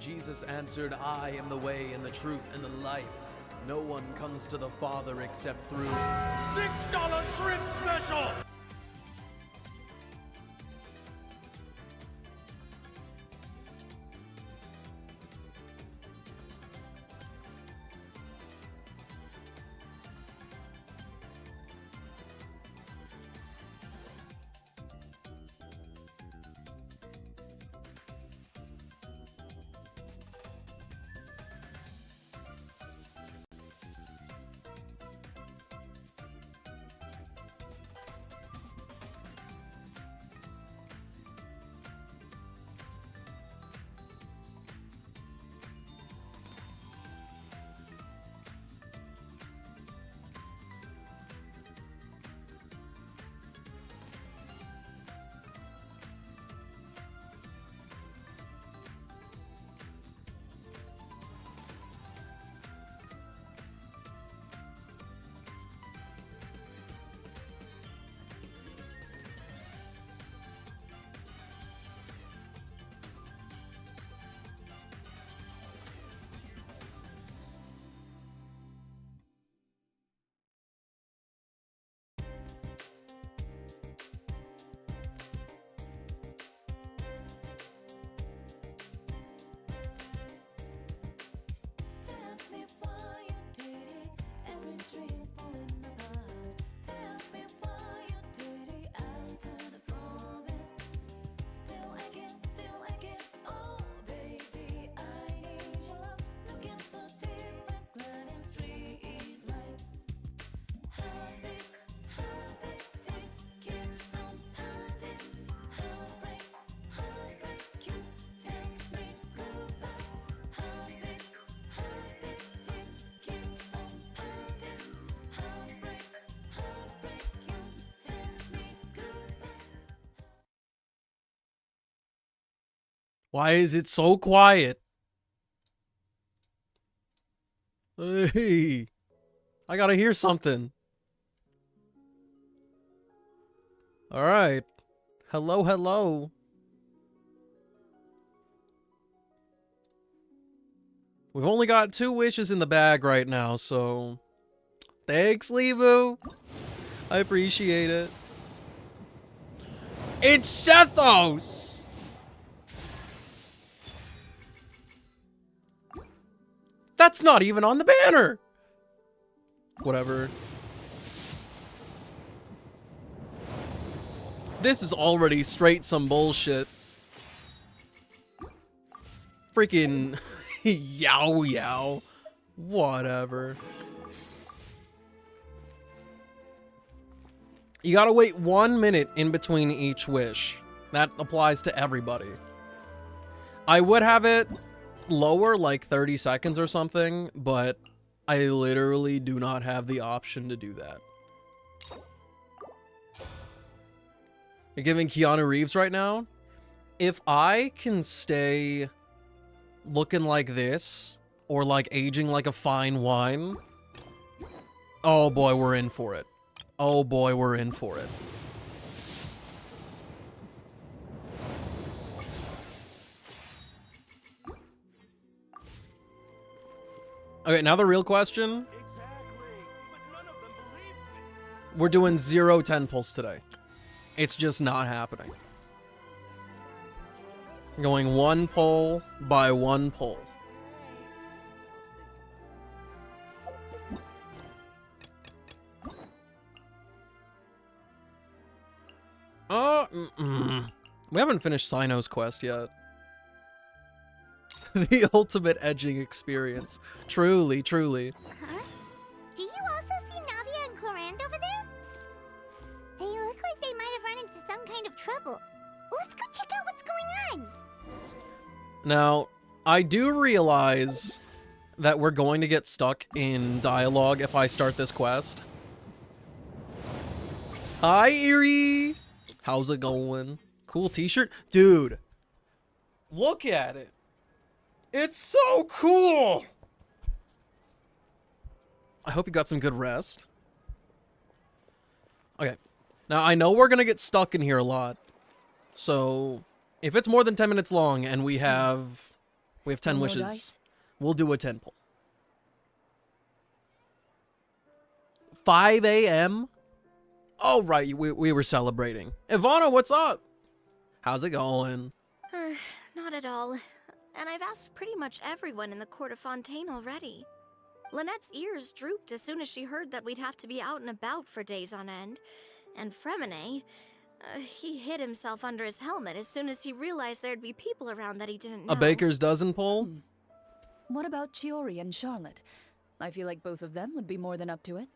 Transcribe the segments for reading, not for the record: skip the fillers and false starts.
Jesus answered, I am the way and the truth and the life. No one comes to the Father except through $6 shrimp special! Why is it so quiet? Hey, I gotta hear something. All right. Hello, hello. We've only got 2 wishes in the bag right now, so thanks, Levu. I appreciate it. It's Sethos! That's not even on the banner! Whatever. This is already straight some bullshit. Freaking yow yow. Whatever. You gotta wait 1 minute in between each wish. That applies to everybody. I would have it lower, like 30 seconds or something, but I literally do not have the option to do that. You're giving Keanu Reeves right now? If I can stay looking like this, or like aging like a fine wine, oh boy, we're in for it. Oh boy, we're in for it. Okay, now the real question. We're doing 0 10 pulls today. It's just not happening. Going 1 pull by 1 pull. We haven't finished Sino's quest yet. The ultimate edging experience. Truly, truly. Huh? Do you also see Navia and Clorand over there? They look like they might have run into some kind of trouble. Let's go check out what's going on. Now, I do realize that we're going to get stuck in dialogue if I start this quest. Hi, Eerie! How's it going? Cool t-shirt? Dude, look at it. It's so cool! I hope you got some good rest. Okay. Now, I know we're gonna get stuck in here a lot. So, if it's more than 10 minutes long and we have We have 10 Still no wishes. dice? We'll do a 10 pull. 5 a.m.? Oh, right. We were celebrating. Ivana, what's up? How's it going? Not at all. And I've asked pretty much everyone in the court of Fontaine already. Lynette's ears drooped as soon as she heard that we'd have to be out and about for days on end. And Fremine, he hid himself under his helmet as soon as he realized there'd be people around that he didn't know. A baker's dozen pull? What about Chiori and Charlotte? I feel like both of them would be more than up to it.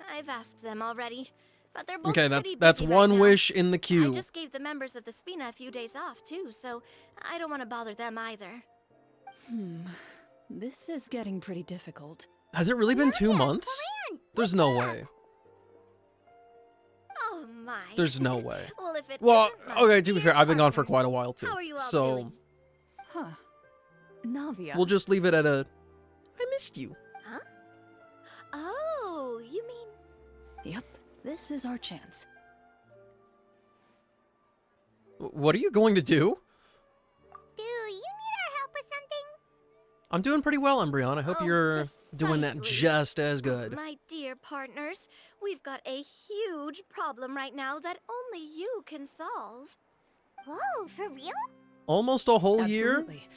I've asked them already, but they're both Okay, pretty that's busy one right now. wish in the queue. I just gave the members of the Spina a few days off too, so I don't want to bother them either. This is getting pretty difficult. Has it really been 2 months? There's no way. Oh my. There's no way. Well, if it Well, isn't my okay, to be dear fair, I've been gone for partners, quite a while too. How are you all So doing? Huh. Navia. we'll just leave it at a I missed you. Huh? Oh, you mean... Yep, this is our chance. What are you going to do? Do you need our help with something? I'm doing pretty well, Embryon. I hope Oh, you're doing that precisely. just as good. My dear partners, we've got a huge problem right now that only you can solve. Whoa, for real? Almost a whole year? Absolutely.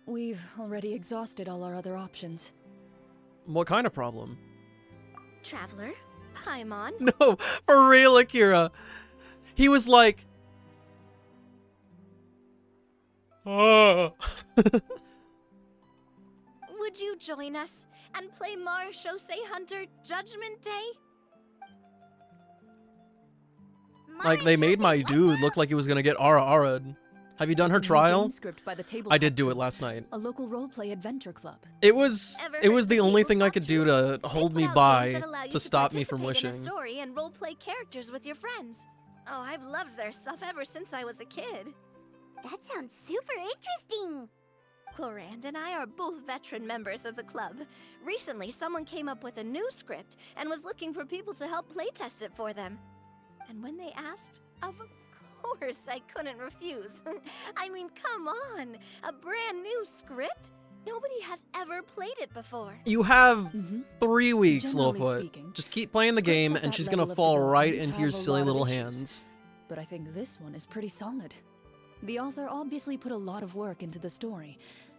We've already exhausted all our other options. What kind of problem? Traveler, Paimon, No, for real, Akira. He was like... Oh. would you join us and play Marechaussee Hunter Judgment Day? Like, they made my dude look like he was gonna get Ara-Ara'd. Have you done her It's a new trial? game script by the I did Tabletop do it Club, last night. a local roleplay adventure club. It was Ever it was heard the of only thing I could do to They hold put me out games by that allow you to stop me from participate in wishing. a story and role-play characters with your friends. Oh, I've loved their stuff ever since I was a kid. That sounds super interesting. Clorand and I are both veteran members of the club. Recently, someone came up with a new script and was looking for people to help playtest it for them. And when they asked, of course I couldn't refuse. I mean, come on, a brand new script? Nobody has ever played it before. You have Mm-hmm. 3 weeks, Generally Littlefoot. speaking, Just keep playing the scripts game, at and that she's gonna level of fall right development into your have a silly lot of little issues. hands. But I think this one is pretty solid. The author obviously put a lot of work into the story,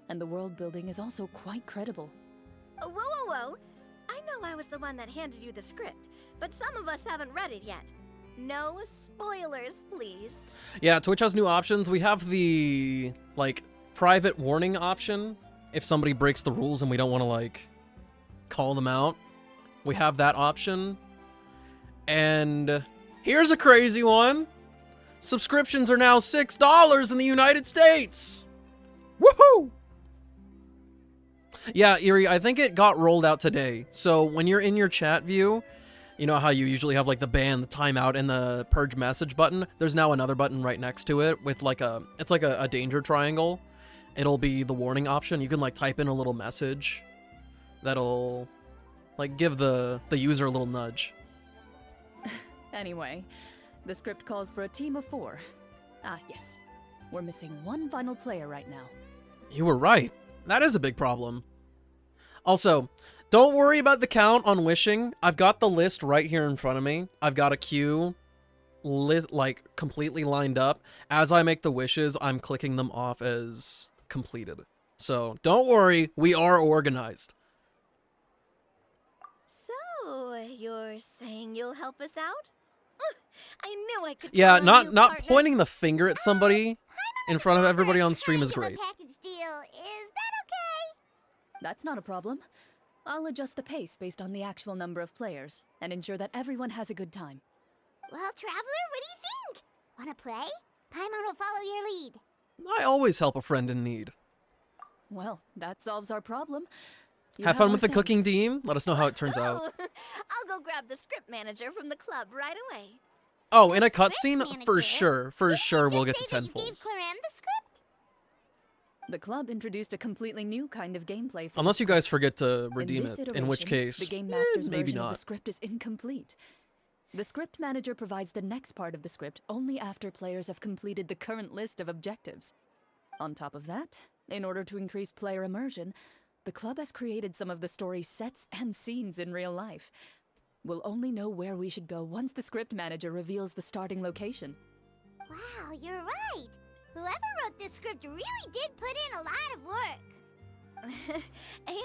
and the world building is also quite credible. Whoa, whoa, whoa. I know I was the one that handed you the script, but some of us haven't read it yet. No spoilers, please. Yeah, Twitch has new options. We have the, like, private warning option. If somebody breaks the rules and we don't want to, like, call them out. We have that option. And here's a crazy one. Subscriptions are now $6 in the United States. Woohoo! Yeah, Erie, I think it got rolled out today. So when you're in your chat view, you know how you usually have like the ban, the timeout, and the purge message button? There's now another button right next to it with like it's like a danger triangle. It'll be the warning option. You can like type in a little message that'll like give the user a little nudge. Anyway, the script calls for a team of 4. Ah, yes. We're missing one final player right now. You were right. That is a big problem. Also, don't worry about the count on wishing. I've got the list right here in front of me. I've got a queue like completely lined up. As I make the wishes, I'm clicking them off as completed. So don't worry, we are organized. So, you're saying you'll help us out? I knew I could. Yeah, count on you, not partner. pointing the finger at somebody in front of everybody on stream is Kind of a great. package deal. Is that okay? That's not a problem. I'll adjust the pace based on the actual number of players and ensure that everyone has a good time. Well, Traveler, what do you think? Wanna play? Paimon will follow your lead. I always help a friend in need. Well, that solves our problem. You Have fun our with the cooking thanks. team. Let us know how it turns out. Oh, I'll go grab the script manager from the club right away. Oh, in a Script cutscene? For manager? sure. For Didn't sure you we'll just get to say 10 that you gave pulls. Clorand the script? The club introduced a completely new kind of gameplay for Unless the you guys forget to In redeem this it, in which iteration, case, the game master's maybe version of not. the script is incomplete. The script manager provides the next part of the script only after players have completed the current list of objectives. On top of that, In order to increase player immersion, the club has created some of the story's sets and scenes in real life. We'll only know where we should go once the script manager reveals the starting location. Wow, you're right. Whoever wrote this script really did put in a lot of work.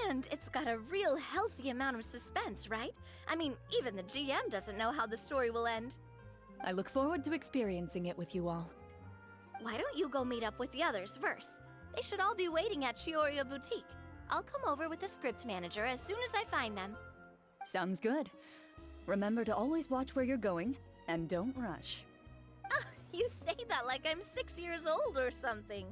And it's got a real healthy amount of suspense, right? I mean, even the GM doesn't know how the story will end. I look forward to experiencing it with you all. Why don't you go meet up with the others first? They should all be waiting at Chioria Boutique. I'll come over with the script manager as soon as I find them. Sounds good. Remember to always watch where you're going, and don't rush. You say that like I'm 6 years old or something.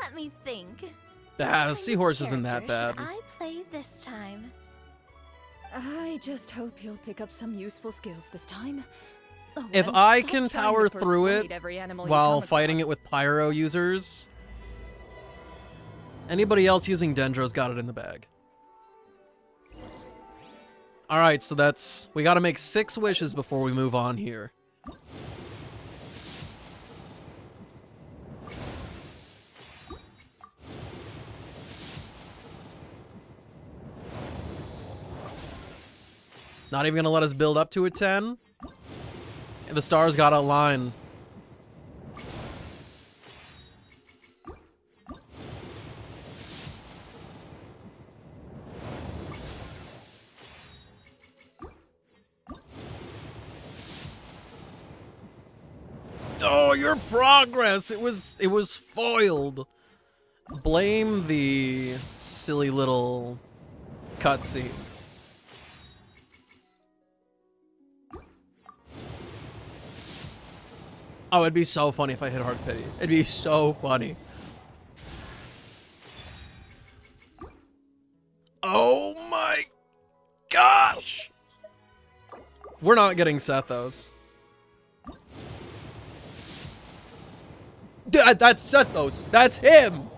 Let me think. The seahorse isn't that Character bad. should I play this time? I just hope you'll pick up some useful skills this time. Oh, If and I stop can trying power to through persuade it every animal you while come fighting it across. with pyro users, anybody else using Dendro's got it in the bag. Alright, so that's... we gotta make 6 wishes before we move on here. Not even gonna let us build up to a 10? The stars gotta align. Oh, your progress! It was foiled. Blame the silly little cutscene. Oh, it'd be so funny if I hit hard pity. It'd be so funny. Oh my gosh! We're not getting Sethos. That's Sethos. That's him.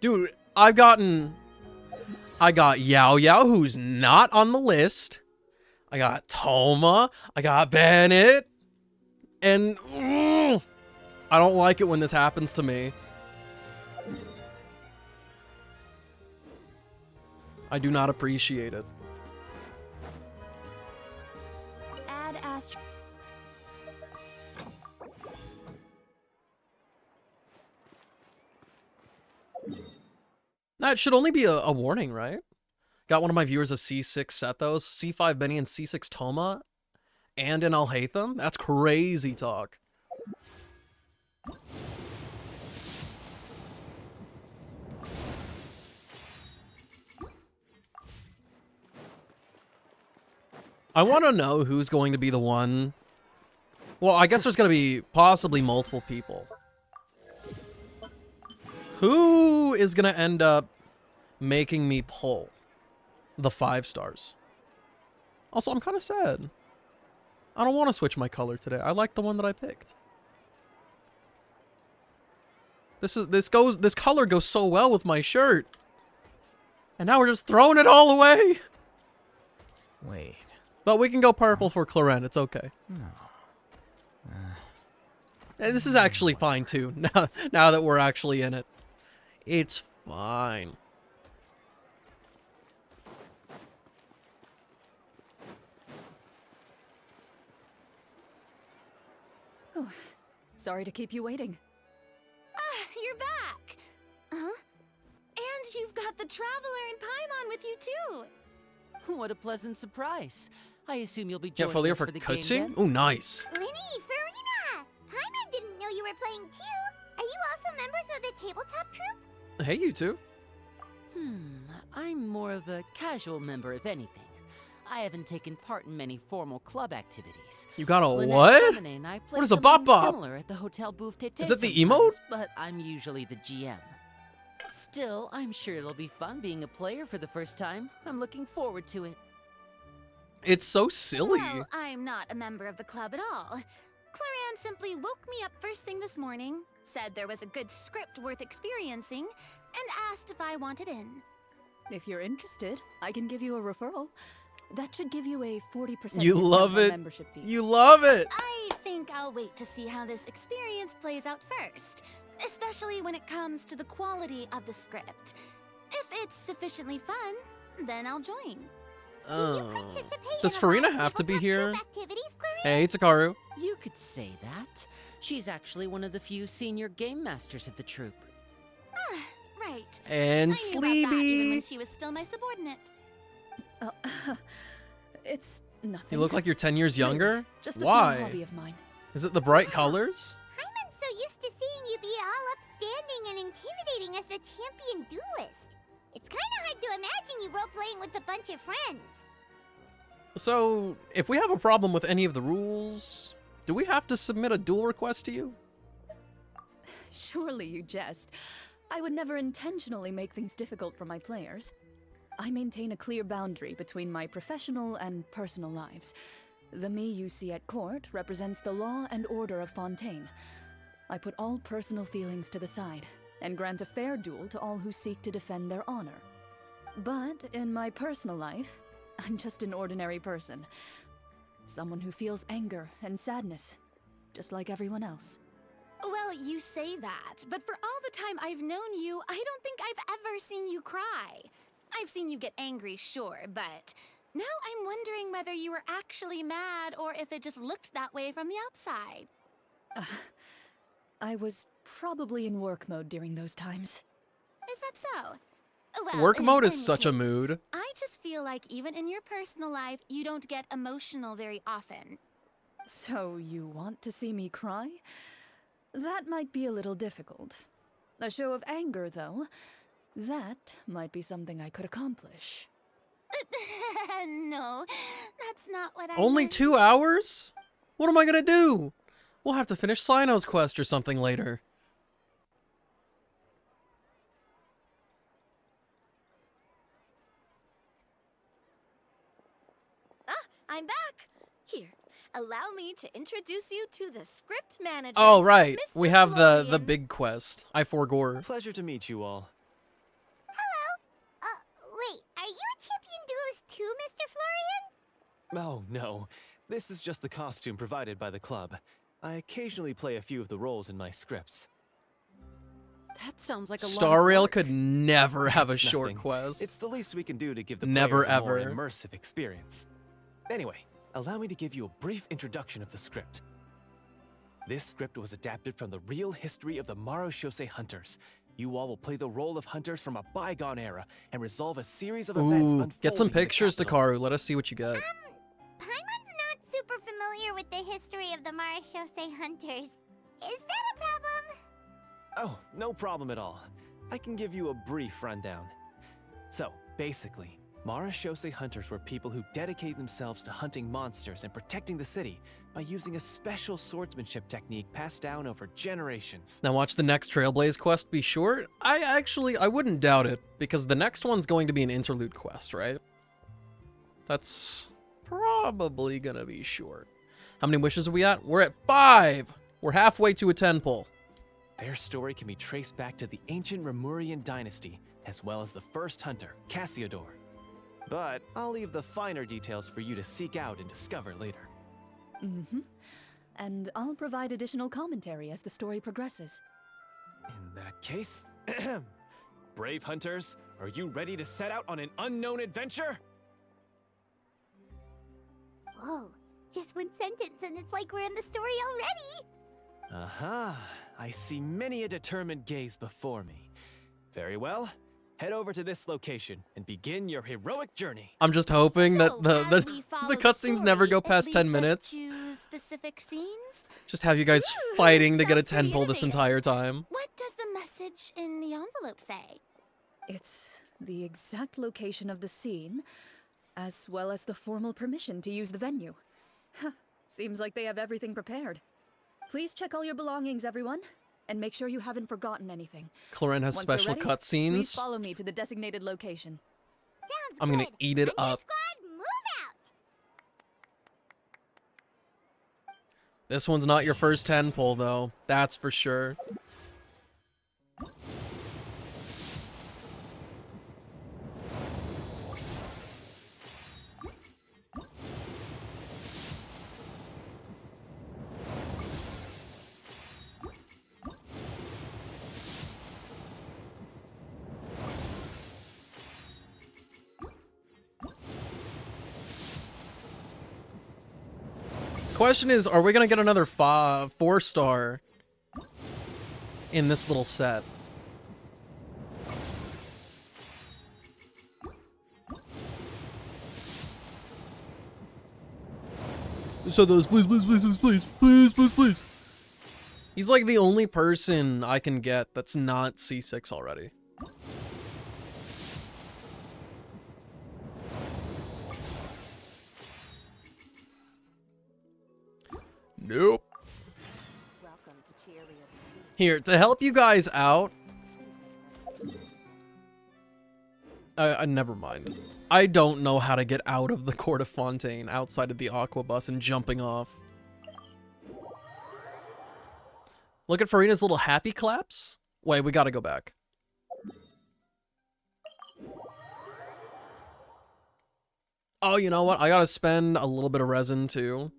Dude, I got Yao Yao, who's not on the list. I got Toma. I got Bennett. And I don't like it when this happens to me. I do not appreciate it. Add Astro. That should only be a warning, right? Got one of my viewers a C6 Sethos, C5 Benny, and C6 Toma, and an Alhaitham? That's crazy talk. I want to know who's going to be the one. Well, I guess there's going to be possibly multiple people. Who is going to end up making me pull the 5 stars? Also, I'm kind of sad. I don't want to switch my color today. I like the one that I picked. This color goes so well with my shirt. And now we're just throwing it all away. Wait. But we can go purple for Clorent. It's okay. And this is actually fine too. Now that we're actually in it. It's fine. Oh, sorry to keep you waiting. You're back! Huh? And you've got the Traveler and Paimon with you too! What a pleasant surprise. I assume you'll be Yeah, joining Folia us for for the game cutscene? then? Oh, nice. Winnie, Farina! Paimon didn't know you were playing too. Are you also members of the tabletop troupe? Hey, you two. I'm more of a casual member, if anything. I haven't taken part in many formal club activities. You got a Lynette what? Feminine and I play What is a something bop bop? Similar at the Hotel Bouffe Tété Is that the sometimes, emote? But I'm usually the GM. Still, I'm sure it'll be fun being a player for the first time. I'm looking forward to it. It's so silly. Well, I'm not a member of the club at all. Claran simply woke me up first thing this morning, said there was a good script worth experiencing, and asked if I wanted in. If you're interested, I can give you a referral. That should give you a 40% You discount love on it. membership fees. You love it. I think I'll wait to see how this experience plays out first, especially when it comes to the quality of the script. If it's sufficiently fun, then I'll join. Oh. Participate Does in a Farina lot of have to be tabletop here? group activities, Clarice? Hey, Takaru. You could say that. She's actually one of the few senior game masters of the troupe. Right. And I knew about that even when Sleepy. she was still my subordinate. Oh, it's nothing. You look like you're 10 years Really, younger? Just a small Why? hobby of mine. Is it the bright colors? I'm so used to seeing you be all upstanding and intimidating as the champion duelist. It's kind of hard to imagine you role-playing with a bunch of friends. So, if we have a problem with any of the rules, do we have to submit a duel request to you? Surely you jest. I would never intentionally make things difficult for my players. I maintain a clear boundary between my professional and personal lives. The me you see at court represents the law and order of Fontaine. I put all personal feelings to the side and grant a fair duel to all who seek to defend their honor. But in my personal life, I'm just an ordinary person. Someone who feels anger and sadness, just like everyone else. Well, you say that, but for all the time I've known you, I don't think I've ever seen you cry. I've seen you get angry, sure, but now I'm wondering whether you were actually mad or if it just looked that way from the outside. I was probably in work mode during those times. Is that so? Well, Work in mode is any such a case, mood. I just feel like even in your personal life, you don't get emotional very often. So you want to see me cry? That might be a little difficult. A show of anger, though, that might be something I could accomplish. No, that's not what I Only meant. 2 hours? What am I gonna do? We'll have to finish Sino's quest or something later. I'm back. Here, allow me to introduce you to the script manager. Oh, right. Mr. We have the Florian. big quest. I forgore. Pleasure to meet you all. Wait, are you a champion duelist too, Mr. Florian? Oh, no. This is just the costume provided by the club. I occasionally play a few of the roles in my scripts. That sounds like a Star lot of Rail work. could never have a It's short nothing. quest. It's the least we can do to give the Never players a more ever. immersive experience. Anyway, allow me to give you a brief introduction of the script. This script was adapted from the real history of the Marushose hunters. You all will play the role of hunters from a bygone era and resolve a series of events Ooh, get some unfolding in the pictures, capital. Takaru. Let us see what you got. Paimon's not super familiar with the history of the Marashose hunters. Is that a problem? Oh, no problem at all. I can give you a brief rundown. So, basically, Marashose hunters were people who dedicated themselves to hunting monsters and protecting the city by using a special swordsmanship technique passed down over generations. Now watch the next Trailblaze quest be short. I wouldn't doubt it, because the next one's going to be an interlude quest, right? That's probably gonna be short. How many wishes are we at? We're at 5! We're halfway to a 10 pull. Their story can be traced back to the ancient Remurian dynasty, as well as the first hunter, Cassiodor. But I'll leave the finer details for you to seek out and discover later. Mm-hmm. And I'll provide additional commentary as the story progresses. In that case, brave hunters, are you ready to set out on an unknown adventure? Whoa, just one sentence and it's like we're in the story already. Aha, I see many a determined gaze before me. Very well, head over to this location and begin your heroic journey. I'm just hoping that So, the as we follow cutscenes never story, go it past 10 leads us minutes. To specific scenes? Just have you guys Ooh, fighting to get a sounds pretty 10 pull this innovative. entire time. What does the message in the envelope say? It's the exact location of the scene, as well as the formal permission to use the venue. Huh, seems like they have everything prepared. Please check all your belongings, everyone, and make sure you haven't forgotten anything. Cloren has Once special you're ready, Please cutscenes. follow me to the designated location. Sounds I'm gonna good. eat it Hunter up. Squad, move out. This one's not your first 10 pull, though. That's for sure. Question is, are we gonna get another 4-star in this little set? So those, please, please, please, please, please, please, please, please. He's like the only person I can get that's not C6 already. Nope. Here, to help you guys out. Never mind. I don't know how to get out of the Court of Fontaine outside of the Aqua Bus and jumping off. Look at Farina's little happy claps. Wait, we gotta go back. Oh, you know what? I gotta spend a little bit of resin too.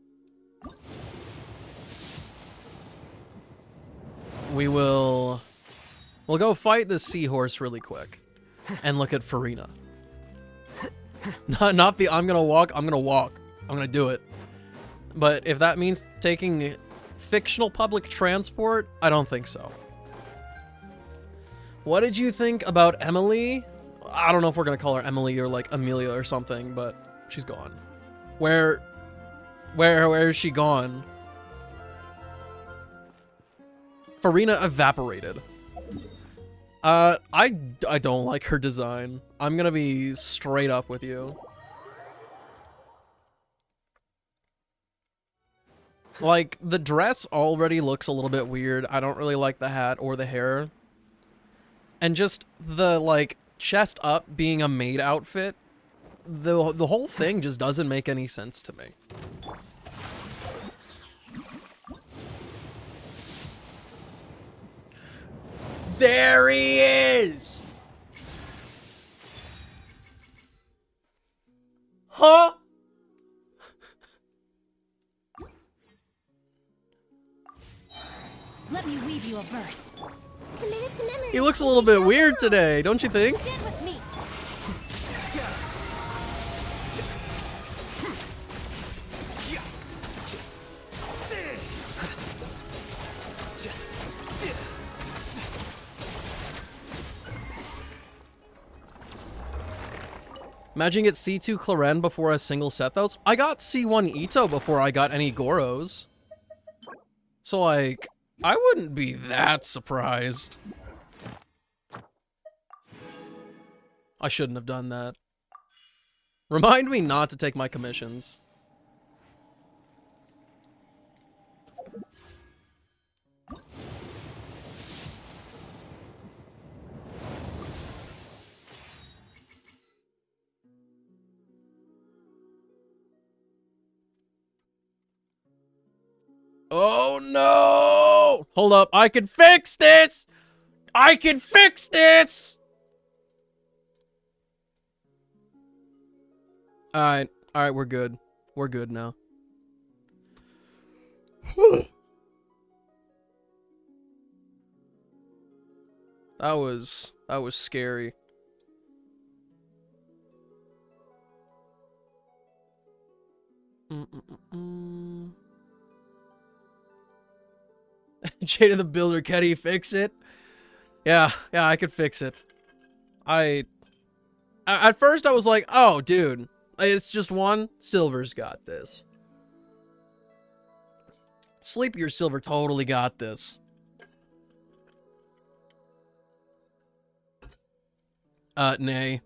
We'll go fight this seahorse really quick and look at Farina. Not the I'm gonna walk. I'm gonna do it. But if that means taking fictional public transport, I don't think so. What did you think about Emily? I don't know if we're gonna call her Emily or like Amelia or something, but she's gone. Where is she gone? Farina evaporated. I don't like her design. I'm gonna be straight up with you. Like, the dress already looks a little bit weird. I don't really like the hat or the hair. And just the, like, chest up being a maid outfit, the whole thing just doesn't make any sense to me. There he is! Huh? Let me weave you a verse. Committed to memory. He looks a little bit weird today, don't you think? Stand with me. Imagine you get C2 Claren before a single set those. I got C1 Ito before I got any Goros. So, like, I wouldn't be that surprised. I shouldn't have done that. Remind me not to take my commissions. Oh no! Hold up, I can fix this! I can fix this! Alright, we're good. We're good now. That was scary. Jada the Builder, can he fix it? Yeah, I could fix it. At first I was like, oh, dude, it's just one. Silver's got this. Sleepier Silver totally got this. Nay.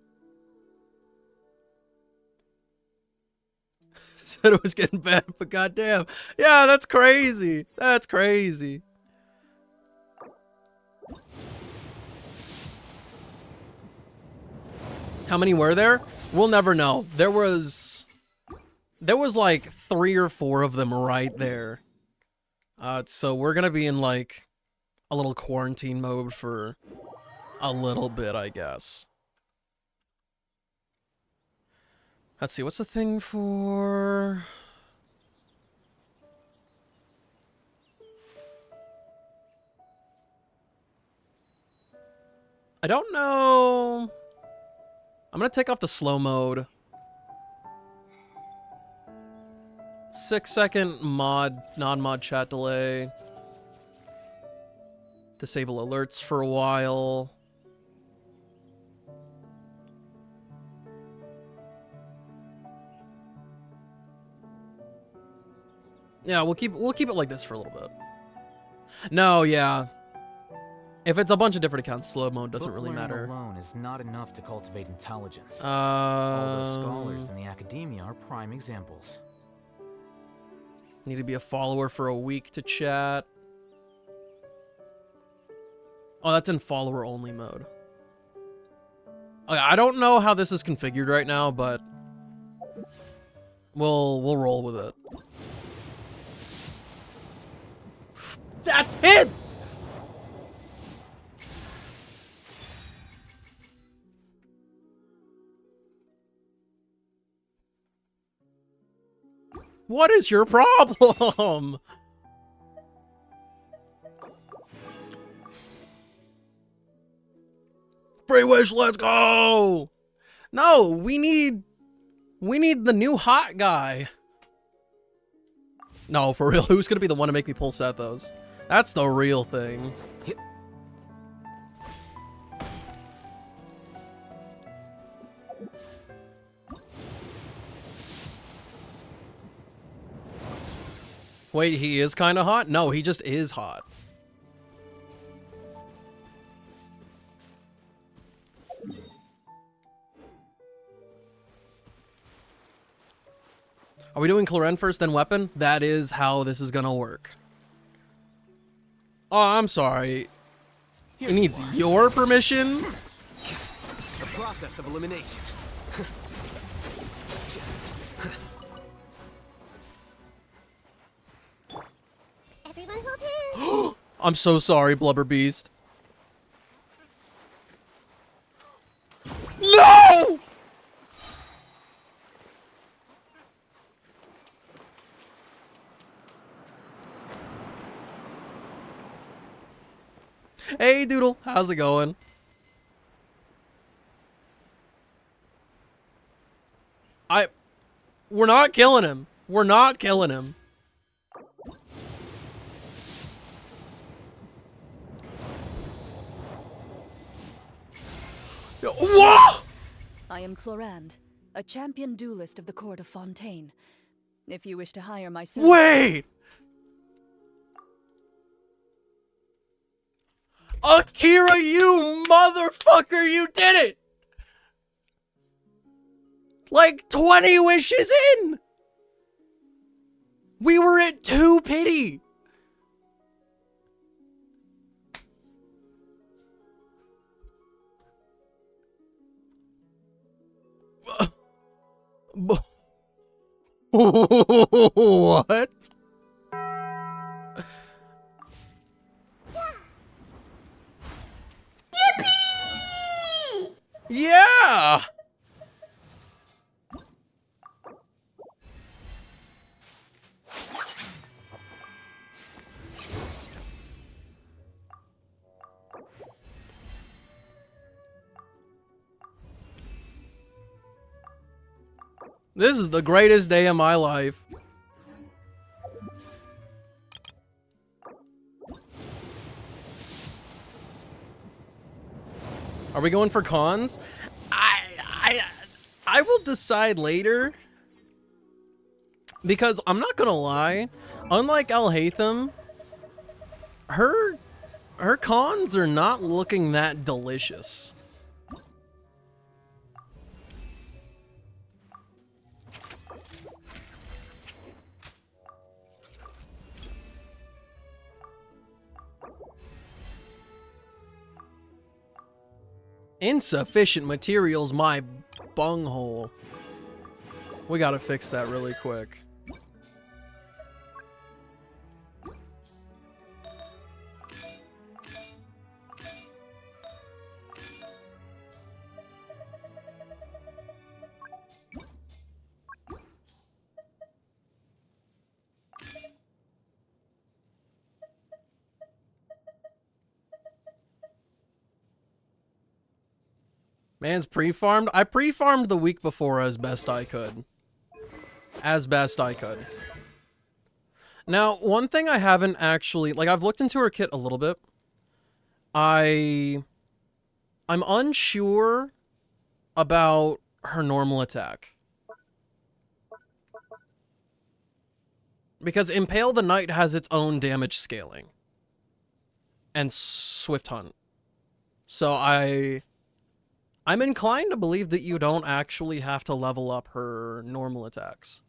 Said it was getting bad, but goddamn. Yeah, that's crazy. That's crazy. How many were there? We'll never know. There was like 3 or 4 of them right there. So we're gonna be in like a little quarantine mode for a little bit, I guess. Let's see, what's the thing for... I don't know... I'm gonna take off the slow mode. 6-second non-mod chat delay. Disable alerts for a while. Yeah, we'll keep it like this for a little bit. No, yeah. If it's a bunch of different accounts, slow mode doesn't really matter. Alone is not enough to cultivate intelligence. All the scholars in the academia are prime examples. Need to be a follower for a week to chat. Oh, that's in follower only mode. Okay, I don't know how this is configured right now, but we'll roll with it. That's him! What is your problem? Free wish, let's go! No, we need the new hot guy. No, for real, who's gonna be the one to make me pull Sethos? That's the real thing. Wait, he is kind of hot? No, he just is hot. Are we doing Cloren first, then weapon? That is how this is gonna work. Oh, I'm sorry. He needs your permission? The process of elimination. Everyone hold hands. I'm so sorry, Blubber Beast. No! Hey, Doodle. How's it going? We're not killing him. We're not killing him. What? I am Clorand, a champion duelist of the court of Fontaine. If you wish to hire my service... Wait! Akira, you motherfucker, you did it! Like 20 wishes in! We were at 2 pity! What? Yippee! Yeah! This is the greatest day of my life. Are we going for cons? I will decide later. Because I'm not gonna lie, unlike Alhaitham, her cons are not looking that delicious. Insufficient materials, my bunghole. We gotta fix that really quick. Man's pre-farmed? I pre-farmed the week before as best I could. As best I could. Now, one thing I haven't actually, like, I've looked into her kit a little bit. I'm unsure about her normal attack. Because Impale the Knight has its own damage scaling. And Swift Hunt. So I'm inclined to believe that you don't actually have to level up her normal attacks.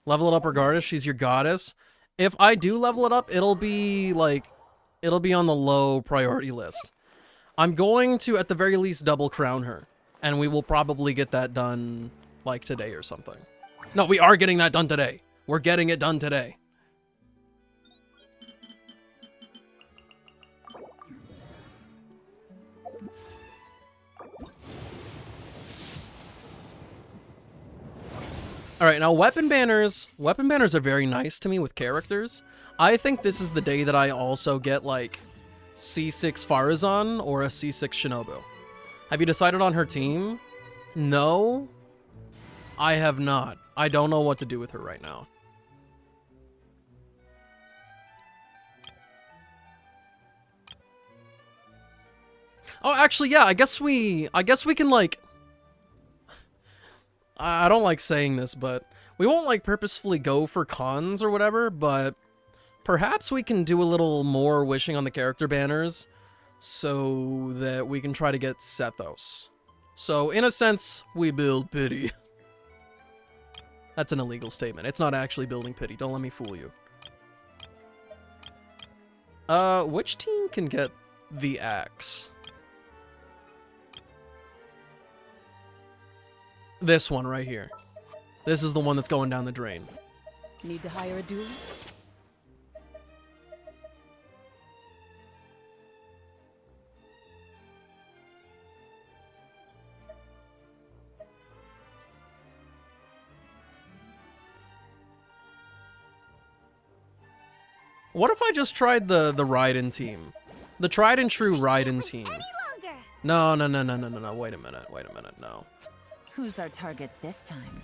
Level it up regardless, she's your goddess. If I do level it up, it'll be like, it'll be on the low priority list. I'm going to, at the very least, double crown her. And we will probably get that done, like, today or something. No, we are getting that done today. We're getting it done today. Alright, now weapon banners are very nice to me with characters. I think this is the day that I also get, like, C6 Farazan or a C6 Shinobu. Have you decided on her team? No, I have not. I don't know what to do with her right now. Oh, actually, yeah, I guess we can, like, I don't like saying this, but we won't, like, purposefully go for cons or whatever, but perhaps we can do a little more wishing on the character banners so that we can try to get Sethos. So, in a sense, we build pity. That's an illegal statement. It's not actually building pity. Don't let me fool you. Which team can get the axe? This one right here. This is the one that's going down the drain. Need to hire a duelist? What if I just tried the Raiden team? The tried and true Raiden team. No, wait a minute, no. Who's our target this time?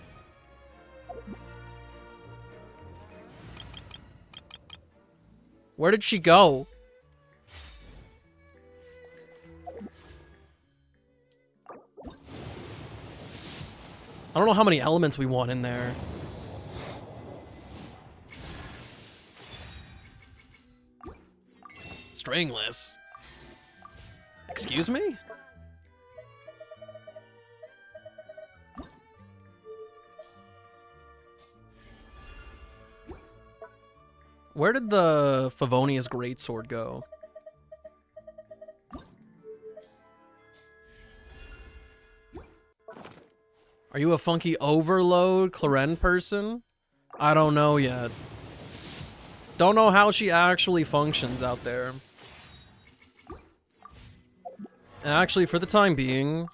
Where did she go? I don't know how many elements we want in there. Stringless. Excuse me? Where did the Favonius Greatsword go? Are you a funky overload Claren person? I don't know yet. Don't know how she actually functions out there. And actually, for the time being,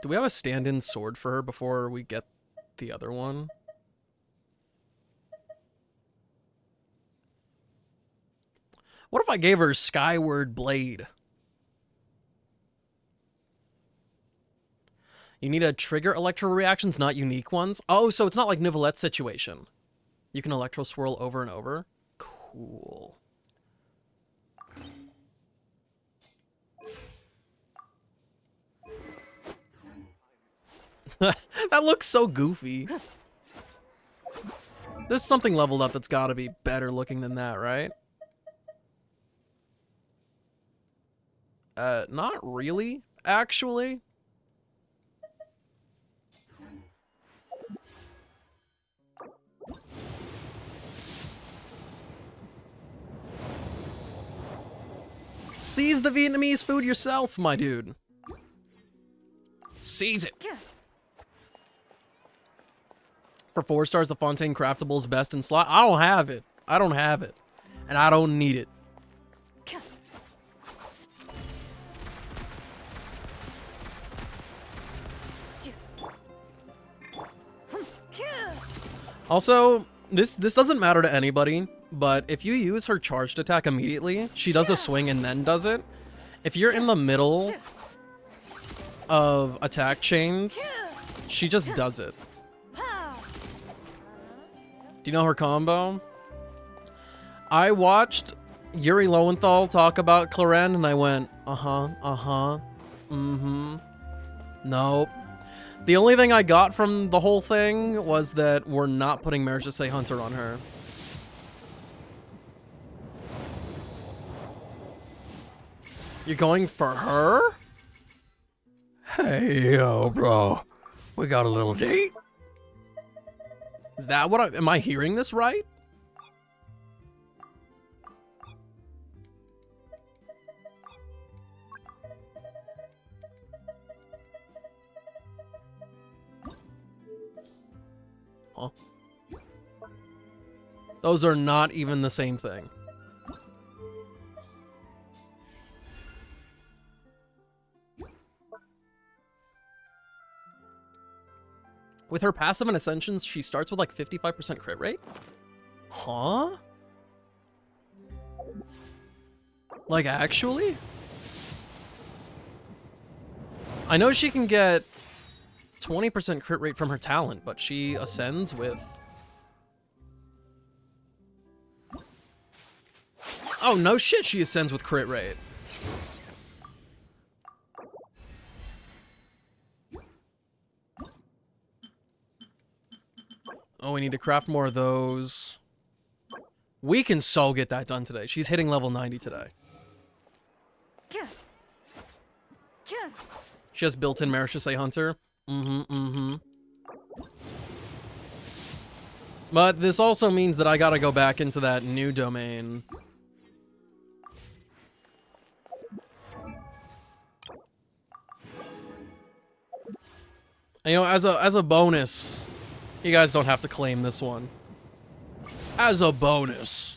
do we have a stand-in sword for her before we get the other one? What if I gave her Skyward Blade? You need to trigger electro reactions, not unique ones. Oh, so it's not like Nivelette's situation. You can electro swirl over and over. Cool. That looks so goofy. There's something leveled up that's got to be better looking than that, right? Not really, actually. Seize the Vietnamese food yourself, my dude. Seize it. For 4 stars, the Fontaine Craftable is best in slot. I don't have it. I don't have it. And I don't need it. Also, This doesn't matter to anybody, but if you use her charged attack immediately, she does a swing and then does it. If you're in the middle of attack chains, she just does it. Do you know her combo? I watched Yuri Lowenthal talk about Clorinde and I went, nope. The only thing I got from the whole thing was that we're not putting Marriage to Say Hunter on her. You're going for her? Hey, yo, bro. We got a little date? Is that what am I hearing this right? Huh? Those are not even the same thing. With her passive and Ascensions, she starts with like 55% crit rate? Huh? Like, actually? I know she can get 20% crit rate from her talent, but she ascends with... Oh, no shit, she ascends with crit rate. Oh, we need to craft more of those. We can so get that done today. She's hitting level 90 today. She has built-in Marriage to Say Hunter. But this also means that I gotta go back into that new domain. And, you know, as a bonus, you guys don't have to claim this one. As a bonus.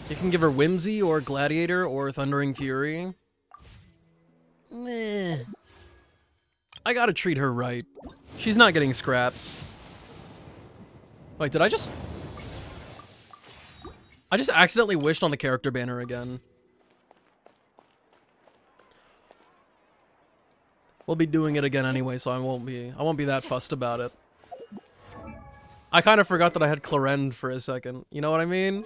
You can give her Whimsy or Gladiator or Thundering Fury. Meh. I gotta treat her right. She's not getting scraps. Wait, did I just accidentally wished on the character banner again. We'll be doing it again anyway, so I won't be that fussed about it. I kind of forgot that I had Clorinde for a second. You know what I mean?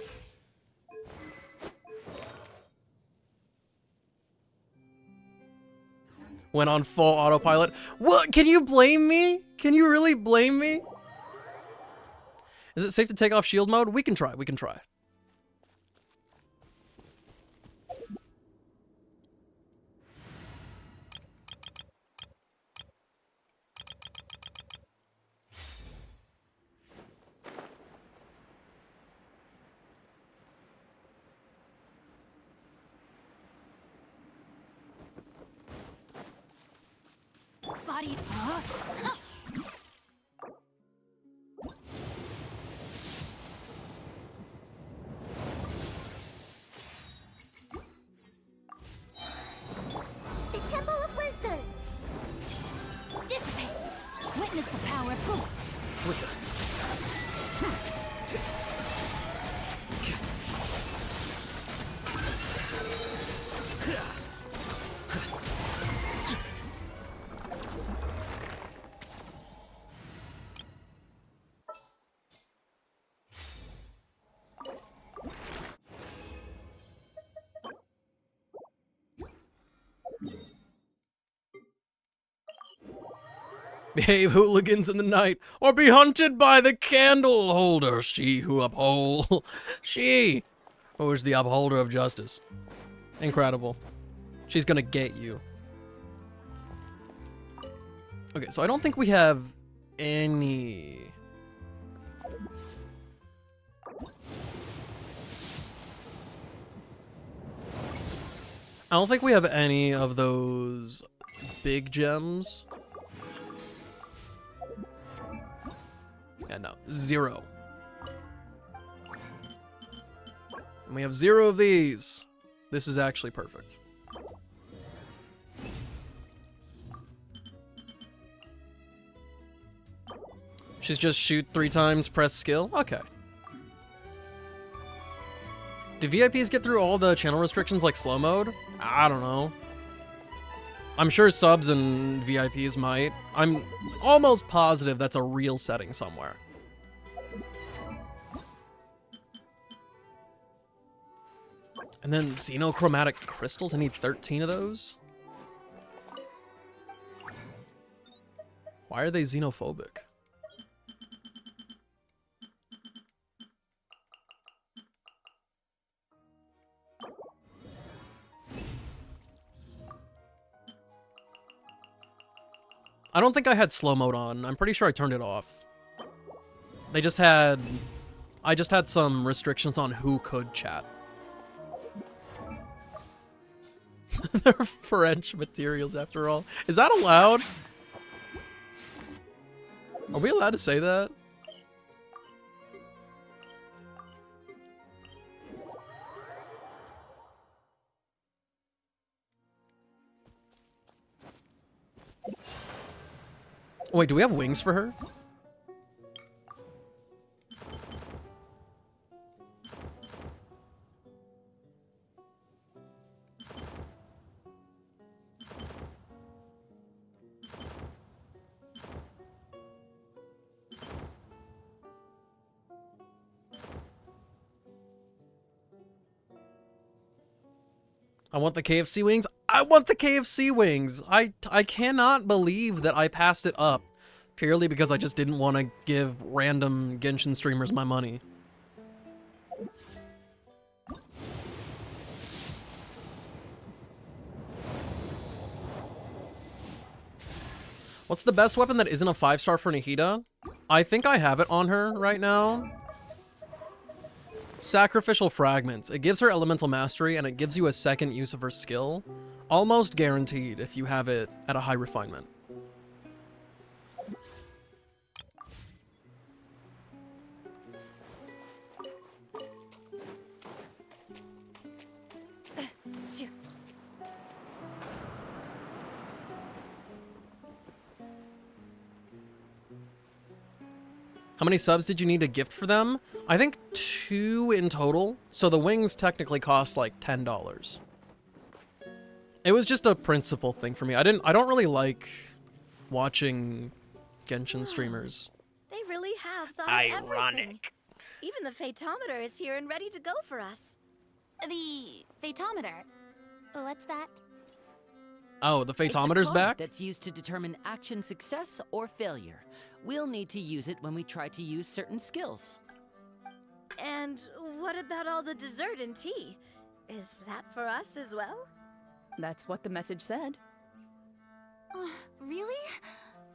Went on full autopilot. What? Can you blame me? Can you really blame me? Is it safe to take off shield mode? We can try. We can try. Body. The Temple of Wisdom. Dissipate. Witness the power of hope. Flicker. Behave, hooligans in the night, or be hunted by the candle holder. She who uphold... She who is the upholder of justice. Incredible. She's gonna get you. Okay, so I don't think we have any... I don't think we have any of those big gems. Yeah, no. 0. And we have 0 of these. This is actually perfect. She's just shoot 3 times, press skill? Okay. Do VIPs get through all the channel restrictions like slow mode? I don't know. I'm sure subs and VIPs might. I'm almost positive that's a real setting somewhere. And then xenochromatic crystals, I need 13 of those? Why are they xenophobic? I don't think I had slow mode on. I'm pretty sure I turned it off. They just had... I just had some restrictions on who could chat. They're French materials after all. Is that allowed? Are we allowed to say that? Wait, do we have wings for her? I want the KFC wings. I want the KFC wings. I cannot believe that I passed it up purely because I just didn't want to give random Genshin streamers my money. What's the best weapon that isn't a 5-star for Nahida? I think I have it on her right now. Sacrificial Fragments. It gives her elemental mastery and it gives you a second use of her skill. Almost guaranteed if you have it at a high refinement. How many subs did you need to gift for them? I think 2 in total. So the wings technically cost like $10. It was just a principle thing for me. I don't really like watching Genshin streamers. They really have thought of everything. Even the Fatometer is here and ready to go for us. The Fatometer. What's that? Oh, the Fatometer's It's a card back? that's used to determine action success or failure. We'll need to use it when we try to use certain skills. And what about all the dessert and tea? Is that for us as well? That's what the message said. Oh, really?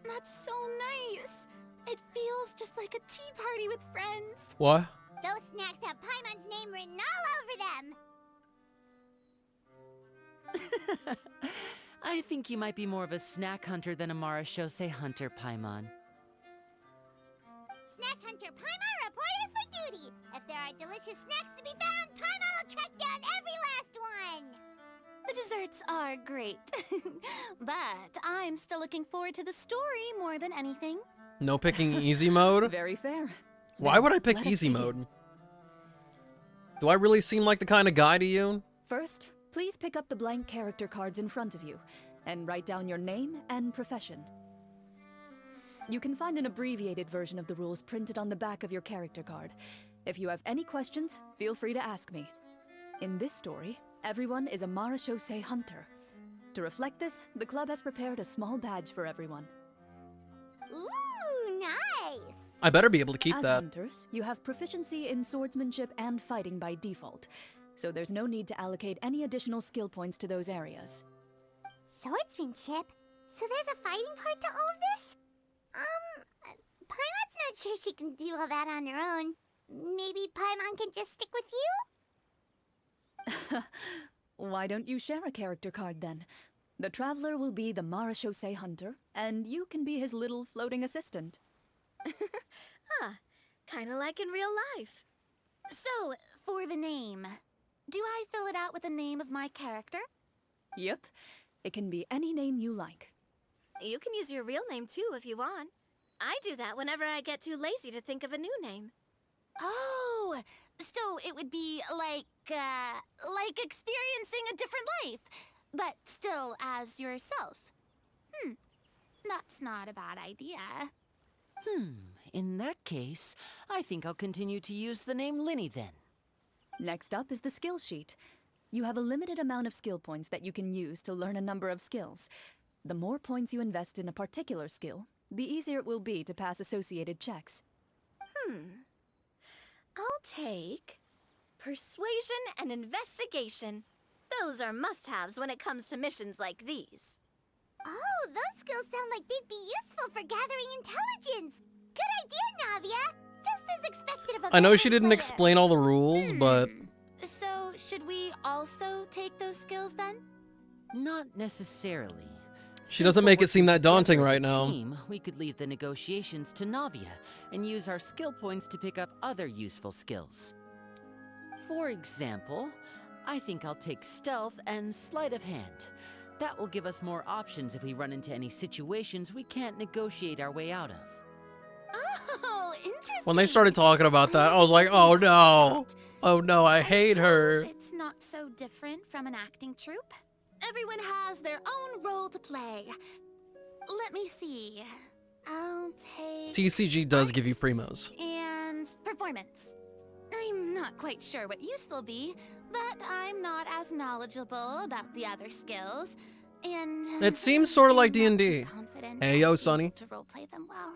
That's so nice. It feels just like a tea party with friends. What? Those snacks have Paimon's name written all over them. I think you might be more of a snack hunter than a Marashose hunter, Paimon. Snack Hunter Paimon reported for duty. If there are delicious snacks to be found, Paimon will track down every last one. The desserts are great. But I'm still looking forward to the story more than anything. No picking easy mode? Very fair. Why would I pick easy mode? Do I really seem like the kind of guy to you? First, please pick up the blank character cards in front of you and write down your name and profession. You can find an abbreviated version of the rules printed on the back of your character card. If you have any questions, feel free to ask me. In this story, everyone is a Marashose hunter. To reflect this, the club has prepared a small badge for everyone. Ooh, nice. I better be able to keep As that. hunters, you have proficiency in swordsmanship and fighting by default, so there's no need to allocate any additional skill points to those areas. Swordsmanship? So there's a fighting part to all of this? Paimon's not sure she can do all that on her own. Maybe Paimon can just stick with you? Why don't you share a character card then? The Traveler will be the Marashose hunter, and you can be his little floating assistant. Kinda like in real life. So, for the name, Do I fill it out with the name of my character? Yep. It can be any name you like. You can use your real name too if you want. I do that whenever I get too lazy to think of a new name. Oh, so it would be like experiencing a different life, but still as yourself. That's not a bad idea. In that case, I think I'll continue to use the name Linny then. Next up is the skill sheet. You have a limited amount of skill points that you can use to learn a number of skills. The more points you invest in a particular skill, the easier it will be to pass associated checks. I'll take persuasion and investigation. Those are must-haves when it comes to missions like these. Oh, those skills sound like they'd be useful for gathering intelligence. Good idea, Navia. Just as expected of a I know she veteran didn't player. explain all the rules, but So, should we also take those skills then? Not necessarily. she doesn't Since make we're it seem working that daunting together as right a now. team, we could leave the negotiations to Navia and use our skill points to pick up other useful skills. For example, I think I'll take stealth and sleight of hand. That will give us more options if we run into any situations we can't negotiate our way out of. Oh, interesting. When they started talking about that, I was like, oh no. Oh no, I hate her. suppose It's not so different from an acting troupe. Everyone has their own role to play. Let me see. I'll take TCG does give you primos. and performance. I'm not quite sure what use they'll be, but I'm not as knowledgeable about the other skills. And It seems sort of like I'm not D&D. too confident Hey, I'll yo, be Sonny. able to roleplay them well.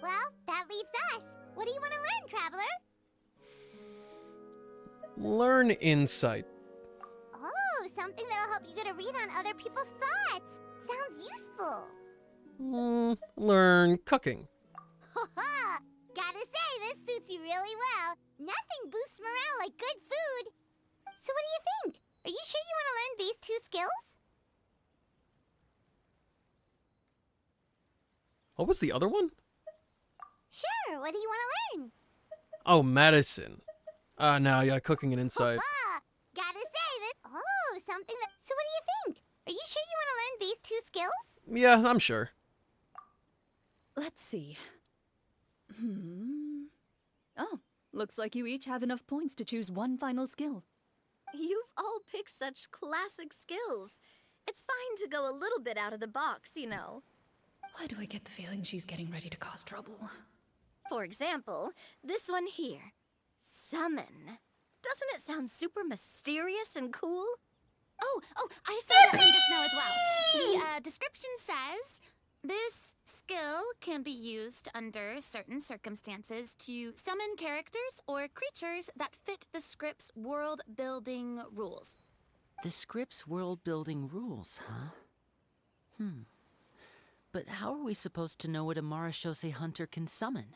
Well, that leaves us. What do you want to learn, Traveler? Learn insight. Oh, something that'll help you get a read on other people's thoughts. Sounds useful. Learn cooking. Haha! Gotta say, this suits you really well. Nothing boosts morale like good food. So what do you think? Are you sure you want to learn these two skills? What was the other one? Sure, what do you want to learn? Oh, medicine. No, yeah, cooking and insight. Haha! Gotta say, this... Oh, something that... So what do you think? Are you sure you want to learn these two skills? Yeah, I'm sure. Let's see. Oh, looks like you each have enough points to choose one final skill. You've all picked such classic skills. It's fine to go a little bit out of the box, you know. Why do I get the feeling she's getting ready to cause trouble? For example, this one here. Summon. Doesn't it sound super mysterious and cool? Oh, I saw that one just now as well. The description says, this skill can be used under certain circumstances to summon characters or creatures that fit the script's world-building rules. The script's world-building rules, huh? But how are we supposed to know what a Marashose hunter can summon?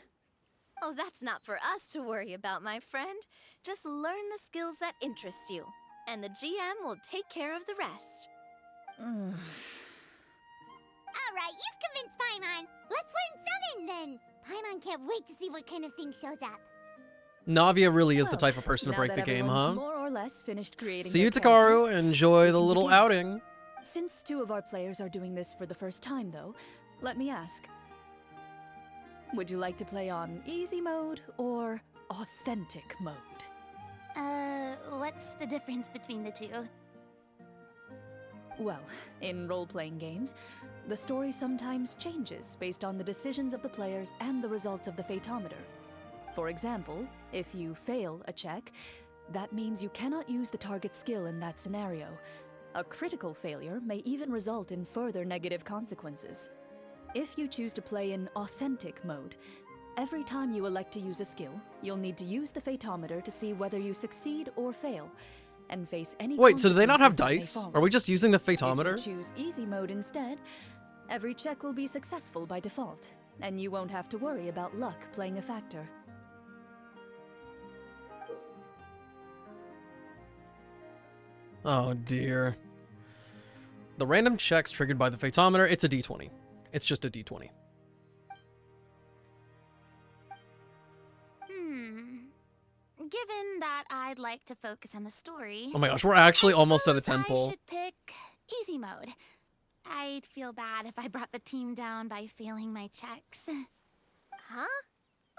Oh, that's not for us to worry about, my friend. Just learn the skills that interest you, and the GM will take care of the rest. Alright, you've convinced Paimon. Let's learn summon then. Paimon can't wait to see what kind of thing shows up. Navia really is the Well, type of person to now break that the game, everyone's huh? more or less finished creating See their you, Takaru. characters, Enjoy we the can little begin. outing. Since two of our players are doing this for the first time, though, let me ask. Would you like to play on easy mode or authentic mode? What's the difference between the two? Well, in role-playing games, the story sometimes changes based on the decisions of the players and the results of the Fatometer. For example, if you fail a check, that means you cannot use the target skill in that scenario. A critical failure may even result in further negative consequences. If you choose to play in authentic mode, every time you elect to use a skill, you'll need to use the Fatometer to see whether you succeed or fail, and face any Wait, so do they not have consequences that may dice? follow. Are we just using the If you Fatometer? choose easy mode instead, every check will be successful by default, and you won't have to worry about luck playing a factor. Oh dear. The random checks triggered by the Fatometer, it's a d20. It's just a d20. Given given that I'd like to focus on the story, Oh my gosh, we're actually I almost at a suppose 10 I pull. should pick easy mode. I'd feel bad if I brought the team down by failing my checks. Huh?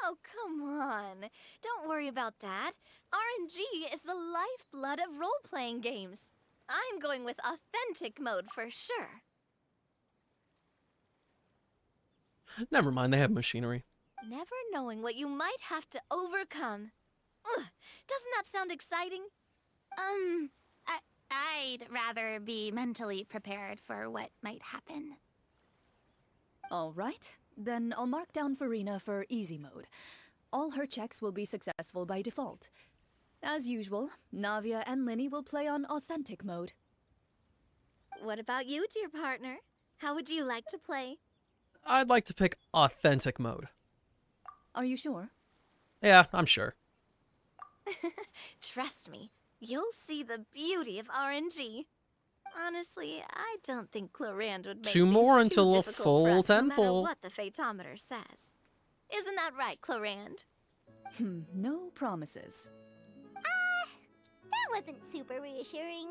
Oh, come on. Don't worry about that. RNG is the lifeblood of role-playing games. I'm going with authentic mode for sure. Never mind, they have machinery. Never knowing what you might have to overcome. Ugh, doesn't that sound exciting? I'd rather be mentally prepared for what might happen. All right, then I'll mark down Farina for easy mode. All her checks will be successful by default. As usual, Navia and Linny will play on authentic mode. What about you, dear partner? How would you like to play? I'd like to pick authentic mode. Are you sure? Yeah, I'm sure. Trust me, you'll see the beauty of RNG. Honestly, I don't think Clorand would make Two things more too until a difficult for full us, no 10 matter pull. what the Fatometer says. Isn't that right, Clorand? No promises. That wasn't super reassuring.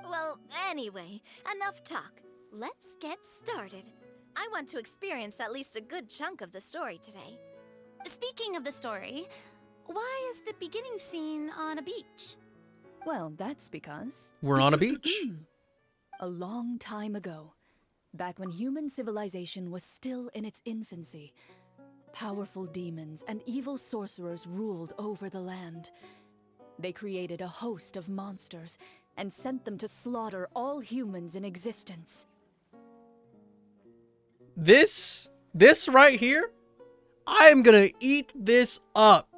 Well, anyway, enough talk. Let's get started. I want to experience at least a good chunk of the story today. Speaking of the story, why is the beginning scene on a beach? Well, that's because... We're on a beach. A long time ago, back when human civilization was still in its infancy, powerful demons and evil sorcerers ruled over the land. They created a host of monsters and sent them to slaughter all humans in existence. This right here, I am gonna eat this up.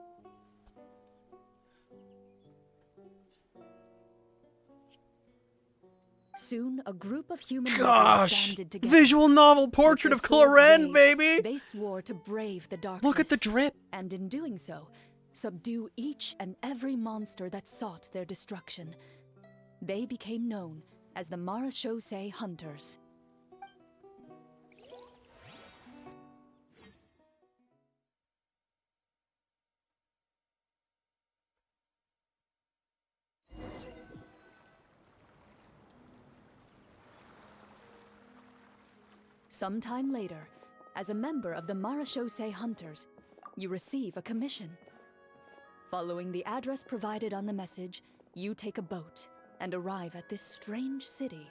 Soon, a group of human lovers Gosh, banded together. visual novel With portrait their of swords Clorand, raised, baby. They swore to brave the darkness. Look at the drip. And in doing so, subdue each and every monster that sought their destruction. They became known as the Marachose Hunters. Sometime later, as a member of the Marachose Hunters, you receive a commission. Following the address provided on the message, you take a boat and arrive at this strange city.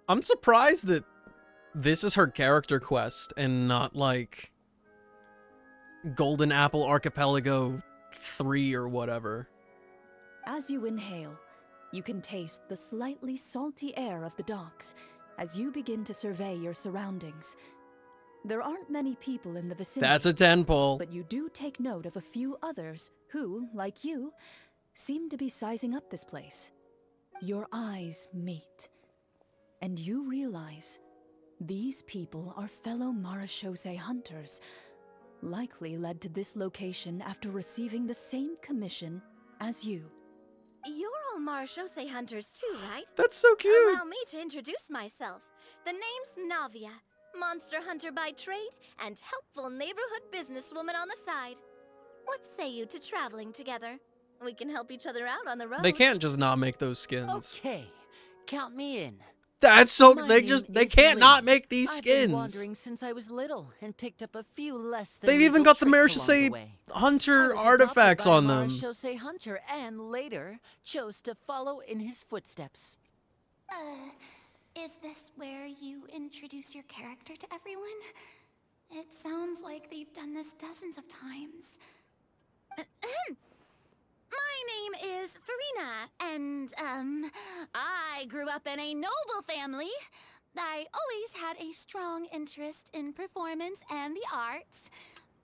I'm surprised that this is her character quest and not like Golden Apple Archipelago 3 or whatever. As you inhale, you can taste the slightly salty air of the docks as you begin to survey your surroundings. There aren't many people in the vicinity. That's a 10 pull. But you do take note of a few others who, like you, seem to be sizing up this place. Your eyes meet, and you realize these people are fellow Marachose hunters, likely led to this location after receiving the same commission as you. You're all Marachose hunters too, right? That's so cute. Allow me to introduce myself. The name's Navia, monster hunter by trade and helpful neighborhood businesswoman on the side. What say you to traveling together? We can help each other out on the road. They can't just not make those skins. Okay, count me in. That's so My they name can't is not Lynn. make these I've been skins. wandering since I was little and picked up a few less than They've even legal got the tricks along Marachose the way. I Hunter was artifacts adopted on by a them. Marachose hunter and later chose to follow in his footsteps. Is this where you introduce your character to everyone? It sounds like they've done this dozens of times. My name is Farina, and, I grew up in a noble family. I always had a strong interest in performance and the arts.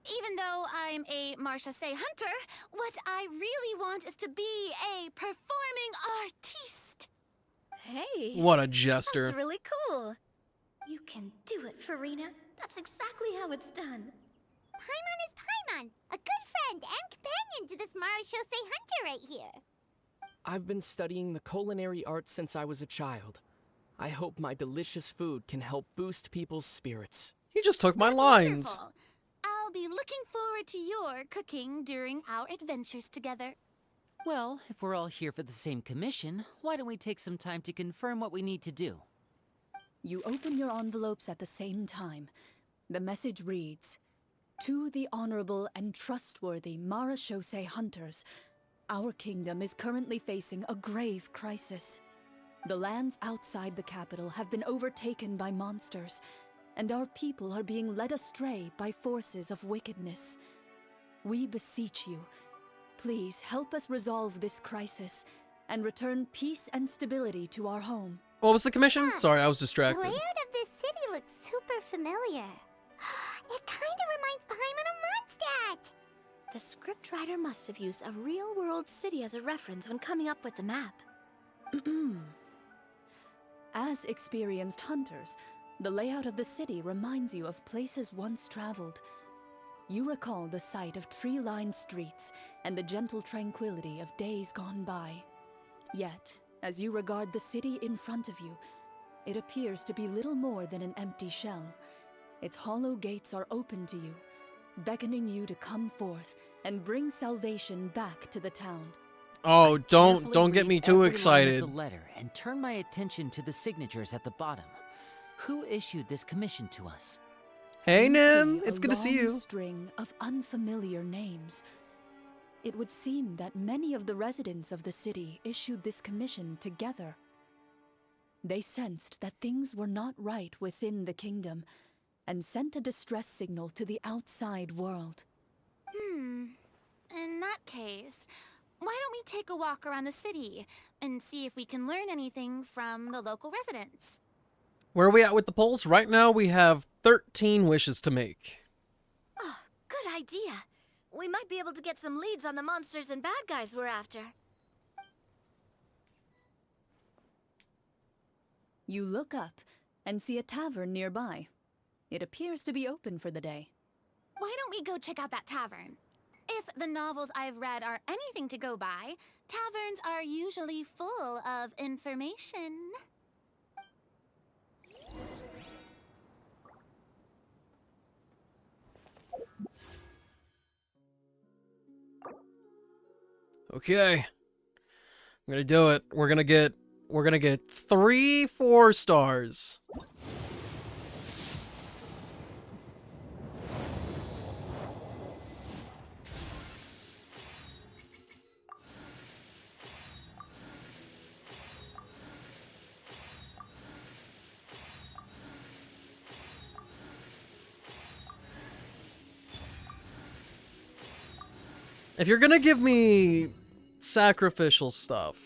Even though I'm a Marachose hunter, what I really want is to be a performing artiste. Hey, What a jester. that's really cool. You can do it, Farina. That's exactly how it's done. Paimon is Paimon, a good friend and companion to this Marachose hunter right here. I've been studying the culinary arts since I was a child. I hope my delicious food can help boost people's spirits. He just took my That's lines. wonderful. I'll be be looking forward to your cooking during our adventures together. Well, if we're all here for the same commission, why don't we take some time to confirm what we need to do? You open your envelopes at the same time. The message reads, "To the honorable and trustworthy Marashose hunters, our kingdom is currently facing a grave crisis. The lands outside the capital have been overtaken by monsters, and our people are being led astray by forces of wickedness. We beseech you, please help us resolve this crisis and return peace and stability to our home." What was the commission? Huh. Sorry, I was The distracted. layout of this city looks super familiar. It kind of reminds Paimon of Mondstadt. The scriptwriter must have used a real-world city as a reference when coming up with the map. As experienced hunters, the layout of the city reminds you of places once traveled. You recall the sight of tree-lined streets and the gentle tranquility of days gone by. Yet, as you regard the city in front of you, it appears to be little more than an empty shell. Its hollow gates are open to you, beckoning you to come forth and bring salvation back to the town. Oh, don't Carefully get read me too every line of excited. the letter and turn my attention to the signatures at the bottom. Who issued this commission to us? Hey, You Nim, see it's a good to see long you. string of unfamiliar names. It would seem that many of the residents of the city issued this commission together. They sensed that things were not right within the kingdom and sent a distress signal to the outside world. In that case, why don't we take a walk around the city and see if we can learn anything from the local residents? Where are we at with the polls? Right now, we have 13 wishes to make. Oh, good idea. We might be able to get some leads on the monsters and bad guys we're after. You look up and see a tavern nearby. It appears to be open for the day. Why don't we go check out that tavern? If the novels I've read are anything to go by, taverns are usually full of information. Okay. I'm gonna do it. We're gonna get 3 4-stars. If you're gonna give me sacrificial stuff,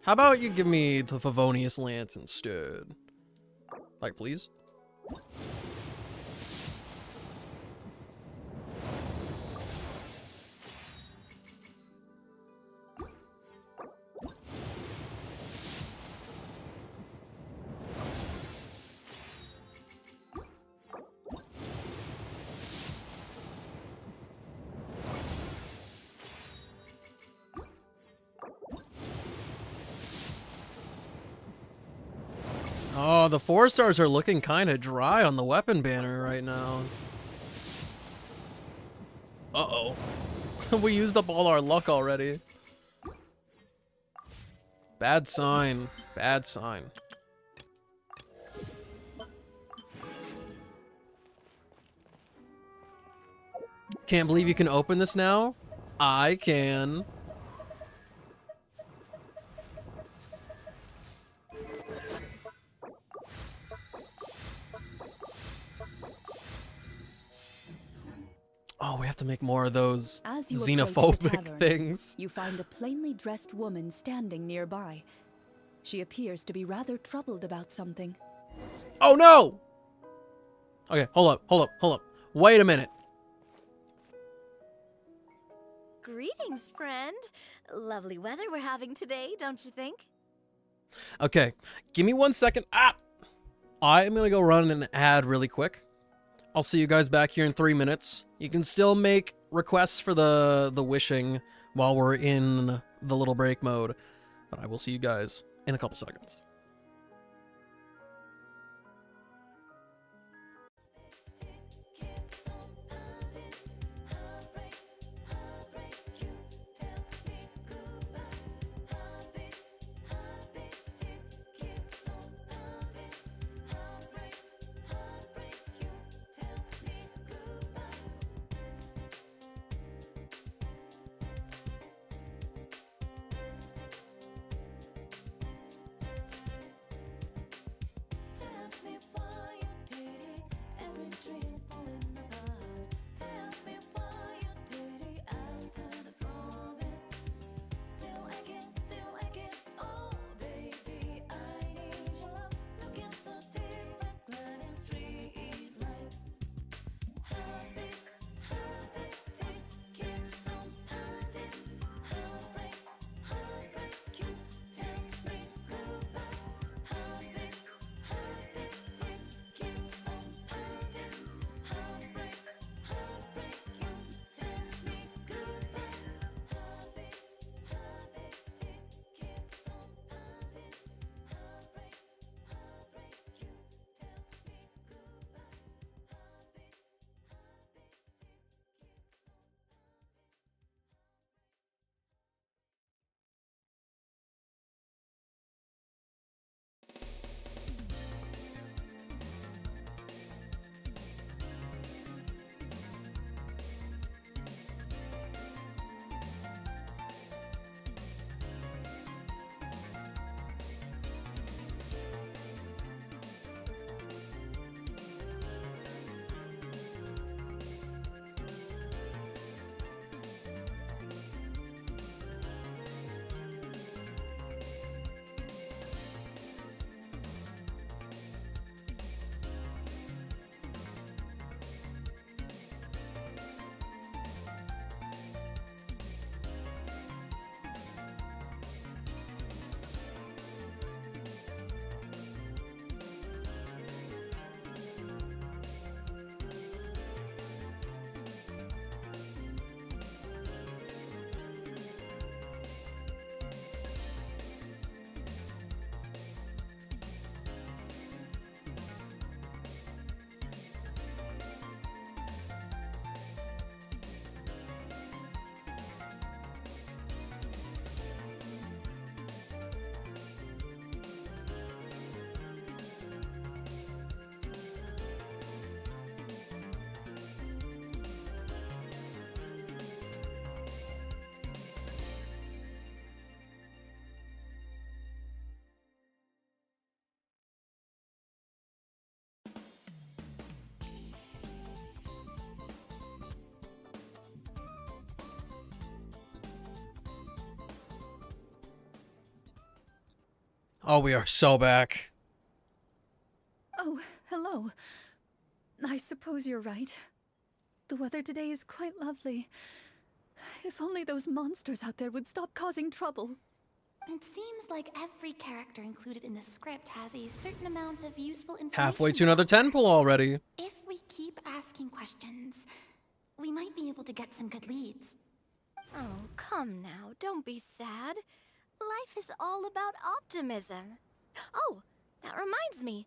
how about you give me the Favonius Lance instead? Like, please? Oh, the 4-stars are looking kind of dry on the weapon banner right now. Uh-oh. We used up all our luck already. Bad sign. Bad sign. Can't believe you can open this now? I can. Oh, we have to make more of those As you approach the xenophobic tavern, things. you find a plainly dressed woman standing nearby. She appears to be rather troubled about something. Oh no! Okay, hold up. Wait a minute. Greetings, friend. Lovely weather we're having today, don't you think? Okay, give me 1 second. Ah! I am gonna go run an ad really quick. I'll see you guys back here in 3 minutes. You can still make requests for the wishing while we're in the little break mode. But I will see you guys in a couple seconds. Oh, we are so back. Oh, hello. I suppose you're right. The weather today is quite lovely. If only those monsters out there would stop causing trouble. It seems like every character included in the script has a certain amount of useful information. Halfway to another 10 pull already. If we keep asking questions, we might be able to get some good leads. Oh, come now, don't be sad. Life is all about optimism. Oh, that reminds me.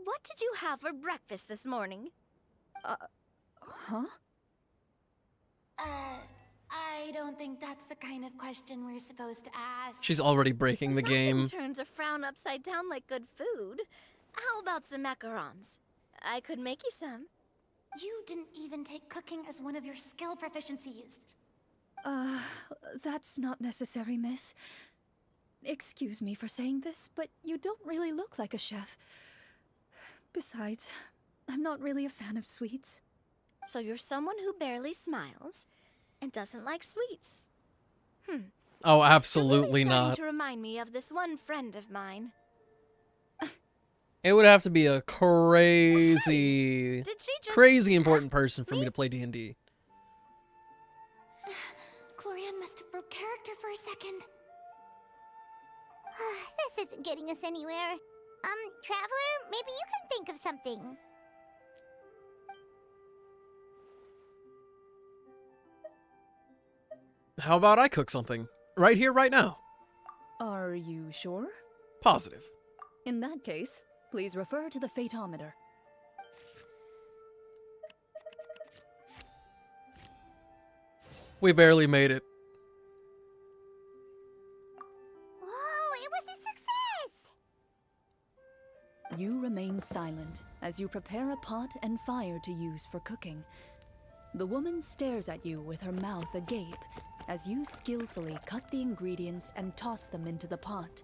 What did you have for breakfast this morning? Huh? I don't think that's the kind of question we're supposed to ask. She's already breaking the game. Nothing turns a frown upside down like good food. How about some macarons? I could make you some. You didn't even take cooking as one of your skill proficiencies. That's not necessary, miss. Excuse me for saying this, but you don't really look like a chef. Besides, I'm not really a fan of sweets. So you're someone who barely smiles and doesn't like sweets. Oh, You're absolutely really not. starting to remind me of this one friend of mine. It would have to be a crazy, Did she just... crazy important person for me to play D&D. Clorian must have broke character for a second. This isn't getting us anywhere. Traveler, maybe you can think of something. How about I cook something? Right here, right now. Are you sure? Positive. In that case, please refer to the fatometer. We barely made it. Whoa, it was a success! You remain silent as you prepare a pot and fire to use for cooking. The woman stares at you with her mouth agape as you skillfully cut the ingredients and toss them into the pot.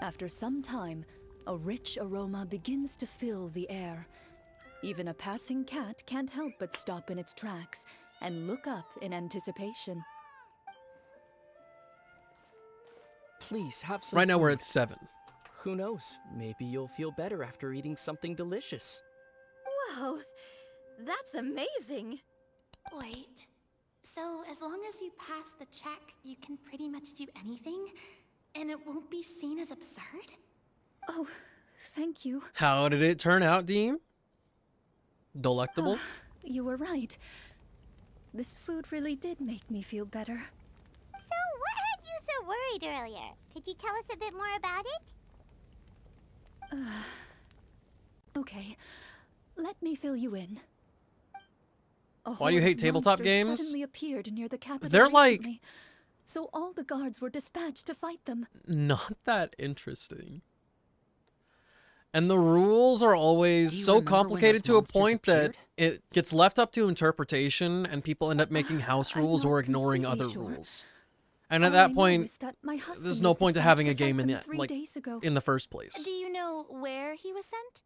After some time, a rich aroma begins to fill the air. Even a passing cat can't help but stop in its tracks and look up in anticipation. Please have some Right now we're food. at 7. Who knows? Maybe you'll feel better after eating something delicious. Whoa, that's amazing. Wait. So, as long as you pass the check, you can pretty much do anything? And it won't be seen as absurd? Oh, thank you. How did it turn out, Dean? Delectable? You were right. This food really did make me feel better. So, what had you so worried earlier? Could you tell us a bit more about it? Okay, let me fill you in. A Why do you horde hate of tabletop monsters games? Suddenly appeared near the capital They're like- recently, so all the guards were dispatched to fight them. Not that interesting. And the rules are Do always you so remember when complicated those to a monsters point that appeared? it gets left up to interpretation and people end up making house I'm rules not or ignoring completely other sure. rules. And at All I that know point, is that my husband there's no was point to dispatched having a fight game in them the, 3 like, days ago. in the first place. Do you know where he was sent?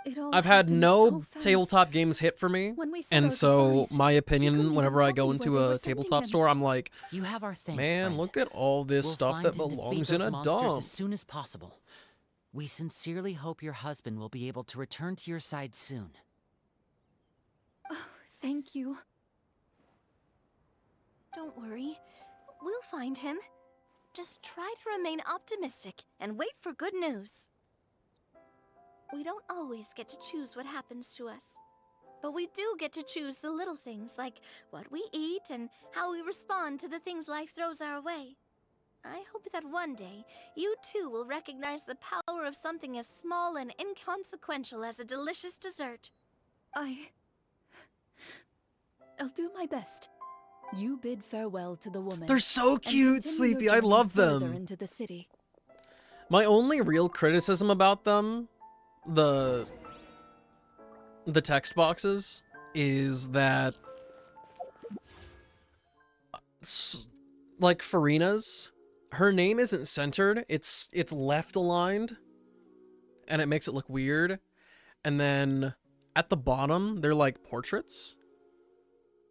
It all I've had happened no so fast. tabletop games hit for me, When we said and our so goodbyes, my couldn't opinion even whenever I tell go me into where they a were sending tabletop him. store, I'm like, You have our thanks, man, friend. look at all this We'll stuff find that and defeat belongs in those a monsters dump. as soon as possible. We sincerely hope your husband will be able to return to your side soon. Thank you. Don't worry. We'll find him. Just try to remain optimistic and wait for good news. We don't always get to choose what happens to us. But we do get to choose the little things like what we eat and how we respond to the things life throws our way. I hope that one day, you too will recognize the power of something as small and inconsequential as a delicious dessert. I'll do my best. You bid farewell to the woman. They're so and cute, continue your Sleepy. I journey love further them. into the city. My only real criticism about them, the text boxes, is that like Farina's, her name isn't centered. It's left aligned, and it makes it look weird. And then at the bottom, they're like portraits.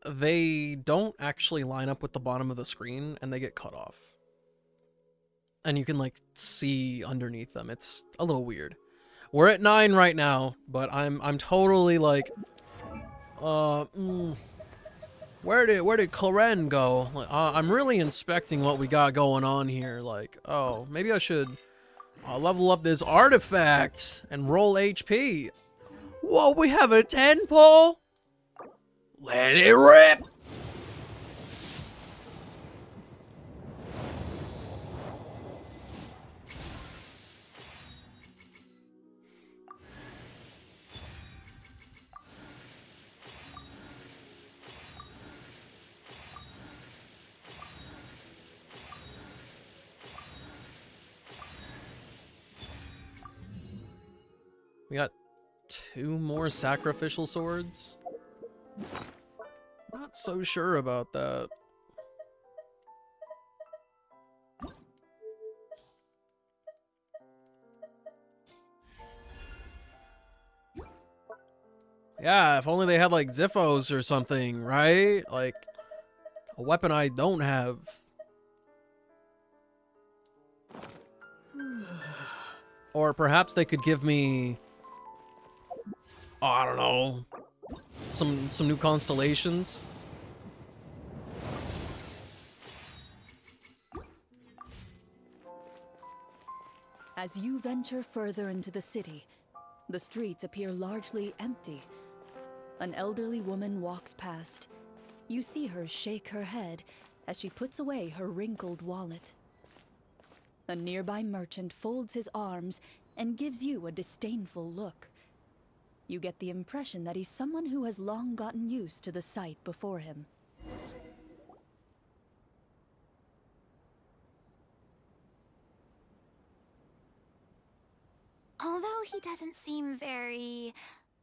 They don't actually line up with the bottom of the screen, and they get cut off. and you can like see underneath them. It's a little weird. We're at 9 right now, but I'm totally like, where did Claren go? Like, I'm really inspecting what we got going on here. Like, oh, maybe I should level up this artifact and roll HP. Whoa, we have a 10 pull? Let it rip! We got 2 more sacrificial swords. Not so sure about that. Yeah, if only they had like Ziphos or something, right? Like a weapon I don't have. Or perhaps they could give me, oh, I don't know, some new constellations. As you venture further into the city, the streets appear largely empty. An elderly woman walks past. You see her shake her head as she puts away her wrinkled wallet. A nearby merchant folds his arms and gives you a disdainful look. You get the impression that he's someone who has long gotten used to the sight before him. Although he doesn't seem very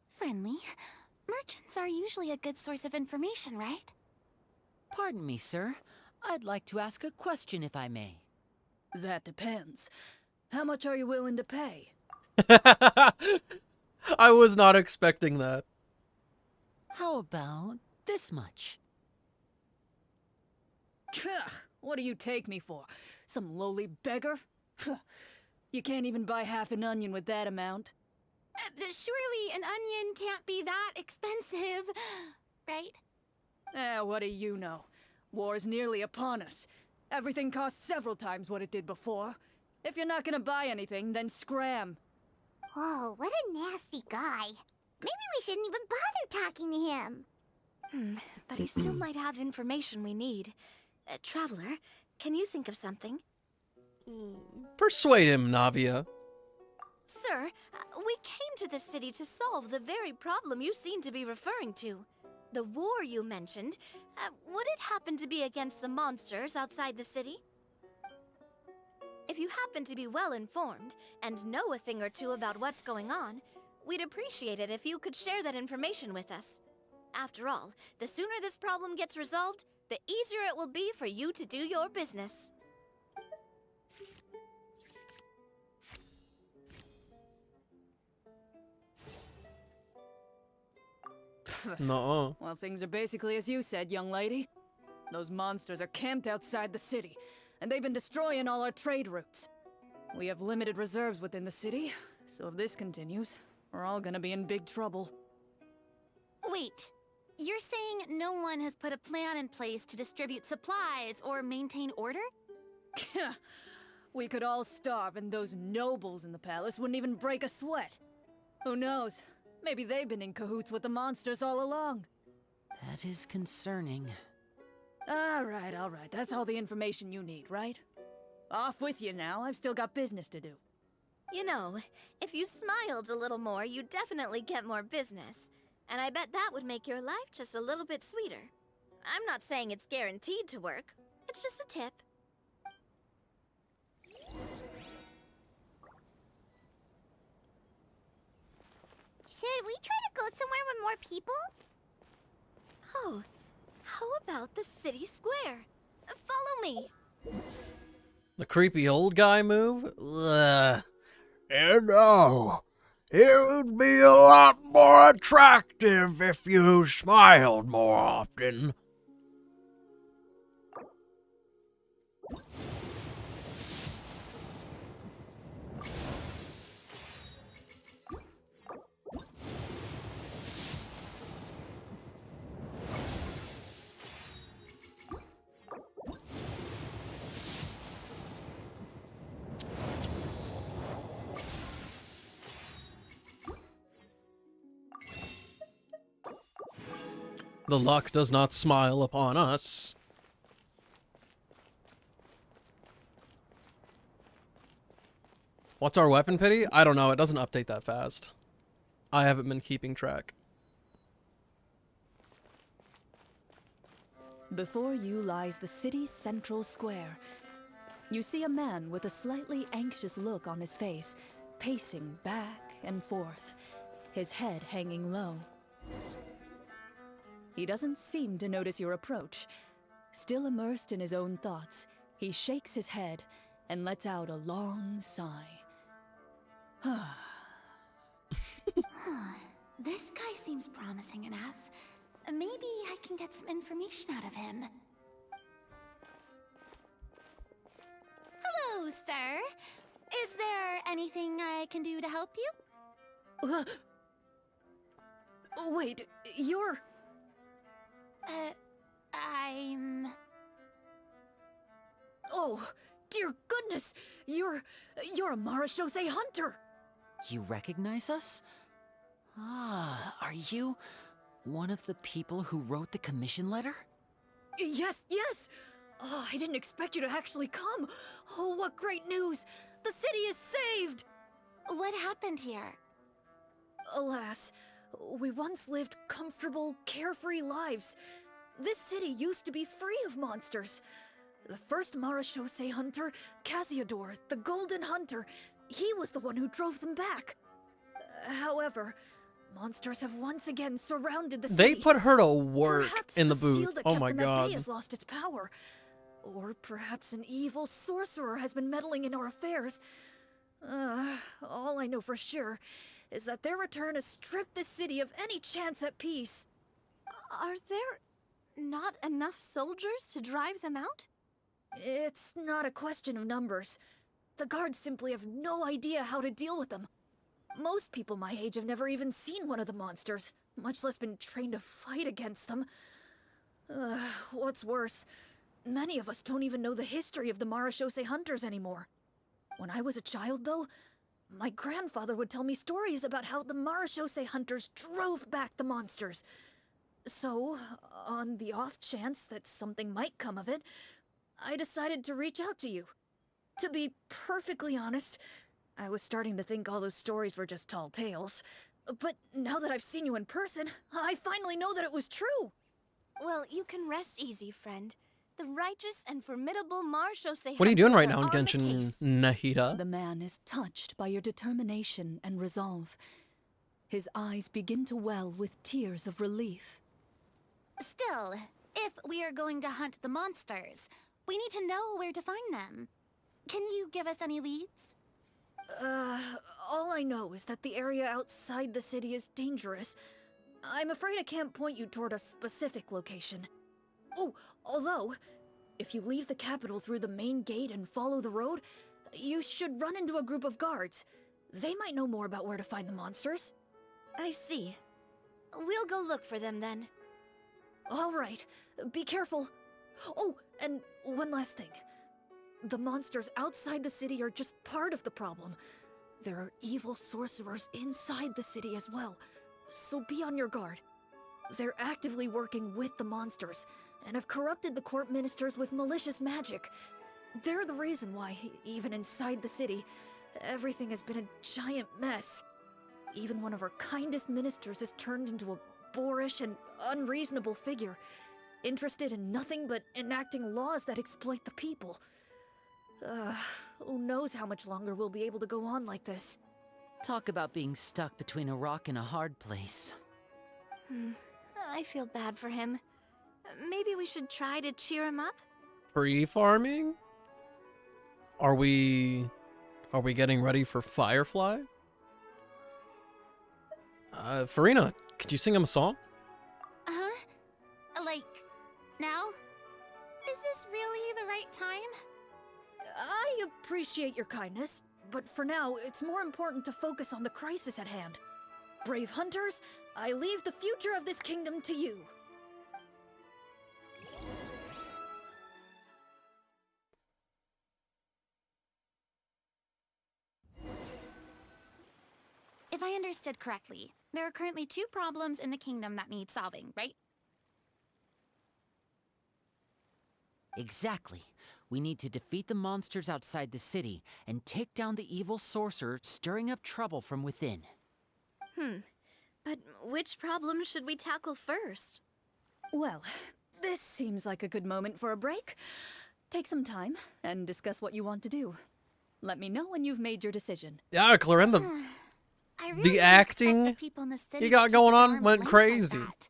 friendly, merchants are usually a good source of information, right? Pardon me, sir. I'd like to ask a question if I may. That depends. How much are you willing to pay? I was not expecting that. How about this much? What do you take me for? Some lowly beggar? You can't even buy half an onion with that amount. Surely an onion can't be that expensive, right? What do you know? War's nearly upon us. Everything costs several times what it did before. If you're not gonna buy anything, then scram. Whoa, what a nasty guy. Maybe we shouldn't even bother talking to him. But he still might have information we need. Traveler, can you think of something? Persuade him, Navia. Sir, we came to this city to solve the very problem you seem to be referring to. The war you mentioned, would it happen to be against the monsters outside the city? If you happen to be well informed and know a thing or two about what's going on, we'd appreciate it if you could share that information with us. After all, the sooner this problem gets resolved, the easier it will be for you to do your business. No. Well, things are basically as you said, young lady. Those monsters are camped outside the city, and they've been destroying all our trade routes. We have limited reserves within the city, so if this continues, we're all gonna be in big trouble. Wait, you're saying no one has put a plan in place to distribute supplies or maintain order? We could all starve, and those nobles in the palace wouldn't even break a sweat. Who knows? Maybe they've been in cahoots with the monsters all along. That is concerning. All right. That's all the information you need, right? Off with you now. I've still got business to do. You know, if you smiled a little more, you'd definitely get more business. And I bet that would make your life just a little bit sweeter. I'm not saying it's guaranteed to work. It's just a tip. Should we try to go somewhere with more people? Oh, how about the city square? Follow me. The creepy old guy move? Ugh. You know, it would be a lot more attractive if you smiled more often. The luck does not smile upon us. What's our weapon pity? I don't know. It doesn't update that fast. I haven't been keeping track. Before you lies the city's central square. You see a man with a slightly anxious look on his face, pacing back and forth, his head hanging low. He doesn't seem to notice your approach. Still immersed in his own thoughts, he shakes his head and lets out a long sigh. This guy seems promising enough. Maybe I can get some information out of him. Hello, sir. Is there anything I can do to help you? Wait, you're... I'm... Oh, dear goodness! You're a Marashose hunter! You recognize us? Ah, are you one of the people who wrote the commission letter? Yes, yes! Oh, I didn't expect you to actually come! Oh, what great news! The city is saved! What happened here? Alas, we once lived comfortable, carefree lives. This city used to be free of monsters. The first Marashose hunter, Casiodor, the Golden Hunter, he was the one who drove them back. However, monsters have once again surrounded the city. They put her to work Perhaps in the seal booth. that Oh kept my them at bay god. has lost its power. Or perhaps an evil sorcerer has been meddling in our affairs. All I know for sure is that their return has stripped the city of any chance at peace. Are there not enough soldiers to drive them out? It's not a question of numbers. The guards simply have no idea how to deal with them. Most people my age have never even seen one of the monsters, much less been trained to fight against them. What's worse, many of us don't even know the history of the Marashose hunters anymore. When I was a child, though, my grandfather would tell me stories about how the Marashose hunters drove back the monsters. So, on the off chance that something might come of it, I decided to reach out to you. To be perfectly honest, I was starting to think all those stories were just tall tales. But now that I've seen you in person, I finally know that it was true! Well, you can rest easy, friend. The righteous and formidable Marashose What are you doing right hunters now in are on the Genshin, case. Nahida? The man is touched by your determination and resolve. His eyes begin to well with tears of relief. Still, if we are going to hunt the monsters, we need to know where to find them. Can you give us any leads? All I know is that the area outside the city is dangerous. I'm afraid I can't point you toward a specific location. Oh, although, if you leave the capital through the main gate and follow the road, you should run into a group of guards. They might know more about where to find the monsters. I see. We'll go look for them then. All right, be careful. Oh, and one last thing. The monsters outside the city are just part of the problem. There are evil sorcerers inside the city as well, so be on your guard. They're actively working with the monsters, and have corrupted the court ministers with malicious magic. They're the reason why, even inside the city, everything has been a giant mess. Even one of our kindest ministers has turned into a boorish and unreasonable figure, interested in nothing but enacting laws that exploit the people. Who knows how much longer we'll be able to go on like this. Talk about being stuck between a rock and a hard place. I feel bad for him. Maybe we should try to cheer him up? Free farming? Are we getting ready for Firefly? Farina, could you sing him a song? Like, now? Is this really the right time? I appreciate your kindness, but for now, it's more important to focus on the crisis at hand. Brave hunters, I leave the future of this kingdom to you. If I understood correctly, there are currently 2 problems in the kingdom that need solving, right? Exactly. We need to defeat the monsters outside the city and take down the evil sorcerer stirring up trouble from within. But which problem should we tackle first? Well, this seems like a good moment for a break. Take some time and discuss what you want to do. Let me know when you've made your decision. Yeah, Clarenda, I really the didn't acting expect the people in the city you to got keep going us at on arm's went length crazy. Like that.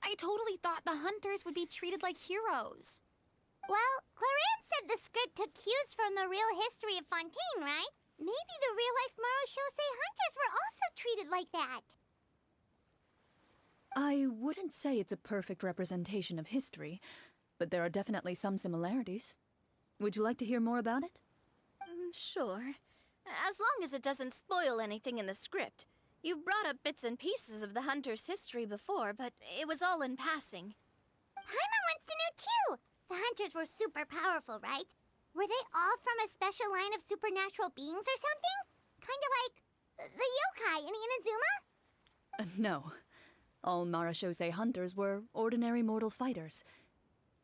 I totally thought the hunters would be treated like heroes. Well, Clarence said the script took cues from the real history of Fontaine, right? Maybe the real-life Marushosei hunters were also treated like that. I wouldn't say it's a perfect representation of history, but there are definitely some similarities. Would you like to hear more about it? Sure. As long as it doesn't spoil anything in the script. You've brought up bits and pieces of the hunter's history before, but it was all in passing. Paimon wants to know too! The hunters were super powerful, right? Were they all from a special line of supernatural beings or something? Kinda like the yokai in Inazuma? No. All Marashosei hunters were ordinary mortal fighters.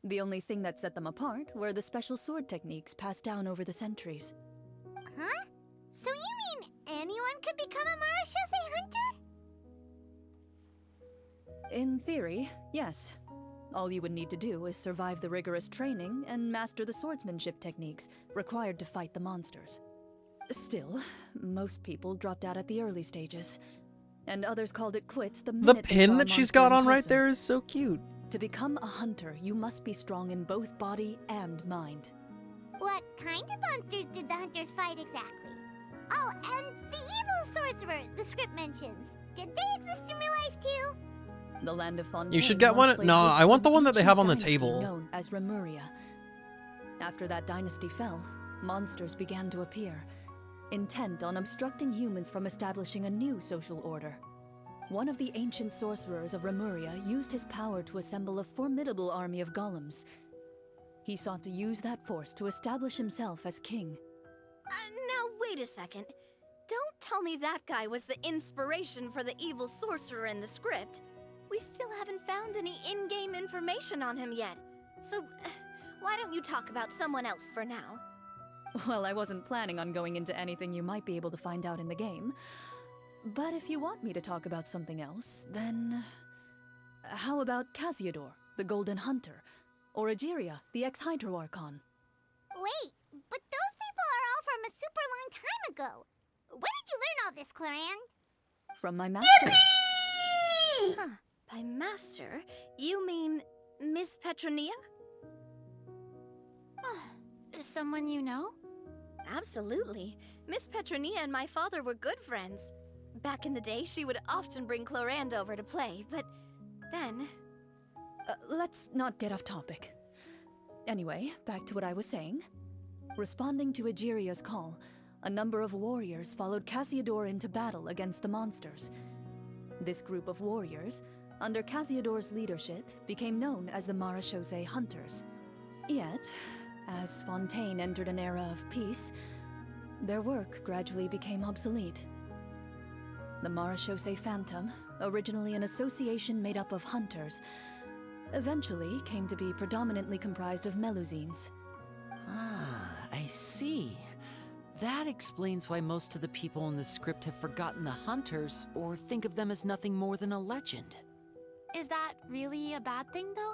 The only thing that set them apart were the special sword techniques passed down over the centuries. Huh? So you mean anyone could become a Marushosei hunter? In theory, yes. All you would need to do is survive the rigorous training and master the swordsmanship techniques required to fight the monsters. Still, most people dropped out at the early stages, and others called it quits the minute they pin saw a that she's monster got in on right person. there is so cute. To become a hunter, you must be strong in both body and mind. What kind of monsters did the hunters fight exactly? Oh, and the evil sorcerer the script mentions. Did they exist in real life too? The land of Fontaine You should get once one. played No, host I to want the an one that they ancient have on the dynasty table. known as Remuria. After that dynasty fell, monsters began to appear, intent on obstructing humans from establishing a new social order. One of the ancient sorcerers of Remuria used his power to assemble a formidable army of golems. He sought to use that force to establish himself as king. Now wait a second. Don't tell me that guy was the inspiration for the evil sorcerer in the script. We still haven't found any in-game information on him yet. So, why don't you talk about someone else for now? Well, I wasn't planning on going into anything you might be able to find out in the game. But if you want me to talk about something else, then... How about Casiodor, the Golden Hunter? Or Egeria, the ex-Hydro Archon? Wait, but those people are all from a super long time ago. Where did you learn all this, Claran? From my master. Huh. By master, you mean Miss Petronia? Is someone you know? Absolutely. Miss Petronia and my father were good friends. Back in the day, she would often bring Clorand over to play, but then... Let's not get off topic. Anyway, back to what I was saying. Responding to Egeria's call, a number of warriors followed Casiodor into battle against the monsters. This group of warriors, under Casiodor's leadership, became known as the Marashosei Hunters. Yet, as Fontaine entered an era of peace, their work gradually became obsolete. The Marashosei Phantom, originally an association made up of hunters, eventually came to be predominantly comprised of Melusines. Ah, I see. That explains why most of the people in the script have forgotten the hunters or think of them as nothing more than a legend. Is that really a bad thing, though?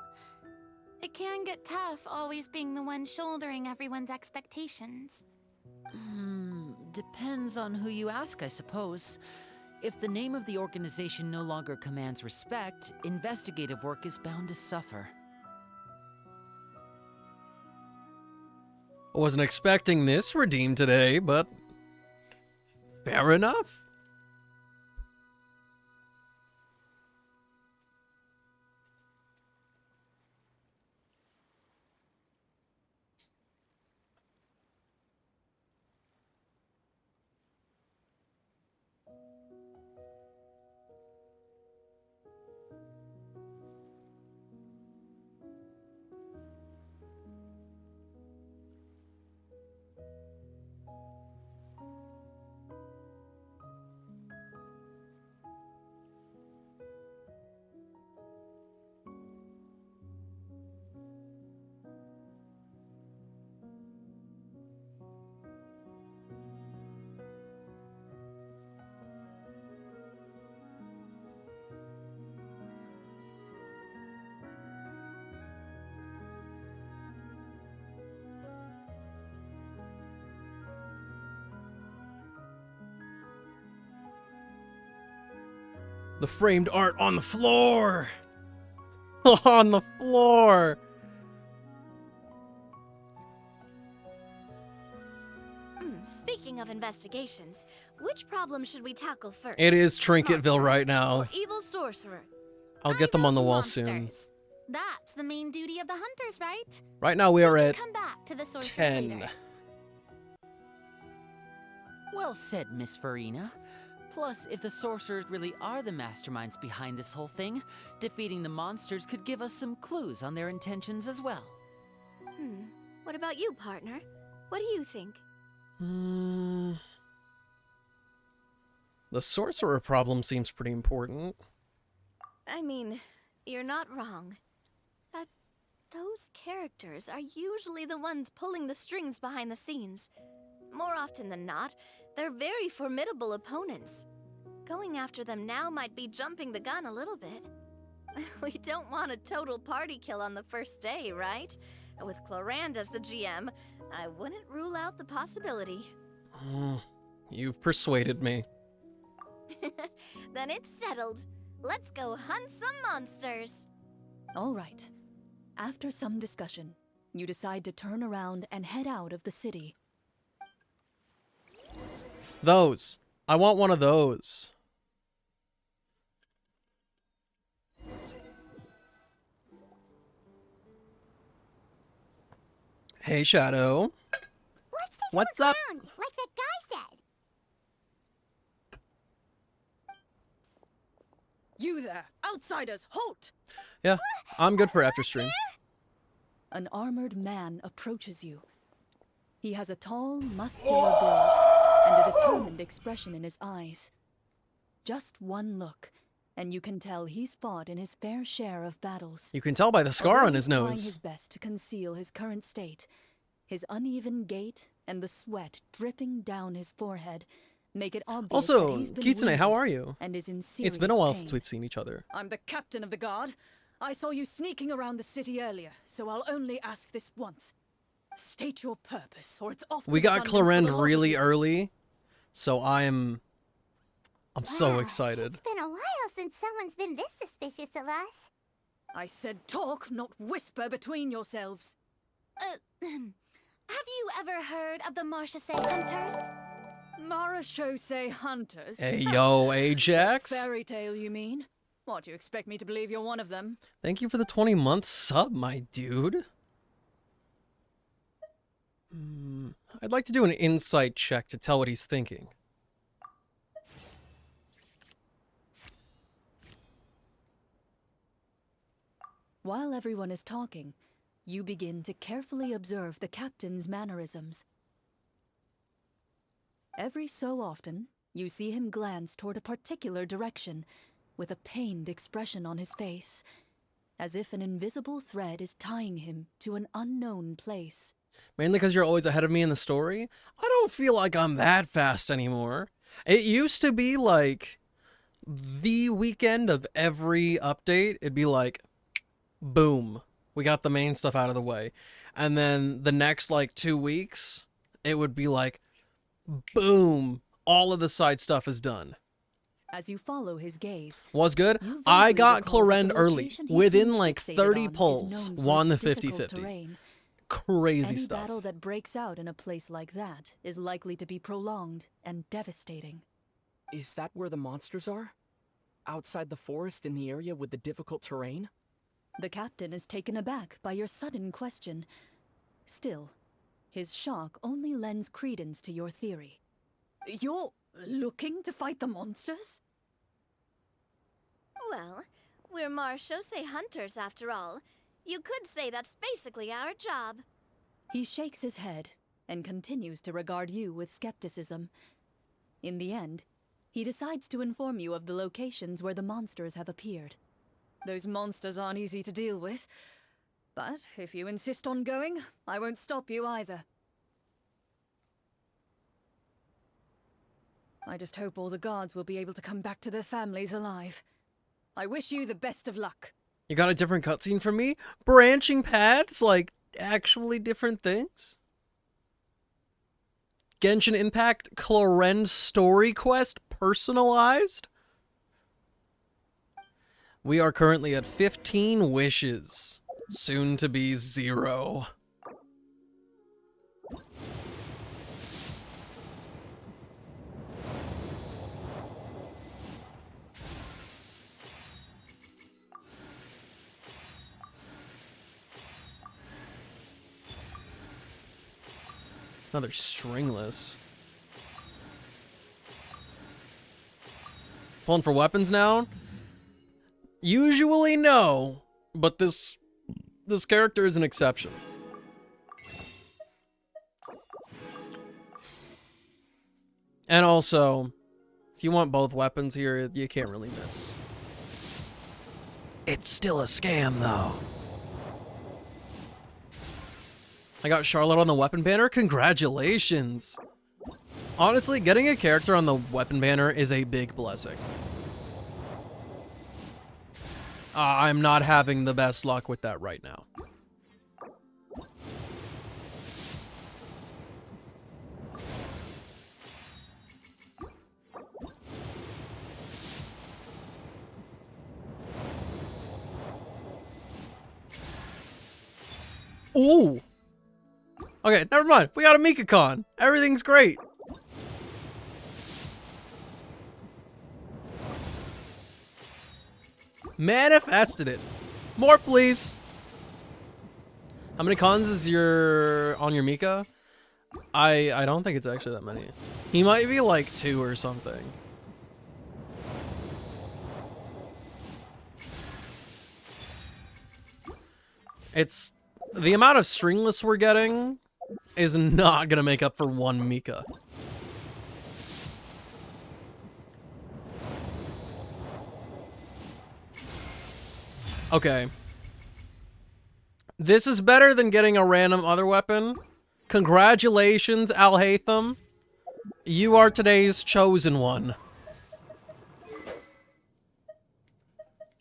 It can get tough always being the one shouldering everyone's expectations. Depends on who you ask, I suppose. If the name of the organization no longer commands respect, investigative work is bound to suffer. I wasn't expecting this redeem today, but fair enough. The framed art on the floor. On the floor. Speaking of investigations, which problem should we tackle first? It is Trinketville Monsters right now. Or evil sorcerer? I'll get them on the wall Monsters. soon. That's the main duty of the hunters, right? Right now we are can at come back to the sorcerer 10. later. Well said, Miss Farina. Plus, if the sorcerers really are the masterminds behind this whole thing, defeating the monsters could give us some clues on their intentions as well. What about you, partner? What do you think? The sorcerer problem seems pretty important. I mean, you're not wrong. But those characters are usually the ones pulling the strings behind the scenes. More often than not, they're very formidable opponents. Going after them now might be jumping the gun a little bit. We don't want a total party kill on the first day, right? With Clorand as the GM, I wouldn't rule out the possibility. You've persuaded me. Then it's settled. Let's go hunt some monsters. All right. After some discussion, you decide to turn around and head out of the city. Those. I want one of those. Hey, Shadow. What's up? Around, like that guy said. You there, outsiders, halt! Yeah, I'm good for after stream. An armored man approaches you. He has a tall, muscular build and a determined expression in his eyes. Just one look, and you can tell he's fought in his fair share of battles. You can tell by the scar Although on his he's trying nose. his best to conceal his current state, his uneven gait and the sweat dripping down his forehead make it obvious Also, that he's been Kitsune, how wounded are you? and is in serious It's been a while pain. since we've seen each other. I'm the captain of the guard. I saw you sneaking around the city earlier, so I'll only ask this once. State your purpose, or it's off to We the got dungeons for the Clorend lot of really you. early, so I'm so Wow, excited. It's been a while since someone's been this suspicious of us. I said talk, not whisper between yourselves. Have you ever heard of the Marchese Hunters? Marachose hunters? Hey, yo, Ajax. Fairy tale, you mean? What, do you expect me to believe you're one of them? Thank you for the 20-month sub, my dude. I'd like to do an insight check to tell what he's thinking. While everyone is talking, you begin to carefully observe the captain's mannerisms. Every so often, you see him glance toward a particular direction, with a pained expression on his face, as if an invisible thread is tying him to an unknown place. Mainly because you're always ahead of me in the story. I don't feel like I'm that fast anymore. It used to be like the weekend of every update, it'd be like, boom, we got the main stuff out of the way. And then the next like 2 weeks, it would be like, boom, all of the side stuff is done. As you follow his gaze, Was good. you I vaguely got recall that Clorend the early. location he Within seems like fixated 30 on is pulls, known for won the its difficult 50-50. terrain. Crazy Any stuff. battle that breaks out in a place like that is likely to be prolonged and devastating. Is that where the monsters are? Outside the forest in the area with the difficult terrain? The captain is taken aback by your sudden question. Still, his shock only lends credence to your theory. You're looking to fight the monsters? Well, we're Marchese Hunters after all. You could say that's basically our job. He shakes his head and continues to regard you with skepticism. In the end, he decides to inform you of the locations where the monsters have appeared. Those monsters aren't easy to deal with, but if you insist on going, I won't stop you either. I just hope all the guards will be able to come back to their families alive. I wish you the best of luck. You got a different cutscene from me? Branching paths? Like, actually different things? Genshin Impact Clorend story quest personalized? We are currently at 15 wishes. Soon to be 0. Another stringless. Pulling for weapons now? Usually no, but this character is an exception. And also, if you want both weapons here, you can't really miss. It's still a scam, though. I got Charlotte on the weapon banner. Congratulations. Honestly, getting a character on the weapon banner is a big blessing. I'm not having the best luck with that right now. Ooh. Okay, never mind. We got a Mika-con. Everything's great. Manifested it. More, please. How many cons is on your Mika? I don't think it's actually that many. He might be like 2 or something. It's the amount of stringless we're getting is not gonna make up for 1 Mika. Okay. This is better than getting a random other weapon. Congratulations, Alhaitham. You are today's chosen one.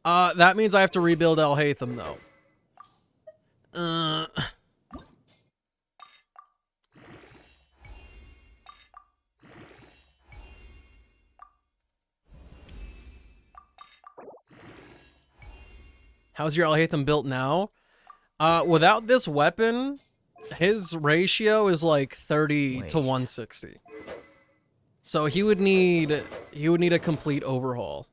That means I have to rebuild Alhaitham, though. How's your Alhaitham built now? Without this weapon, his ratio is like 30 to 160. So he would need a complete overhaul.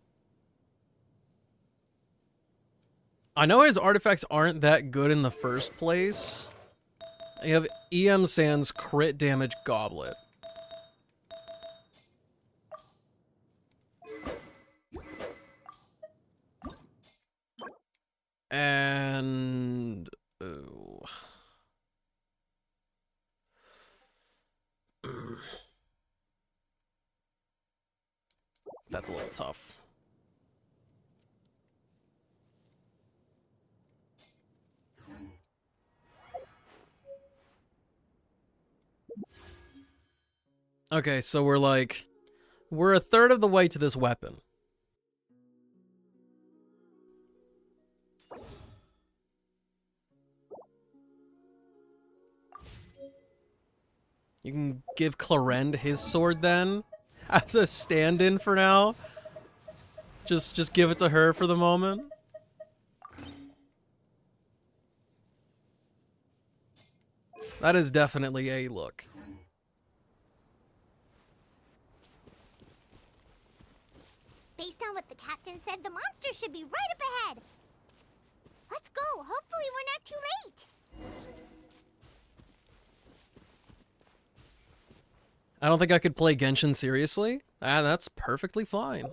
I know his artifacts aren't that good in the first place. You have EM Sand's crit damage goblet. And ooh. That's a little tough. Okay, so we're a third of the way to this weapon. You can give Clarend his sword then as a stand-in for now. Just give it to her for the moment. That is definitely a look. Based on what the captain said, the monster should be right up ahead. Let's go. Hopefully we're not too late. I don't think I could play Genshin seriously. That's perfectly fine.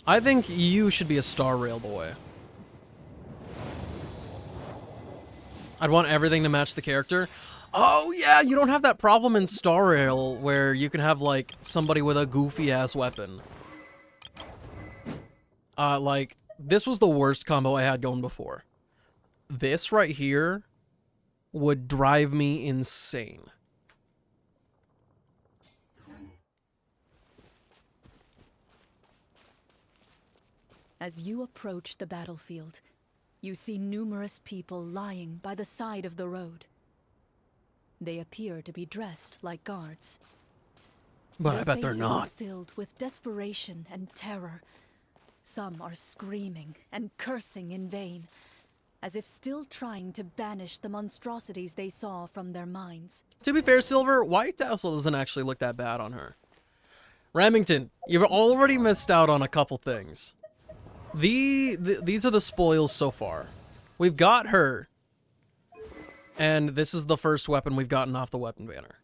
I think you should be a Star Rail boy. I'd want everything to match the character. Oh yeah, you don't have that problem in Star Rail where you can have like somebody with a goofy ass weapon. Like this was the worst combo I had going before. This right here would drive me insane. As you approach the battlefield, you see numerous people lying by the side of the road. They appear to be dressed like guards. But Their I bet they're faces are not. filled with desperation and terror, Some are screaming and cursing in vain, as if still trying to banish the monstrosities they saw from their minds. To be fair, Silver, White Tassel doesn't actually look that bad on her. Remington, you've already missed out on a couple things. These are the spoils so far. We've got her, and this is the first weapon we've gotten off the weapon banner.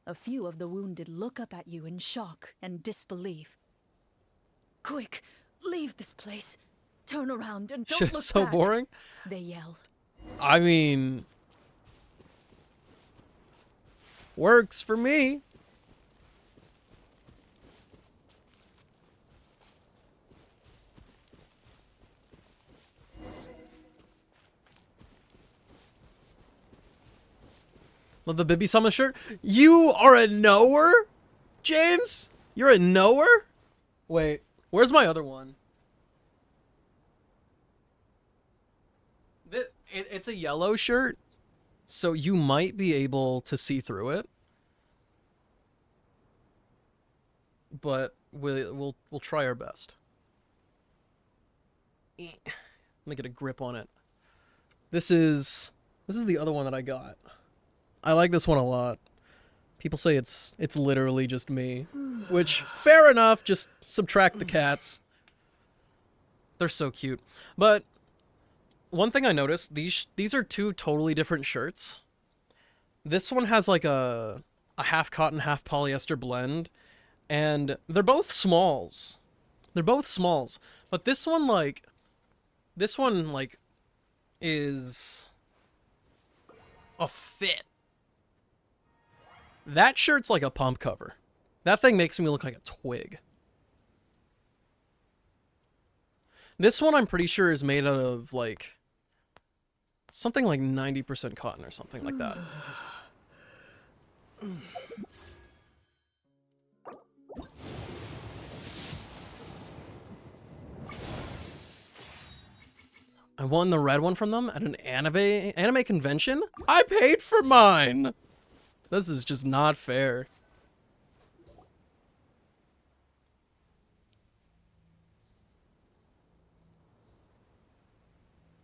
A few of the wounded look up at you in shock and disbelief. Quick, leave this place. Turn around and don't Shit's look so back. boring. They yell. I mean, works for me. Love the Bibby Summon shirt. You are a knower, James? You're a knower? Wait, where's my other one? It's a yellow shirt, so you might be able to see through it. But we'll try our best. Let me get a grip on it. This is the other one that I got. I like this one a lot. People say it's literally just me, which fair enough. Just subtract the cats. They're so cute. But one thing I noticed, these are two totally different shirts. This one has like a half cotton, half polyester blend, and they're both smalls. They're both smalls, but this one is a fit. That shirt's like a pump cover. That thing makes me look like a twig. This one I'm pretty sure is made out of like something like 90% cotton or something like that. I won the red one from them at an anime convention? I paid for mine! This is just not fair.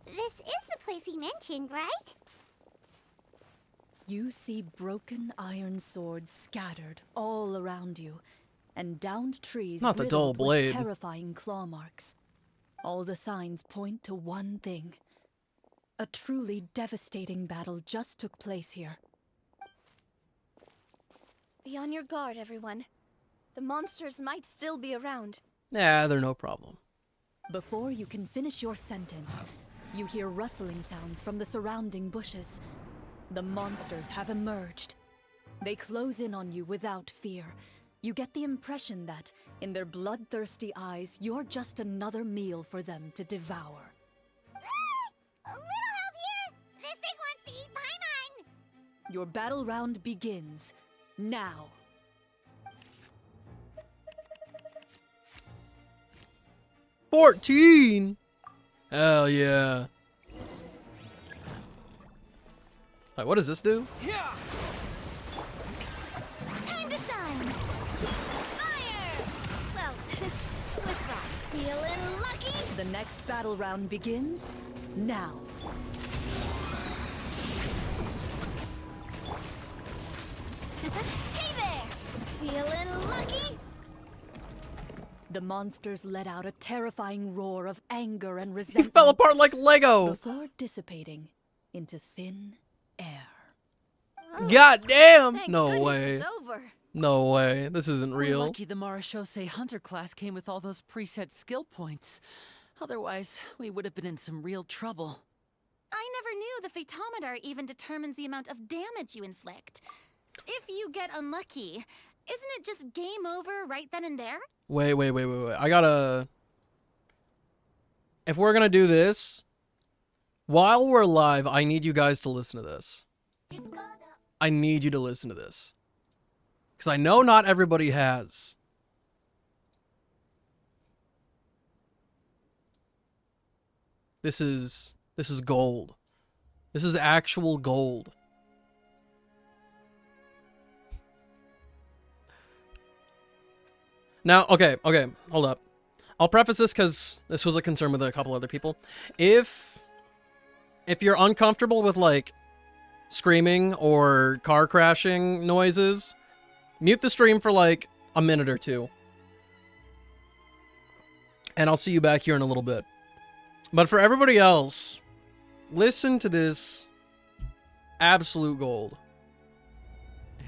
This is the place he mentioned, right? You see broken iron swords scattered all around you, and downed trees Not the dull riddled blade. with terrifying claw marks. All the signs point to one thing. A truly devastating battle just took place here. Be on your guard, everyone. The monsters might still be around. Nah, they're no problem. Before you can finish your sentence, you hear rustling sounds from the surrounding bushes. The monsters have emerged. They close in on you without fear. You get the impression that, in their bloodthirsty eyes, you're just another meal for them to devour. A little help here! This thing wants to eat Paimon! Your battle round begins now. $14! Hell yeah. Alright, what does this do? Time to shine! Fire! Well, with that, feeling lucky? The next battle round begins now. Hey there! Feeling lucky? The monsters let out a terrifying roar of anger and He resentment fell apart like Lego! before dissipating into thin air. God damn! Thank No goodness way. It's over. No way. This isn't We're real. lucky the Marashose Hunter class came with all those preset skill points. Otherwise, we would have been in some real trouble. I never knew the Fatometer even determines the amount of damage you inflict. If you get unlucky, isn't it just game over right then and there? Wait. I gotta... If we're gonna do this, while we're live, I need you guys to listen to this. I need you to listen to this. Because I know not everybody has. This is gold. This is actual gold. Now, okay, hold up. I'll preface this because this was a concern with a couple other people. If you're uncomfortable with, like, screaming or car crashing noises, mute the stream for, like, a minute or two. And I'll see you back here in a little bit. But for everybody else, listen to this absolute gold.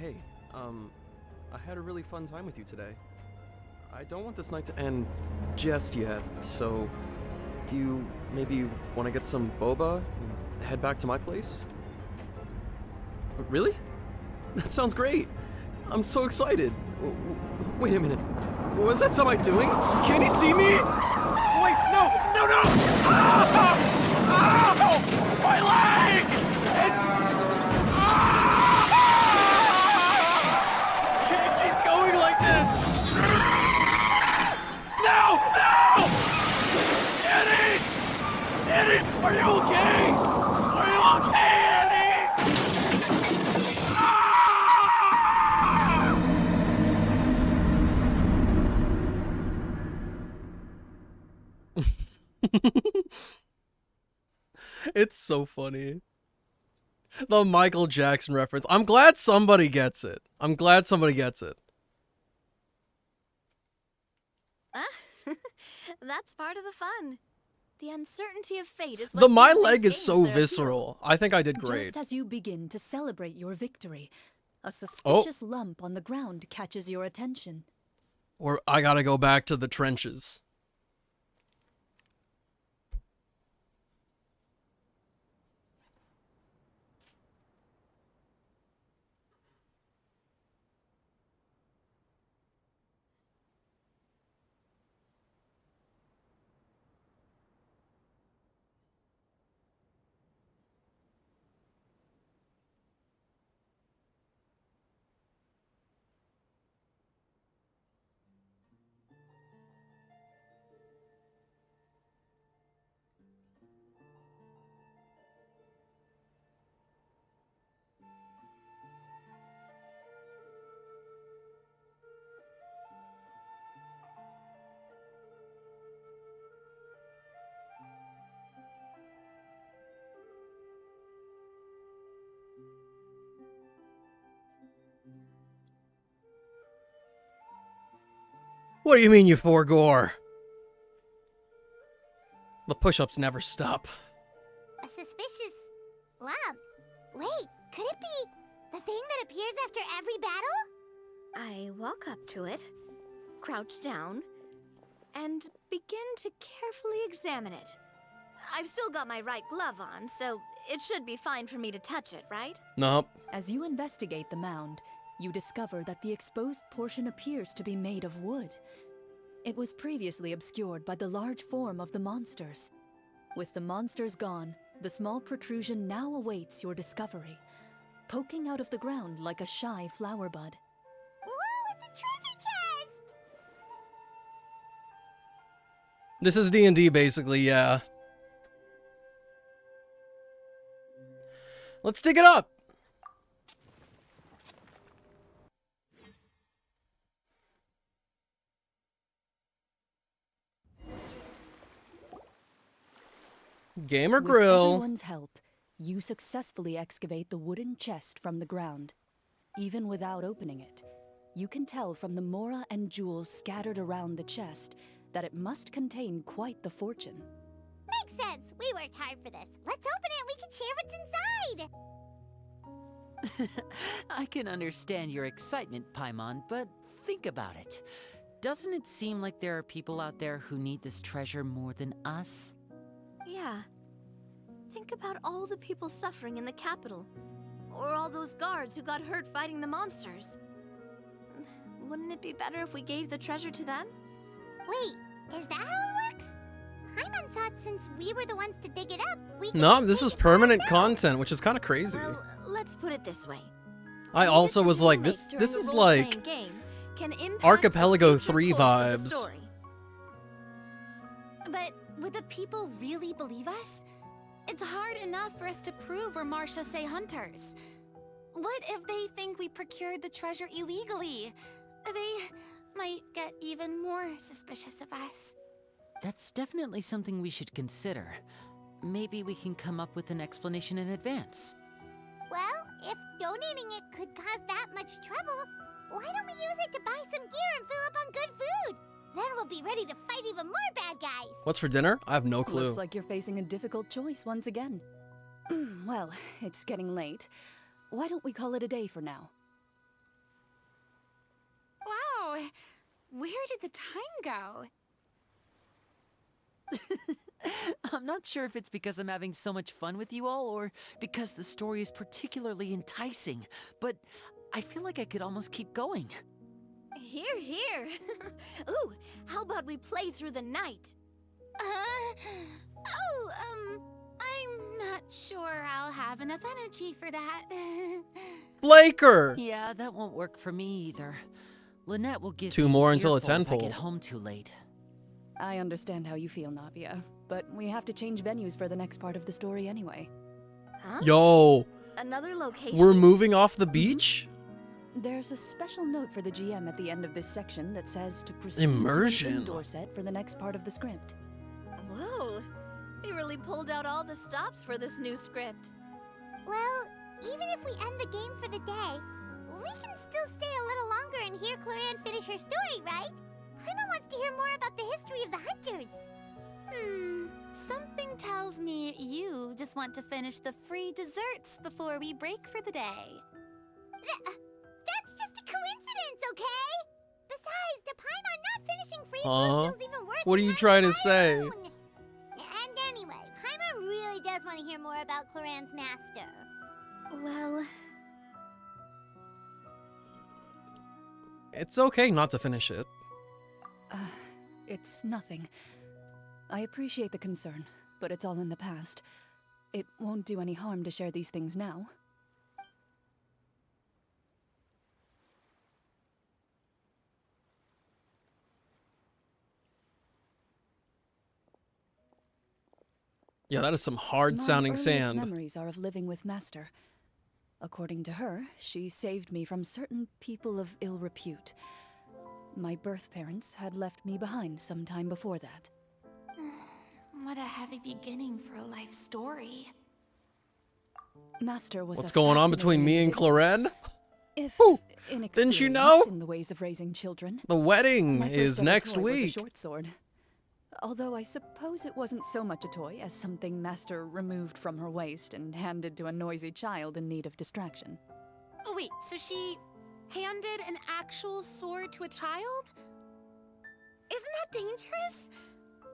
Hey, I had a really fun time with you today. I don't want this night to end just yet, so do you maybe want to get some boba and head back to my place? Really? That sounds great. I'm so excited. Wait a minute. Was that somebody doing? Can he see me? Wait, no! Ow! My leg! It's... Can't keep going like this! No! Eddie, are you okay? Are you okay, Eddie? It's so funny. The Michael Jackson reference. I'm glad somebody gets it. That's part of the fun. The uncertainty of fate is what The my gives these leg is games so their visceral. I think I did great. Just as you begin to celebrate your victory, a suspicious lump on the ground catches your attention. Or I gotta go back to the trenches. What do you mean you forgore? The push-ups never stop. A suspicious lump. Wait, could it be the thing that appears after every battle? I walk up to it, crouch down, and begin to carefully examine it. I've still got my right glove on, so it should be fine for me to touch it, right? Nope. As you investigate the mound, you discover that the exposed portion appears to be made of wood. It was previously obscured by the large form of the monsters. With the monsters gone, the small protrusion now awaits your discovery, poking out of the ground like a shy flower bud. Whoa, it's a treasure chest! This is D&D basically, yeah. Let's dig it up. Gamer Grill. With everyone's help, you successfully excavate the wooden chest from the ground. Even without opening it, you can tell from the mora and jewels scattered around the chest that it must contain quite the fortune. Makes sense. We worked hard for this. Let's open it and we can share what's inside. I can understand your excitement, Paimon, but think about it. Doesn't it seem like there are people out there who need this treasure more than us? Yeah. Think about all the people suffering in the capital. Or all those guards who got hurt fighting the monsters. Wouldn't it be better if we gave the treasure to them? Wait, is that how it works? Paimon thought since we were the ones to dig it up, we could No, just this take is it for permanent ourselves. content, which is kind of crazy. Well, let's put it this way. I Any also was decision you like, make this during a is role-playing like game can impact Archipelago the future 3 course of the vibes. story. But would the people really believe us? It's hard enough for us to prove we're Marcia Say hunters. What if they think we procured the treasure illegally? They might get even more suspicious of us. That's definitely something we should consider. Maybe we can come up with an explanation in advance. Well, if donating it could cause that much trouble, why don't we use it to buy some gear and fill up on good food? Then we'll be ready to fight even more bad guys. What's for dinner? I have no clue. Looks like you're facing a difficult choice once again. Well, it's getting late. Why don't we call it a day for now? Wow, where did the time go? I'm not sure if it's because I'm having so much fun with you all or because the story is particularly enticing, but I feel like I could almost keep going. Here, here. Ooh, how about we play through the night? I'm not sure I'll have enough energy for that. Flaker! Yeah, that won't work for me either. Lynette will give 2 me more an until a earful if I 10 get pull. home too late. I understand how you feel, Navia, but we have to change venues for the next part of the story anyway. Huh? Yo, Another location? we're moving off the beach? There's a special note for the GM at the end of this section that says to proceed Immersion. to the indoor set for the next part of the script. Whoa, they really pulled out all the stops for this new script. Well, even if we end the game for the day, we can still stay a little longer and hear Cloran finish her story, right? Paimon wants to hear more about the history of the hunters. Something tells me you just want to finish the free desserts before we break for the day. That's just a coincidence, okay? Besides, the Paimon not finishing free Huh? food feels even worse. What are than you having trying to my say? own. And anyway, Paimon really does want to hear more about Cloran's master. Well, It's okay not to finish it. It's nothing. I appreciate the concern, but it's all in the past. It won't do any harm to share these things now. Yeah, that is some hard-sounding My earliest sand. memories are of living with Master. According to her, she saved me from certain people of ill repute. My birth parents had left me behind some time before that. What a heavy beginning for a life story. Master was What's a going on between fascinating me and individual. Cloran? If Whew. inexperienced Didn't you know? in the ways of raising children. The wedding My first is ever next toy was a week. short sword. Although I suppose it wasn't so much a toy as something Master removed from her waist and handed to a noisy child in need of distraction. Oh wait, so she handed an actual sword to a child? Isn't that dangerous?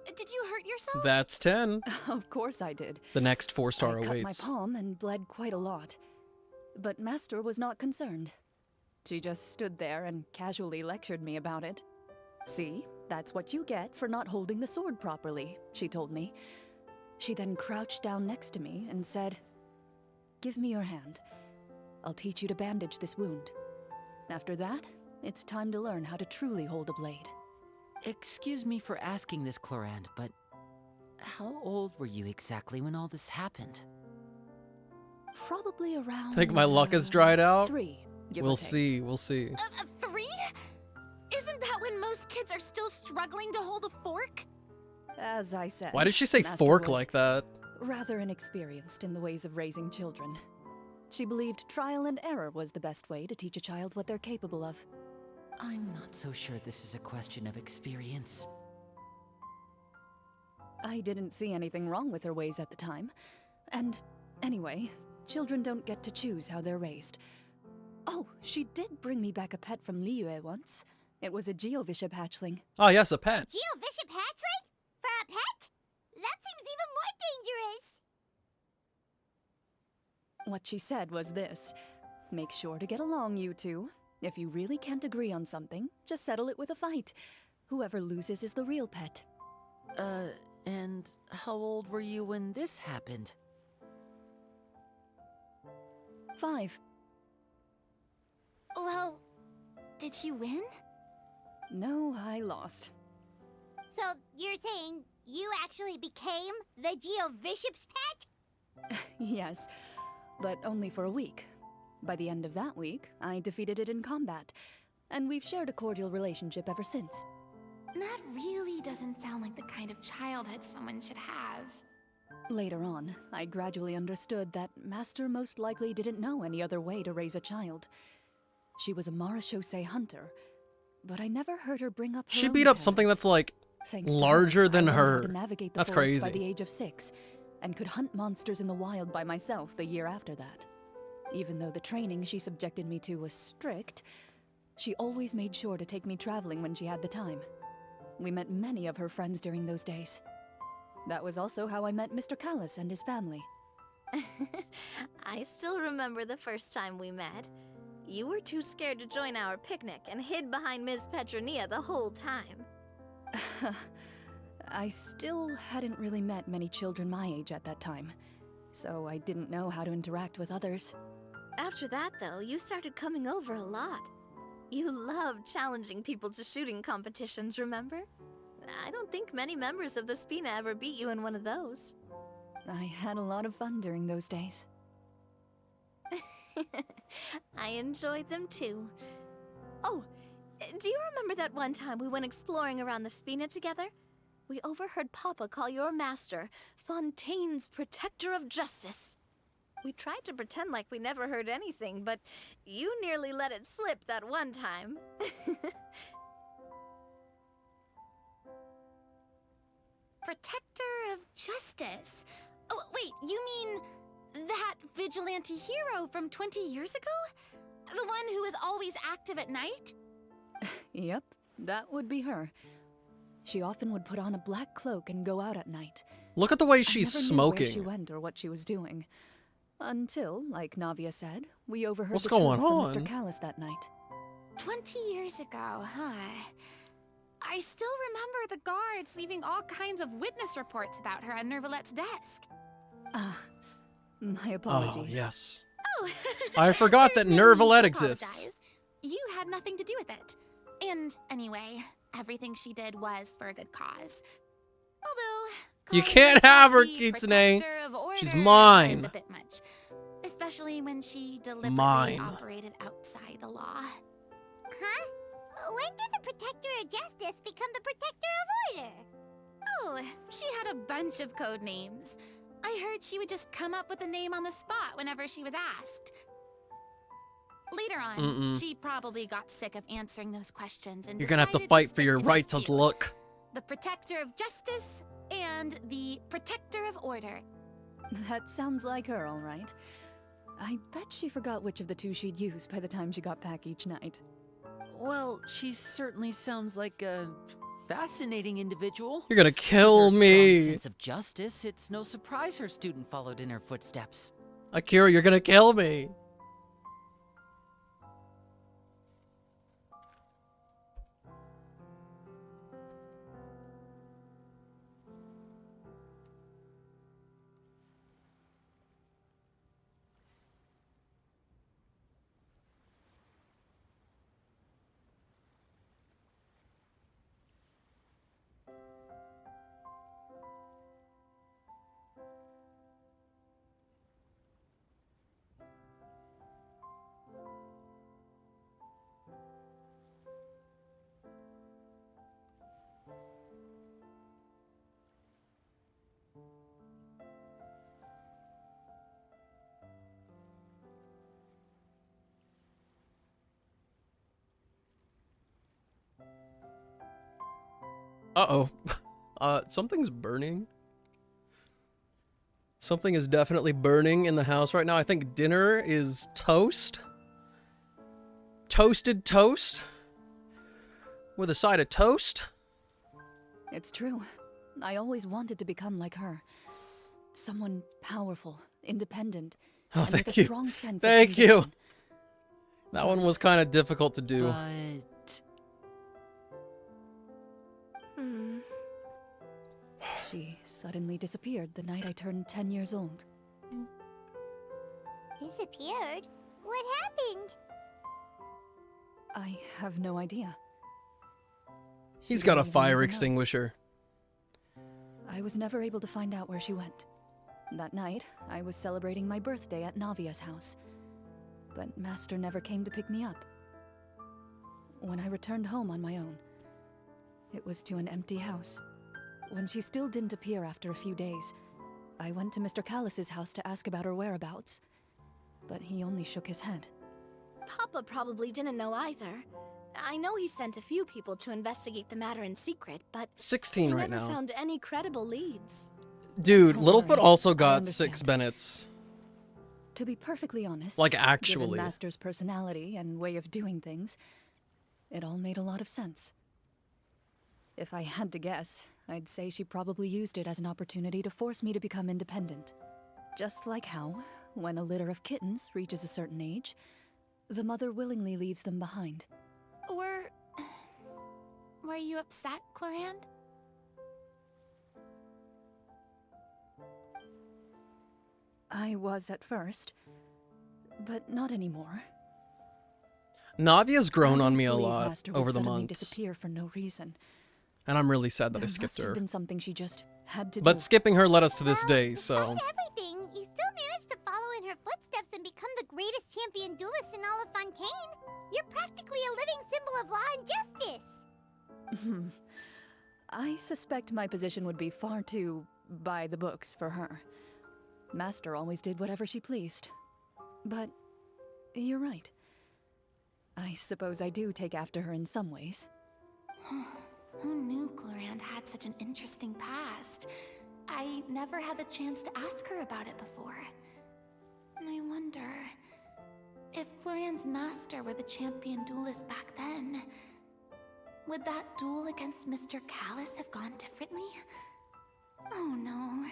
Did you hurt yourself? That's 10. Of course I did. The next 4-star I cut my awaits. palm and bled quite a lot. But Master was not concerned. She just stood there and casually lectured me about it. See, that's what you get for not holding the sword properly, she told me. She then crouched down next to me and said, "Give me your hand. I'll teach you to bandage this wound. After that, it's time to learn how to truly hold a blade." Excuse me for asking this, Clorand, but how old were you exactly when all this happened? Probably around... Think my luck has dried out? 3, give or We'll take. see, we'll see. 3? Isn't that when most kids are still struggling to hold a fork? As I said... Why did she say Master fork was like that? rather inexperienced in the ways of raising children. She believed trial and error was the best way to teach a child what they're capable of. I'm not so sure this is a question of experience. I didn't see anything wrong with her ways at the time. And anyway, children don't get to choose how they're raised. Oh, she did bring me back a pet from Liyue once. It was a Geovishap hatchling. Oh, yes, a pet. Geovishap hatchling? For a pet? That seems even more dangerous. What she said was this: make sure to get along, you two. If you really can't agree on something, just settle it with a fight. Whoever loses is the real pet. And how old were you when this happened? 5. Well, did you win? No, I lost. So you're saying you actually became the Geovishop's pet? Yes, but only for a week. By the end of that week, I defeated it in combat, and we've shared a cordial relationship ever since. That really doesn't sound like the kind of childhood someone should have. Later on, I gradually understood that Master most likely didn't know any other way to raise a child. She was a Marachose hunter, but I never heard her bring up her She own beat up something parents. that's like Thanks to larger her, than I learned how her. to navigate the That's forest by crazy. the age of 6, and could hunt monsters in the wild by myself the year after that. Even though the training she subjected me to was strict, she always made sure to take me traveling when she had the time. We met many of her friends during those days. That was also how I met Mr. Callis and his family. I still remember the first time we met. You were too scared to join our picnic and hid behind Ms. Petronia the whole time. I still hadn't really met many children my age at that time, so I didn't know how to interact with others. After that, though, you started coming over a lot. You loved challenging people to shooting competitions, remember? I don't think many members of the Spina ever beat you in one of those. I had a lot of fun during those days. I enjoyed them too. Oh, do you remember that one time we went exploring around the Spina together? We overheard Papa call your master Fontaine's Protector of Justice. We tried to pretend like we never heard anything, but you nearly let it slip that one time. Protector of Justice? Oh, wait, you mean that vigilante hero from 20 years ago? The one who is always active at night? Yep, that would be her. She often would put on a black cloak and go out at night. Look at the way I she's never knew where she smoking. went or what she was doing. Until, like Navia said, we overheard What's the going truth from on? Mr. Callis that night. 20 years ago, huh? I still remember the guards leaving all kinds of witness reports about her on Nervalette's desk. Ah, my Oh, apologies. yes. Oh, I forgot that there's no need Nervalette to exists. apologize. You had nothing to do with it. And anyway, everything she did was for a good cause. Although, You calling can't herself have her, the Kitsune. Protector of Order She's is mine. a bit much. Especially when she deliberately Mine. operated outside the law. Huh? When did the Protector of Justice become the Protector of Order? Oh, she had a bunch of code names. I heard she would just come up with a name on the spot whenever she was asked. Later on, she probably got sick of answering those questions and You're gonna have to decided fight for stick your to right just to two. look. The Protector of Justice and the Protector of Order. That sounds like her, all right. I bet she forgot which of the two she'd use by the time she got back each night. Well, she certainly sounds like a fascinating individual. You're gonna kill With her strong me. sense of justice, it's no surprise her student followed in her footsteps. Akira, you're gonna kill me. Uh-oh. Something's burning. Something is definitely burning in the house right now. I think dinner is toast. Toasted toast. With a side of toast. It's true. I always wanted to become like her. Someone powerful, independent, Oh, and with thank a you. strong sense Thank of you. conviction. That one was kind of difficult to do. But She suddenly disappeared the night I turned 10 years old. Disappeared? What happened? I have no idea. He's She got a didn't even leave fire a note. extinguisher. I was never able to find out where she went. That night, I was celebrating my birthday at Navia's house. But Master never came to pick me up. When I returned home on my own, it was to an empty house. When she still didn't appear after a few days, I went to Mr. Callus's house to ask about her whereabouts. But he only shook his head. Papa probably didn't know either. I know he sent a few people to investigate the matter in secret, but 16 he right never now. found any credible leads. Dude, Don't Littlefoot worry, also I got understand. 6 Bennetts. To be perfectly honest, Like, given actually. Master's personality and way of doing things, it all made a lot of sense. If I had to guess, I'd say she probably used it as an opportunity to force me to become independent. Just like how, when a litter of kittens reaches a certain age, the mother willingly leaves them behind. Were you upset, Clorand? I was at first, but not anymore. Navia's grown I on didn't me a believe lot Master would over the suddenly months. disappear for no reason. And I'm really sad that There I skipped must have her. been something she just had to do. But skipping her led us to this day, so... Despite everything, you still managed to follow in her footsteps and become the greatest champion duelist in all of Fontaine. You're practically a living symbol of law and justice. I suspect my position would be far too by the books for her. Master always did whatever she pleased. But you're right. I suppose I do take after her in some ways. Who knew Clorand had such an interesting past? I never had the chance to ask her about it before. And I wonder if Clorand's master were the champion duelist back then, would that duel against Mr. Callus have gone differently? Oh no.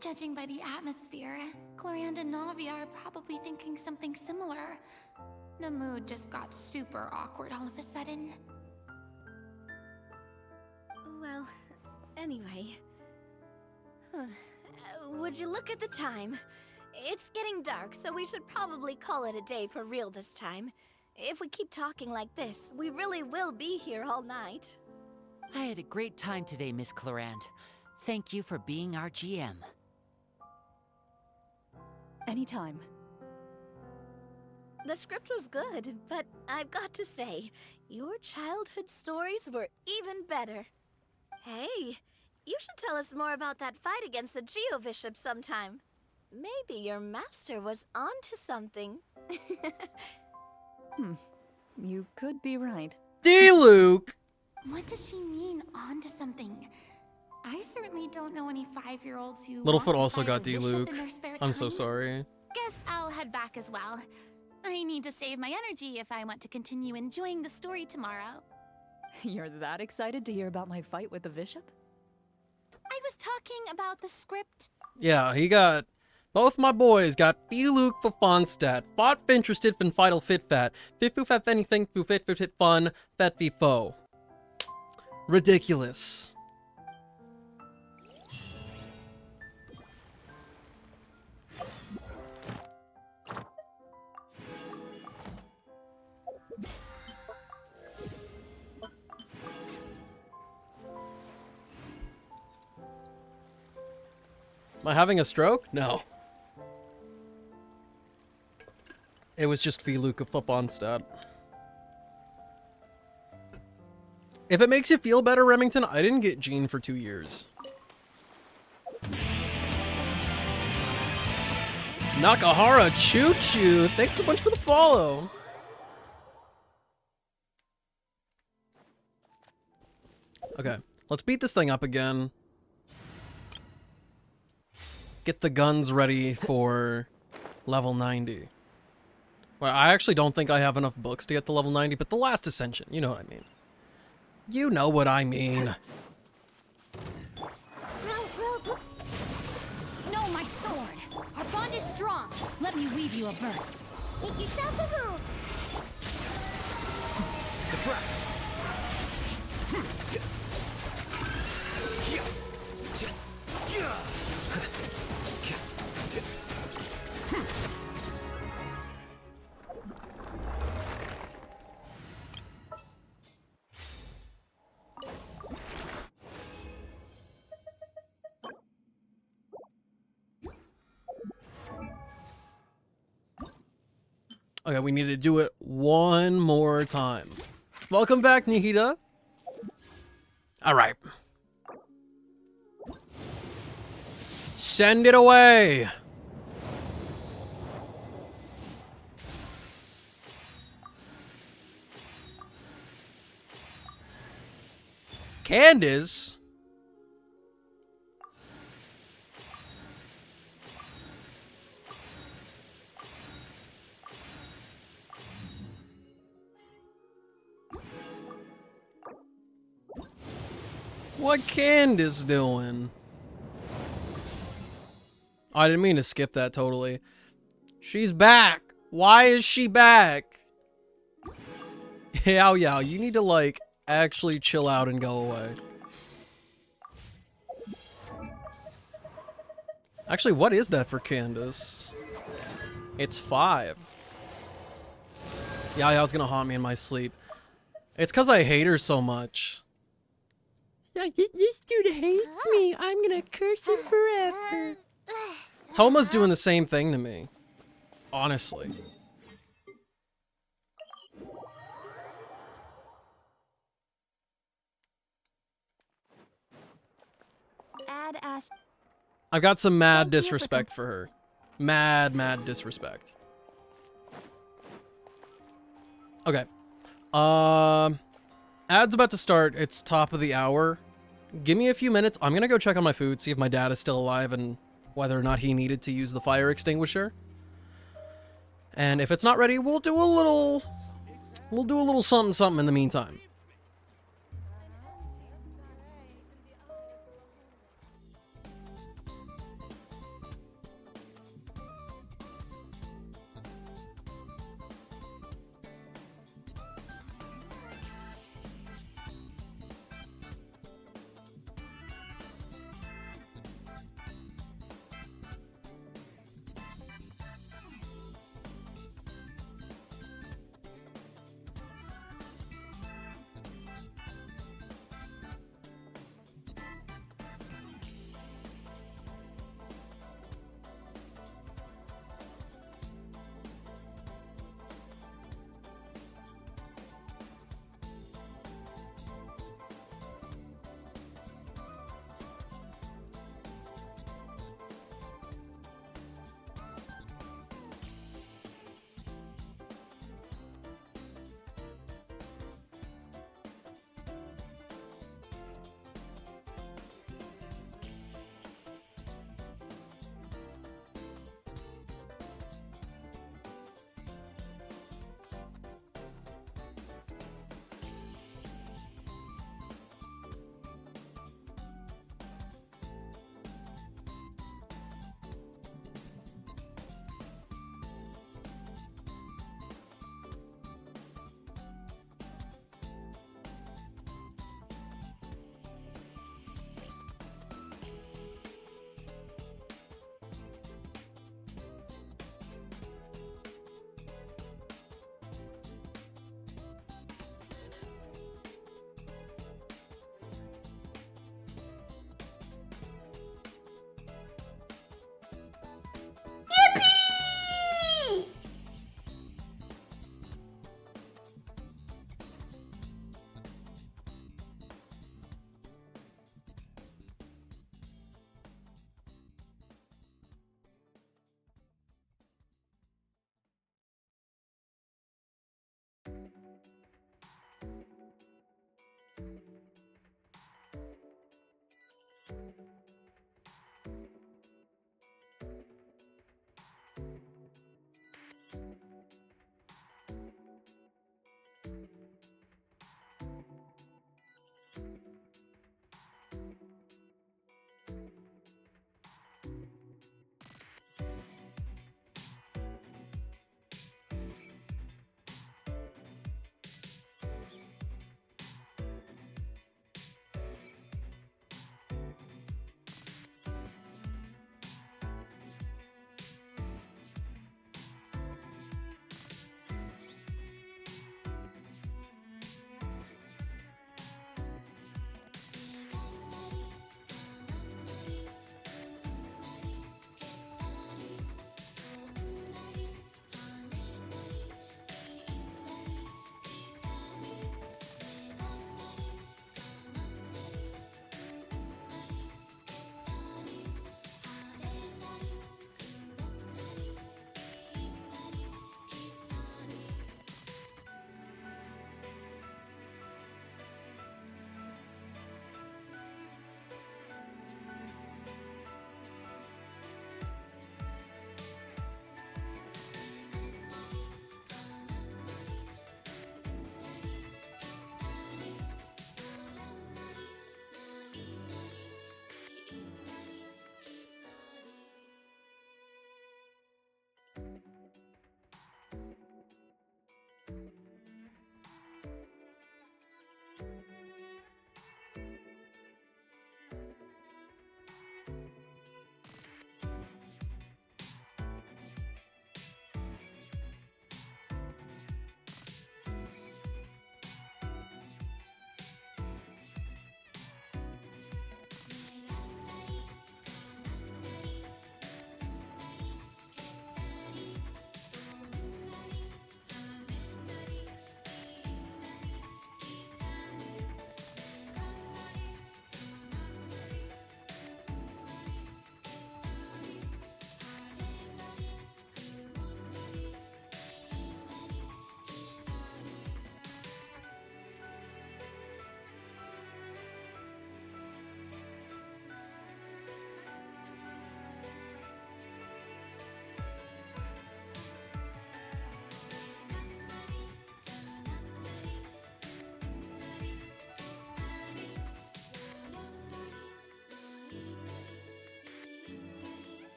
Judging by the atmosphere, Clorand and Navia are probably thinking something similar. The mood just got super awkward all of a sudden. Well, anyway. Would you look at the time? It's getting dark, so we should probably call it a day for real this time. If we keep talking like this, we really will be here all night. I had a great time today, Miss Clorand. Thank you for being our GM. Anytime. The script was good, but I've got to say, your childhood stories were even better. Hey, you should tell us more about that fight against the Geo-Bishop sometime. Maybe your master was onto something. You could be right. D-Luke! What does she mean, onto something? I certainly don't know any 5-year-olds who Littlefoot want to also fight got a bishop D-Luke. in their spare I'm so time. sorry. Guess I'll head back as well. I need to save my energy if I want to continue enjoying the story tomorrow. You're that excited to hear about my fight with the bishop? I was talking about the script. Yeah, he got... Both my boys got Feluk for Fonstat, fought Finterested fin Fital Fit Fat, Fit Foo Fat Anything Foo Fit Fit Fit Fun, Fet V Foe. Ridiculous. Am I having a stroke? No. It was just Feluk of Fonstat. If it makes you feel better, Remington, I didn't get Gene for 2 years. Nakahara Choo Choo, thanks so much for the follow. Okay, let's beat this thing up again. Get the guns ready for level 90. Well, I actually don't think I have enough books to get to level 90, but the last ascension, you know what I mean. You know what I mean. No, my sword! Our bond is strong! Let me weave you a bird. Make yourselves a move. Okay, we need to do it one more time. Welcome back, Nihida. All right. Send it away. Candace? What Candace doing? I didn't mean to skip that totally. She's back. Why is she back? Yao Yao, you need to like actually chill out and go away. Actually, what is that for Candace? It's 5. Yao Yao's gonna haunt me in my sleep. It's cause I hate her so much. Yeah, this dude hates me. I'm gonna curse him forever. Toma's doing the same thing to me. Honestly. Add Ash. I've got some mad disrespect for her. Mad disrespect. Okay. Ad's about to start. It's top of the hour. Give me a few minutes. I'm gonna go check on my food, see if my dad is still alive and whether or not he needed to use the fire extinguisher. And if it's not ready, we'll do a little something in the meantime.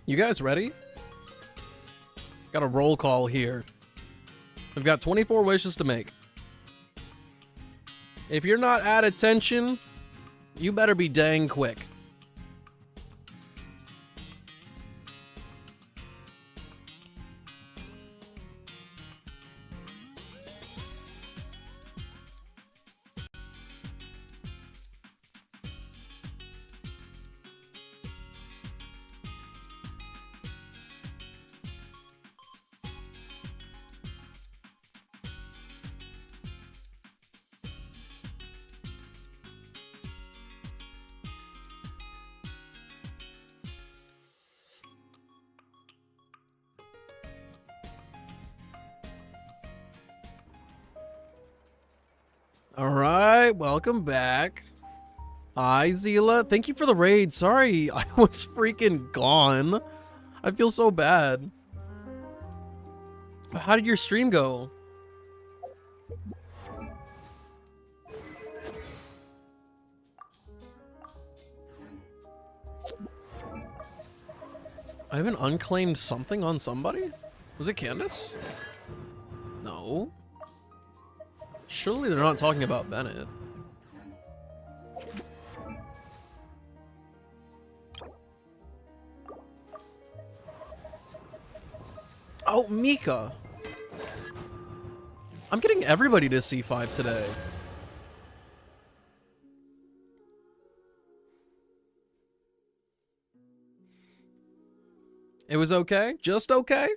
You guys ready? Got a roll call here. We've got 24 wishes to make. If you're not at attention, you better be dang quick. All right, welcome back. Hi, Zila. Thank you for the raid. Sorry, I was freaking gone. I feel so bad. How did your stream go? I have an unclaimed something on somebody? Was it Candace? No. Surely they're not talking about Bennett. Oh, Mika. I'm getting everybody to C5 today. It was okay? Just okay?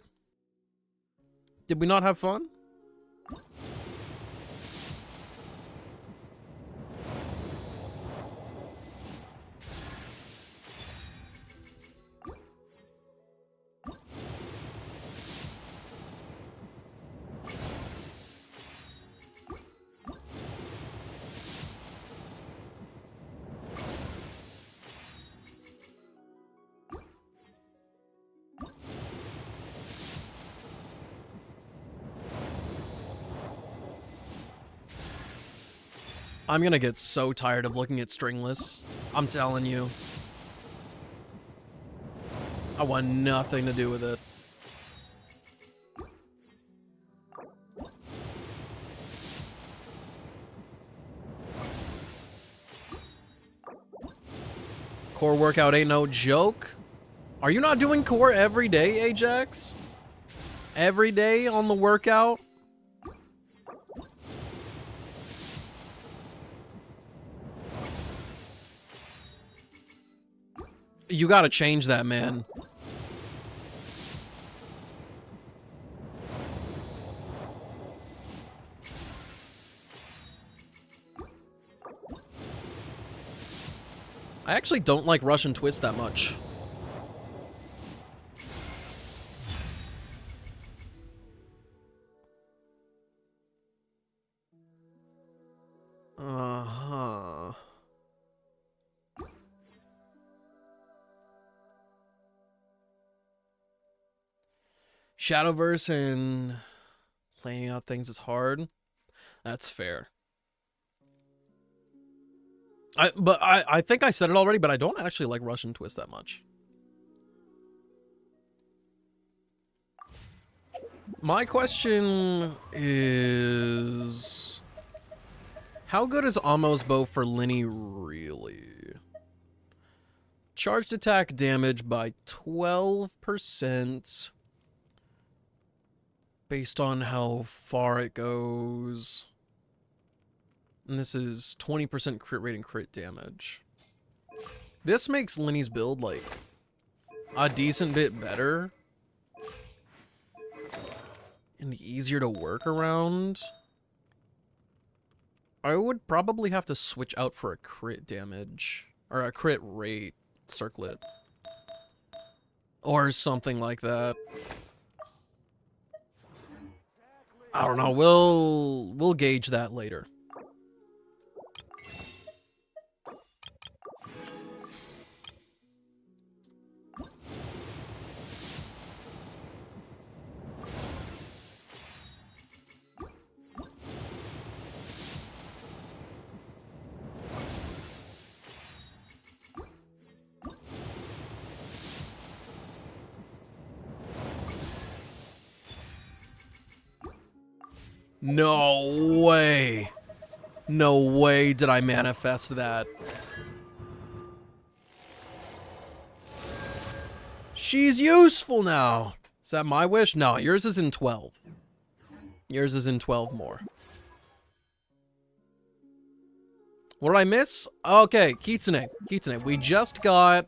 Did we not have fun? I'm gonna get so tired of looking at stringless. I'm telling you. I want nothing to do with it. Core workout ain't no joke. Are you not doing core every day, Ajax? Every day on the workout? You gotta change that, man. I actually don't like Russian twist that much. Uh-huh. Shadowverse and planning out things is hard. That's fair. I think I said it already, but I don't actually like Russian twist that much. My question is, how good is Ammo's bow for Linny really? Charged attack damage by 12% based on how far it goes. And this is 20% crit rate and crit damage. This makes Linny's build, like, a decent bit better. And easier to work around. I would probably have to switch out for a crit damage. Or a crit rate circlet. Or something like that. I don't know, we'll gauge that later. No way. No way did I manifest that. She's useful now. Is that my wish? No, yours is in 12. Yours is in 12 more. What did I miss? Okay, Kitsune. Kitsune. We just got...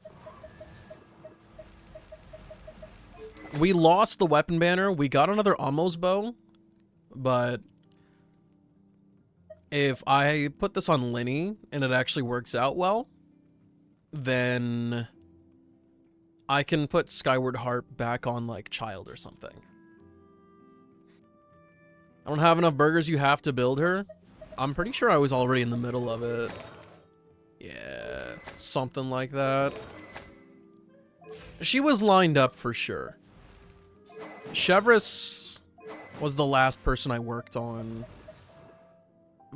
We lost the weapon banner. We got another Ammo's bow. But if I put this on Linny and it actually works out well, then I can put Skyward Harp back on, like, Child or something. I don't have enough burgers, you have to build her. I'm pretty sure I was already in the middle of it. Yeah, something like that. She was lined up for sure. Chevreuse was the last person I worked on.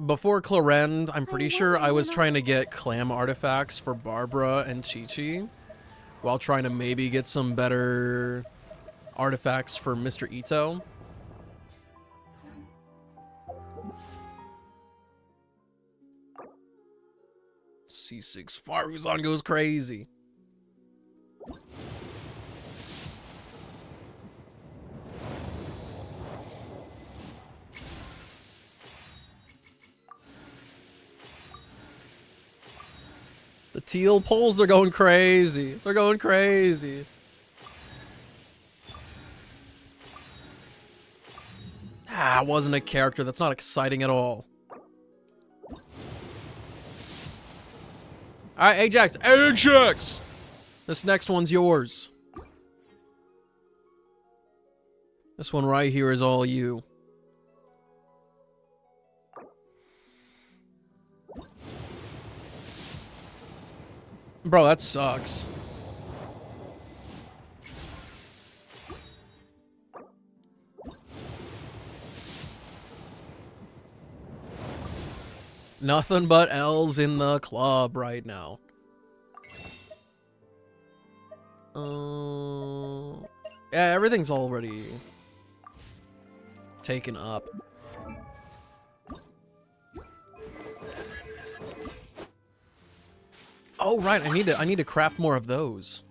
Before Clarend, I'm pretty sure I was trying to get clam artifacts for Barbara and Chi-Chi, while trying to maybe get some better artifacts for Mr. Ito. C6 Faruzan goes crazy. The teal poles, they're going crazy. They're going crazy. Ah, wasn't a character. That's not exciting at all. Alright, Ajax. Ajax! This next one's yours. This one right here is all you. Bro, that sucks. Nothing but L's in the club right now. Yeah, everything's already taken up. Oh right, I need to craft more of those.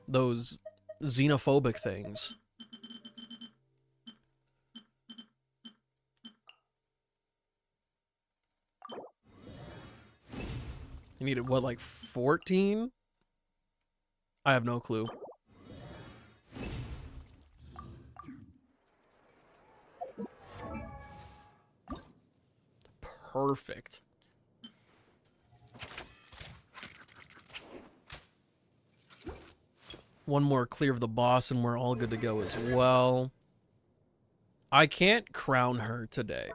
Those xenophobic things. You needed what, like 14? I have no clue. Perfect. One more clear of the boss and we're all good to go as well. I can't crown her today.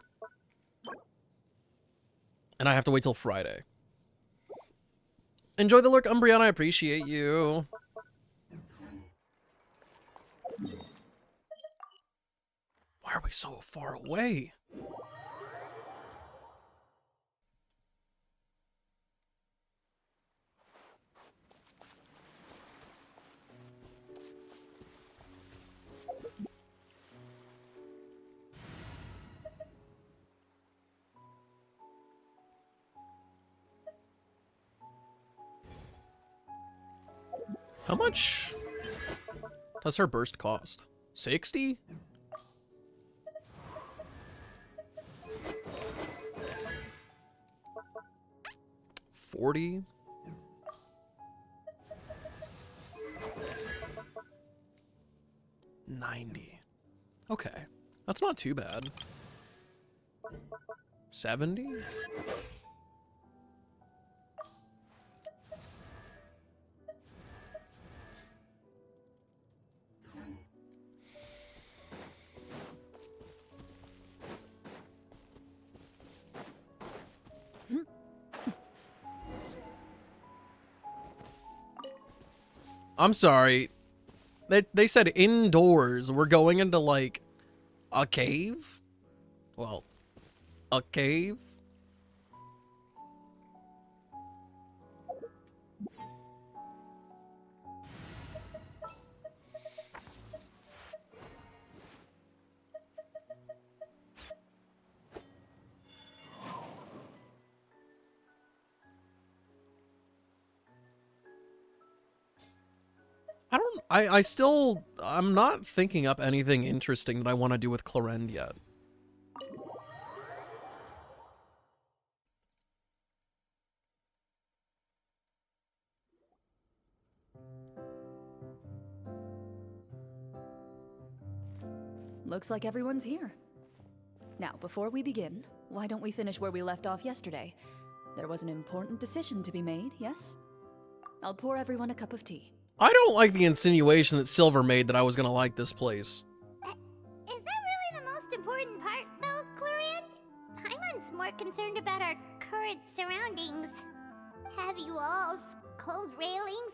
And I have to wait till Friday. Enjoy the lurk, Umbreon. I appreciate you. Why are we so far away? How much does her burst cost? 60? $40? $90. Okay. That's not too bad. 70? I'm sorry. They said indoors. We're going into, like, a cave? Well, a cave? I'm not thinking up anything interesting that I want to do with Clorend yet. Looks like everyone's here. Now, before we begin, why don't we finish where we left off yesterday? There was an important decision to be made, yes? I'll pour everyone a cup of tea. I don't like the insinuation that Silver made that I was gonna like this place. Is that really the most important part, though, Clorand? Paimon's more concerned about our current surroundings. Heavy walls, cold railings,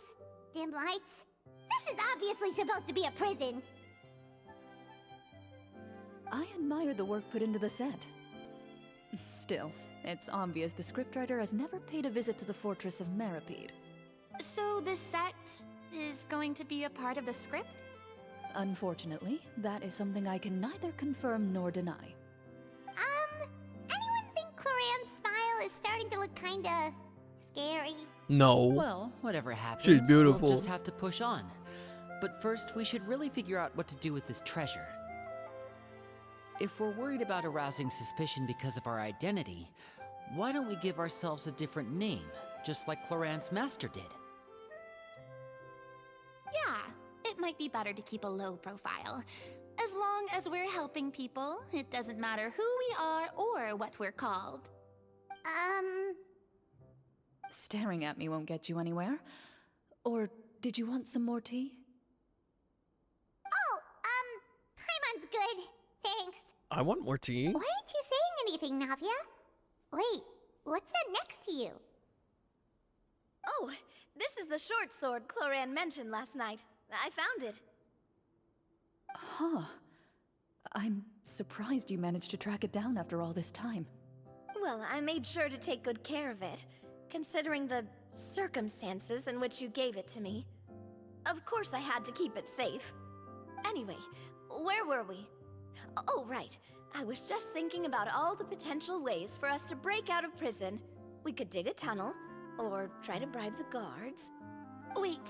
dim lights. This is obviously supposed to be a prison. I admire the work put into the set. Still, it's obvious the scriptwriter has never paid a visit to the fortress of Meripede. So the set is going to be a part of the script? Unfortunately, that is something I can neither confirm nor deny. Anyone think Clorand's smile is starting to look kinda scary? No. Well, whatever happens, She's beautiful. we'll just have to push on. But first, we should really figure out what to do with this treasure. If we're worried about arousing suspicion because of our identity, why don't we give ourselves a different name, just like Clorand's master did? Yeah, it might be better to keep a low profile. As long as we're helping people, it doesn't matter who we are or what we're called. Staring at me won't get you anywhere. Or did you want some more tea? Oh, Paimon's good. Thanks. I want more tea. Why aren't you saying anything, Navia? Wait, what's that next to you? Oh, this is the short sword Clorand mentioned last night. I found it. Huh. I'm surprised you managed to track it down after all this time. Well, I made sure to take good care of it, considering the circumstances in which you gave it to me. Of course I had to keep it safe. Anyway, where were we? Oh, right. I was just thinking about all the potential ways for us to break out of prison. We could dig a tunnel, or try to bribe the guards. Wait,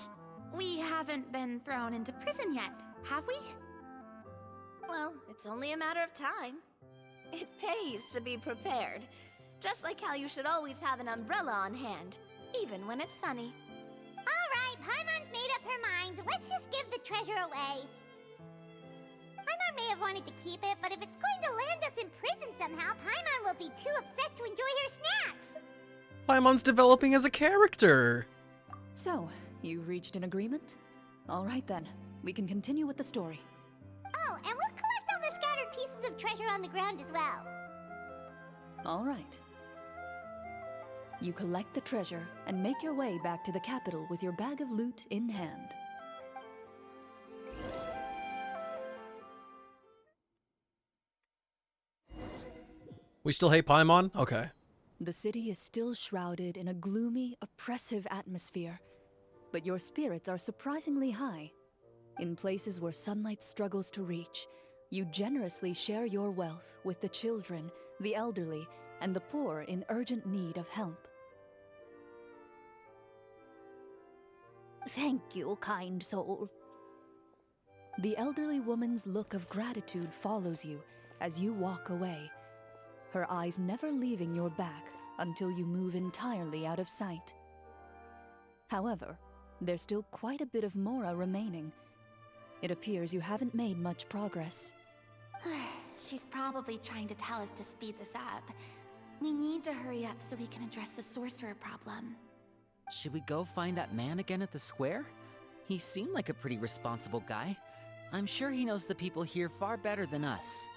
we haven't been thrown into prison yet, have we? Well, it's only a matter of time. It pays to be prepared. Just like how you should always have an umbrella on hand, even when it's sunny. Alright, Paimon's made up her mind. Let's just give the treasure away. Paimon may have wanted to keep it, but if it's going to land us in prison somehow, Paimon will be too upset to enjoy her snacks. Paimon's developing as a character. So, you reached an agreement? All right then, we can continue with the story. Oh, and we'll collect all the scattered pieces of treasure on the ground as well. All right. You collect the treasure and make your way back to the capital with your bag of loot in hand. We still hate Paimon? Okay. The city is still shrouded in a gloomy, oppressive atmosphere, but your spirits are surprisingly high. In places where sunlight struggles to reach, you generously share your wealth with the children, the elderly, and the poor in urgent need of help. Thank you, kind soul. The elderly woman's look of gratitude follows you as you walk away, her eyes never leaving your back until you move entirely out of sight. However, there's still quite a bit of Mora remaining. It appears you haven't made much progress. She's probably trying to tell us to speed this up. We need to hurry up so we can address the sorcerer problem. Should we go find that man again at the square? He seemed like a pretty responsible guy. I'm sure he knows the people here far better than us.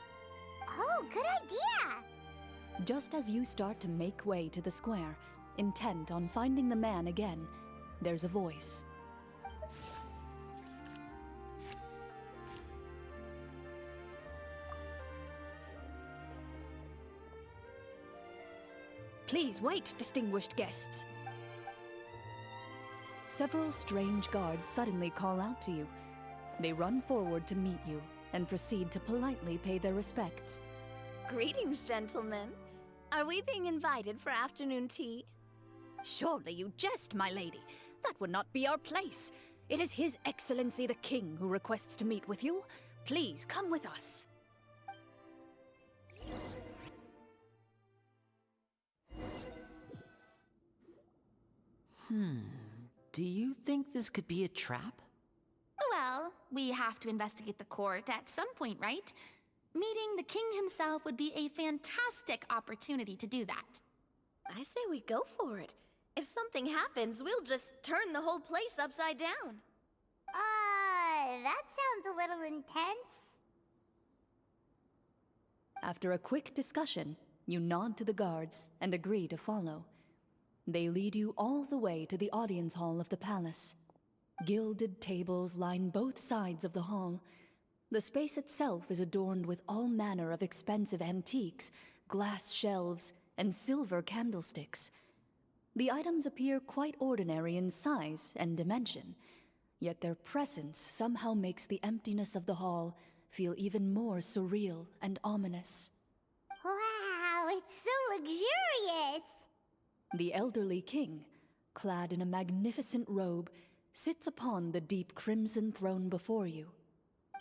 Oh, good idea! Just as you start to make way to the square, intent on finding the man again, there's a voice. Please wait, distinguished guests. Several strange guards suddenly call out to you. They run forward to meet you and proceed to politely pay their respects. Greetings, gentlemen. Are we being invited for afternoon tea? Surely you jest, my lady. That would not be our place. It is His Excellency the King who requests to meet with you. Please come with us. Do you think this could be a trap? Well, we have to investigate the court at some point, right? Meeting the king himself would be a fantastic opportunity to do that. I say we go for it. If something happens, we'll just turn the whole place upside down. That sounds a little intense. After a quick discussion, you nod to the guards and agree to follow. They lead you all the way to the audience hall of the palace. Gilded tables line both sides of the hall. The space itself is adorned with all manner of expensive antiques, glass shelves, and silver candlesticks. The items appear quite ordinary in size and dimension, yet their presence somehow makes the emptiness of the hall feel even more surreal and ominous. Wow, it's so luxurious! The elderly king, clad in a magnificent robe, sits upon the deep crimson throne before you.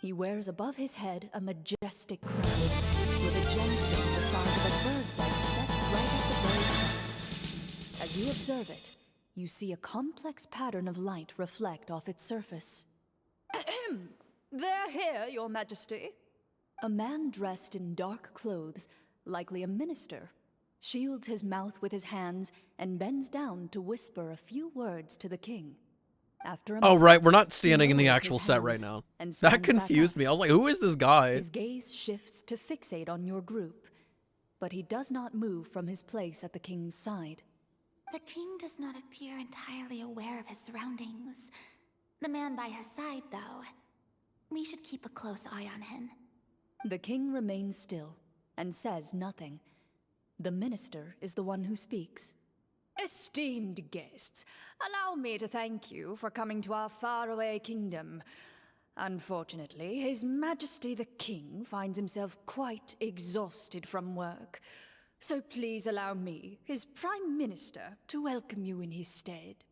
He wears above his head a majestic crown, with a gemstone the size of a bird's egg set right at the very front. As you observe it, you see a complex pattern of light reflect off its surface. Ahem. They're here, Your Majesty. A man dressed in dark clothes, likely a minister, shields his mouth with his hands and bends down to whisper a few words to the king. After a Oh, moment, right, we're not he standing in the lowers actual his set right hands now. and That stands back confused up. me. I was like, who is this guy? His gaze shifts to fixate on your group, but he does not move from his place at the king's side. The king does not appear entirely aware of his surroundings. The man by his side, though. We should keep a close eye on him. The king remains still and says nothing. The minister is the one who speaks. Esteemed guests, allow me to thank you for coming to our faraway kingdom. Unfortunately, His Majesty the King finds himself quite exhausted from work. So please allow me, his Prime Minister, to welcome you in his stead.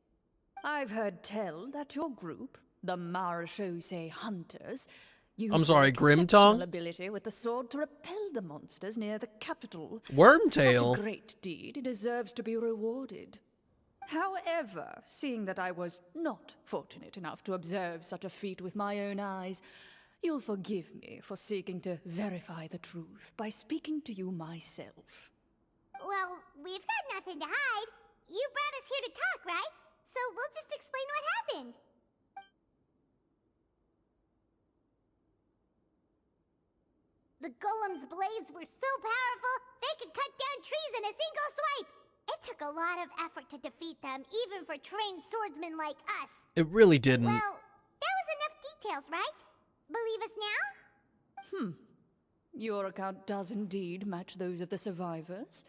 I've heard tell that your group, the Marechaussee Hunters, use sorry, their exceptional Grimtongue? ability with the sword to repel the monsters near the capital. Wormtail? Such a great deed deserves to be rewarded. However, seeing that I was not fortunate enough to observe such a feat with my own eyes, you'll forgive me for seeking to verify the truth by speaking to you myself. Well, we've got nothing to hide. You brought us here to talk, right? So we'll just explain what happened. The golem's blades were so powerful, they could cut down trees in a single swipe. It took a lot of effort to defeat them, even for trained swordsmen like us. It really didn't. Well, that was enough details, right? Believe us now? Your account does indeed match those of the survivors.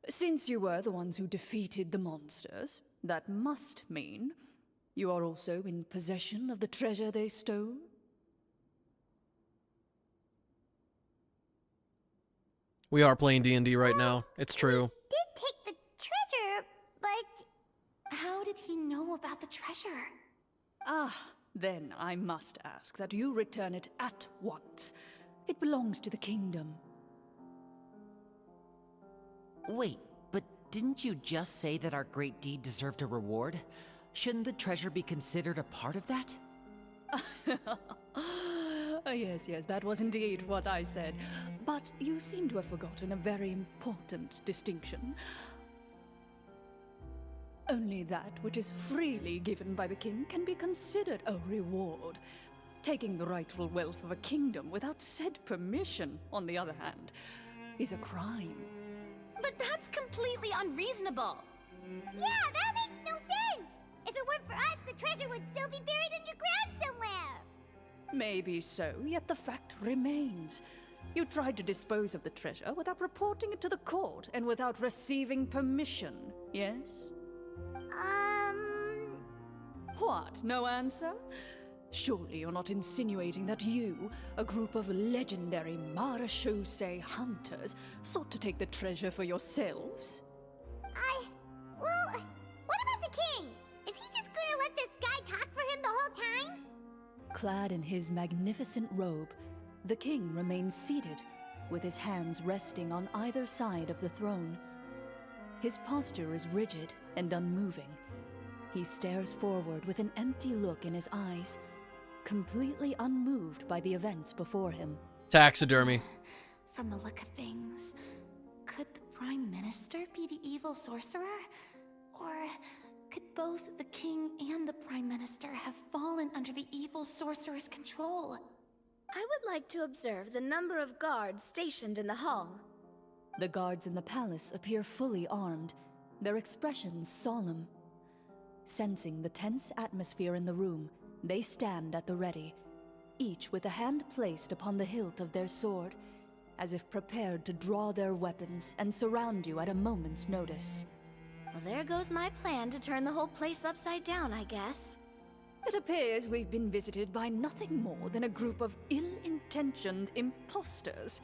Since you were the ones who defeated the monsters, that must mean you are also in possession of the treasure they stole? We are playing D&D right now. It's true. Did take the treasure, but... How did he know about the treasure? Then I must ask that you return it at once. It belongs to the kingdom. Wait, but didn't you just say that our great deed deserved a reward? Shouldn't the treasure be considered a part of that? Yes, that was indeed what I said. But you seem to have forgotten a very important distinction. Only that which is freely given by the king can be considered a reward. Taking the rightful wealth of a kingdom without said permission, on the other hand, is a crime. But that's completely unreasonable. Yeah, that makes no sense! If it weren't for us, the treasure would still be buried underground somewhere! Maybe so, yet the fact remains. You tried to dispose of the treasure without reporting it to the court and without receiving permission, yes? What, no answer? Surely you're not insinuating that you, a group of legendary Marechaussee hunters, sought to take the treasure for yourselves? Well, what about the king? Is he just gonna let this guy talk for him the whole time? Clad in his magnificent robe, the king remains seated, with his hands resting on either side of the throne. His posture is rigid and unmoving. He stares forward with an empty look in his eyes, completely unmoved by the events before him. Taxidermy. From the look of things, could the Prime Minister be the evil sorcerer? Or could both the king and the Prime Minister have fallen under the evil sorcerer's control? I would like to observe the number of guards stationed in the hall. The guards in the palace appear fully armed, their expressions solemn. Sensing the tense atmosphere in the room, they stand at the ready, each with a hand placed upon the hilt of their sword, as if prepared to draw their weapons and surround you at a moment's notice. Well, there goes my plan to turn the whole place upside down, I guess. It appears we've been visited by nothing more than a group of ill-intentioned imposters.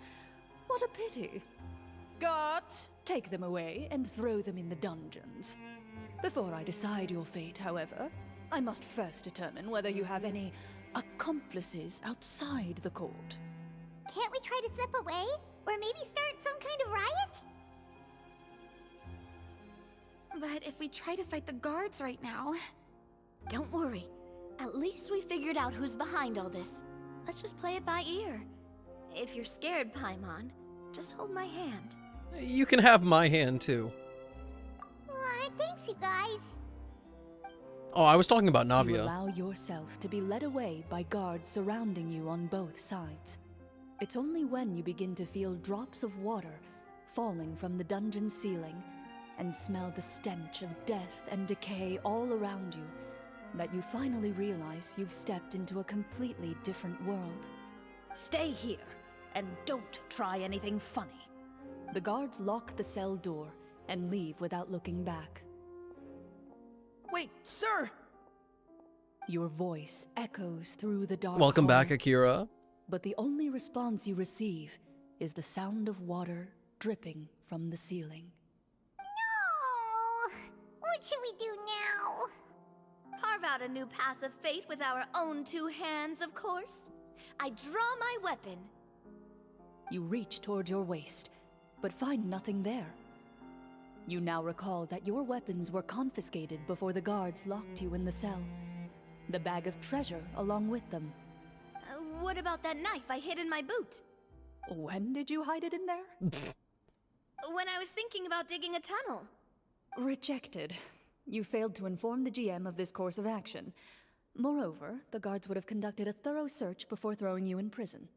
What a pity. Guards, take them away and throw them in the dungeons. Before I decide your fate, however, I must first determine whether you have any accomplices outside the court. Can't we try to slip away? Or maybe start some kind of riot? But if we try to fight the guards right now... Don't worry. At least we figured out who's behind all this. Let's just play it by ear. If you're scared, Paimon, just hold my hand. You can have my hand, too. Aw, thanks, you guys. Oh, I was talking about You Navia. allow yourself to be led away by guards surrounding you on both sides. It's only when you begin to feel drops of water falling from the dungeon ceiling and smell the stench of death and decay all around you that you finally realize you've stepped into a completely different world. Stay here and don't try anything funny. The guards lock the cell door and leave without looking back. Wait, sir! Your voice echoes through the dark Welcome back, hall, Akira. but the only response you receive is the sound of water dripping from the ceiling. No! What should we do now? Carve out a new path of fate with our own two hands, of course. I draw my weapon. You reach toward your waist, but find nothing there. You now recall that your weapons were confiscated before the guards locked you in the cell. The bag of treasure along with them. What about that knife I hid in my boot? When did you hide it in there? When I was thinking about digging a tunnel. Rejected. You failed to inform the GM of this course of action. Moreover, the guards would have conducted a thorough search before throwing you in prison.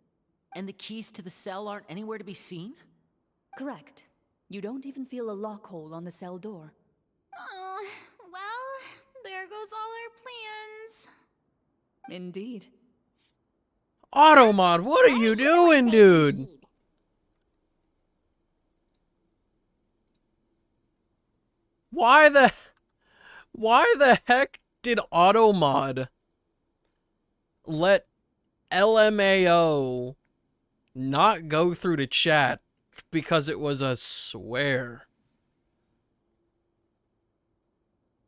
And the keys to the cell aren't anywhere to be seen? Correct. You don't even feel a lock hole on the cell door. Oh, well, there goes all our plans. Indeed. Automod, what are you doing, dude? Why the heck did Automod let LMAO not go through the chat because it was a swear?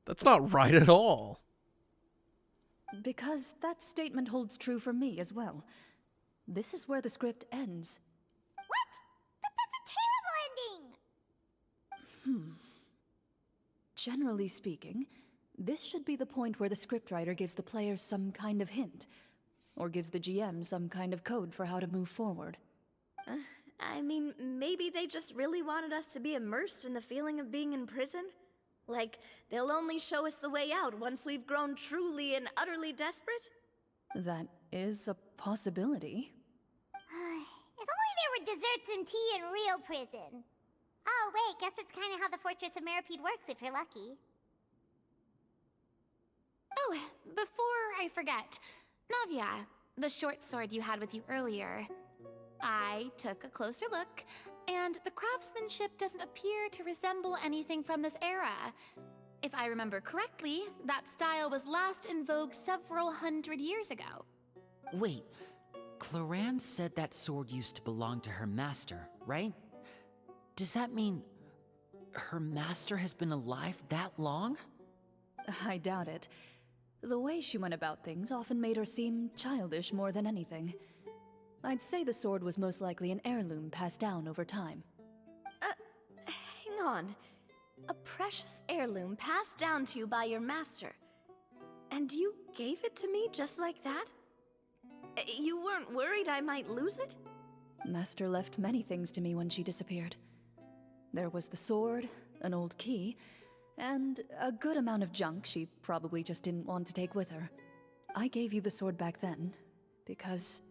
That's not right at all. Because that statement holds true for me as well. This is where the script ends. What? But that's a terrible ending! Generally speaking, this should be the point where the scriptwriter gives the players some kind of hint, or gives the GM some kind of code for how to move forward. I mean, maybe they just really wanted us to be immersed in the feeling of being in prison? Like, they'll only show us the way out once we've grown truly and utterly desperate? That is a possibility. If only there were desserts and tea in real prison. Oh, wait, guess that's kind of how the Fortress of Meripede works if you're lucky. Oh, before I forget, Navia, the short sword you had with you earlier. I took a closer look, and the craftsmanship doesn't appear to resemble anything from this era. If I remember correctly, that style was last in vogue several hundred years ago. Wait, Cloran said that sword used to belong to her master, right? Does that mean her master has been alive that long? I doubt it. The way she went about things often made her seem childish more than anything. I'd say the sword was most likely an heirloom passed down over time. Hang on. A precious heirloom passed down to you by your master. And you gave it to me just like that? You weren't worried I might lose it? Master left many things to me when she disappeared. There was the sword, an old key, and a good amount of junk she probably just didn't want to take with her. I gave you the sword back then, because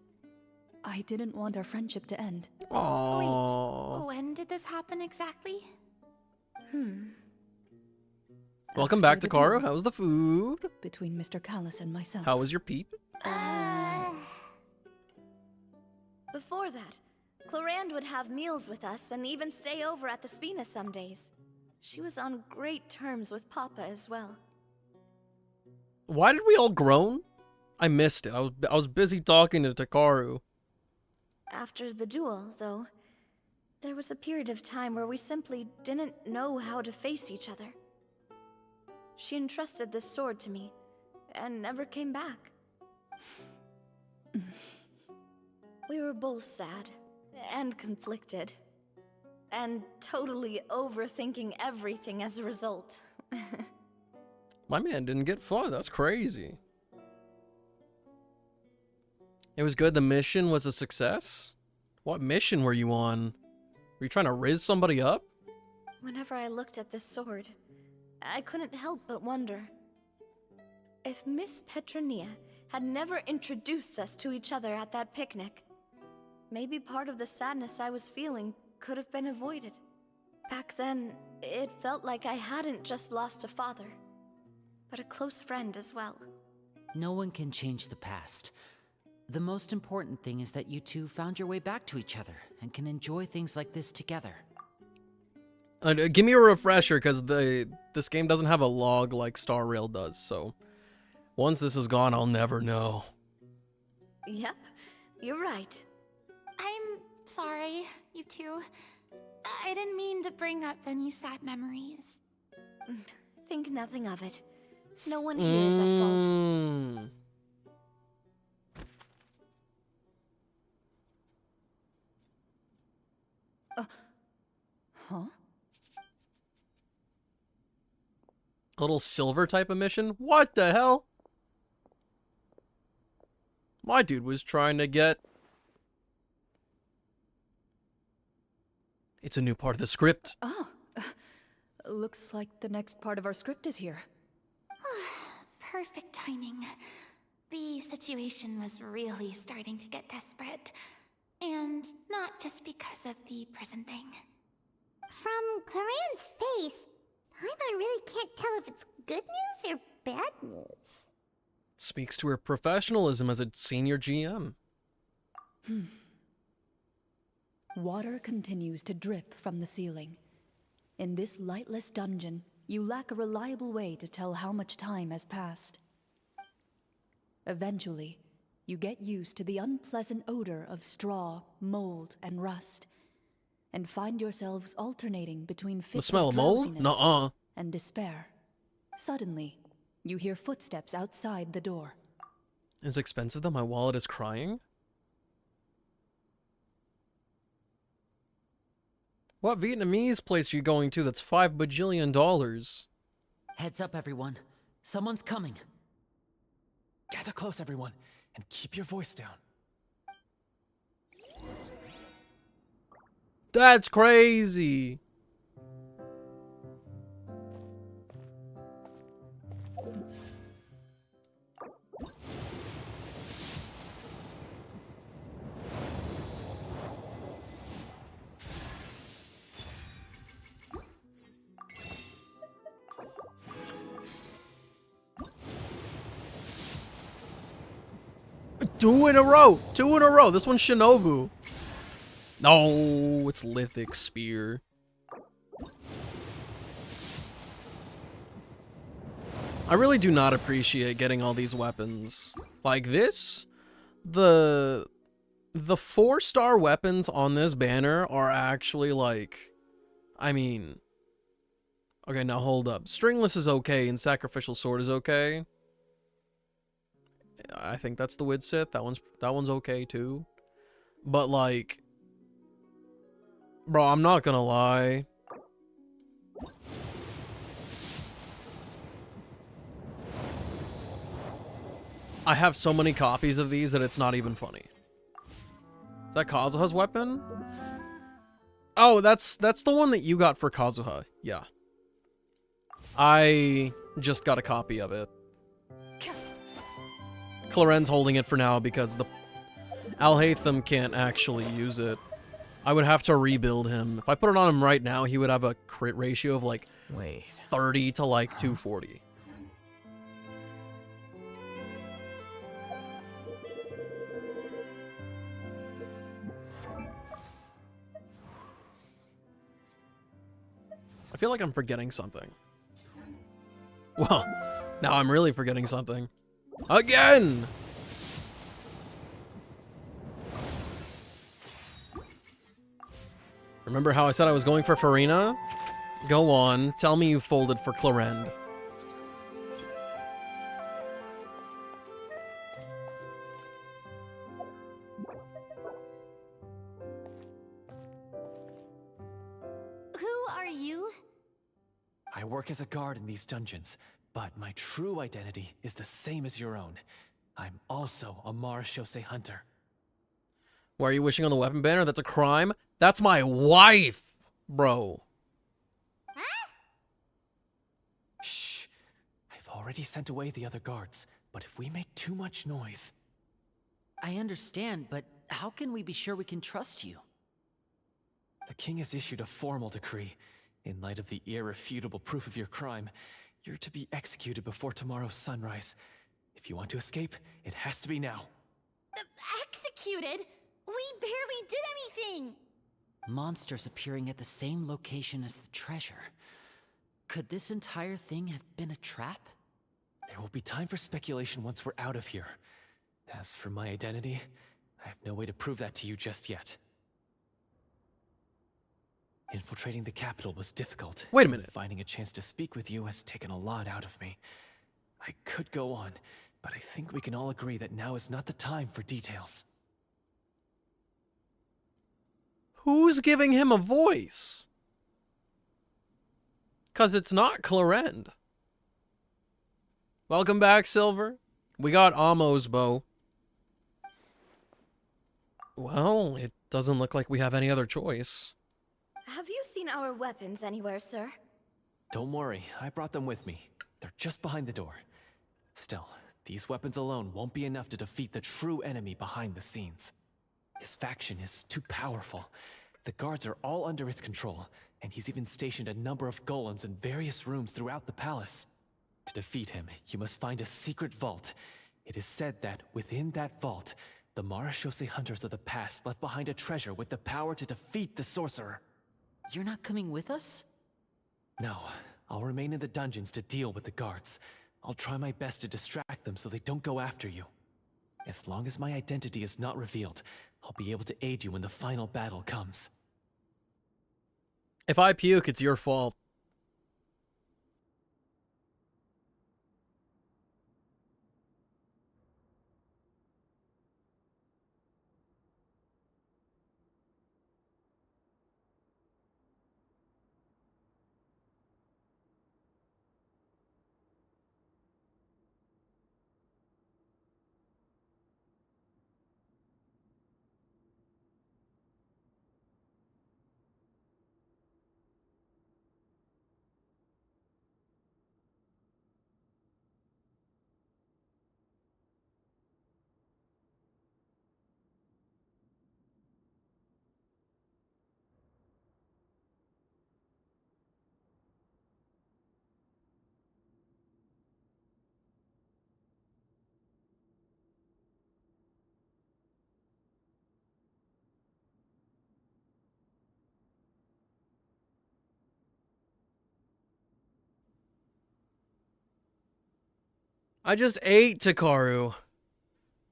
I didn't want our friendship to end. Aww. Wait, when did this happen exactly? Welcome After back to the Karu. duel How's the food? between Mr. Callis and myself. How was your peep? Before that, Clorand would have meals with us and even stay over at the Spina some days. She was on great terms with Papa as well. Why did we all groan? I missed it. I was busy talking to Takaru. After the duel, though, there was a period of time where we simply didn't know how to face each other. She entrusted this sword to me, and never came back. We were both sad, and conflicted, and totally overthinking everything as a result. My man didn't get far. That's crazy. It was good. The mission was a success? What mission were you on? Were you trying to riz somebody up? Whenever I looked at this sword, I couldn't help but wonder. If Miss Petronia had never introduced us to each other at that picnic, maybe part of the sadness I was feeling could have been avoided. Back then, it felt like I hadn't just lost a father, but a close friend as well. No one can change the past. The most important thing is that you two found your way back to each other and can enjoy things like this together. Give me a refresher, because this game doesn't have a log like Star Rail does, so once this is gone, I'll never know. Yep, you're right. I'm sorry, you two. I didn't mean to bring up any sad memories. Think nothing of it. No one here is at fault. Huh? A little silver type of mission? What the hell? My dude was trying to get... It's a new part of the script. Oh. Looks like the next part of our script is here. Perfect timing. The situation was really starting to get desperate. And not just because of the prison thing. From Claren's face, Paimon really can't tell if it's good news or bad news. Speaks to her professionalism as a senior GM. Water continues to drip from the ceiling. In this lightless dungeon, you lack a reliable way to tell how much time has passed. Eventually, you get used to the unpleasant odor of straw, mold, and rust, and find yourselves alternating between fits The smell of of mold? drowsiness Nuh-uh. and despair. Suddenly, you hear footsteps outside the door. It's expensive that my wallet is crying? What Vietnamese place are you going to that's $5 bajillion? Heads up, everyone. Someone's coming. Gather close, everyone, and keep your voice down. That's crazy. Two in a row. This one's Shinobu. No, it's Lithic Spear. I really do not appreciate getting all these weapons. Like this, the 4-star weapons on this banner are actually like, I mean, okay, now hold up. Stringless is okay and Sacrificial Sword is okay. I think that's the Widsith. That one's okay too. But like, bro, I'm not gonna lie. I have so many copies of these that it's not even funny. Is that Kazuha's weapon? Oh, that's the one that you got for Kazuha. Yeah. I just got a copy of it. Claren's holding it for now because the Alhaitham can't actually use it. I would have to rebuild him. If I put it on him right now, he would have a crit ratio of like 30 to like 240. I feel like I'm forgetting something. Well, now I'm really forgetting something. Again! Remember how I said I was going for Farina? Go on, tell me you folded for Clarend. Who are you? I work as a guard in these dungeons, but my true identity is the same as your own. I'm also a Marashose hunter. Why are you wishing on the weapon banner? That's a crime? That's my wife, bro. Huh? Shh. I've already sent away the other guards, but if we make too much noise... I understand, but how can we be sure we can trust you? The king has issued a formal decree. In light of the irrefutable proof of your crime, you're to be executed before tomorrow's sunrise. If you want to escape, it has to be now. Executed? We barely did anything! monsters appearing at the same location as the treasure. Could this entire thing have been a trap? There will be time for speculation once we're out of here. As for my identity, I have no way to prove that to you just yet. Infiltrating the capital was difficult. Wait a minute. Finding a chance to speak with you has taken a lot out of me. I could go on, but I think we can all agree that now is not the time for details. Who's giving him a voice? Because it's not Clarend. Welcome back, Silver. We got Amo's bow. Well, it doesn't look like we have any other choice. Have you seen our weapons anywhere, sir? Don't worry, I brought them with me. They're just behind the door. Still, these weapons alone won't be enough to defeat the true enemy behind the scenes. His faction is too powerful. The guards are all under his control, and he's even stationed a number of golems in various rooms throughout the palace. To defeat him, you must find a secret vault. It is said that within that vault, the Marashose hunters of the past left behind a treasure with the power to defeat the sorcerer. You're not coming with us? No, I'll remain in the dungeons to deal with the guards. I'll try my best to distract them so they don't go after you. As long as my identity is not revealed, I'll be able to aid you when the final battle comes. If I puke, it's your fault. I just ate Takaru.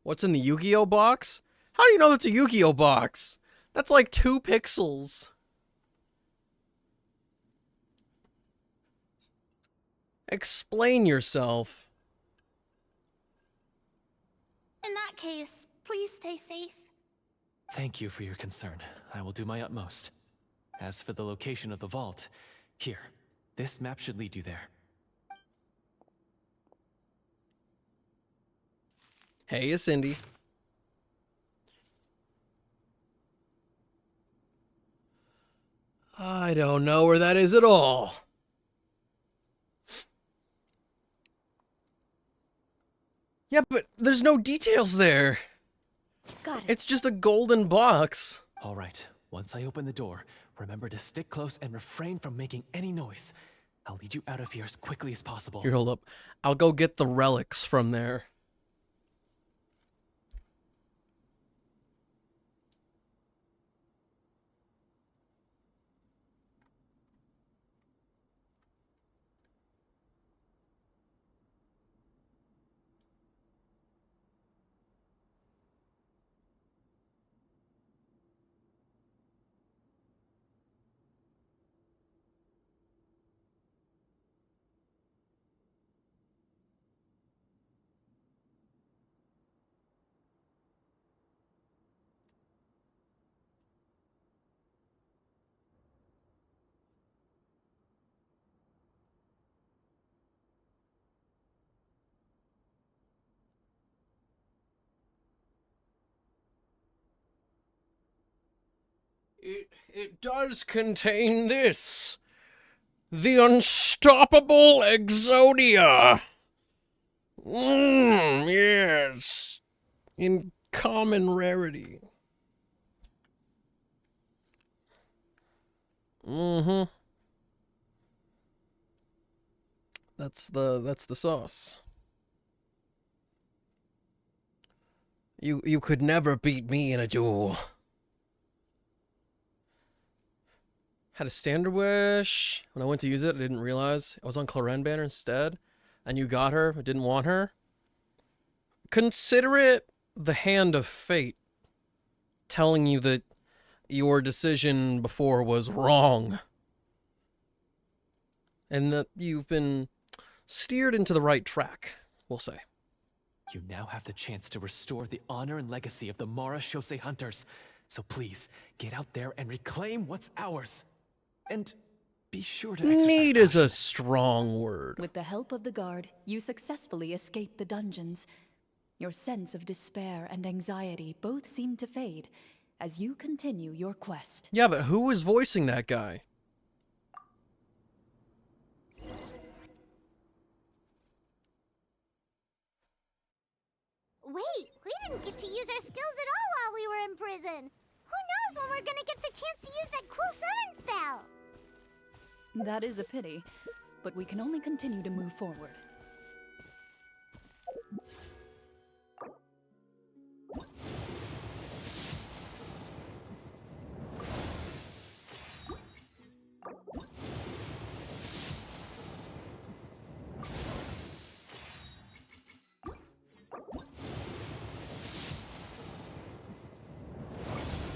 What's in the Yu-Gi-Oh box? How do you know that's a Yu-Gi-Oh box? That's like 2 pixels. Explain yourself. In that case, please stay safe. Thank you for your concern. I will do my utmost. As for the location of the vault, here, this map should lead you there. Hey, it's Cindy. I don't know where that is at all. Yeah, but there's no details there. Got it. It's just a golden box. All right, once I open the door, remember to stick close and refrain from making any noise. I'll lead you out of here as quickly as possible. Here, hold up. I'll go get the relics from there. It does contain this. The unstoppable Exodia. Yes. In common rarity. Mm-hmm. That's the sauce. You could never beat me in a duel. Had a standard wish. When I went to use it, I didn't realize I was on Cloren banner instead. And you got her, but didn't want her. Consider it the hand of fate telling you that your decision before was wrong. And that you've been steered into the right track, we'll say. You now have the chance to restore the honor and legacy of the Mara Shosei Hunters. So please, get out there and reclaim what's ours. And be sure to exercise Need is caution. a strong word. With the help of the guard, you successfully escaped the dungeons. Your sense of despair and anxiety both seem to fade as you continue your quest. Yeah, but who was voicing that guy? Wait, we didn't get to use our skills at all while we were in prison. Who knows when we're gonna get the chance to use that cool summon spell? That is a pity, but we can only continue to move forward.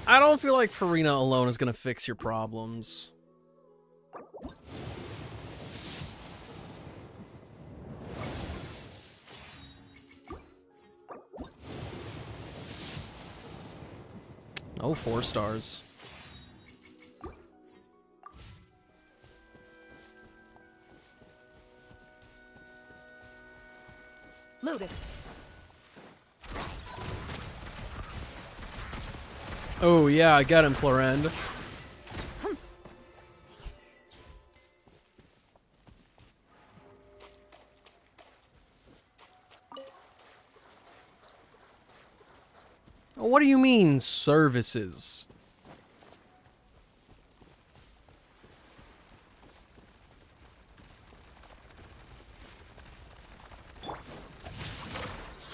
I don't feel like Farina alone is gonna fix your problems. No 4 stars. Loaded. Oh yeah, I got him, Florend. What do you mean, services?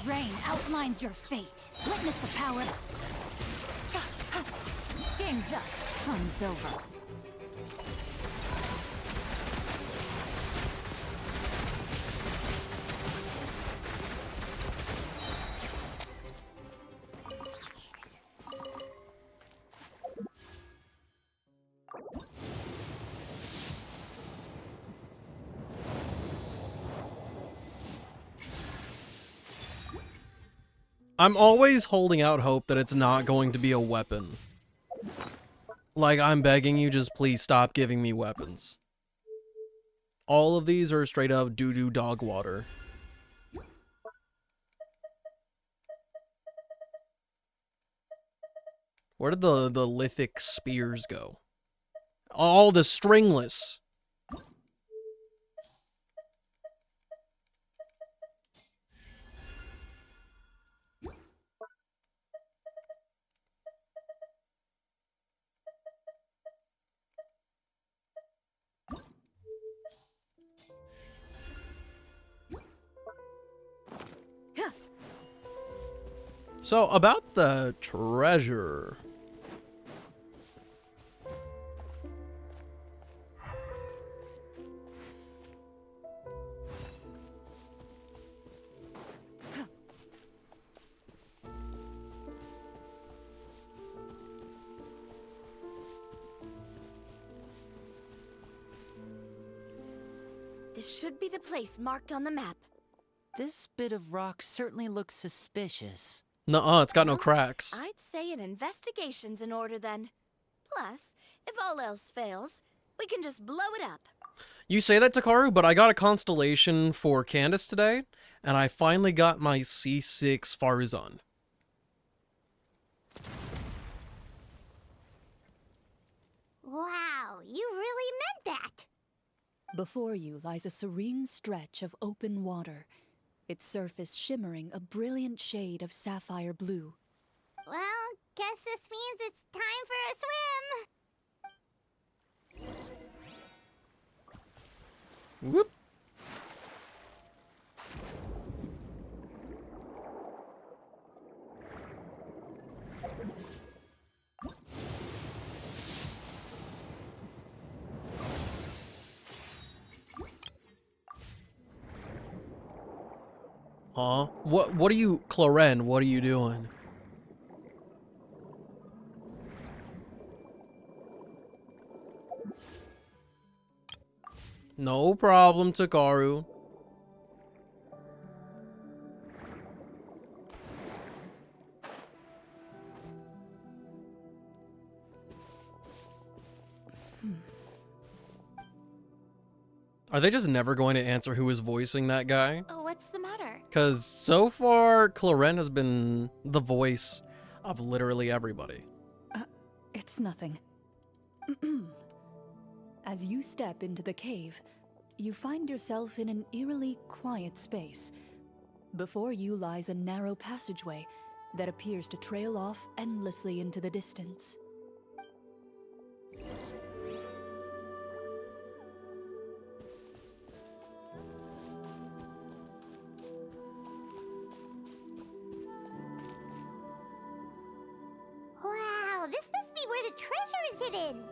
Rain outlines your fate. Witness the power. Game's up. Fun's over. I'm always holding out hope that it's not going to be a weapon. Like, I'm begging you, just please stop giving me weapons. All of these are straight up doo-doo dog water. Where did the lithic spears go? All the stringless. So, about the treasure. This should be the place marked on the map. This bit of rock certainly looks suspicious. Nuh-uh, it's got no Well, cracks. I'd say an investigation's in order then. Plus, if all else fails, we can just blow it up. You say that, Takaru, but I got a constellation for Candace today, and I finally got my C6 Farzan. Wow, you really meant that! Before you lies a serene stretch of open water, its surface shimmering a brilliant shade of sapphire blue. Well, guess this means it's time for a swim! Whoop. Huh? What are you, Cloren, what are you doing? No problem, Takaru. Are they just never going to answer who is voicing that guy? Oh, what's the matter? Because so far, Cloren has been the voice of literally everybody. It's nothing. As you step into the cave, you find yourself in an eerily quiet space. Before you lies a narrow passageway that appears to trail off endlessly into the distance. Wow, this must be where the treasure is hidden.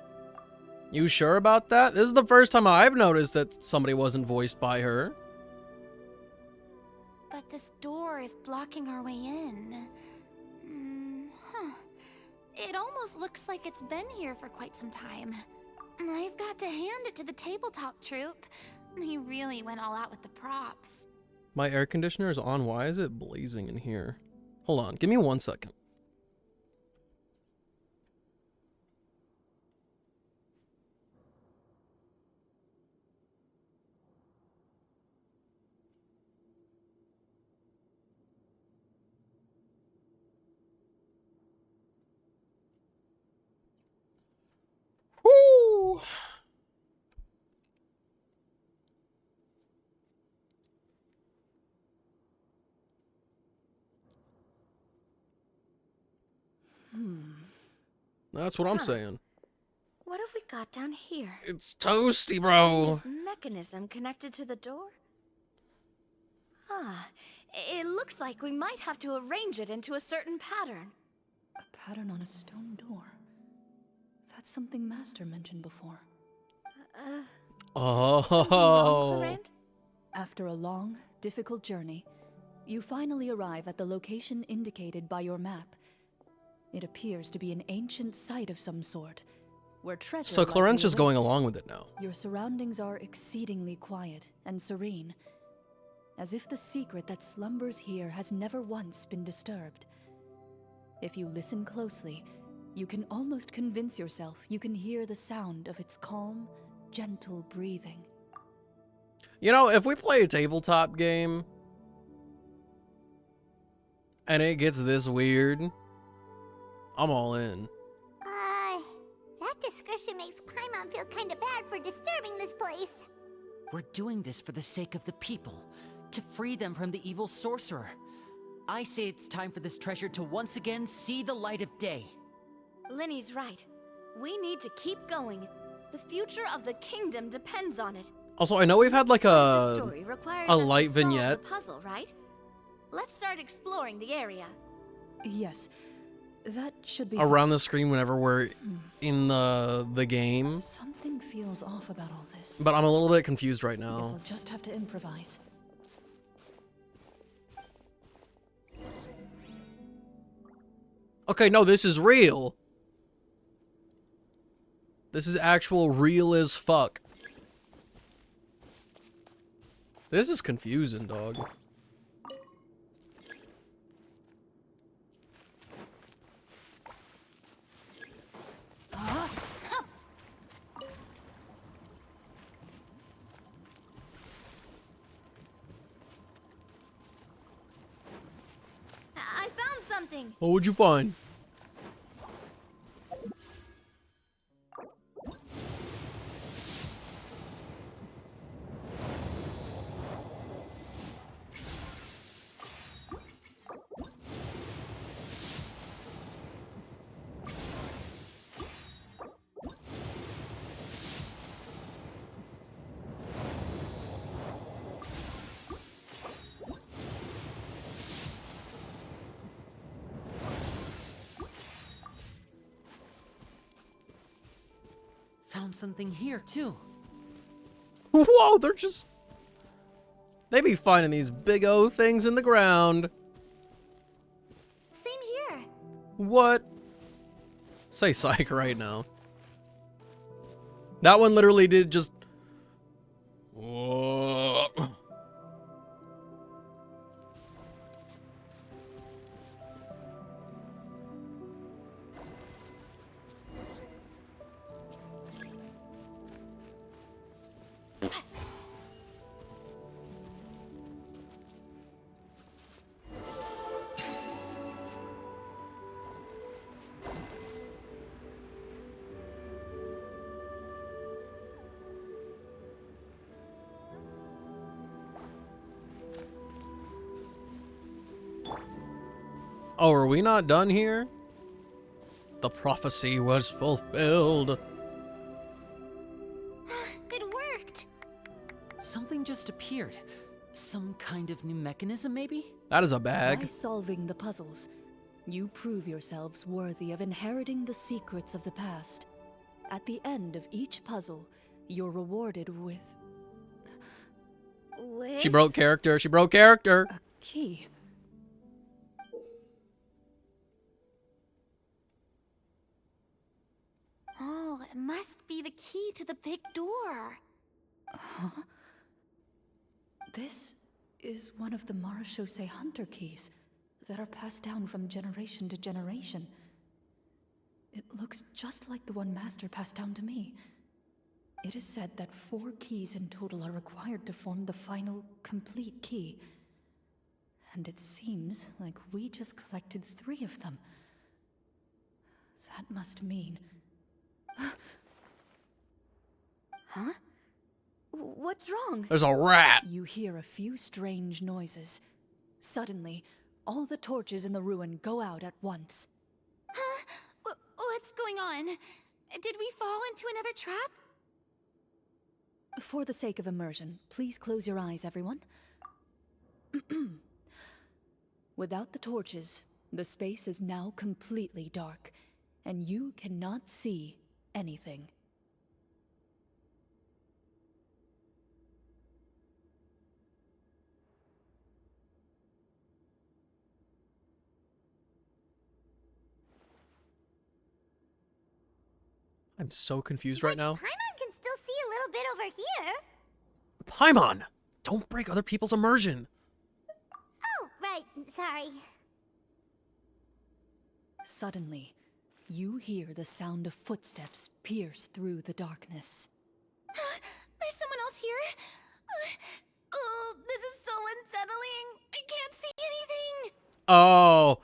You sure about that? This is the first time I've noticed that somebody wasn't voiced by her. But this door is blocking our way in. Huh. It almost looks like it's been here for quite some time. I've got to hand it to the tabletop troupe. They really went all out with the props. My air conditioner is on. Why is it blazing in here? Hold on, give me 1 second. Woo! That's what I'm saying. What have we got down here? It's toasty, Kind bro. of mechanism connected to the door? Ah, it looks like we might have to arrange it into a certain pattern. A pattern on a stone door. That's something Master mentioned before. Oh. Clorinde? After a long, difficult journey, you finally arrive at the location indicated by your map. It appears to be an ancient site of some sort, where treasure So Cloren's likely just going awaits. along with it now. Your surroundings are exceedingly quiet and serene, as if the secret that slumbers here has never once been disturbed. If you listen closely, you can almost convince yourself you can hear the sound of its calm, gentle breathing. You know, if we play a tabletop game and it gets this weird, I'm all in. That description makes Paimon feel kinda bad for disturbing this place. We're doing this for the sake of the people, to free them from the evil sorcerer. I say it's time for this treasure to once again see the light of day. Linny's right. We need to keep going. The future of the kingdom depends on it. Also, I know we've had like The story requires a us to light solve vignette. the puzzle, right? Let's start exploring the area. Yes, that should be around the screen whenever we're in the game. Something feels off about all this. But I'm a little bit confused right Guess now. I'll just have to improvise. Okay, no, this is real. This is actual real as fuck. This is confusing, dog. I found something. What would you find? Found something here, too. Whoa, they're just... They be finding these big O things in the ground. Same here. What? Say psych right now. That one literally did just... Whoa. Oh, are we not done here? The prophecy was fulfilled. It worked. Something just appeared. Some kind of new mechanism, maybe? That is a bag. By solving the puzzles, you prove yourselves worthy of inheriting the secrets of the past. At the end of each puzzle, you're rewarded with She broke character. She broke character. a key. Oh, it must be the key to the big door. Huh? This is one of the Marechaussee Hunter keys that are passed down from generation to generation. It looks just like the one Master passed down to me. It is said that 4 keys in total are required to form the final, complete key. And it seems like we just collected 3 of them. That must mean... Huh? What's wrong? There's a rat. You hear a few strange noises. Suddenly, all the torches in the ruin go out at once. Huh? What's going on? Did we fall into another trap? For the sake of immersion, please close your eyes, everyone. Without the torches, the space is now completely dark, and you cannot see anything. I'm so confused right now. Paimon can still see a little bit over here. Paimon! Don't break other people's immersion. Oh, right. Sorry. Suddenly, you hear the sound of footsteps pierce through the darkness. There's someone else here? Oh, this is so unsettling. I can't see anything. Oh.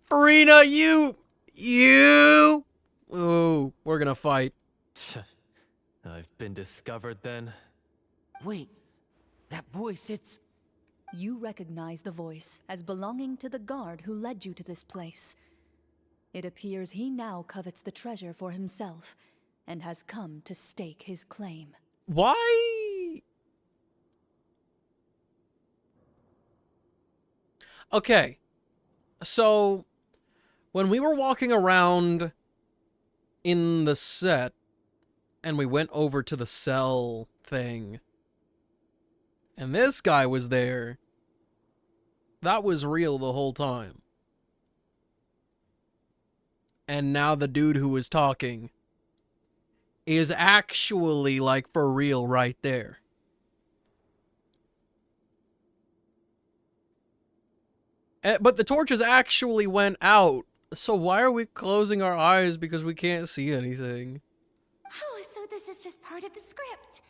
Farina, you... Ooh, we're gonna fight. I've been discovered then. Wait, that voice, it's... You recognize the voice as belonging to the guard who led you to this place. It appears he now covets the treasure for himself and has come to stake his claim. Why? Okay. So, when we were walking around in the set, and we went over to the cell thing, and this guy was there, that was real the whole time. And now the dude who was talking is actually, like, for real right there. But the torches actually went out. So why are we closing our eyes because we can't see anything? Oh, so this is just part of the script.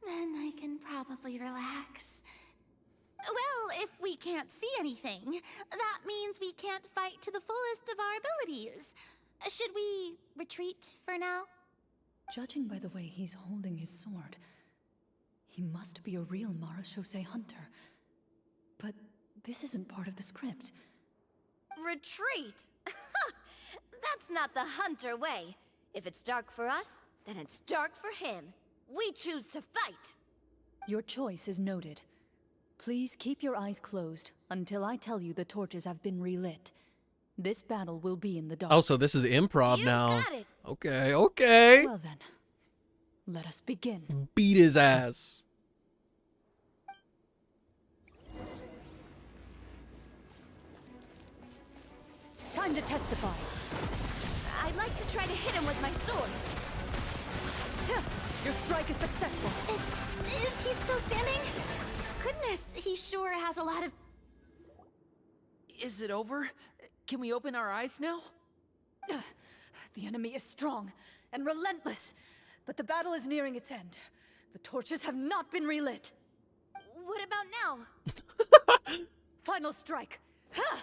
Then I can probably relax. Well, if we can't see anything, that means we can't fight to the fullest of our abilities. Should we retreat for now? Judging by the way he's holding his sword, he must be a real Marechaussee Hunter. But this isn't part of the script. Retreat? That's not the Hunter way. If it's dark for us, then it's dark for him. We choose to fight. Your choice is noted. Please keep your eyes closed until I tell you the torches have been relit. This battle will be in the dark. Oh, so this is improv You now. got it. Okay, okay. Well then, let us begin. Beat his ass. Time to testify. I'd like to try to hit him with my sword. Your strike is successful. Is he still standing? Goodness, he sure has a lot of... Is it over? Can we open our eyes now? The enemy is strong and relentless, but the battle is nearing its end. The torches have not been relit. What about now? Final strike. Ha!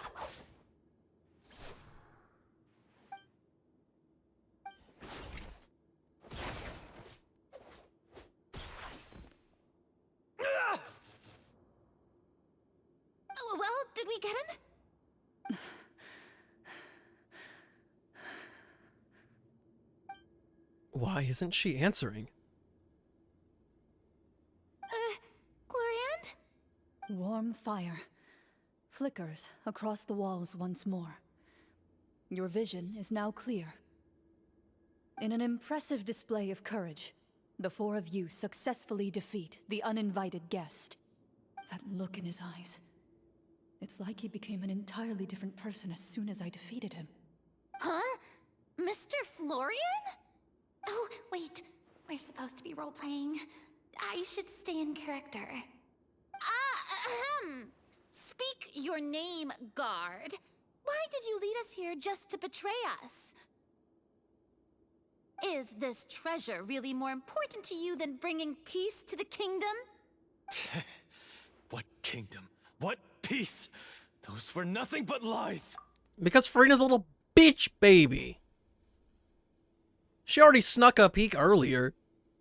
Oh, well, did we get him? Why isn't she answering? Glorian? Warm fire flickers across the walls once more. Your vision is now clear. In an impressive display of courage, the four of you successfully defeat the uninvited guest. That look in his eyes. It's like he became an entirely different person as soon as I defeated him. Huh? Mr. Florian? Oh, wait. We're supposed to be role-playing. I should stay in character. Speak your name, guard. Why did you lead us here just to betray us? Is this treasure really more important to you than bringing peace to the kingdom? What kingdom? What peace? Those were nothing but lies. Because Farina's a little bitch baby. She already snuck a peek earlier.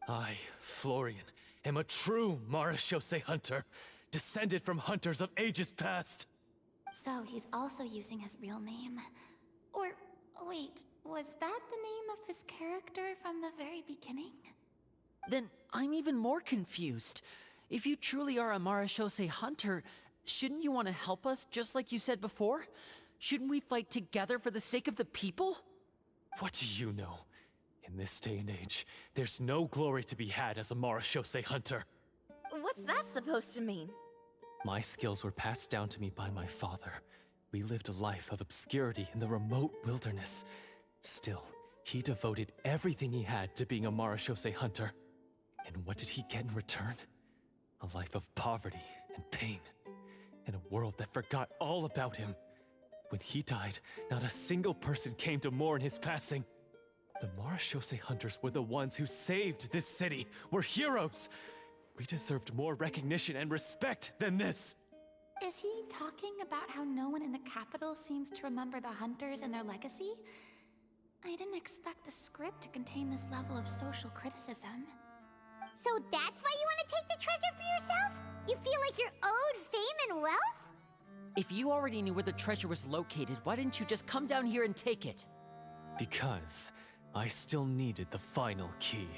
I, Florian, am a true Marashose hunter, descended from hunters of ages past. So he's also using his real name. Or, wait, was that the name of his character from the very beginning? Then I'm even more confused. If you truly are a Marashose hunter, shouldn't you want to help us just like you said before? Shouldn't we fight together for the sake of the people? What do you know? In this day and age, there's no glory to be had as a Marashose hunter. What's that supposed to mean? My skills were passed down to me by my father. We lived a life of obscurity in the remote wilderness. Still, he devoted everything he had to being a Marashose hunter. And what did he get in return? A life of poverty and pain. In a world that forgot all about him. When he died, not a single person came to mourn his passing. The Marashose hunters were the ones who saved this city. We're heroes. We deserved more recognition and respect than this. Is he talking about how no one in the capital seems to remember the hunters and their legacy? I didn't expect the script to contain this level of social criticism. So that's why you want to take the treasure for yourself? You feel like you're owed fame and wealth? If you already knew where the treasure was located, why didn't you just come down here and take it? Because I still needed the final key.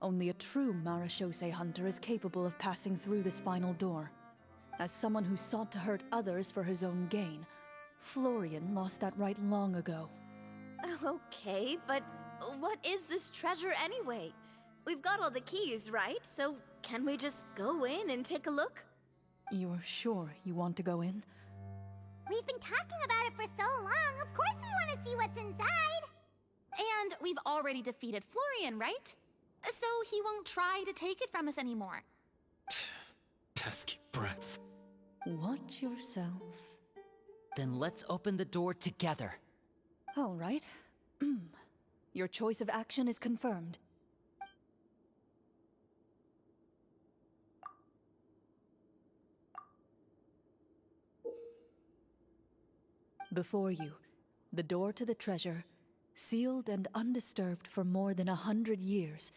Only a true Marashose hunter is capable of passing through this final door. As someone who sought to hurt others for his own gain, Florian lost that right long ago. Okay, but what is this treasure anyway? We've got all the keys, right? So can we just go in and take a look? You're sure you want to go in? We've been talking about it for so long. Of course we want to see what's inside. And we've already defeated Florian, right? So he won't try to take it from us anymore. Pesky brats. Watch yourself. Then let's open the door together. All right. Your choice of action is confirmed. Before you, the door to the treasure, sealed and undisturbed for more than 100 years,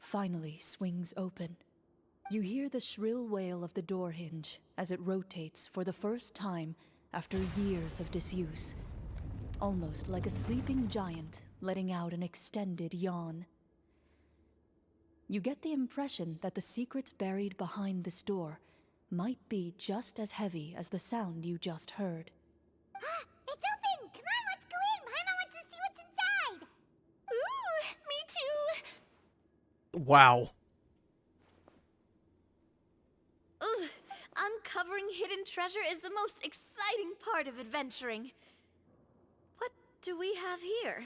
finally swings open. You hear the shrill wail of the door hinge as it rotates for the first time after years of disuse, almost like a sleeping giant letting out an extended yawn. You get the impression that the secrets buried behind this door might be just as heavy as the sound you just heard. It's open! Come on, let's go in! Paimon wants to see what's inside! Ooh, me too! Wow. Ugh, uncovering hidden treasure is the most exciting part of adventuring. What do we have here?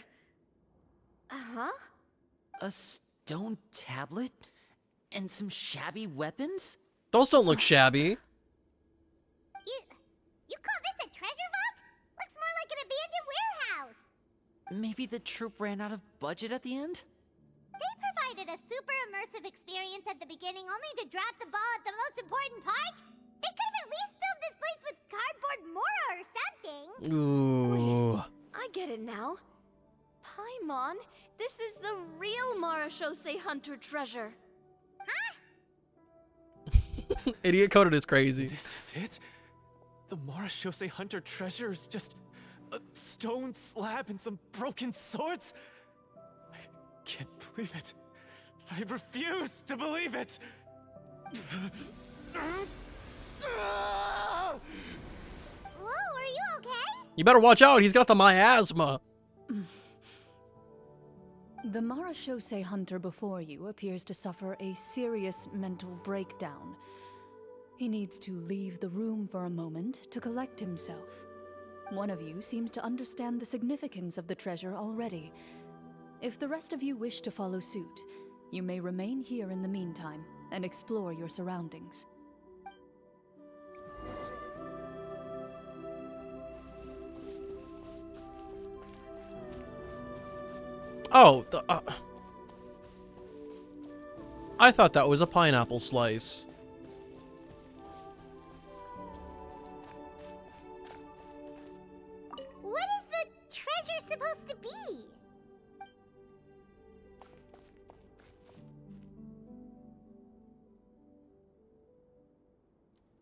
Uh-huh. A stone tablet? And some shabby weapons? Those don't look shabby. You call this a treasure vault? Looks more like an abandoned warehouse. Maybe the troop ran out of budget at the end? They provided a super immersive experience at the beginning only to drop the ball at the most important part. They could have at least filled this place with cardboard Mora or something. Ooh. I get it now. Paimon, this is the real Marashose Hunter treasure. Idiot coded is crazy. This is it? The Marashose Hunter treasure is just a stone slab and some broken swords? I can't believe it. I refuse to believe it. Whoa, are you okay? You better watch out, he's got the miasma. The Marashose Hunter before you appears to suffer a serious mental breakdown. He needs to leave the room for a moment to collect himself. One of you seems to understand the significance of the treasure already. If the rest of you wish to follow suit, you may remain here in the meantime and explore your surroundings. Oh, I thought that was a pineapple slice. What is the treasure supposed to be?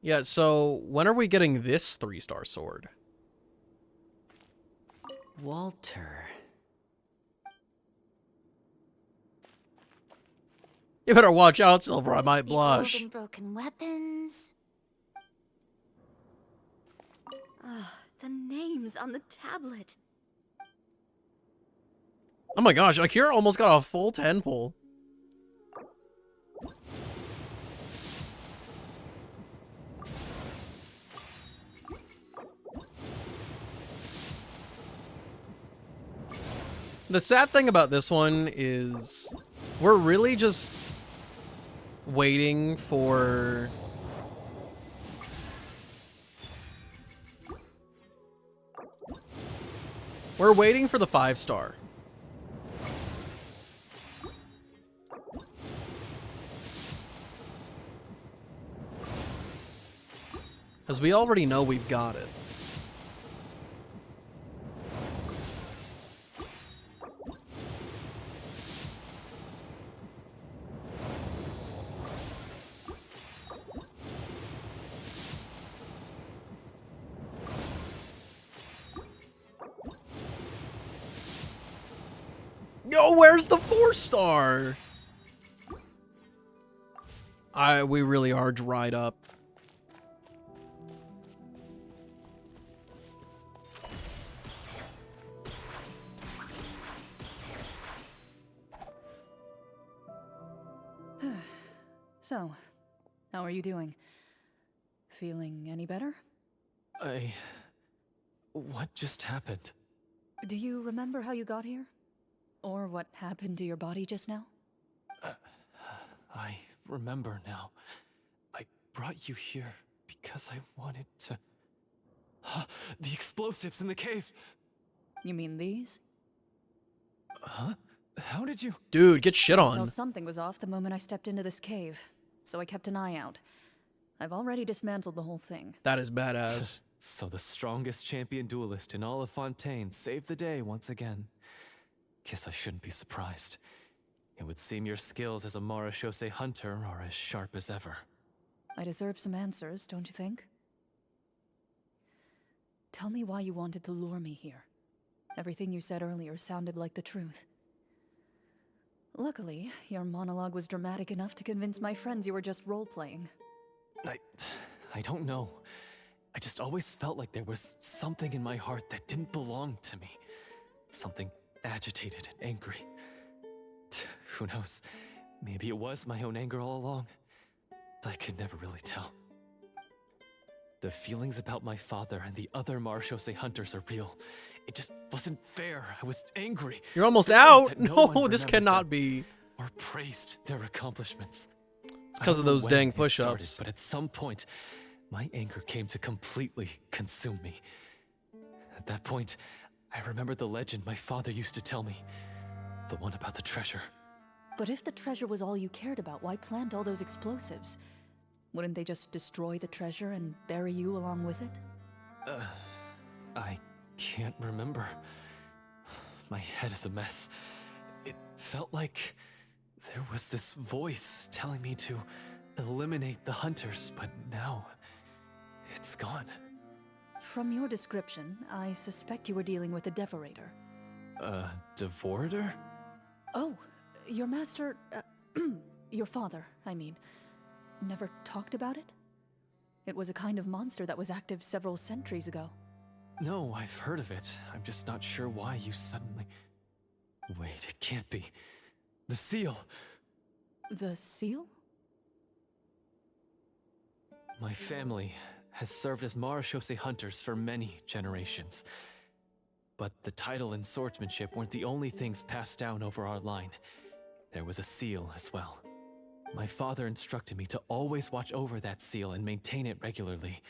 Yeah, so when are we getting this 3-star sword? Walter. You better watch out, Silver, I might The blush. old and broken weapons. The names on the tablet. Oh my gosh, Akira almost got a full 10 pull. The sad thing about this one is we're really just waiting for the 5-star. Because we already know we've got it. Yo, where's the 4-star? We really are dried up. So, how are you doing? Feeling any better? What just happened? Do you remember how you got here? Or what happened to your body just now? I remember now. I brought you here because I wanted to... The explosives in the cave! You mean these? Huh? How did you... Dude, get shit Well, on. something was off the moment I stepped into this cave, so I kept an eye out. I've already dismantled the whole thing. That is badass. So the strongest champion duelist in all of Fontaine saved the day once again. Guess I shouldn't be surprised. It would seem your skills as a Marashose hunter are as sharp as ever. I deserve some answers, don't you think? Tell me why you wanted to lure me here. Everything you said earlier sounded like the truth. Luckily, your monologue was dramatic enough to convince my friends you were just role-playing. I don't know. I just always felt like there was something in my heart that didn't belong to me. Something agitated and angry. Who knows? Maybe it was my own anger all along. I could never really tell. The feelings about my father and the other Marshose hunters are real. It just wasn't fair. I was angry. You're almost bitter out. that No, one this remembered cannot them be. or praised their accomplishments. It's I because don't of know those when dang it push-ups. started, but at some point, my anger came to completely consume me. At that point, I remembered the legend my father used to tell me. The one about the treasure. But if the treasure was all you cared about, why plant all those explosives? Wouldn't they just destroy the treasure and bury you along with it? I can't remember. My head is a mess. It felt like there was this voice telling me to eliminate the hunters, but now it's gone. From your description, I suspect you were dealing with a Devorator. Devorator? Oh, your master, your father, I mean, never talked about it? It was a kind of monster that was active several centuries ago. No, I've heard of it. I'm just not sure why you suddenly... Wait, it can't be. The seal! The seal? My family has served as Marashose hunters for many generations. But the title and swordsmanship weren't the only things passed down over our line. There was a seal as well. My father instructed me to always watch over that seal and maintain it regularly.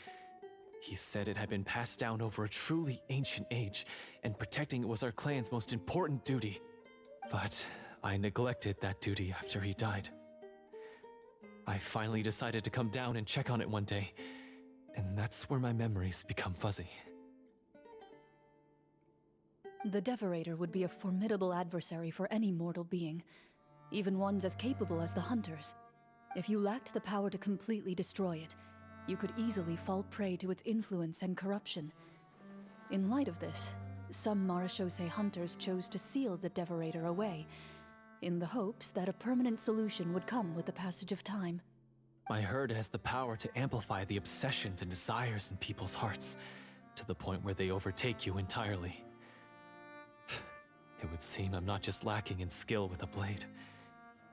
He said it had been passed down over a truly ancient age, and protecting it was our clan's most important duty. But I neglected that duty after he died. I finally decided to come down and check on it one day, and that's where my memories become fuzzy. The Devorator would be a formidable adversary for any mortal being, even ones as capable as the Hunters. If you lacked the power to completely destroy it, you could easily fall prey to its influence and corruption. In light of this, some Marashose hunters chose to seal the Devorator away, in the hopes that a permanent solution would come with the passage of time. I heard it has the power to amplify the obsessions and desires in people's hearts, to the point where they overtake you entirely. It would seem I'm not just lacking in skill with a blade,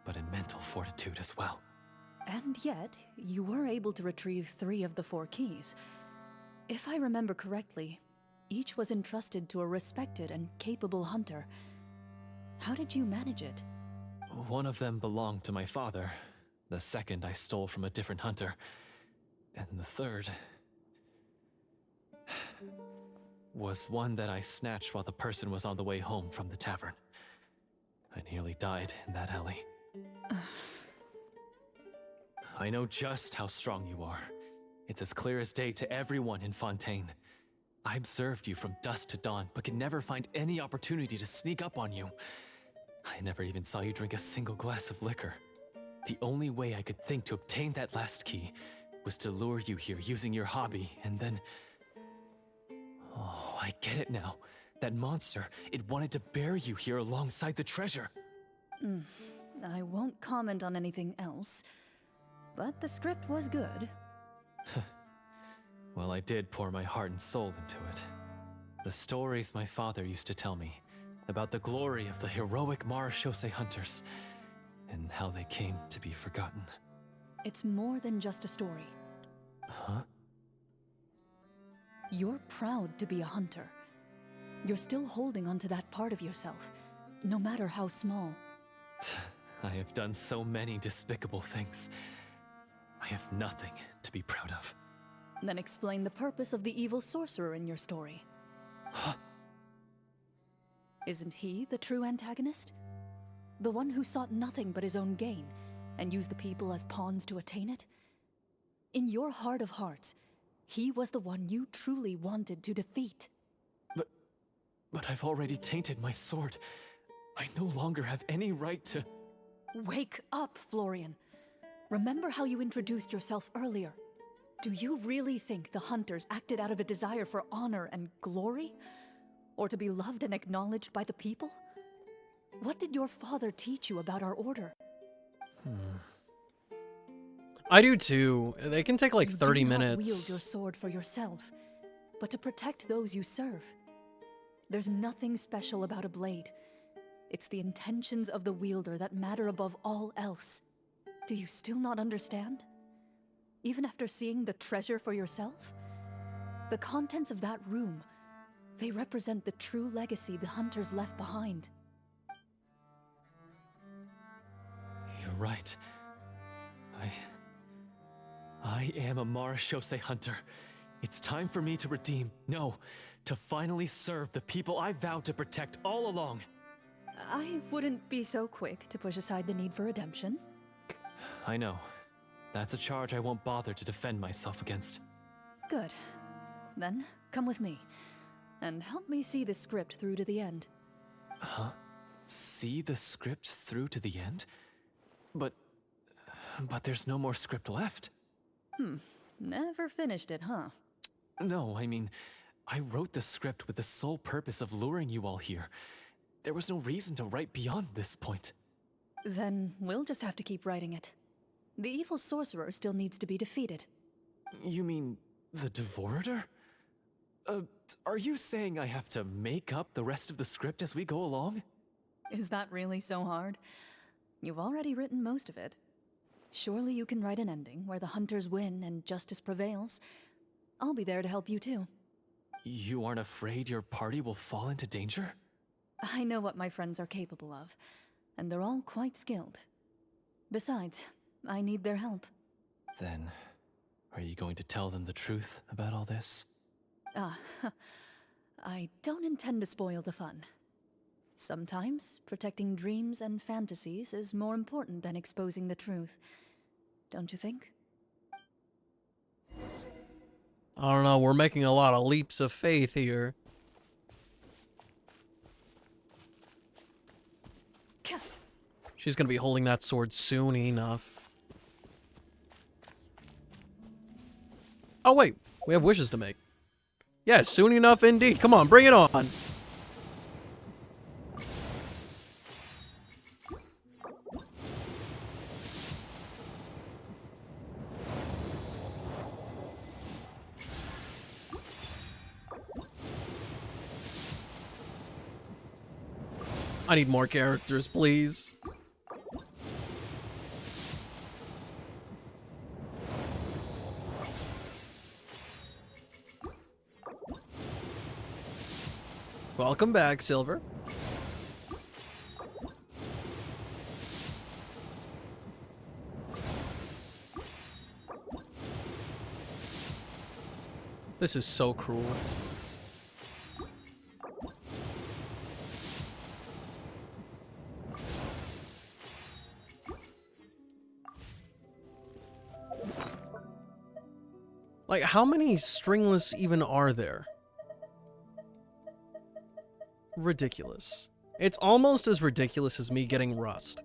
but in mental fortitude as well. And yet, you were able to retrieve 3 of the 4 keys. If I remember correctly, each was entrusted to a respected and capable hunter. How did you manage it? One of them belonged to my father. The second I stole from a different hunter. And the third... was one that I snatched while the person was on the way home from the tavern. I nearly died in that alley. I know just how strong you are. It's as clear as day to everyone in Fontaine. I observed you from dusk to dawn, but could never find any opportunity to sneak up on you. I never even saw you drink a single glass of liquor. The only way I could think to obtain that last key was to lure you here using your hobby, and then... Oh, I get it now. That monster, it wanted to bury you here alongside the treasure. I won't comment on anything else, but the script was good. Well, I did pour my heart and soul into it. The stories my father used to tell me about the glory of the heroic Marashose hunters and how they came to be forgotten. It's more than just a story. Huh? You're proud to be a hunter. You're still holding onto that part of yourself, no matter how small. I have done so many despicable things. I have nothing to be proud of. Then explain the purpose of the evil sorcerer in your story. Huh? Isn't he the true antagonist? The one who sought nothing but his own gain, and used the people as pawns to attain it? In your heart of hearts, he was the one you truly wanted to defeat. But I've already tainted my sword. I no longer have any right to... Wake up, Florian. Remember how you introduced yourself earlier. Do you really think the hunters acted out of a desire for honor and glory? Or to be loved and acknowledged by the people? What did your father teach you about our order? I do too. They can take like 30 You do not minutes. wield your sword for yourself, but to protect those you serve. There's nothing special about a blade. It's the intentions of the wielder that matter above all else. Do you still not understand? Even after seeing the treasure for yourself? The contents of that room, they represent the true legacy the hunters left behind. You're right. I am a Marashose hunter. It's time for me to redeem, no, to finally serve the people I vowed to protect all along. I wouldn't be so quick to push aside the need for redemption. I know. That's a charge I won't bother to defend myself against. Good. Then, come with me, and help me see the script through to the end. Huh? See the script through to the end? But there's no more script left. Never finished it, huh? No, I mean, I wrote the script with the sole purpose of luring you all here. There was no reason to write beyond this point. Then we'll just have to keep writing it. The evil sorcerer still needs to be defeated. You mean the Devorator? Are you saying I have to make up the rest of the script as we go along? Is that really so hard? You've already written most of it. Surely you can write an ending where the hunters win and justice prevails. I'll be there to help you too. You aren't afraid your party will fall into danger? I know what my friends are capable of, and they're all quite skilled. Besides, I need their help. Then, are you going to tell them the truth about all this? I don't intend to spoil the fun. Sometimes, protecting dreams and fantasies is more important than exposing the truth. Don't you think? I don't know, we're making a lot of leaps of faith here. She's gonna be holding that sword soon enough. Oh wait, we have wishes to make. Yeah, soon enough indeed. Come on, bring it on. I need more characters, please. Welcome back, Silver. This is so cruel. Like, how many stringless even are there? Ridiculous. It's almost as ridiculous as me getting rust.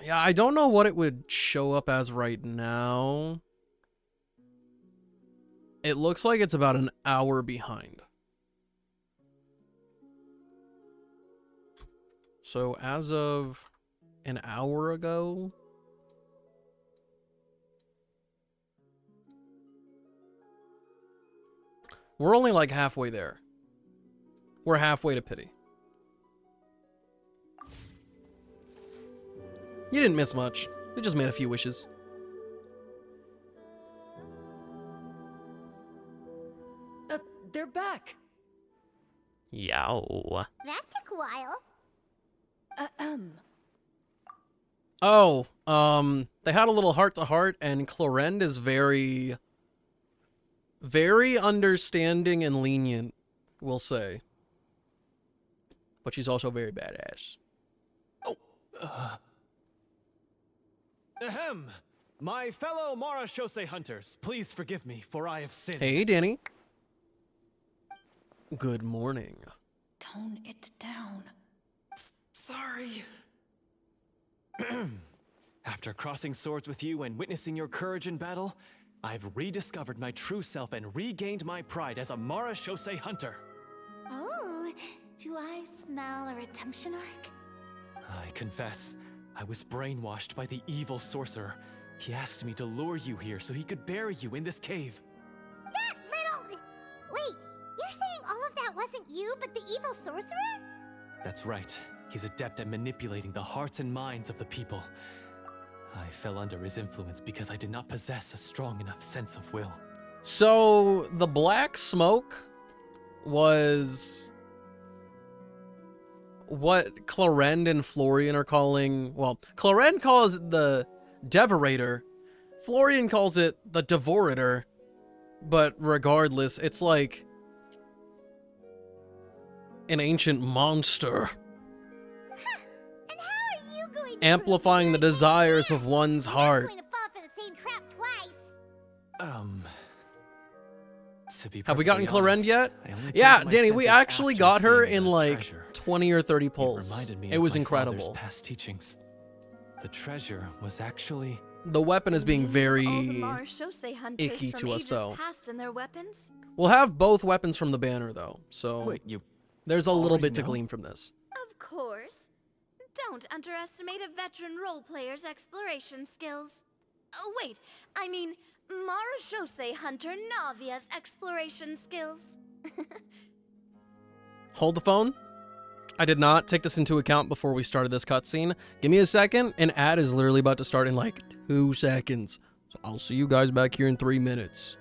Yeah, I don't know what it would show up as right now. It looks like it's about an hour behind. So as of an hour ago, we're only like halfway there. We're halfway to pity. You didn't miss much. You just made a few wishes. They're back! Yow. That took a while. Oh, they had a little heart-to-heart, and Clorend is very understanding and lenient, we'll say. But she's also very badass. Ahem! My fellow Marashose hunters, please forgive me, for I have sinned. Hey, Danny. Good morning. Tone it down. Sorry. After crossing swords with you and witnessing your courage in battle, I've rediscovered my true self and regained my pride as a Marashose hunter. Oh, do I smell a redemption arc? I confess, I was brainwashed by the evil sorcerer. He asked me to lure you here so he could bury you in this cave. That little... Wait, you're saying all of that wasn't you, but the evil sorcerer? That's right. He's adept at manipulating the hearts and minds of the people. I fell under his influence because I did not possess a strong enough sense of will. So the black smoke was what Clarend and Florian are calling, well, Clarend calls it the Devorator, Florian calls it the Devorator, but regardless, it's like an ancient monster. And how are you going to Amplifying the desires of one's heart. going to fall for the same trap twice? To be Have we gotten perfectly Clarend honest, yet? I only came Yeah, to my Danny, we senses actually after got her seeing in the like treasure. 20 or 30 It pulls. reminded me It of was my incredible. father's past teachings. The treasure was actually... The weapon is being All the very Marashose hunters icky from to us, ages though. past and their weapons? We'll have both weapons from the banner, though, so Wait, you there's a little already bit to know? glean from this. Of course. Don't underestimate a veteran role player's exploration skills. Oh, wait, I mean, Marashose Hunter Navia's exploration skills. Hold the phone. I did not take this into account before we started this cutscene. Give me a second. An ad is literally about to start in like 2 seconds. So I'll see you guys back here in 3 minutes.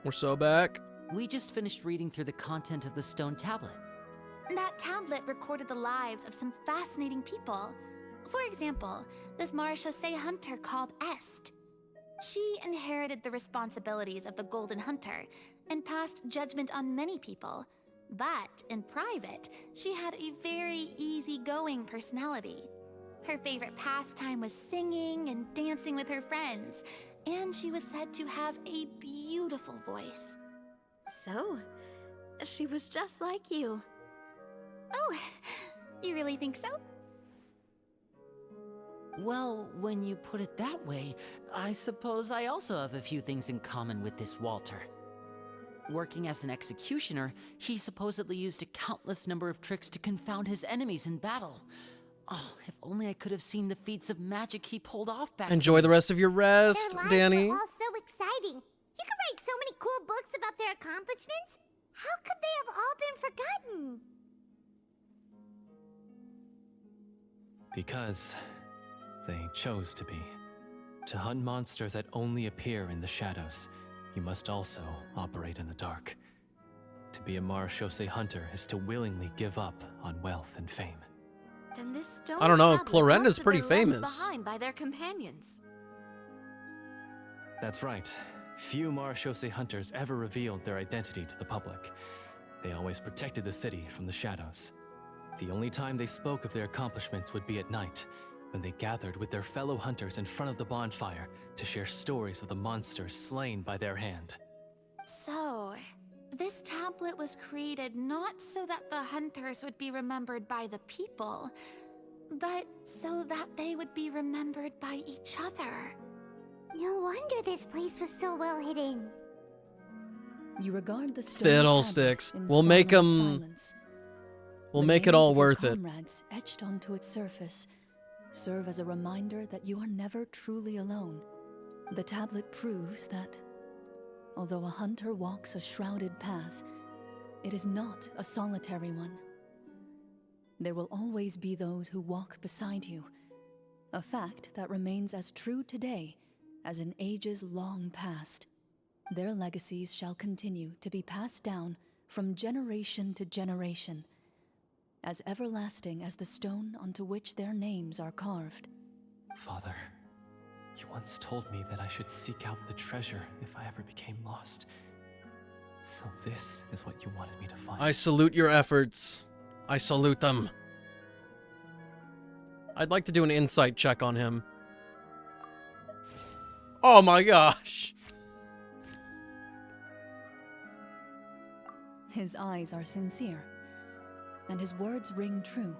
We're so back. We just finished reading through the content of the stone tablet. That tablet recorded the lives of some fascinating people. For example, this Marashose hunter called Est. She inherited the responsibilities of the Golden Hunter and passed judgment on many people. But in private, she had a very easygoing personality. Her favorite pastime was singing and dancing with her friends, and she was said to have a beautiful voice. So, she was just like you. Oh, you really think so? Well, when you put it that way, I suppose I also have a few things in common with this Walter. Working as an executioner, he supposedly used a countless number of tricks to confound his enemies in battle. Oh, if only I could have seen the feats of magic he pulled off back Enjoy then. the rest of your rest, Their lives Danny. were all so exciting. You could write so many cool books about their accomplishments. How could they have all been forgotten? Because they chose to be. To hunt monsters that only appear in the shadows, you must also operate in the dark. To be a Marashose hunter is to willingly give up on wealth and fame. Then this stone I don't know, tablet Clorinda's must have pretty been left famous. behind by their companions. That's right. Few Marashose hunters ever revealed their identity to the public. They always protected the city from the shadows. The only time they spoke of their accomplishments would be at night, when they gathered with their fellow hunters in front of the bonfire to share stories of the monsters slain by their hand. So, this tablet was created not so that the hunters would be remembered by the people, but so that they would be remembered by each other. No wonder this place was so well hidden. You regard the stone Fiddlesticks. tablet in We'll make solemn 'em- silence. We'll The make it names all of your worth it. comrades etched onto its surface serve as a reminder that you are never truly alone. The tablet proves that, although a hunter walks a shrouded path, it is not a solitary one. There will always be those who walk beside you, a fact that remains as true today as in ages long past. Their legacies shall continue to be passed down from generation to generation, as everlasting as the stone onto which their names are carved. Father, you once told me that I should seek out the treasure if I ever became lost. So this is what you wanted me to find. I salute your efforts. I salute them. I'd like to do an insight check on him. Oh my gosh. His eyes are sincere, and his words ring true.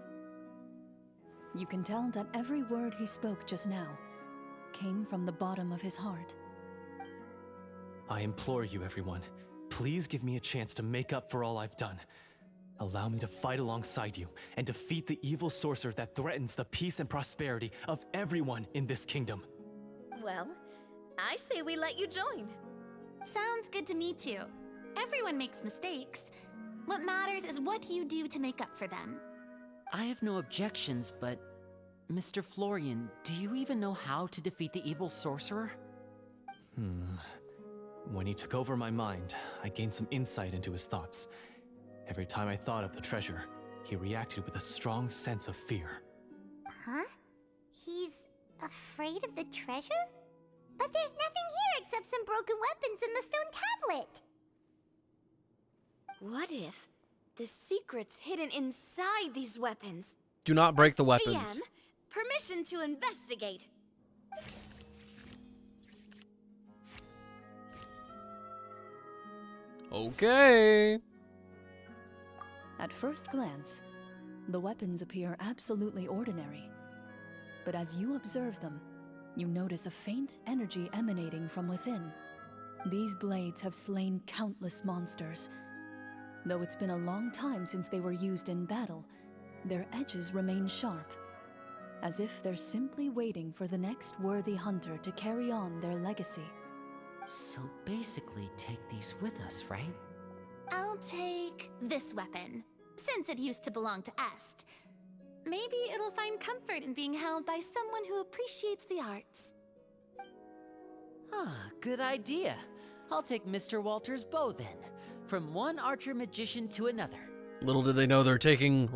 You can tell that every word he spoke just now came from the bottom of his heart. I implore you, everyone, please give me a chance to make up for all I've done. Allow me to fight alongside you and defeat the evil sorcerer that threatens the peace and prosperity of everyone in this kingdom. Well, I say we let you join. Sounds good to me too. Everyone makes mistakes. What matters is what you do to make up for them. I have no objections, but Mr. Florian, do you even know how to defeat the evil sorcerer? When he took over my mind, I gained some insight into his thoughts. Every time I thought of the treasure, he reacted with a strong sense of fear. Huh? He's afraid of the treasure? But there's nothing here except some broken weapons and the stone tablet. What if the secret's hidden inside these weapons? Do not break the weapons. GM, permission to investigate. Okay. At first glance, the weapons appear absolutely ordinary. But as you observe them, you notice a faint energy emanating from within. These blades have slain countless monsters. Though it's been a long time since they were used in battle, their edges remain sharp, as if they're simply waiting for the next worthy hunter to carry on their legacy. So basically, take these with us, right? I'll take this weapon, since it used to belong to Est. Maybe it'll find comfort in being held by someone who appreciates the arts. Ah, good idea. I'll take Mr. Walter's bow then, from one archer magician to another. Little did they know they're taking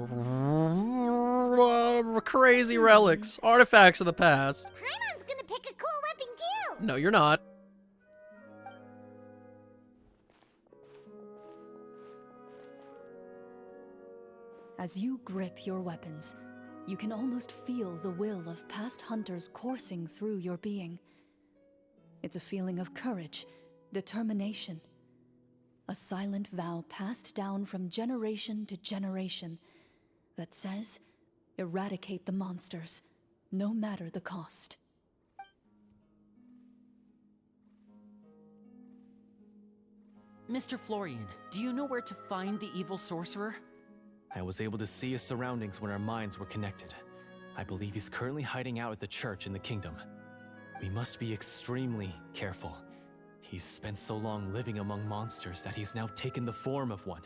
crazy relics, artifacts of the past. Paimon's gonna pick a cool weapon too! No, you're not. As you grip your weapons, you can almost feel the will of past hunters coursing through your being. It's a feeling of courage, determination. A silent vow passed down from generation to generation that says, eradicate the monsters, no matter the cost. Mr. Florian, do you know where to find the evil sorcerer? I was able to see his surroundings when our minds were connected. I believe he's currently hiding out at the church in the kingdom. We must be extremely careful. He's spent so long living among monsters that he's now taken the form of one.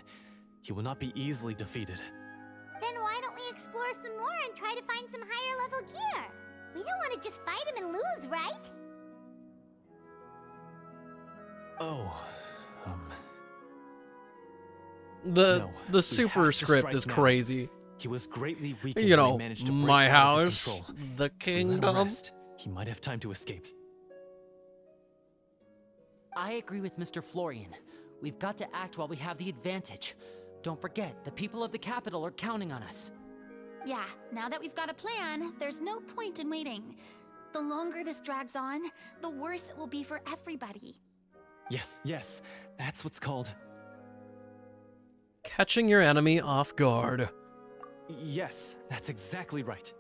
He will not be easily defeated. Then why don't we explore some more and try to find some higher level gear? We don't want to just fight him and lose, right? Oh, The no, we have superscript to is strike now. crazy. He was greatly weakened You when he know, managed to break my out of his house, control. the If we let him kingdom. rest, he might have time to escape. I agree with Mr. Florian. We've got to act while we have the advantage. Don't forget, the people of the capital are counting on us. Yeah, now that we've got a plan, there's no point in waiting. The longer this drags on, the worse it will be for everybody. Yes, that's what's called... Catching your enemy off guard. Yes, that's exactly right.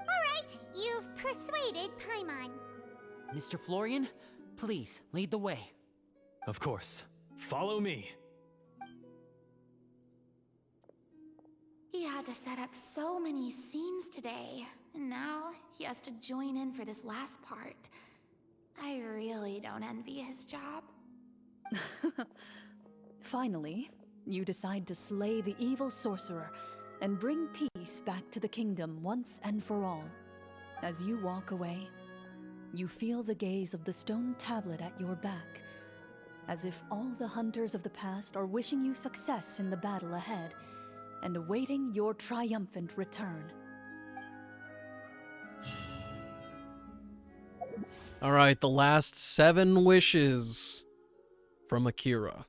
Alright, you've persuaded Paimon. Mr. Florian, please lead the way. Of course. Follow me. He had to set up so many scenes today, and now he has to join in for this last part. I really don't envy his job. Finally, you decide to slay the evil sorcerer and bring peace back to the kingdom once and for all. As you walk away, you feel the gaze of the stone tablet at your back, as if all the hunters of the past are wishing you success in the battle ahead and awaiting your triumphant return. All right, the last 7 wishes from Akira.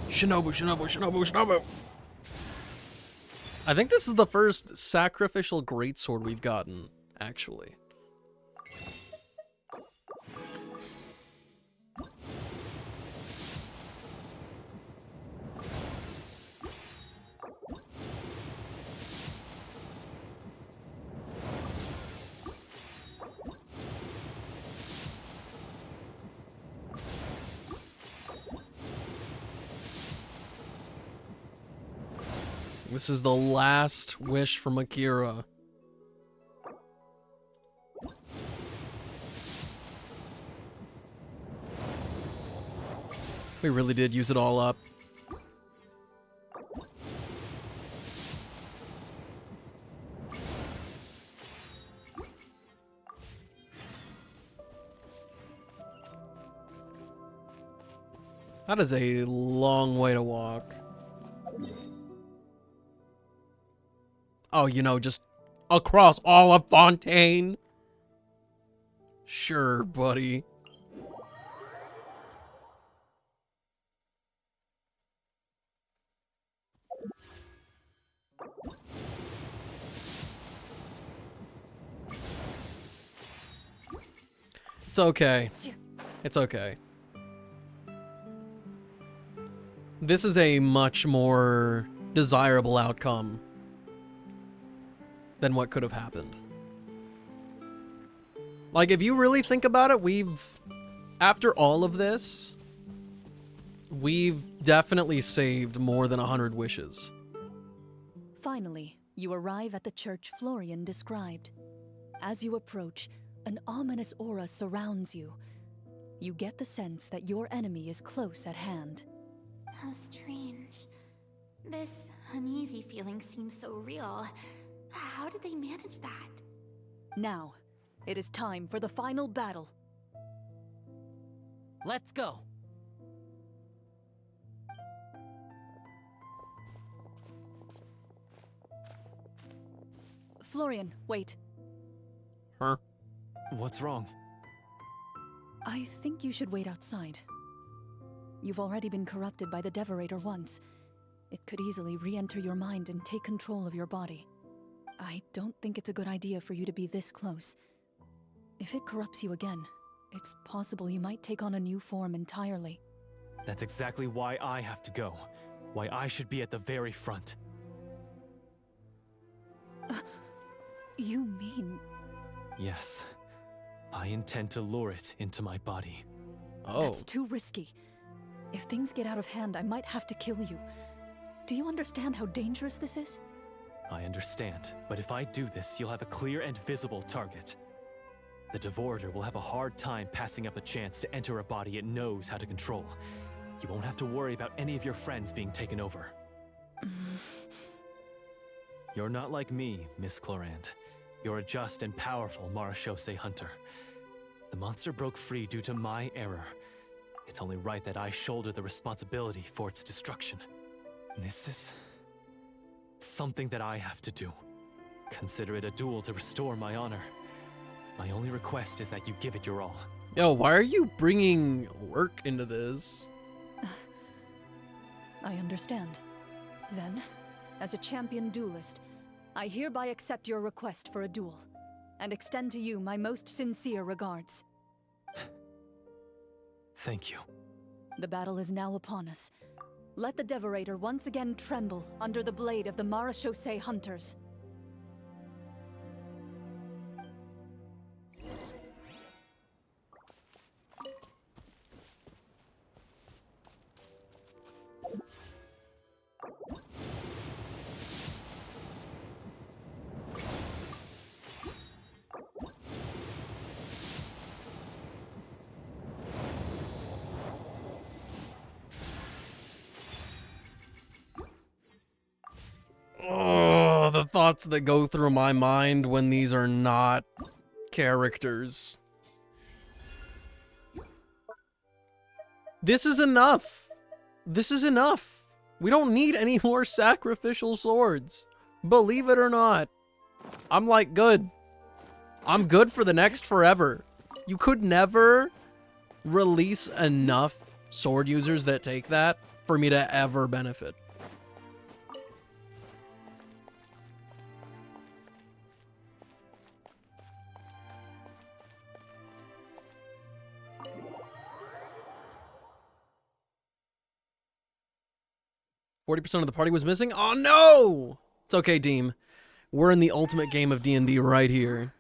Shinobu. I think this is the first sacrificial greatsword we've gotten, actually. This is the last wish from Akira. We really did use it all up. That is a long way to walk. Oh, you know, just across all of Fontaine? Sure, buddy. It's okay. It's okay. This is a much more desirable outcome than what could have happened. Like, if you really think about it, after all of this, we've definitely saved more than 100 wishes. Finally, you arrive at the church Florian described. As you approach, an ominous aura surrounds you. You get the sense that your enemy is close at hand. How strange. This uneasy feeling seems so real. How did they manage that? Now, it is time for the final battle. Let's go. Florian, wait. Huh? What's wrong? I think you should wait outside. You've already been corrupted by the Devorator once. It could easily re-enter your mind and take control of your body. I don't think it's a good idea for you to be this close. If it corrupts you again, it's possible you might take on a new form entirely. That's exactly why I have to go. Why I should be at the very front. You mean... Yes. I intend to lure it into my body. Oh. That's too risky. If things get out of hand, I might have to kill you. Do you understand how dangerous this is? I understand, but if I do this, you'll have a clear and visible target. The Devorator will have a hard time passing up a chance to enter a body it knows how to control. You won't have to worry about any of your friends being taken over. You're not like me, Miss Clorand. You're a just and powerful Marashose hunter. The monster broke free due to my error. It's only right that I shoulder the responsibility for its destruction. This is... something that I have to do. Consider it a duel to restore my honor. My only request is that you give it your all. Yo, why are you bringing work into this? I understand. Then, as a champion duelist, I hereby accept your request for a duel, and extend to you my most sincere regards. Thank you. The battle is now upon us. Let the Devorator once again tremble under the blade of the Marashose hunters. Oh, the thoughts that go through my mind when these are not characters. This is enough. This is enough. We don't need any more sacrificial swords. Believe it or not. I'm like good. I'm good for the next forever. You could never release enough sword users that take that for me to ever benefit. %40 of the party was missing? Oh no! It's okay, Deem. We're in the ultimate game of D&D right here.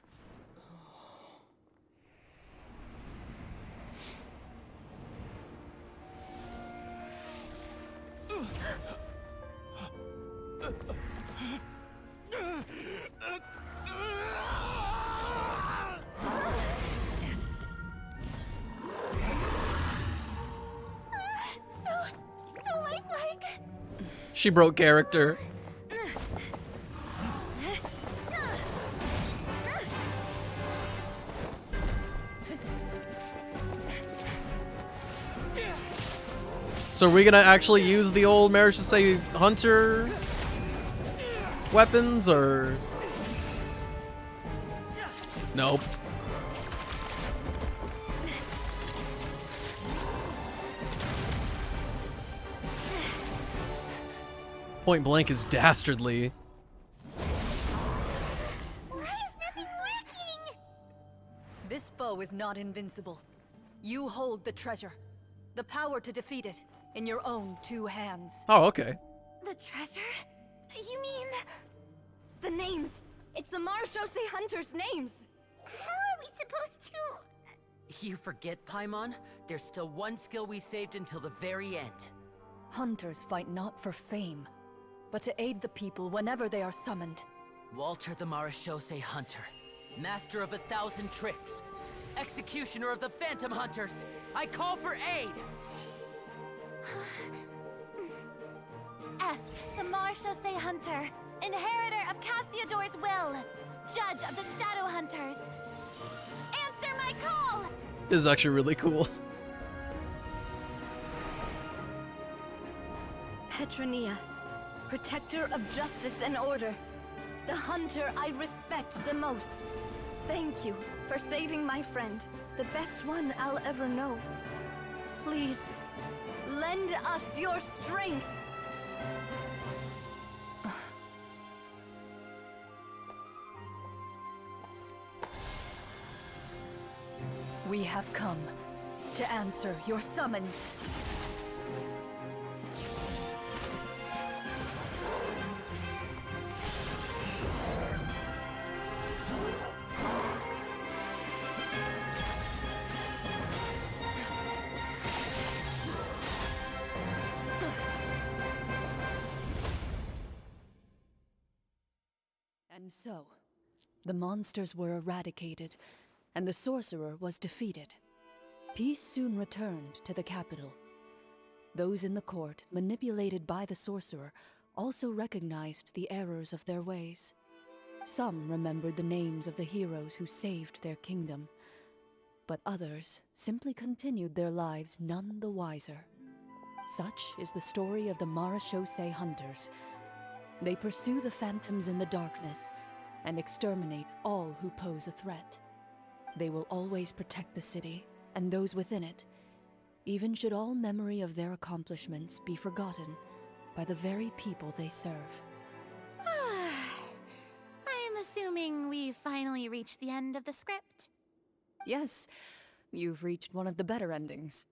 So lifelike. She broke character. So are we gonna actually use the old Marashose hunter weapons, or... Nope. Point blank is dastardly. Why is nothing working? This foe is not invincible. You hold the treasure. The power to defeat it in your own 2 hands. Oh, okay. The treasure? You mean... the names. It's the Marashose hunters' names. How are we supposed to... You forget, Paimon? There's still one skill we saved until the very end. Hunters fight not for fame, but to aid the people whenever they are summoned. Walter the Marashose Hunter, master of 1,000 tricks, executioner of the Phantom Hunters, I call for aid! Est, the Marashose Hunter, inheritor of Cassiodor's will, judge of the Shadow Hunters. Answer my call! This is actually really cool. Petronia, protector of justice and order. The hunter I respect the most. Thank you for saving my friend, the best one I'll ever know. Please, lend us your strength. We have come to answer your summons. And so, the monsters were eradicated, and the sorcerer was defeated. Peace soon returned to the capital. Those in the court, manipulated by the sorcerer, also recognized the errors of their ways. Some remembered the names of the heroes who saved their kingdom, but others simply continued their lives none the wiser. Such is the story of the Marachose Hunters. They pursue the phantoms in the darkness and exterminate all who pose a threat. They will always protect the city and those within it, even should all memory of their accomplishments be forgotten by the very people they serve. I am assuming we've finally reached the end of the script. Yes, you've reached one of the better endings.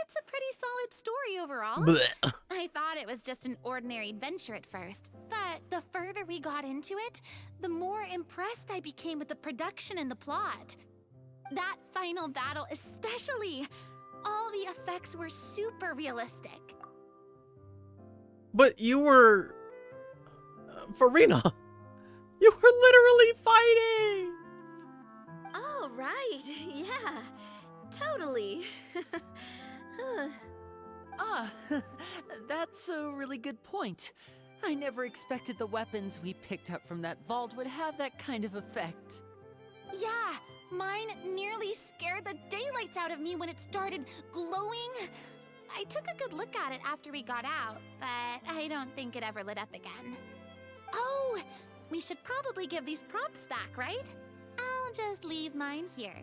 It's a pretty solid story overall. Blech. I thought it was just an ordinary adventure at first, but the further we got into it, the more impressed I became with the production and the plot. That final battle especially. All the effects were super realistic. But you were... Farina, you were literally fighting! Oh, right. Yeah, totally. That's a really good point. I never expected the weapons we picked up from that vault would have that kind of effect. Yeah, mine nearly scared the daylights out of me when it started glowing. I took a good look at it after we got out, but I don't think it ever lit up again. Oh, we should probably give these props back, right? I'll just leave mine here.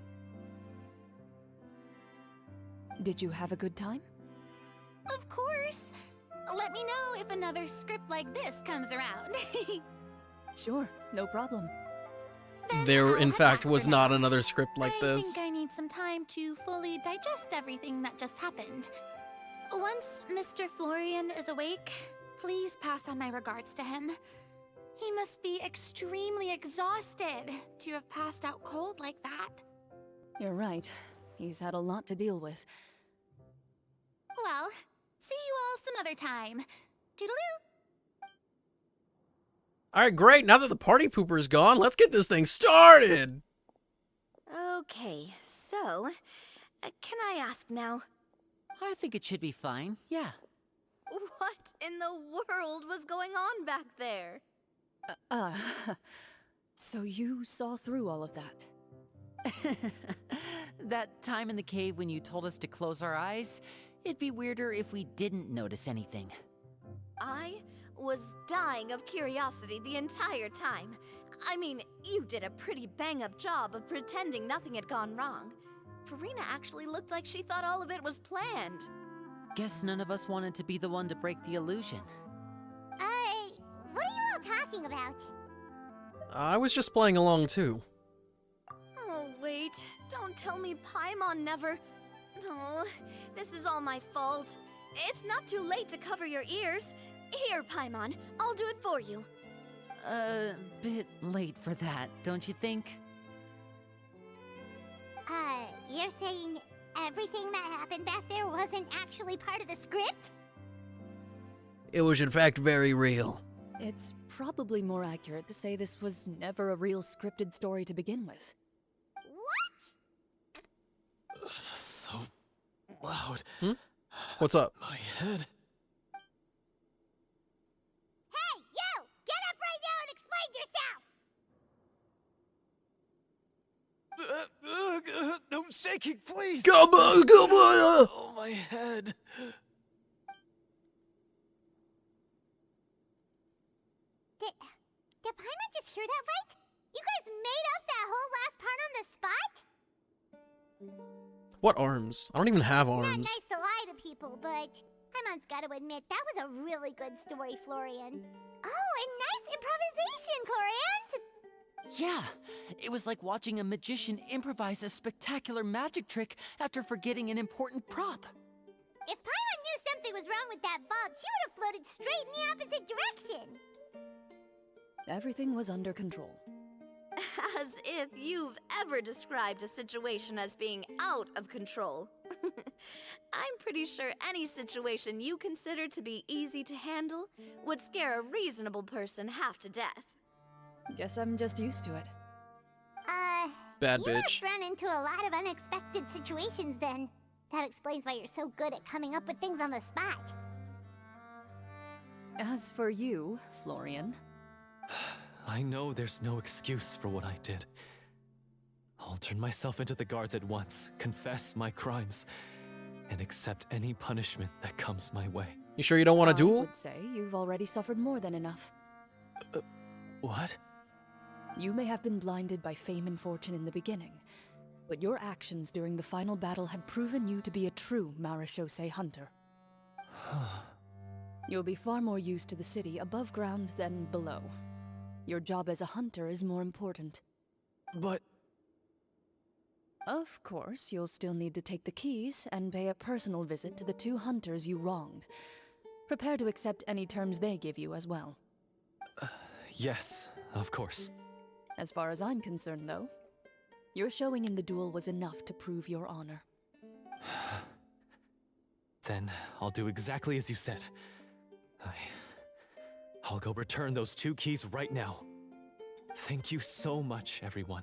Did you have a good time? Of course. Let me know if another script like this comes around. Sure, no problem. Then There, I'll in head fact, back was for not now. another script like I this. think I need some time to fully digest everything that just happened. Once Mr. Florian is awake, please pass on my regards to him. He must be extremely exhausted to have passed out cold like that. You're right. He's had a lot to deal with. Well, see you all some other time. Toodaloo! Alright, great. Now that the party pooper is gone, let's get this thing started! Okay, so, can I ask now? I think it should be fine, yeah. What in the world was going on back there? So you saw through all of that? That time in the cave when you told us to close our eyes, it'd be weirder if we didn't notice anything. I was dying of curiosity the entire time. I mean, you did a pretty bang-up job of pretending nothing had gone wrong. Farina actually looked like she thought all of it was planned. Guess none of us wanted to be the one to break the illusion. What are you all talking about? I was just playing along too. Oh, wait. Don't tell me Paimon never... Oh, this is all my fault. It's not too late to cover your ears. Here, Paimon, I'll do it for you. Bit late for that, don't you think? You're saying everything that happened back there wasn't actually part of the script? It was in fact very real. It's probably more accurate to say this was never a real scripted story to begin with. What? So loud. What's up? My head. Hey, you! Get up right now and explain yourself! No shaking, please! Come on! Oh, my head. Did Paimon just hear that right? You guys made up that whole last What arms? I don't even have Not arms. nice to lie to people, but Paimon's got to admit that was a really good story, Florian. Oh, and nice improvisation, Florian. Yeah, it was like watching a magician improvise a spectacular magic trick after forgetting an important prop. If Paimon knew something was wrong with that vault, she would have floated straight in the opposite direction. Everything was under control. As if you've ever described a situation as being out of control. I'm pretty sure any situation you consider to be easy to handle would scare a reasonable person half to death. Guess I'm just used to it. Bad you bitch. must run into a lot of unexpected situations then. That explains why you're so good at coming up with things on the spot. As for you, Florian... I know there's no excuse for what I did. I'll turn myself into the guards at once, confess my crimes, and accept any punishment that comes my way. You sure you don't want a I duel? would say you've already suffered more than enough. What? You may have been blinded by fame and fortune in the beginning, but your actions during the final battle had proven you to be a true Marechaussee hunter. You'll be far more used to the city above ground than below. Your job as a hunter is more important. But... Of course, you'll still need to take the keys and pay a personal visit to the 2 hunters you wronged. Prepare to accept any terms they give you as well. Yes, of course. As far as I'm concerned, though, your showing in the duel was enough to prove your honor. Then I'll do exactly as you said. I'll go return those 2 keys right now. Thank you so much, everyone.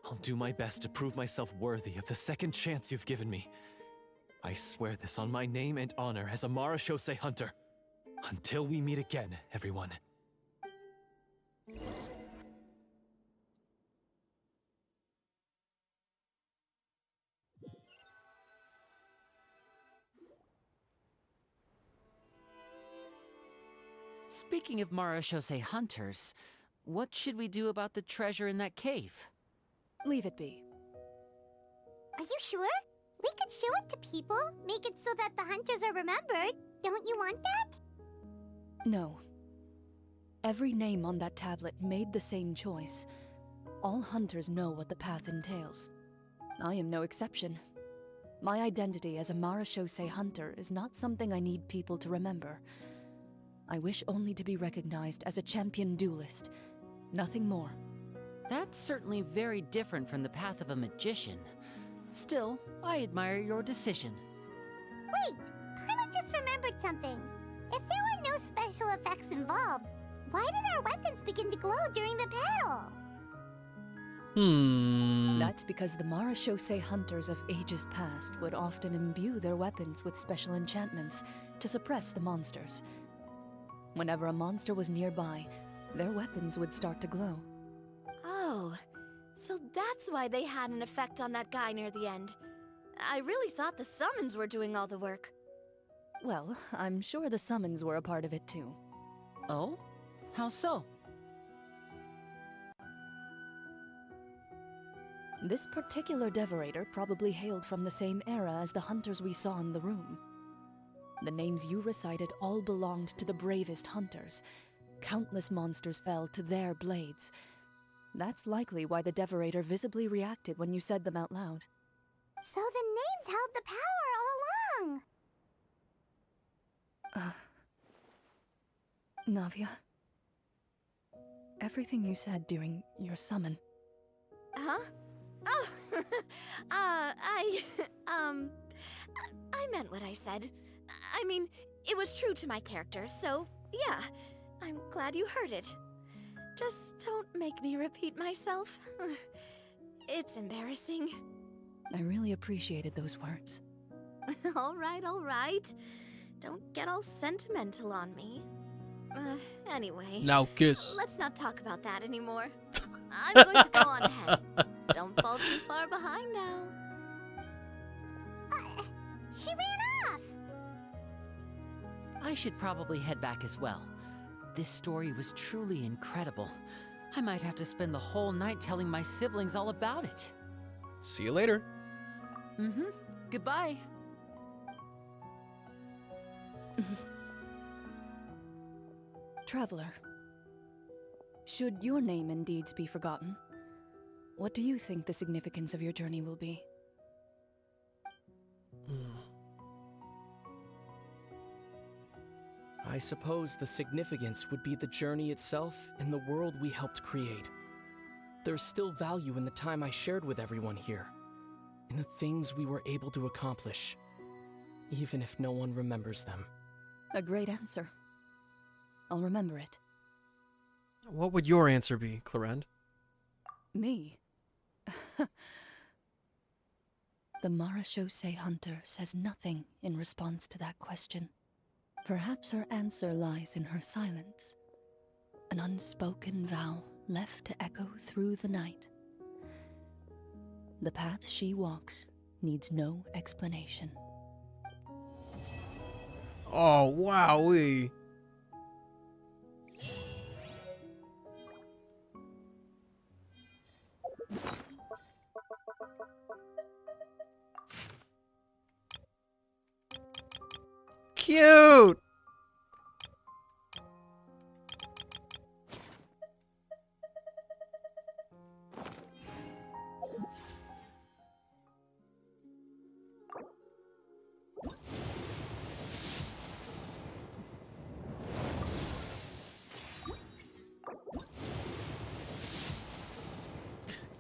I'll do my best to prove myself worthy of the second chance you've given me. I swear this on my name and honor as a Marechaussee hunter. Until we meet again, everyone. Speaking of Marechaussee hunters, what should we do about the treasure in that cave? Leave it be. Are you sure? We could show it to people, make it so that the hunters are remembered. Don't you want that? No. Every name on that tablet made the same choice. All hunters know what the path entails. I am no exception. My identity as a Marechaussee hunter is not something I need people to remember. I wish only to be recognized as a champion duelist. Nothing more. That's certainly very different from the path of a magician. Still, I admire your decision. Wait! Paimon just remembered something. If there were no special effects involved, why did our weapons begin to glow during the battle? That's because the Marechaussee hunters of ages past would often imbue their weapons with special enchantments to suppress the monsters. Whenever a monster was nearby, their weapons would start to glow. Oh, so that's why they had an effect on that guy near the end. I really thought the summons were doing all the work. Well, I'm sure the summons were a part of it too. Oh? How so? This particular Devorator probably hailed from the same era as the hunters we saw in the room. The names you recited all belonged to the bravest hunters. Countless monsters fell to their blades. That's likely why the Devorator visibly reacted when you said them out loud. So the names held the power all along! Navia. Everything you said during your summon. Huh? Oh, I meant what I said. I mean, it was true to my character, so yeah, I'm glad you heard it. Just don't make me repeat myself. It's embarrassing. I really appreciated those words. All right. Don't get all sentimental on me. Anyway. Now kiss. Let's not talk about that anymore. I'm going to go on ahead. Don't fall too far behind now. She ran off! I should probably head back as well. This story was truly incredible. I might have to spend the whole night telling my siblings all about it. See you later. Mm-hmm. Goodbye. Traveler, should your name and deeds be forgotten, what do you think the significance of your journey will be? I suppose the significance would be the journey itself and the world we helped create. There's still value in the time I shared with everyone here, in the things we were able to accomplish, even if no one remembers them. A great answer. I'll remember it. What would your answer be, Clarend? Me? The Marachose Hunter says nothing in response to that question. Perhaps her answer lies in her silence. An unspoken vow left to echo through the night. The path she walks needs no explanation. Oh, wowee. Cute!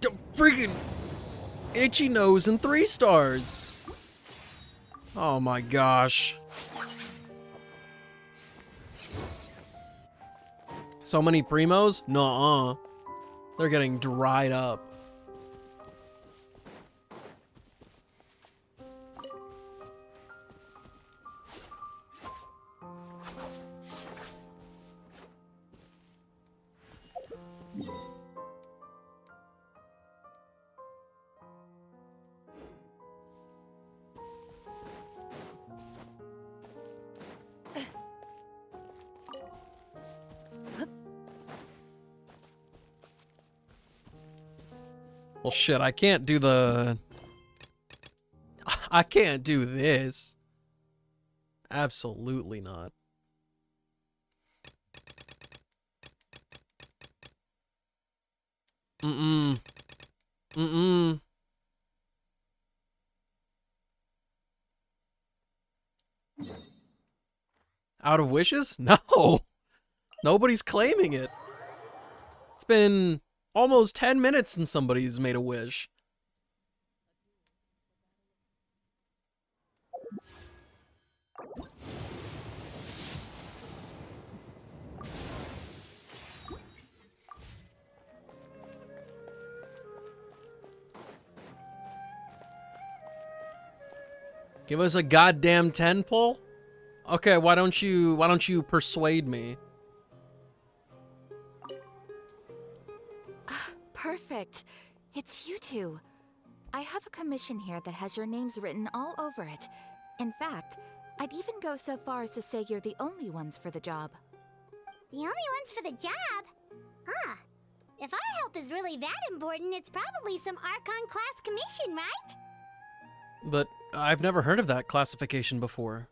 The freaking itchy nose and 3 stars. Oh my gosh. So many primos? Nuh-uh. They're getting dried up. Well, shit, I can't do I can't do this. Absolutely not. Mm-mm. Mm-mm. Out of wishes? No. Nobody's claiming it. It's been almost 10 minutes since somebody's made a wish. Give us a goddamn 10 pull? Okay, why don't you persuade me? Perfect. It's you two. I have a commission here that has your names written all over it. In fact, I'd even go so far as to say you're the only ones for the job. The only ones for the job? Huh. If our help is really that important, it's probably some Archon class commission, right? But I've never heard of that classification before.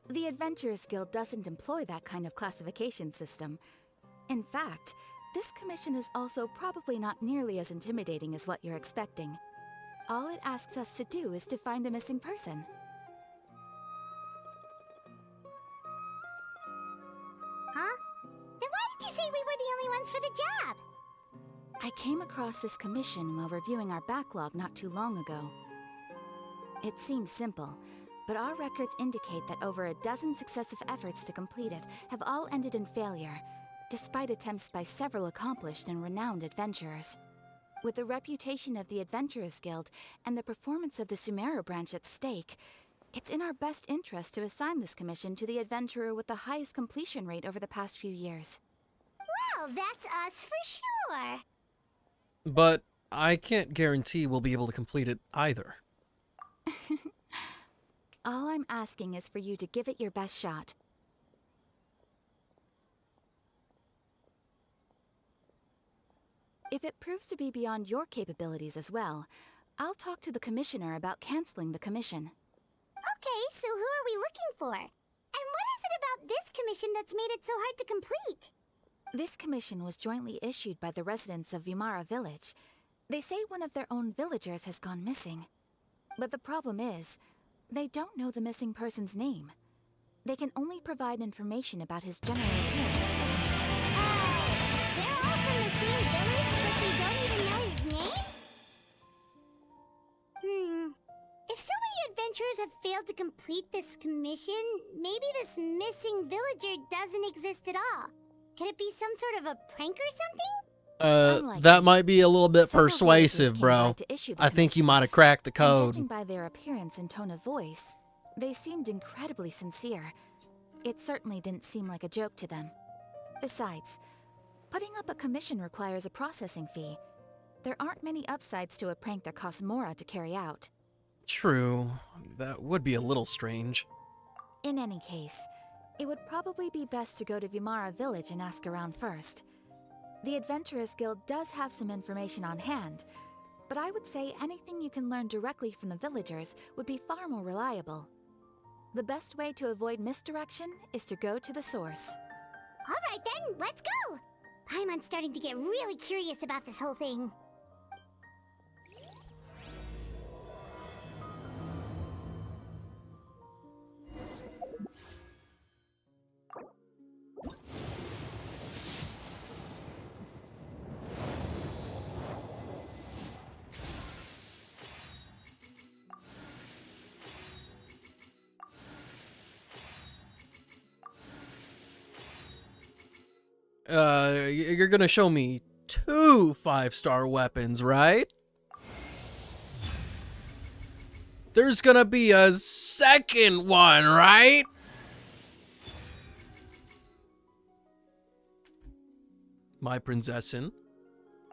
The Adventurers Guild doesn't employ that kind of classification system. In fact, this commission is also probably not nearly as intimidating as what you're expecting. All it asks us to do is to find a missing person. Huh? Then why did you say we were the only ones for the job? I came across this commission while reviewing our backlog not too long ago. It seems simple, but our records indicate that over a dozen successive efforts to complete it have all ended in failure, despite attempts by several accomplished and renowned adventurers. With the reputation of the Adventurers Guild and the performance of the Sumeru branch at stake, it's in our best interest to assign this commission to the adventurer with the highest completion rate over the past few years. Well, that's us for sure. But I can't guarantee we'll be able to complete it either. All I'm asking is for you to give it your best shot. If it proves to be beyond your capabilities as well, I'll talk to the commissioner about canceling the commission. Okay, so who are we looking for? And what is it about this commission that's made it so hard to complete? This commission was jointly issued by the residents of Vimara Village. They say one of their own villagers has gone missing. But the problem is, they don't know the missing person's name. They can only provide information about his general appearance. They're all from the same village, but they don't even know his name? If so many adventurers have failed to complete this commission, maybe this missing villager doesn't exist at all. Could it be some sort of a prank or something? That might be a little bit Several persuasive, villagers bro. came by to issue the I think you commission, might have cracked the and code. judging by their appearance and tone of voice, they seemed incredibly sincere. It certainly didn't seem like a joke to them. Besides, putting up a commission requires a processing fee. There aren't many upsides to a prank that costs Mora to carry out. True. That would be a little strange. In any case, it would probably be best to go to Vimara Village and ask around first. The Adventurers Guild does have some information on hand, but I would say anything you can learn directly from the villagers would be far more reliable. The best way to avoid misdirection is to go to the source. Alright then, let's go! Paimon's starting to get really curious about this whole thing. You're gonna show me 2 5-star weapons, right? There's gonna be a second one, right? My Prinzessin.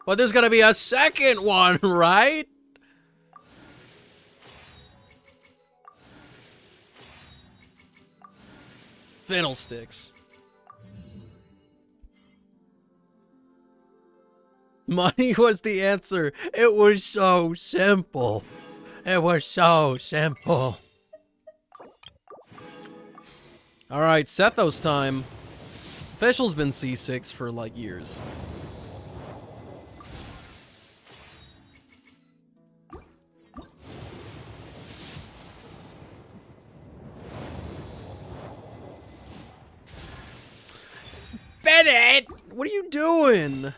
But there's gonna be a second one, right? Fiddlesticks. Money was the answer. It was so simple. It was so simple. Alright, Sethos time. Official's been C6 for like years. Bennett! What are you doing?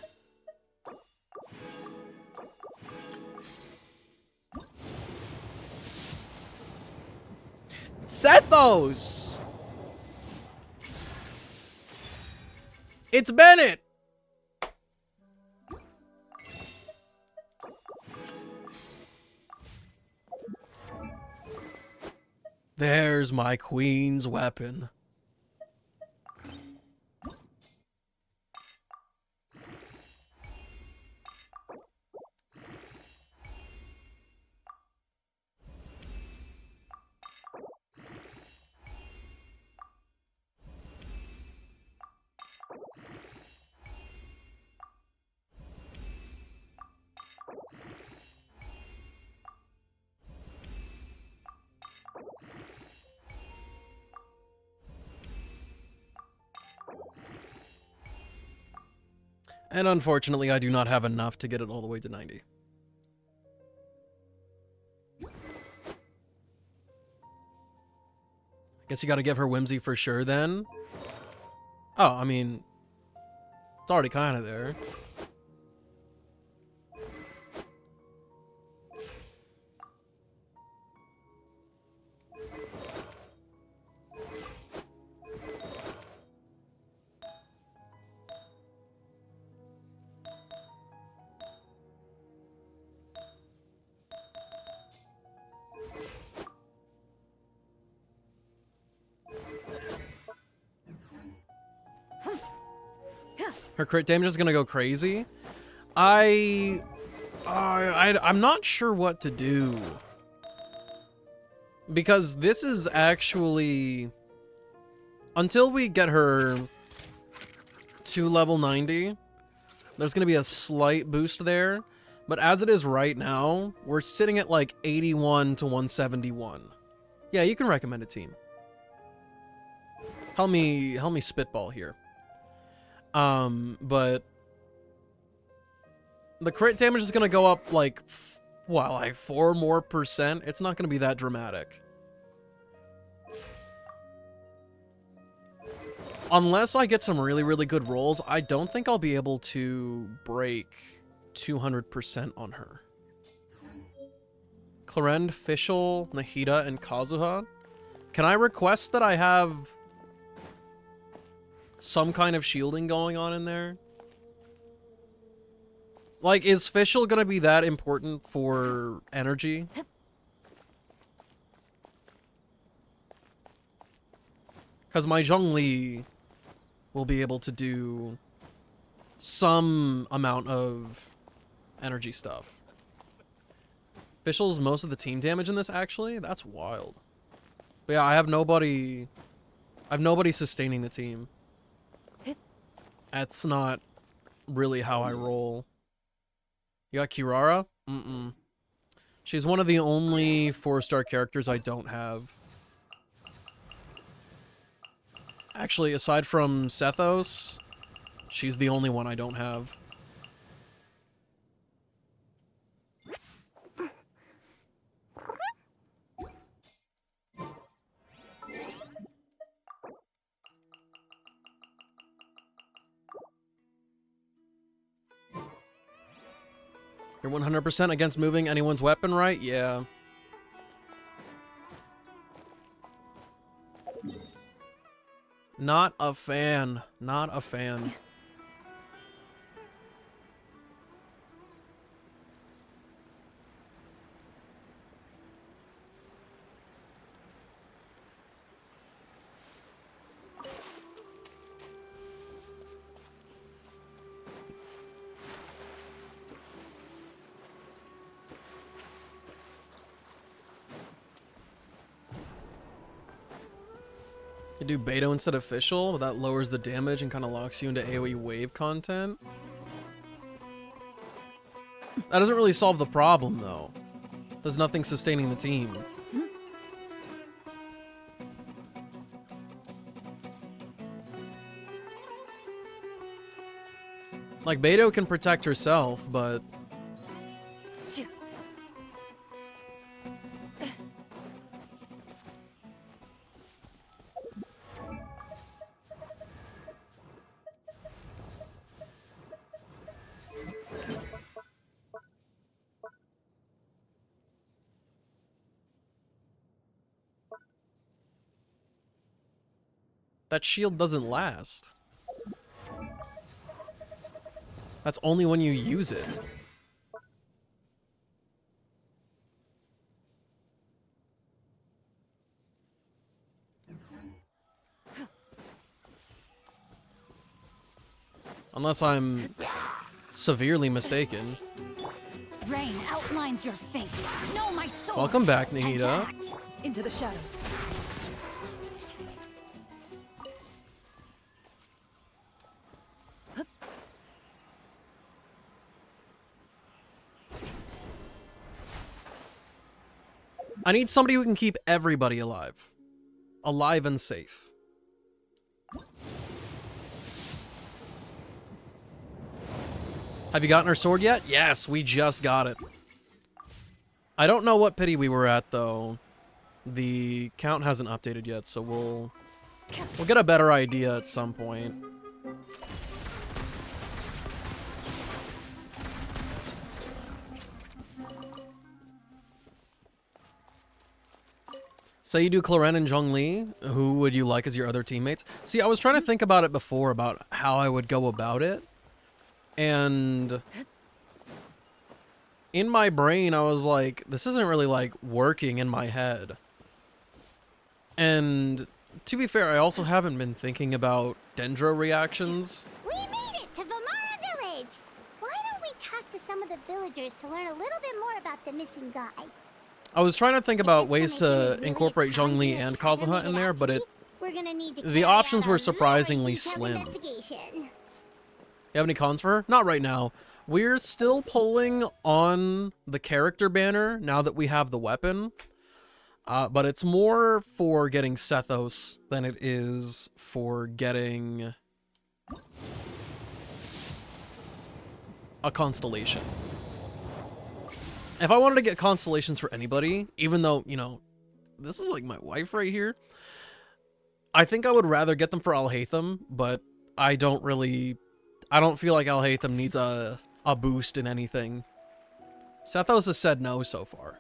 Sethos! It's Bennett! There's my queen's weapon. And unfortunately, I do not have enough to get it all the way to 90. Guess you gotta give her Whimsy for sure then. Oh, I mean, it's already kind of there. Her crit damage is gonna go crazy. I'm not sure what to do. Because this is actually... Until we get her to level 90, there's gonna be a slight boost there. But as it is right now, we're sitting at like 81 to 171. Yeah, you can recommend a team. Help me spitball here. But the crit damage is gonna go up like, like 4 more percent. It's not gonna be that dramatic. Unless I get some really, really good rolls, I don't think I'll be able to break 200% on her. Clarend, Fischl, Nahida, and Kazuha. Can I request that I have some kind of shielding going on in there? Like, is Fischl gonna be that important for energy? Because my Zhongli will be able to do some amount of energy stuff. Fischl's most of the team damage in this, actually? That's wild. But yeah, I have nobody sustaining the team. That's not really how I roll. You got Kirara? Mm-mm. She's one of the only 4-star characters I don't have. Actually, aside from Sethos, she's the only one I don't have. You're 100% against moving anyone's weapon, right? Yeah. Not a fan. Not a fan. You do Beto instead of Fischl, but that lowers the damage and kind of locks you into AoE wave content. That doesn't really solve the problem, though. There's nothing sustaining the team. Like, Beto can protect herself, but... that shield doesn't last. That's only when you use it. Unless I'm severely mistaken. Rain outlines your fate. Know my sword. Welcome back, Nahida. Into the shadows. I need somebody who can keep everybody alive. Alive and safe. Have you gotten her sword yet? Yes, we just got it. I don't know what pity we were at, though. The count hasn't updated yet, so we'll get a better idea at some point. Say you do Clarend and Zhongli, who would you like as your other teammates? See, I was trying to think about it before, about how I would go about it. And in my brain, I was like, this isn't really, like, working in my head. And to be fair, I also haven't been thinking about Dendro reactions. We made it to Vamara Village! Why don't we talk to some of the villagers to learn a little bit more about the missing guy? I was trying to think about ways to incorporate Zhongli and Kazuha in there, but the options were surprisingly slim. You have any cons for her? Not right now, We're still pulling on the character banner now that we have the weapon. But it's more for getting Sethos than it is for getting a constellation. If I wanted to get constellations for anybody, even though, you know, this is like my wife right here, I think I would rather get them for Alhaitham, but I don't feel like Alhaitham needs a boost in anything. Sethos has said no so far.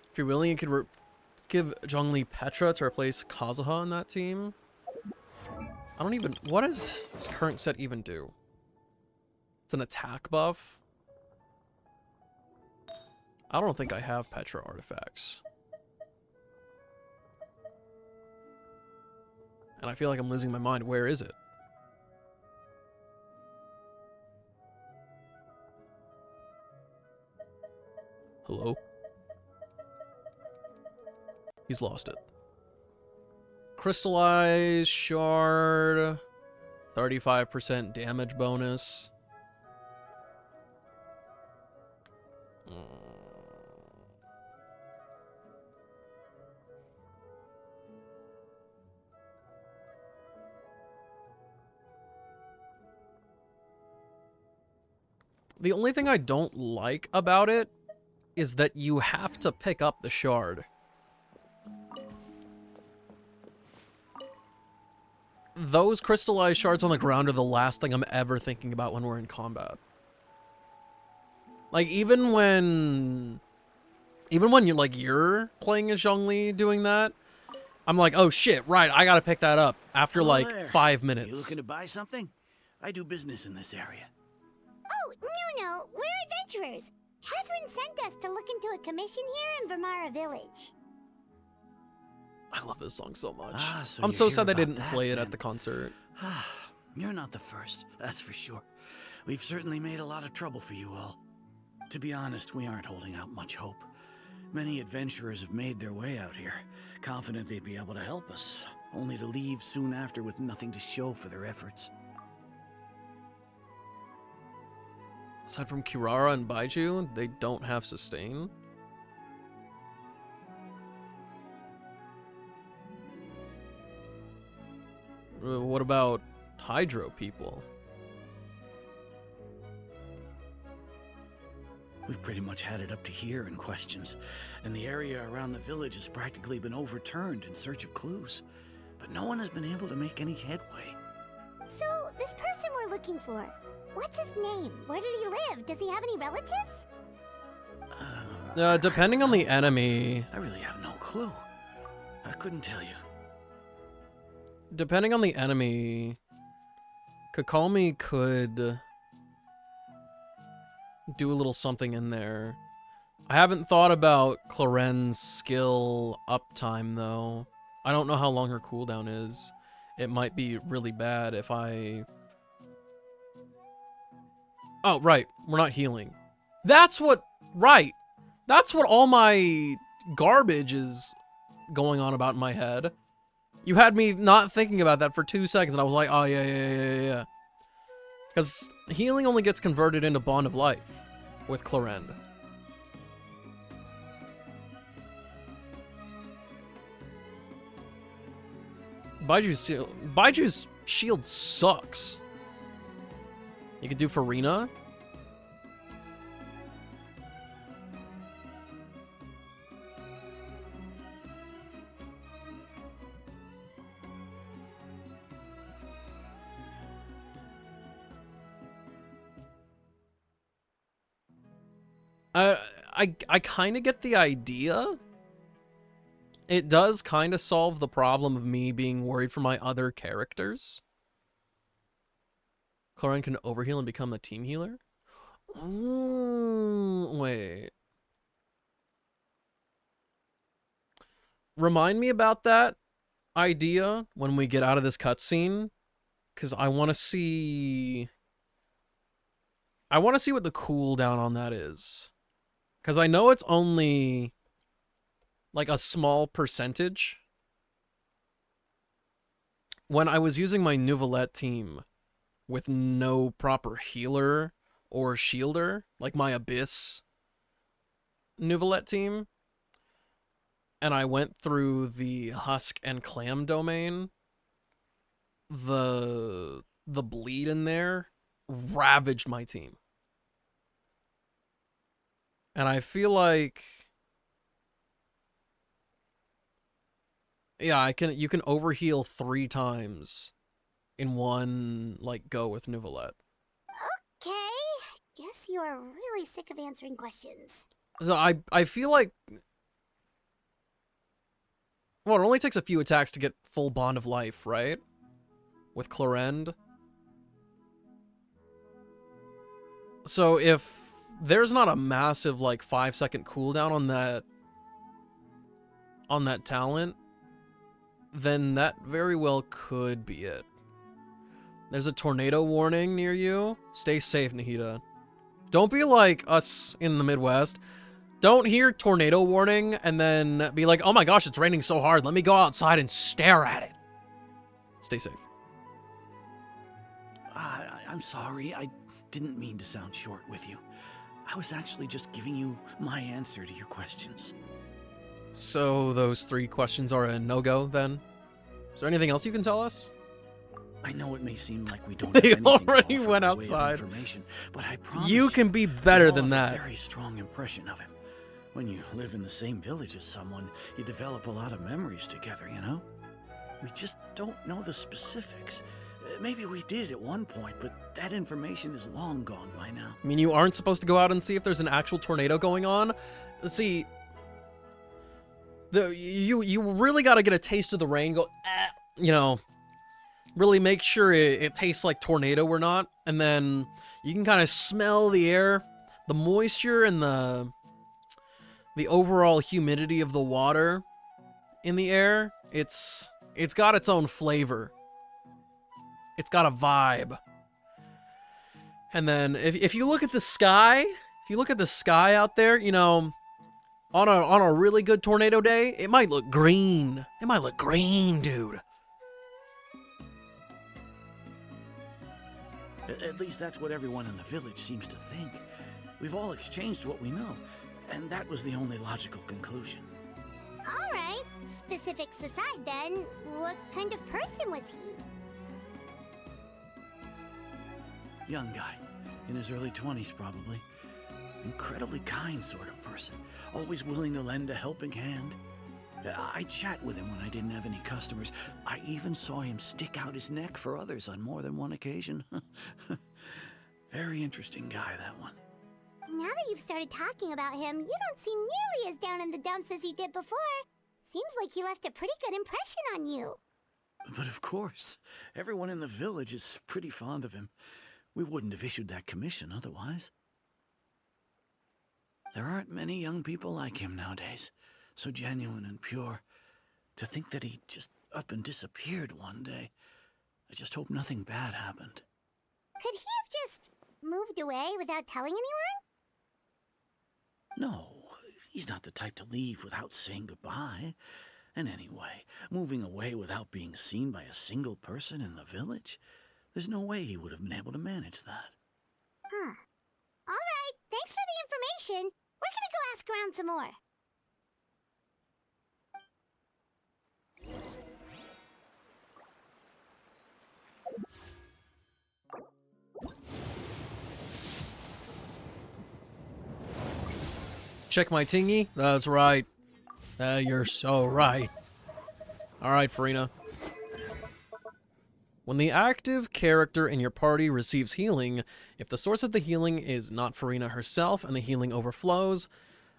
If you're willing, you could give Zhongli Petra to replace Kazuha on that team. I don't even... What does his current set even do? It's an attack buff. I don't think I have Petra artifacts. And I feel like I'm losing my mind. Where is it? Hello? He's lost it. Crystallized shard. 35% damage bonus. The only thing I don't like about it is that you have to pick up the shard. Those crystallized shards on the ground are the last thing I'm ever thinking about when we're in combat. Like, even when you're playing as Zhongli doing that, I'm like, oh shit, right, I gotta pick that up after Hello like there. 5 You minutes. looking to buy something? I do business in this area. Oh, no, we're adventurers. Catherine sent us to look into a commission here in Vermara Village. I love this song so much. So I'm you so hear sad they about didn't that, play it then. at the concert. You're not the first, that's for sure. We've certainly made a lot of trouble for you all. To be honest, we aren't holding out much hope. Many adventurers have made their way out here, confident they'd be able to help us, only to leave soon after with nothing to show for their efforts. Aside from Kirara and Baiju, they don't have sustain. What about Hydro people? We've pretty much had it up to here in questions, and the area around the village has practically been overturned in search of clues. But no one has been able to make any headway. So, this person we're looking for, what's his name? Where did he live? Does he have any relatives? Depending on the enemy... I really have no clue. I couldn't tell you. Depending on the enemy, Kakalmi could do a little something in there. I haven't thought about Claren's skill uptime, though. I don't know how long her cooldown is. It might be really bad if I... Oh, right. We're not healing. That's what... Right. That's what all my garbage is going on about in my head. You had me not thinking about that for 2 seconds, and I was like, oh, yeah. Because healing only gets converted into Bond of Life with Clarend. Baiju's shield sucks. You could do Farina. I kind of get the idea. It does kind of solve the problem of me being worried for my other characters. Claren can overheal and become a team healer? Wait. Remind me about that idea when we get out of this cutscene, because I want to see... what the cooldown on that is. Because I know it's only like a small percentage. When I was using my Nouvelette team, with no proper healer or shielder, like my Abyss Nuvolette team. And I went through the Husk and Clam domain. The bleed in there ravaged my team. And I feel like, yeah, you can overheal 3 times in one like go with Nuvolette. Okay, guess you are really sick of answering questions. So I feel like, well, it only takes a few attacks to get full Bond of Life, right? With Clorend. So if there's not a massive like 5-second cooldown on that talent, then that very well could be it. There's a tornado warning near you. Stay safe, Nahida. Don't be like us in the Midwest. Don't hear tornado warning and then be like, oh my gosh, it's raining so hard. Let me go outside and stare at it. Stay safe. I'm sorry. I didn't mean to sound short with you. I was actually just giving you my answer to your questions. So those 3 questions are a no-go then? Is there anything else you can tell us? I know it may seem like we don't have They anything already to offer went by way of outside. information, but I promise You can be better we all than have that. A very strong impression of him. When you live in the same village as someone, you develop a lot of memories together, you know? We just don't know the specifics. Maybe we did at one point, but that information is long gone by now. I mean, you aren't supposed to go out and see if there's an actual tornado going on. See, you really got to get a taste of the rain. Go, you know, really make sure it tastes like tornado or not, and then you can kind of smell the air, the moisture, and the overall humidity of the water in the air. It's got its own flavor. It's got a vibe. And then if you look at the sky, out there, you know, on a really good tornado day, it might look green. It might look green, dude. At least that's what everyone in the village seems to think. We've all exchanged what we know, and that was the only logical conclusion. Alright, specifics aside then, what kind of person was he? Young guy, in his early 20s probably. Incredibly kind sort of person, always willing to lend a helping hand. I chat with him when I didn't have any customers. I even saw him stick out his neck for others on more than one occasion. Very interesting guy, that one. Now that you've started talking about him, you don't seem nearly as down in the dumps as you did before. Seems like he left a pretty good impression on you. But of course, everyone in the village is pretty fond of him. We wouldn't have issued that commission otherwise. There aren't many young people like him nowadays, so genuine and pure. To think that he just up and disappeared one day. I just hope nothing bad happened. Could he have just moved away without telling anyone? No, he's not the type to leave without saying goodbye. And anyway, moving away without being seen by a single person in the village? There's no way he would have been able to manage that. Huh. Alright, thanks for the information. We're gonna go ask around some more. Check my tingy? That's right. You're so right. Alright, Farina. When the active character in your party receives healing, if the source of the healing is not Farina herself and the healing overflows,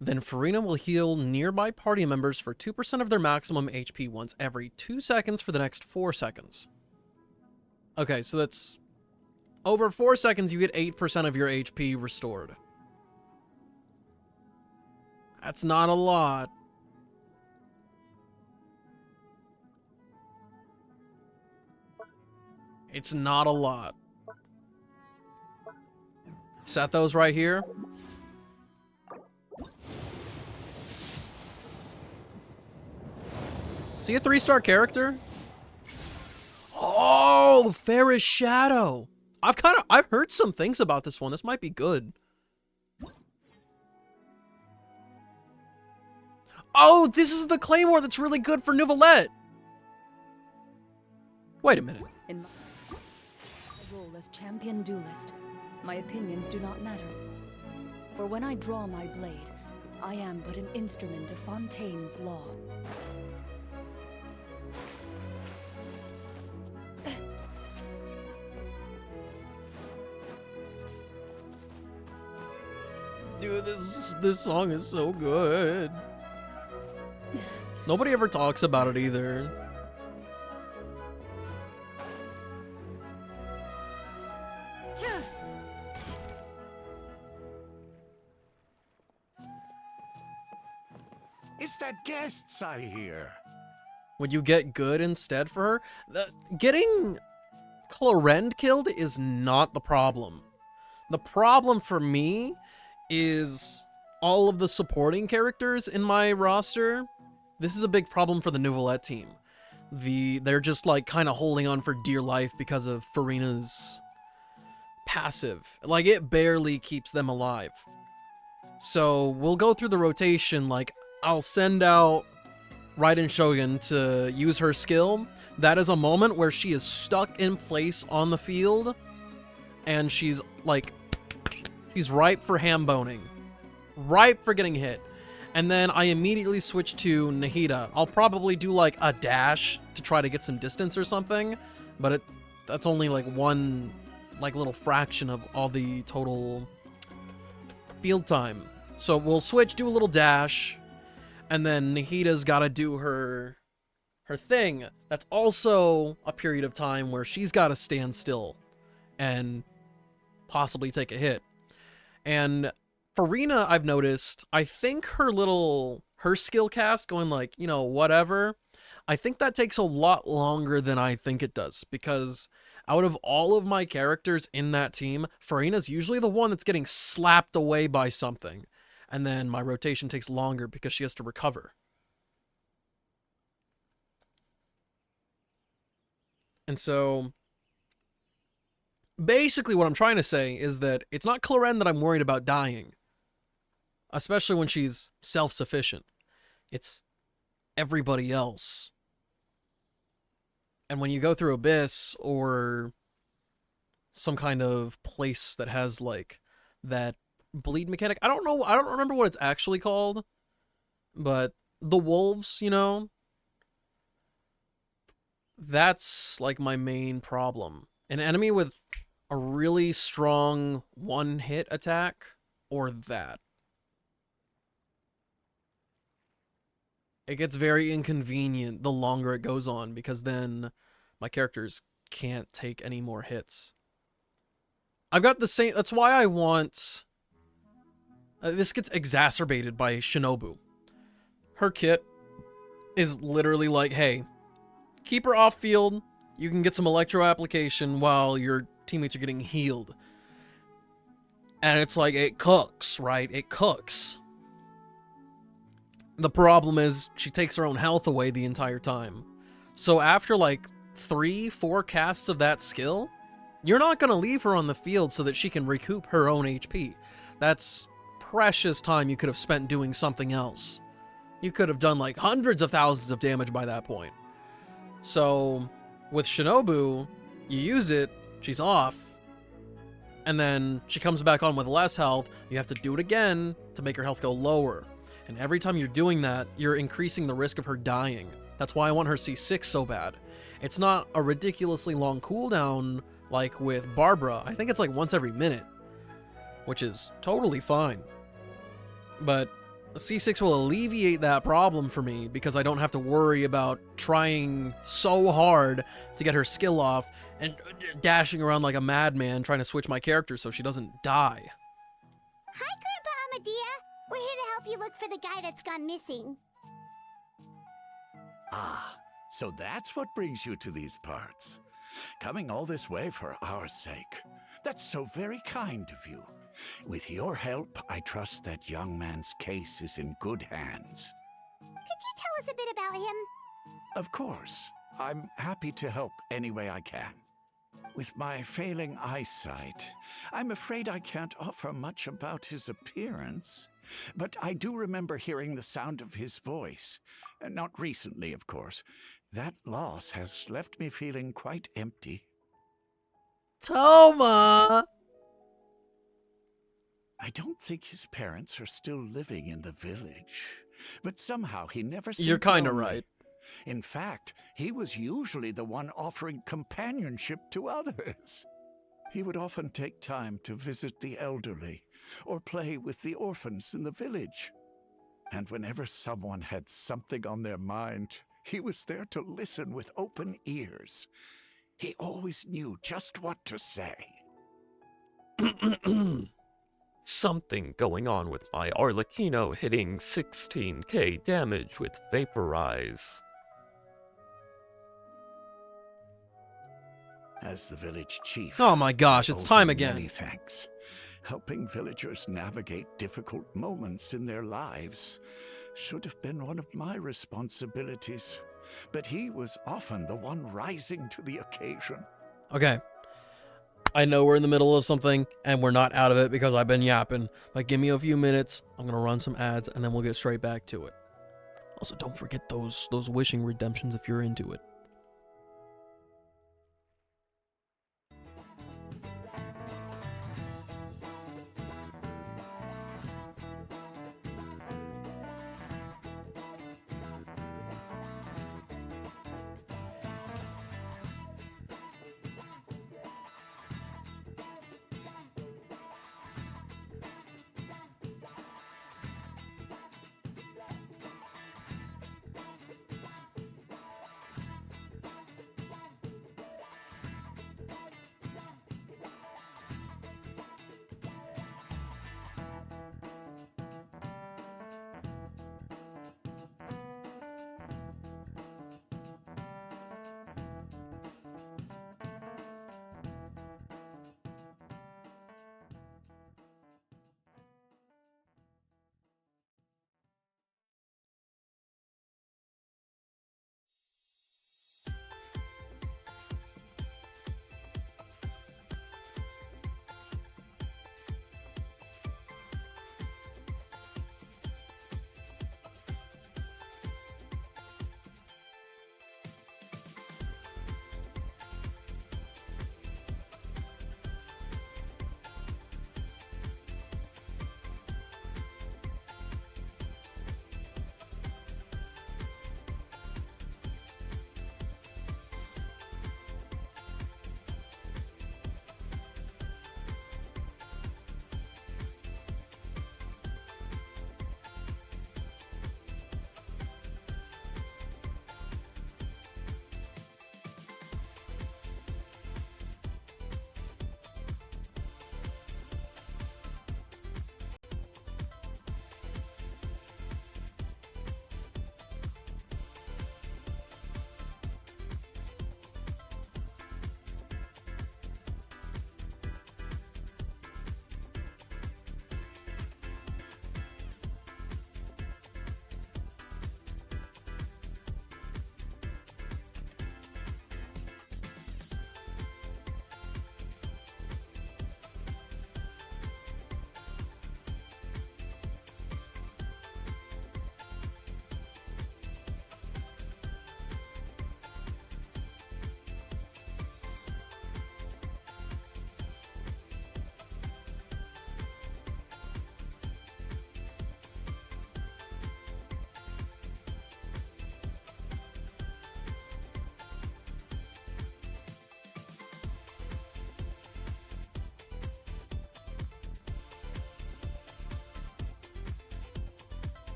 then Farina will heal nearby party members for 2% of their maximum HP once every 2 seconds for the next 4 seconds. Okay, so that's... over 4 seconds, you get 8% of your HP restored. That's not a lot. It's not a lot. Set those right here. See a 3-star character? Oh, Fairest Shadow. I've heard some things about this one. This might be good. Oh, this is the claymore that's really good for Neuvillette. Wait a minute. In my role as champion duelist, my opinions do not matter. For when I draw my blade, I am but an instrument of Fontaine's law. Dude, this song is so good. Nobody ever talks about it either. It's that guests I hear. Would you get good instead for her? Getting Clorend killed is not the problem. The problem for me is all of the supporting characters in my roster. This is a big problem for the Neuvillette team. They're just like kind of holding on for dear life because of Furina's passive. Like, it barely keeps them alive. So we'll go through the rotation. Like, I'll send out Raiden Shogun to use her skill. That is a moment where she is stuck in place on the field, and she's like, she's ripe for ham boning, ripe for getting hit. And then I immediately switch to Nahida. I'll probably do like a dash to try to get some distance or something, but that's only like one like little fraction of all the total field time. So we'll switch, do a little dash, and then Nahida's got to do her thing. That's also a period of time where she's got to stand still and possibly take a hit. And Furina, I've noticed, I think her skill cast going like, you know, whatever, I think that takes a lot longer than I think it does, because out of all of my characters in that team, Furina's usually the one that's getting slapped away by something. And then my rotation takes longer because she has to recover. And so basically what I'm trying to say is that it's not Clorend that I'm worried about dying, especially when she's self-sufficient. It's everybody else. And when you go through Abyss or some kind of place that has like that bleed mechanic, I don't remember what it's actually called, but the wolves, you know, that's like my main problem. An enemy with a really strong one-hit attack, or that. It gets very inconvenient the longer it goes on, because then my characters can't take any more hits. I've got the same, that's why I want, this gets exacerbated by Shinobu. Her kit is literally like, hey, keep her off field, you can get some electro application while your teammates are getting healed. And it's like, it cooks, right? It cooks. The problem is she takes her own health away the entire time. So after like 3-4 casts of that skill, you're not going to leave her on the field so that she can recoup her own HP. That's precious time you could have spent doing something else. You could have done like hundreds of thousands of damage by that point. So with Shinobu, you use it, she's off, and then she comes back on with less health. You have to do it again to make her health go lower. And every time you're doing that, you're increasing the risk of her dying. That's why I want her C6 so bad. It's not a ridiculously long cooldown like with Barbara. I think it's like once every minute, which is totally fine. But C6 will alleviate that problem for me because I don't have to worry about trying so hard to get her skill off and dashing around like a madman trying to switch my character so she doesn't die. Hi, Grandpa Amadea. We're here to help you look for the guy that's gone missing. Ah, so that's what brings you to these parts. Coming all this way for our sake. That's so very kind of you. With your help, I trust that young man's case is in good hands. Could you tell us a bit about him? Of course. I'm happy to help any way I can. With my failing eyesight, I'm afraid I can't offer much about his appearance. But I do remember hearing the sound of his voice. Not recently, of course. That loss has left me feeling quite empty. Toma! I don't think his parents are still living in the village. But somehow he never seemed You're kind of lonely. right. In fact, he was usually the one offering companionship to others. He would often take time to visit the elderly or play with the orphans in the village. And whenever someone had something on their mind, he was there to listen with open ears. He always knew just what to say. Something going on with my Arlecchino hitting 16k damage with Vaporize. As the village chief, Oh my gosh, I it's owe time him again. Many thanks. Helping villagers navigate difficult moments in their lives should have been one of my responsibilities. But he was often the one rising to the occasion. Okay. I know we're in the middle of something, and we're not out of it because I've been yapping. But give me a few minutes. I'm going to run some ads, and then we'll get straight back to it. Also, don't forget those wishing redemptions if you're into it.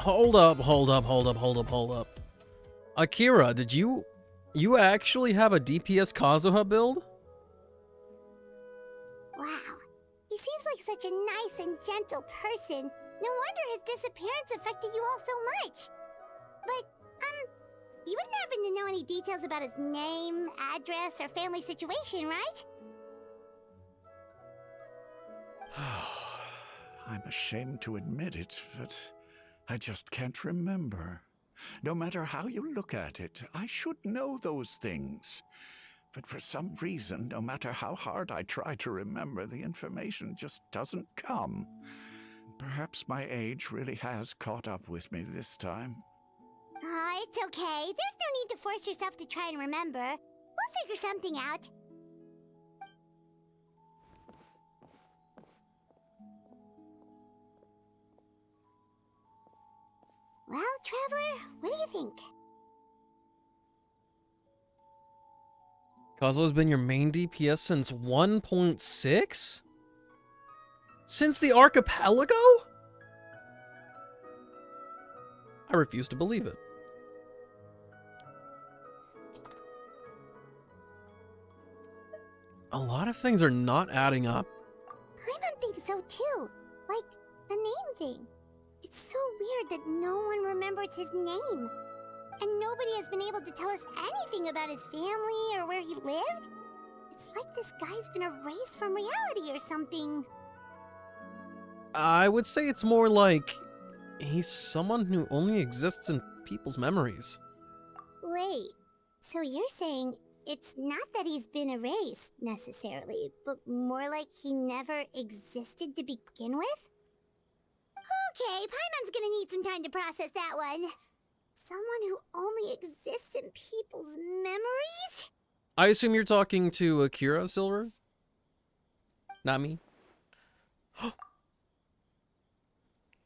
Hold up. Akira, did you actually have a DPS Kazuha build? Wow. He seems like such a nice and gentle person. No wonder his disappearance affected you all so much. But, you wouldn't happen to know any details about his name, address, or family situation, right? I'm ashamed to admit it, but I just can't remember. No matter how you look at it, I should know those things. But for some reason, no matter how hard I try to remember, the information just doesn't come. Perhaps my age really has caught up with me this time. It's okay. There's no need to force yourself to try and remember. We'll figure something out. Well, Traveler, what do you think? Kazuha's been your main DPS since 1.6? Since the archipelago? I refuse to believe it. A lot of things are not adding up. Paimon thinks so too. Like, the name thing. It's so weird that no one remembers his name. And nobody has been able to tell us anything about his family or where he lived. It's like this guy's been erased from reality or something. I would say it's more like he's someone who only exists in people's memories. Wait, so you're saying it's not that he's been erased, necessarily, but more like he never existed to begin with? Okay, Paimon's gonna need some time to process that one. Someone who only exists in people's memories? I assume you're talking to Akira, Silver? Not me?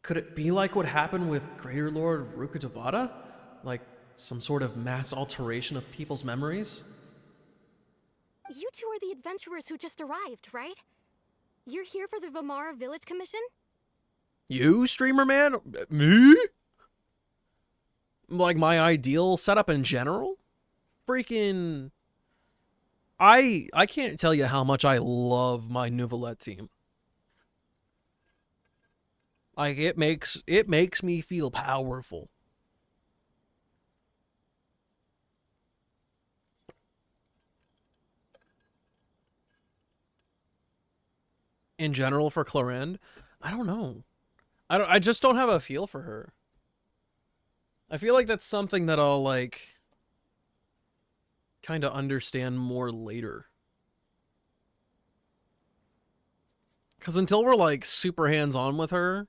Could it be like what happened with Greater Lord Rukkhadevata? Like some sort of mass alteration of people's memories? You two are the adventurers who just arrived, right? You're here for the Vamara Village Commission? You, streamer man? Me? Like my ideal setup in general? Freaking... I can't tell you how much I love my Nouvellette team. Like, it makes me feel powerful. In general for Clorinde, I don't know. I just don't have a feel for her. I feel like that's something that I'll, like, kind of understand more later. Because until we're, like, super hands-on with her,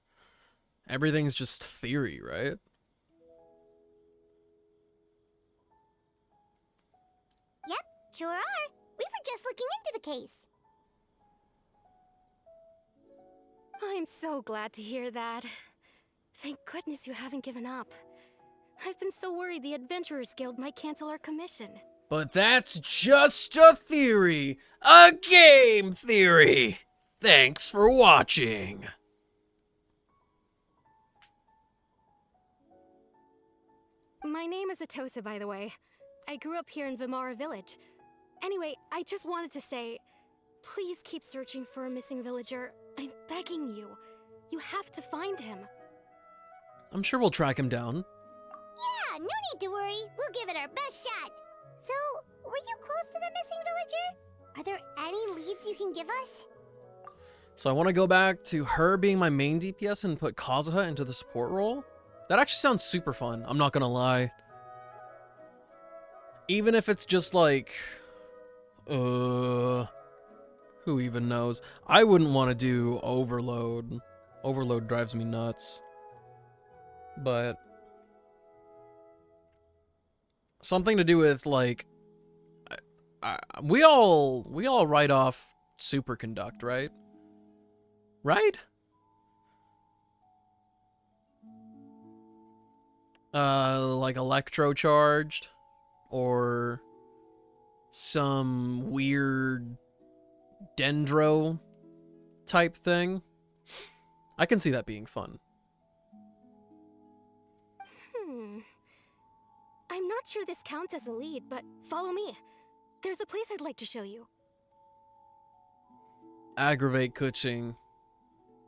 everything's just theory, right? Yep, sure are. We were just looking into the case. I'm so glad to hear that. Thank goodness you haven't given up. I've been so worried the Adventurers Guild might cancel our commission. But that's just a theory. A game theory. Thanks for watching. My name is Atosa, by the way. I grew up here in Vamara Village. Anyway, I just wanted to say, please keep searching for a missing villager. I'm begging you. You have to find him. I'm sure we'll track him down. Yeah, no need to worry. We'll give it our best shot. So, were you close to the missing villager? Are there any leads you can give us? So I want to go back to her being my main DPS and put Kazuha into the support role. That actually sounds super fun, I'm not gonna lie. Even if it's just like... who even knows? I wouldn't want to do Overload. Overload drives me nuts. But... something to do with, like... we all write off Superconduct, right? Right? Like electrocharged, or some weird dendro type thing. I can see that being fun. I'm not sure this counts as a lead, but follow me. There's a place I'd like to show you. Aggravate kuching.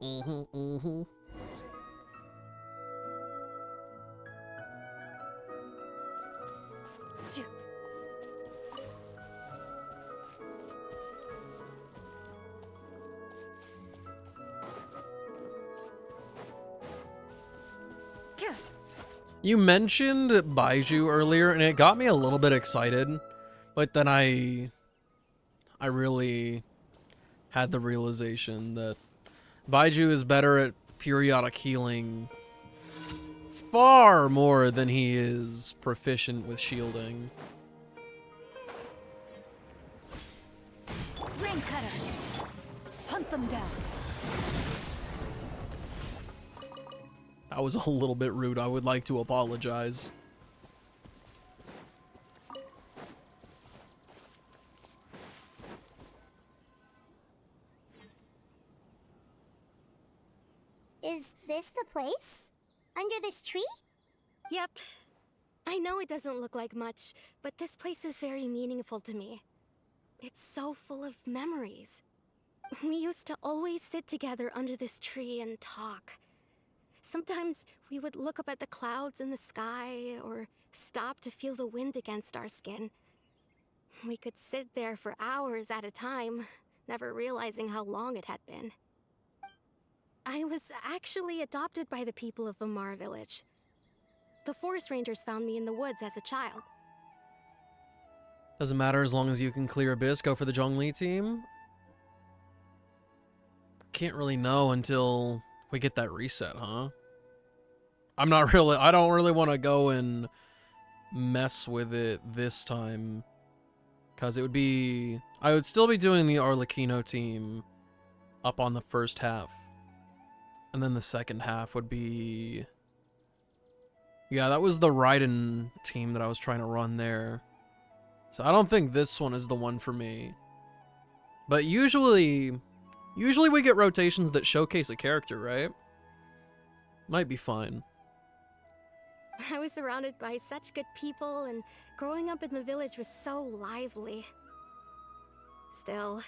Mm-hmm. Shoo. You mentioned Baiju earlier, and it got me a little bit excited, but then I really had the realization that Baiju is better at periodic healing far more than he is proficient with shielding. Rain cutter. Hunt them down. That was a little bit rude. I would like to apologize. Is this the place? Under this tree? Yep. I know it doesn't look like much, but this place is very meaningful to me. It's so full of memories. We used to always sit together under this tree and talk. Sometimes we would look up at the clouds in the sky or stop to feel the wind against our skin. We could sit there for hours at a time, never realizing how long it had been. I was actually adopted by the people of Vamar village. The forest rangers found me in the woods as a child. Doesn't matter as long as you can clear Abyss, go for the Zhongli team. Can't really know until we get that reset, huh? I don't really want to go and mess with it this time. Because I would still be doing the Arlecchino team up on the first half. And then the second half would be... Yeah, that was the Raiden team that I was trying to run there. So I don't think this one is the one for me. But usually we get rotations that showcase a character, right? Might be fine. I was surrounded by such good people, and growing up in the village was so lively. Still,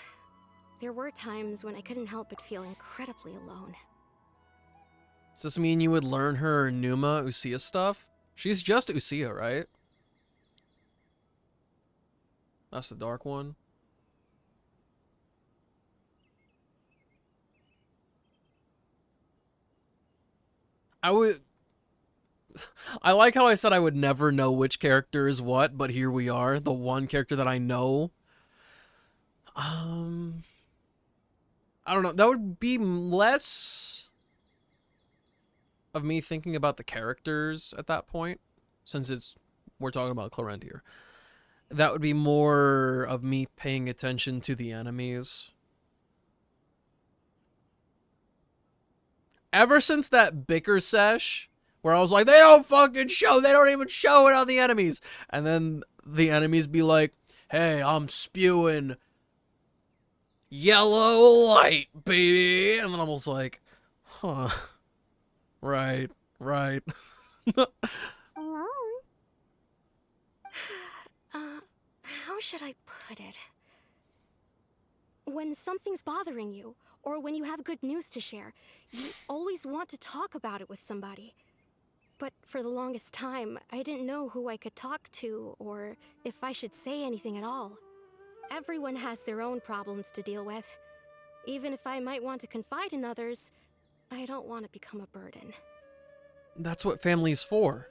there were times when I couldn't help but feel incredibly alone. Does this mean you would learn her Numa Usia stuff? She's just Usia, right? That's the dark one. I like how I said I would never know which character is what, but here we are. The one character that I know. I don't know. That would be less of me thinking about the characters at that point, since we're talking about Clorent here. That would be more of me paying attention to the enemies. Ever since that bicker sesh, where I was like, they don't even show it on the enemies. And then the enemies be like, hey, I'm spewing yellow light, baby. And then I was like, huh. Right. Alone? How should I put it? When something's bothering you, or when you have good news to share, you always want to talk about it with somebody. But for the longest time, I didn't know who I could talk to, or if I should say anything at all. Everyone has their own problems to deal with. Even if I might want to confide in others, I don't want to become a burden. That's what family's for.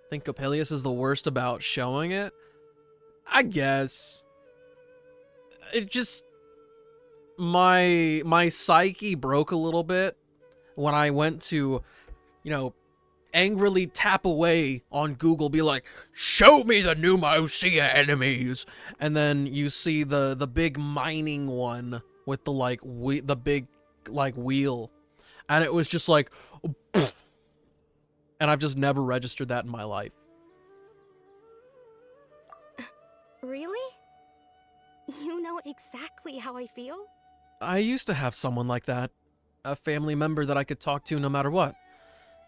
Think Coppelius is the worst about showing it? I guess. It just... My psyche broke a little bit when I went to, angrily tap away on Google, be like, show me the Numa Usia enemies. And then you see the big mining one with the big wheel. And it was just like, pfft. And I've just never registered that in my life. Really? You know exactly how I feel? I used to have someone like that. A family member that I could talk to no matter what.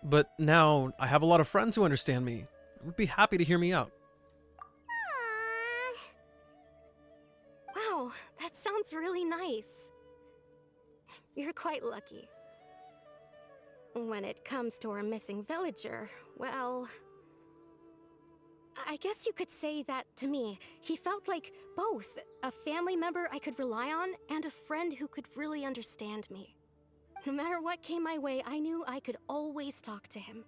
But now I have a lot of friends who understand me. I would be happy to hear me out. Wow, that sounds really nice. You're quite lucky. When it comes to our missing villager, well, I guess you could say that to me. He felt like both a family member I could rely on and a friend who could really understand me. No matter what came my way, I knew I could always talk to him.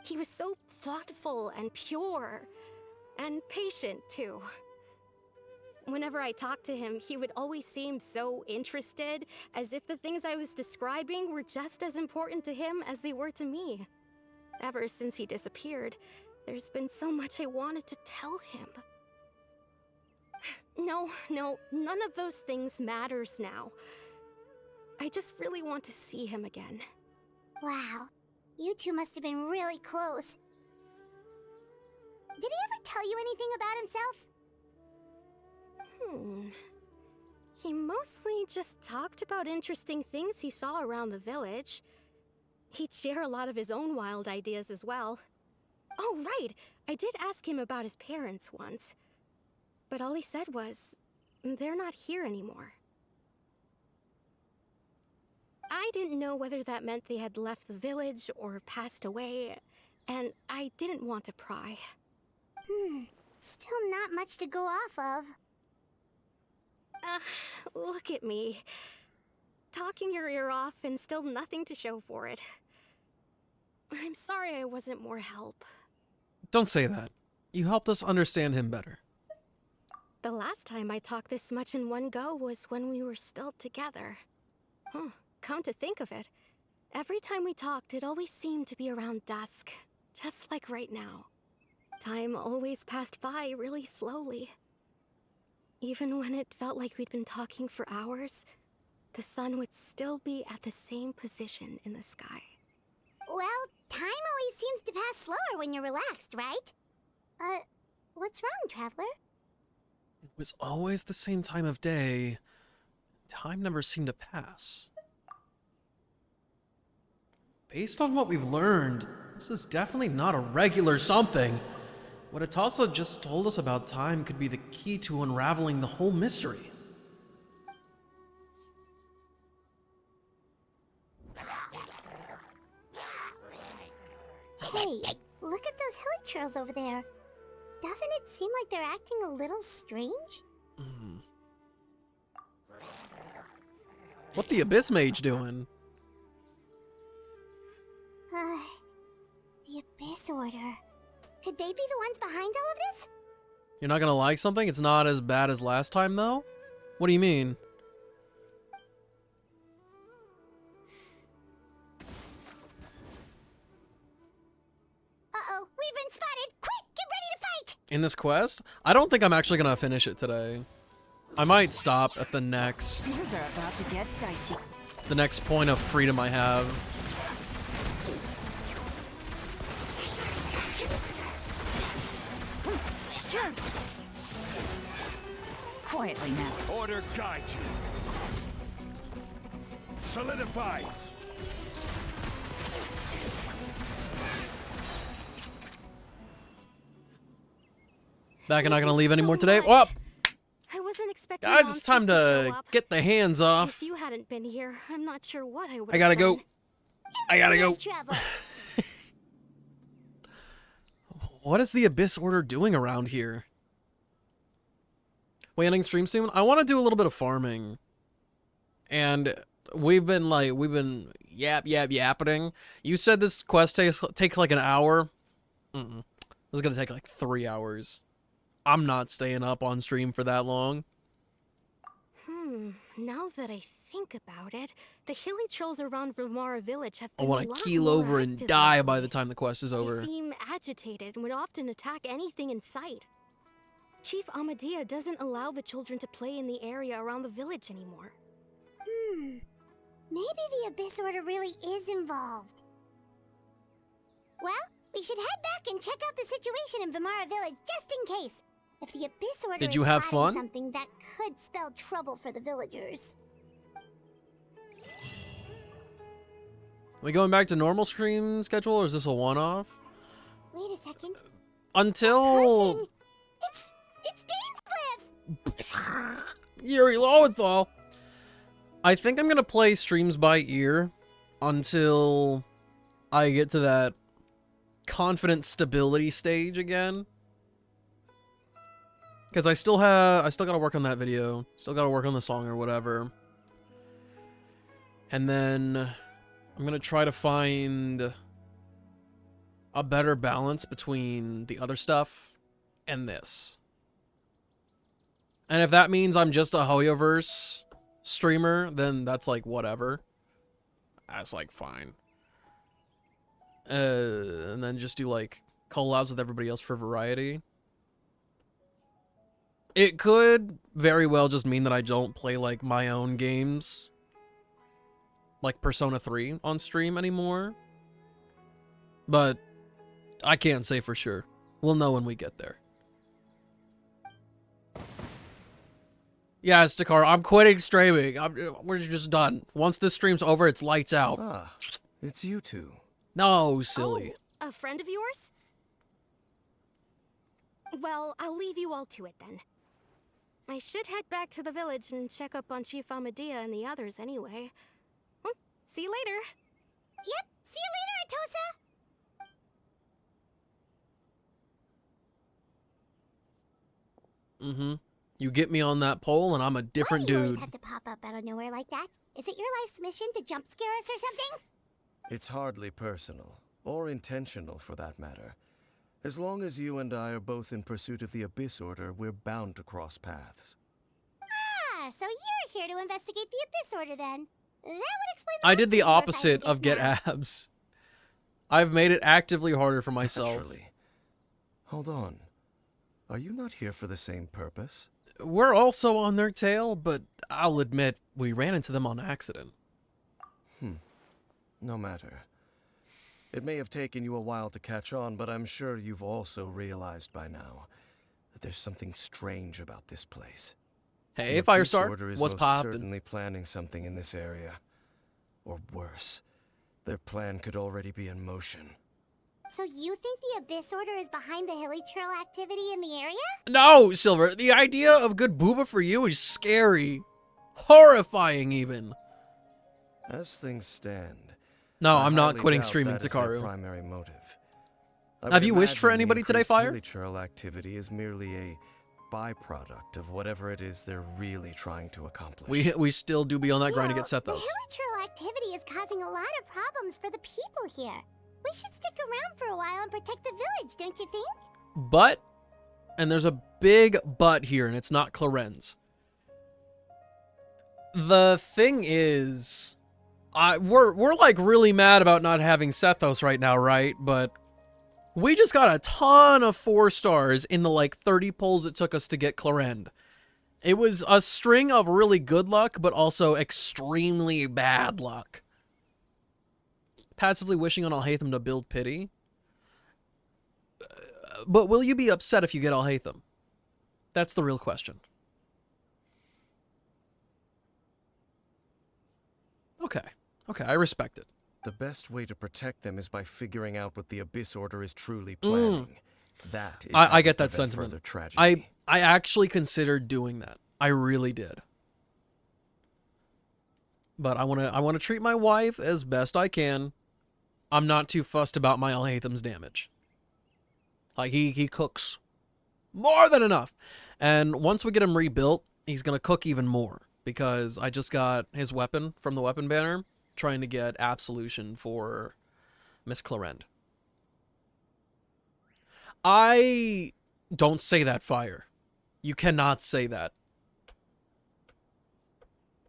He was so thoughtful and pure, and patient too. Whenever I talked to him, he would always seem so interested, as if the things I was describing were just as important to him as they were to me. Ever since he disappeared, there's been so much I wanted to tell him. No, none of those things matters now. I just really want to see him again. Wow, you two must have been really close. Did he ever tell you anything about himself? He mostly just talked about interesting things he saw around the village. He'd share a lot of his own wild ideas as well. Oh, right! I did ask him about his parents once. But all he said was, they're not here anymore. I didn't know whether that meant they had left the village or passed away, and I didn't want to pry. Still not much to go off of. Look at me. Talking your ear off and still nothing to show for it. I'm sorry I wasn't more help. Don't say that. You helped us understand him better. The last time I talked this much in one go was when we were still together. Come to think of it, every time we talked, it always seemed to be around dusk, just like right now. Time always passed by really slowly. Even when it felt like we'd been talking for hours, the sun would still be at the same position in the sky. Well, time always seems to pass slower when you're relaxed, right? What's wrong, Traveler? It was always the same time of day. Time never seemed to pass. Based on what we've learned, this is definitely not a regular something. What Atasa just told us about time could be the key to unraveling the whole mystery. Hey, look at those hilly trails over there. Doesn't it seem like they're acting a little strange? What the Abyss Mage doing? The Abyss Order. Could they be the ones behind all of this? You're not gonna like something? It's not as bad as last time, though? What do you mean? Uh-oh, we've been spotted! Quick, get ready to fight! In this quest? I don't think I'm actually gonna finish it today. I might stop at the next... Things are about to get dicey. The next point of freedom I have. Quietly now. Order guide you. Solidify. Back and not gonna leave anymore today. Oh! I wasn't expecting Guys, it's time monsters show to up. get the hands off. If you hadn't been here, I'm not sure what I would. I gotta go. I gotta go. What is the Abyss Order doing around here? We ending stream soon? I want to do a little bit of farming. And we've been yapping. You said this quest takes like an hour. This is gonna take like 3 hours. I'm not staying up on stream for that long. Now that I think about it, the hilly trolls around Vimara village have I been want a to lot keel more over and active die lately. by the time the quest is over. They seem agitated and would often attack anything in sight. Chief Amadea doesn't allow the children to play in the area around the village anymore. Maybe the Abyss Order really is involved. Well, we should head back and check out the situation in Vimara village just in case. If the Abyss Order Did is you have plotting fun? something that could spell trouble for the villagers. we going back to normal stream schedule, or is this a one-off? Wait a second. Until... It's Dainsliff! Yuri Lowenthal! I think I'm gonna play streams by ear until I get to that confident stability stage again. Because I still gotta work on that video. Still gotta work on the song or whatever. And then I'm gonna try to find a better balance between the other stuff and this. And if that means I'm just a Hoyoverse streamer, then that's like whatever. That's like fine. And then just do like collabs with everybody else for variety. It could very well just mean that I don't play like my own games, like Persona 3 on stream anymore. But I can't say for sure. We'll know when we get there. Yeah, Stakar, I'm quitting streaming. We're just done. Once this stream's over, it's lights out. Ah, it's you two. No, silly. Oh, a friend of yours? Well, I'll leave you all to it then. I should head back to the village and check up on Chief Amadea and the others anyway. Well, see you later. Yep, see you later, Atosa! Mm-hmm. You get me on that pole and I'm a different Why do you dude. always have to pop up out of nowhere like that? Is it your life's mission to jump scare us or something? It's hardly personal, or intentional for that matter. As long as you and I are both in pursuit of the Abyss Order, we're bound to cross paths. Ah, so you're here to investigate the Abyss Order then. That would explain the I did the monster opposite fight of get abs. I've made it actively harder for myself. Naturally. Hold on. Are you not here for the same purpose? We're also on their tail, but I'll admit we ran into them on accident. No matter. It may have taken you a while to catch on, but I'm sure you've also realized by now that there's something strange about this place. Hey, The Abyss Firestar, Order is what's most poppin'? certainly planning something in this area. Or worse, their plan could already be in motion. So you think the Abyss Order is behind the hilly trail activity in the area? No, Silver, the idea of good booba for you is scary. Horrifying, even. As things stand, No, I I'm not highly quitting doubt streaming, that is their Takaru. primary motive. I Have would you wished for imagine the anybody today, increased Fire? hilly trail activity is merely a byproduct of whatever it is they're really trying to accomplish. We still do be on that grind to get Still, Sethos. the hilly trail activity is causing a lot of problems for the people here. We should stick around for a while and protect the village, don't you think? But, and there's a big but here, and it's not Clarence. The thing is, we're like really mad about not having Sethos right now, right? But we just got a ton of 4 stars in the like 30 pulls it took us to get Clarend. It was a string of really good luck, but also extremely bad luck. Passively wishing on Alhaitham to build pity. But will you be upset if you get Alhaitham? That's the real question. Okay. Okay, I respect it. The best way to protect them is by figuring out what the Abyss Order is truly planning. That is I get how that to prevent sentiment. further tragedy. I actually considered doing that. I really did. But I wanna treat my wife as best I can. I'm not too fussed about my Alhaitham's damage. Like he cooks more than enough. And once we get him rebuilt, he's gonna cook even more. Because I just got his weapon from the weapon banner, trying to get absolution for Miss Clarend. I don't say that, Fire. You cannot say that.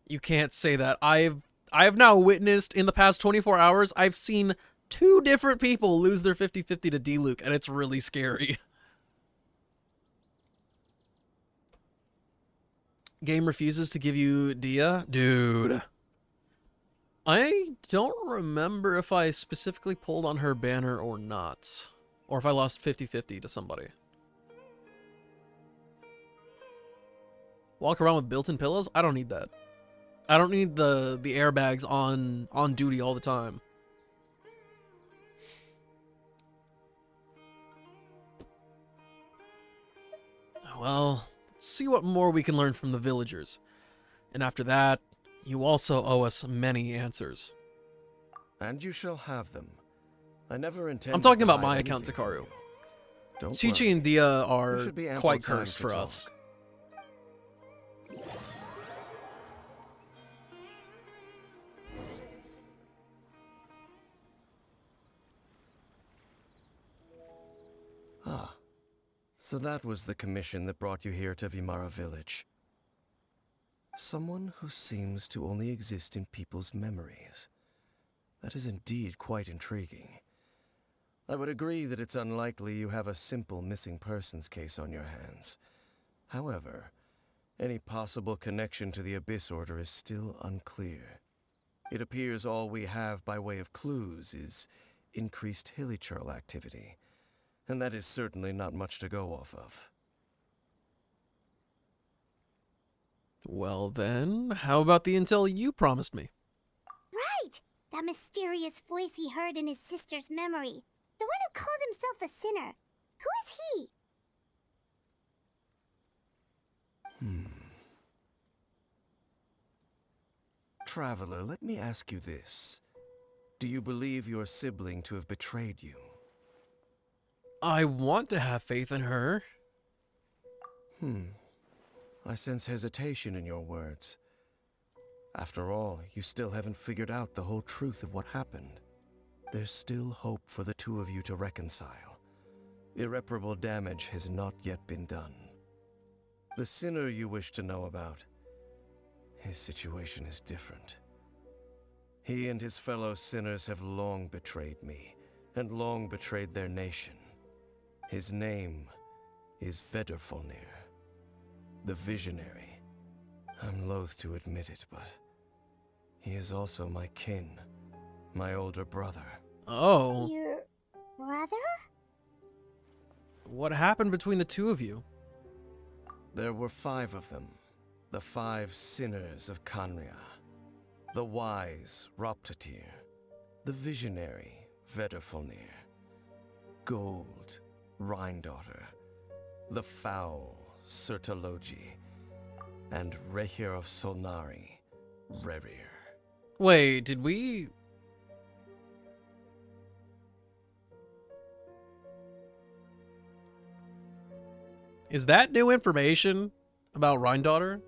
You can't say that. I have now witnessed in the past 24 hours, I've seen 2 different people lose their 50-50 to D-Luke, and it's really scary. Game refuses to give you Dia? Dude. I don't remember if I specifically pulled on her banner or not. Or if I lost 50-50 to somebody. Walk around with built-in pillows? I don't need that. I don't need the airbags on duty all the time. Well, let's see what more we can learn from the villagers. And after that, you also owe us many answers. And you shall have them. I never intended I'm talking to about hide my account, anything from Takaru. you. Don't Chichi worry. and Dia There are should be ample quite time cursed to for talk. us. Ah, so that was the commission that brought you here to Vimara Village. Someone who seems to only exist in people's memories. That is indeed quite intriguing. I would agree that it's unlikely you have a simple missing persons case on your hands. However, any possible connection to the Abyss Order is still unclear. It appears all we have by way of clues is increased hilichurl activity, and that is certainly not much to go off of. Well then, how about the intel you promised me? Right! That mysterious voice he heard in his sister's memory. The one who called himself a sinner. Who is he? Traveler, let me ask you this. Do you believe your sibling to have betrayed you? I want to have faith in her. I sense hesitation in your words. After all, you still haven't figured out the whole truth of what happened. There's still hope for the two of you to reconcile. Irreparable damage has not yet been done. The sinner you wish to know about, his situation is different. He and his fellow sinners have long betrayed me, and long betrayed their nation. His name is Vedrfolnir, the Visionary. I'm loath to admit it, but he is also my kin, my older brother. Oh. Your brother? What happened between the two of you? There were 5 of them, the 5 sinners of Kanria. The wise Roptatir, the visionary Vedrfolnir, Gold Rhindaughter, the foul Sertologi, and Rehir of Solnari, Rerir. Wait, did we... Is that new information about Rhindaughter?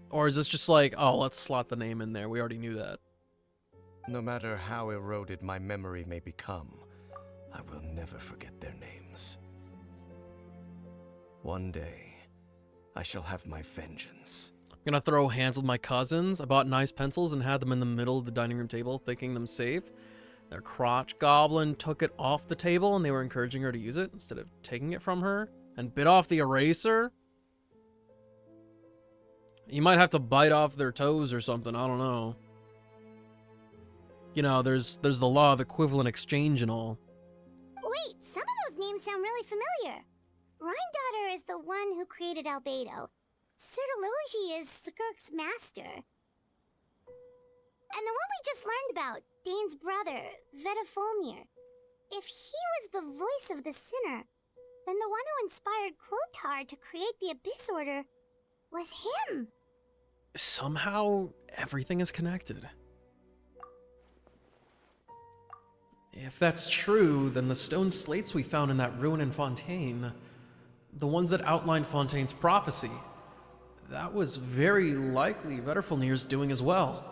Or is this just like, oh, let's slot the name in there. We already knew that. No matter how eroded my memory may become, I will never forget their names. One day, I shall have my vengeance. I'm gonna throw hands with my cousins. I bought nice pencils and had them in the middle of the dining room table, thinking them safe. Their crotch goblin took it off the table and they were encouraging her to use it instead of taking it from her and bit off the eraser. You might have to bite off their toes or something, I don't know. You know, there's the law of equivalent exchange and all. Wait, some of those names sound really familiar. Rhindaughter is the one who created Albedo. Sertologi is Skirk's master. And the one we just learned about, Dane's brother, Vedrfolnir. If he was the voice of the sinner, then the one who inspired Clotar to create the Abyss Order was him. Somehow, everything is connected. If that's true, then the stone slates we found in that ruin in Fontaine, the ones that outlined Fontaine's prophecy, that was very likely Vedrfolnir's doing as well.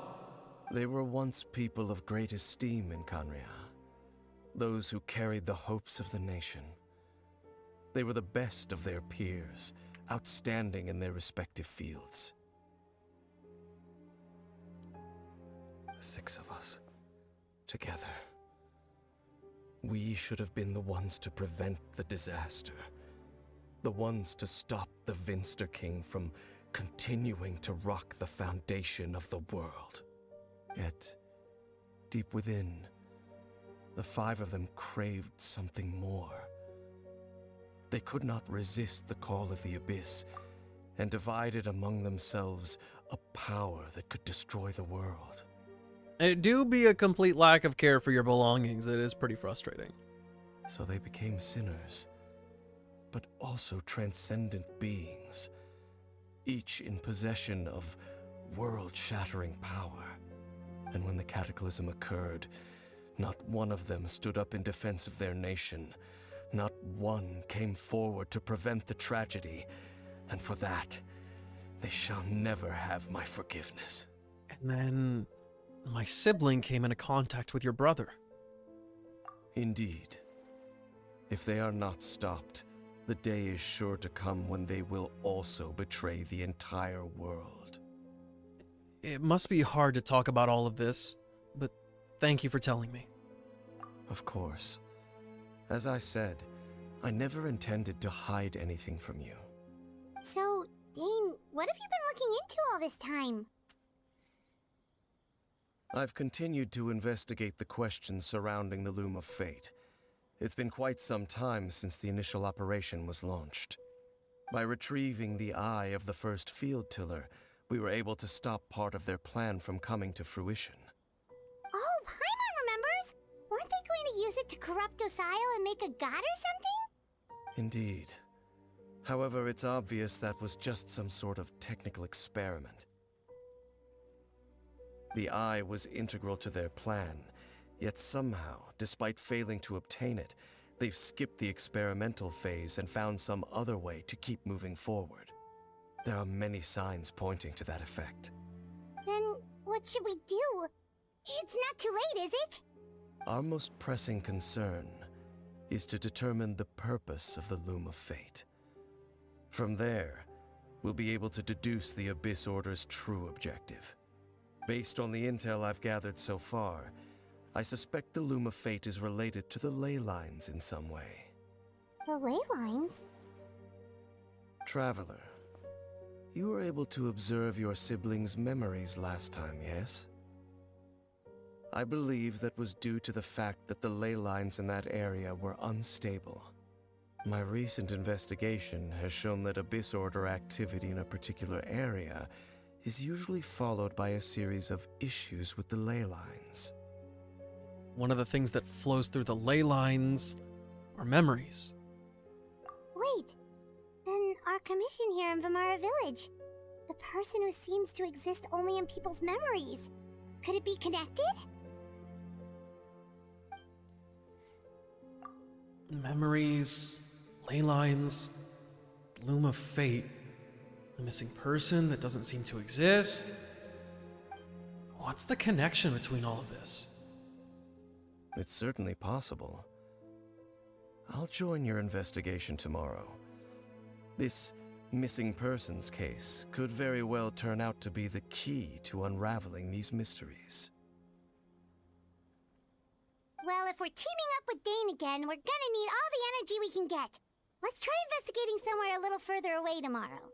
They were once people of great esteem in Kanria, those who carried the hopes of the nation. They were the best of their peers, outstanding in their respective fields. 6 of us, together. We should have been the ones to prevent the disaster. The ones to stop the Vinster King from continuing to rock the foundation of the world. Yet, deep within, the 5 of them craved something more. They could not resist the call of the Abyss, and divided among themselves a power that could destroy the world. It do be a complete lack of care for your belongings. It is pretty frustrating. So they became sinners, but also transcendent beings, each in possession of world-shattering power. And when the cataclysm occurred, not one of them stood up in defense of their nation. Not one came forward to prevent the tragedy. And for that, they shall never have my forgiveness. And then my sibling came into contact with your brother. Indeed. If they are not stopped, the day is sure to come when they will also betray the entire world. It must be hard to talk about all of this, but thank you for telling me. Of course. As I said, I never intended to hide anything from you. So, Dane, what have you been looking into all this time? I've continued to investigate the questions surrounding the Loom of Fate. It's been quite some time since the initial operation was launched. By retrieving the eye of the first field tiller, we were able to stop part of their plan from coming to fruition. Oh, Paimon remembers! Weren't they going to use it to corrupt Osile and make a god or something? Indeed. However, it's obvious that was just some sort of technical experiment. The eye was integral to their plan, yet somehow, despite failing to obtain it, they've skipped the experimental phase and found some other way to keep moving forward. There are many signs pointing to that effect. Then, what should we do? It's not too late, is it? Our most pressing concern is to determine the purpose of the Loom of Fate. From there, we'll be able to deduce the Abyss Order's true objective. Based on the intel I've gathered so far, I suspect the Loom of Fate is related to the ley lines in some way. The ley lines? Traveler, you were able to observe your siblings' memories last time, yes? I believe that was due to the fact that the ley lines in that area were unstable. My recent investigation has shown that Abyss Order activity in a particular area is usually followed by a series of issues with the ley lines. One of the things that flows through the ley lines are memories. Wait, then our commission here in Vimara Village, the person who seems to exist only in people's memories, could it be connected? Memories, ley lines, Loom of Fate, the missing person that doesn't seem to exist. What's the connection between all of this? It's certainly possible. I'll join your investigation tomorrow. This missing persons case could very well turn out to be the key to unraveling these mysteries. Well, if we're teaming up with Dane again, we're gonna need all the energy we can get. Let's try investigating somewhere a little further away tomorrow.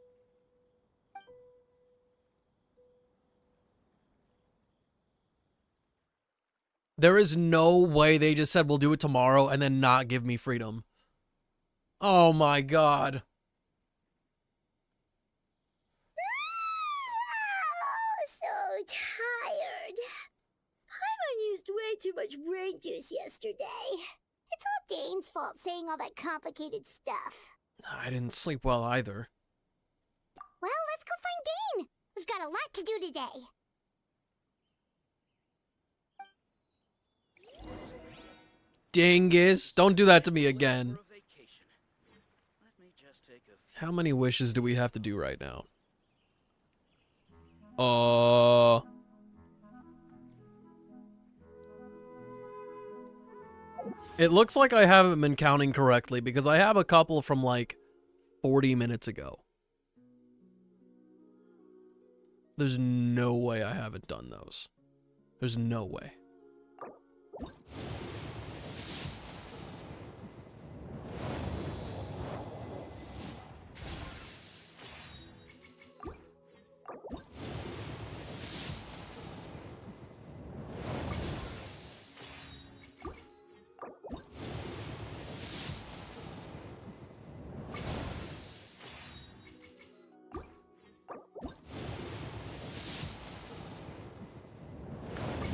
There is no way they just said we'll do it tomorrow and then not give me freedom. Oh my god. So tired. Paimon used way too much brain juice yesterday. It's all Dane's fault saying all that complicated stuff. I didn't sleep well either. Well, let's go find Dane. We've got a lot to do today. Dingus, don't do that to me again. How many wishes do we have to do right now? It looks like I haven't been counting correctly because I have a couple from like 40 minutes ago. There's no way I haven't done those. There's no way.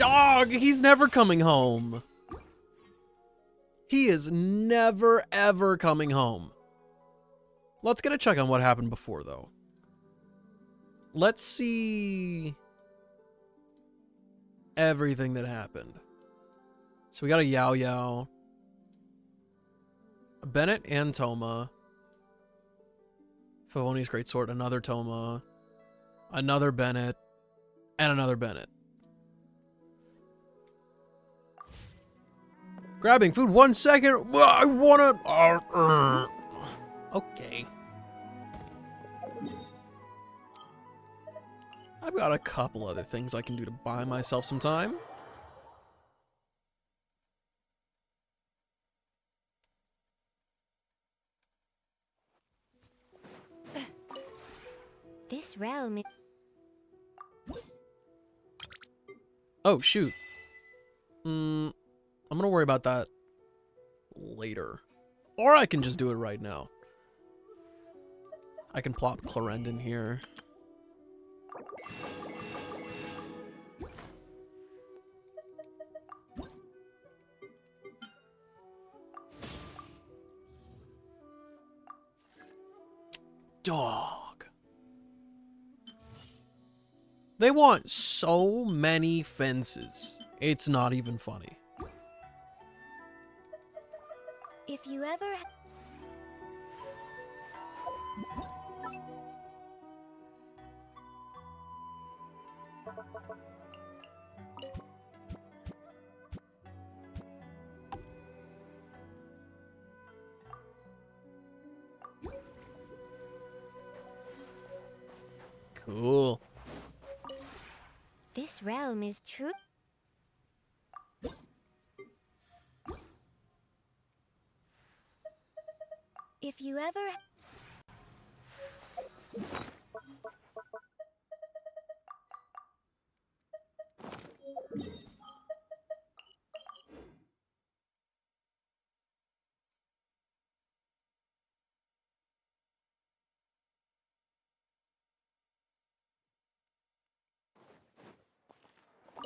dog, he's never coming home. He is never, ever coming home. Let's get a check on what happened before, though. Let's see everything that happened. So we got a Yao Yao, a Bennett and Toma, Favoni's Greatsword, another Toma, another Bennett, and another Bennett. Grabbing food 1 second. I wanna. Okay. I've got a couple other things I can do to buy myself some time. This realm is... Oh, shoot. I'm gonna worry about that later. Or I can just do it right now. I can plop Clarendon here. Dog. They want so many fences. It's not even funny. If you ever... Cool. This realm is true. If you ever...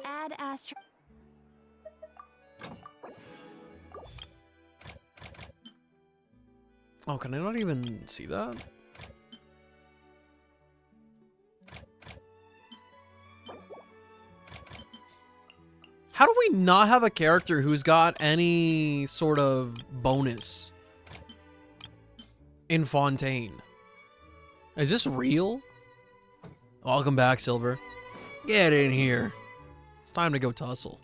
Add Astro. Oh, can I not even see that? How do we not have a character who's got any sort of bonus in Fontaine? Is this real? Welcome back, Silver. Get in here. It's time to go tussle.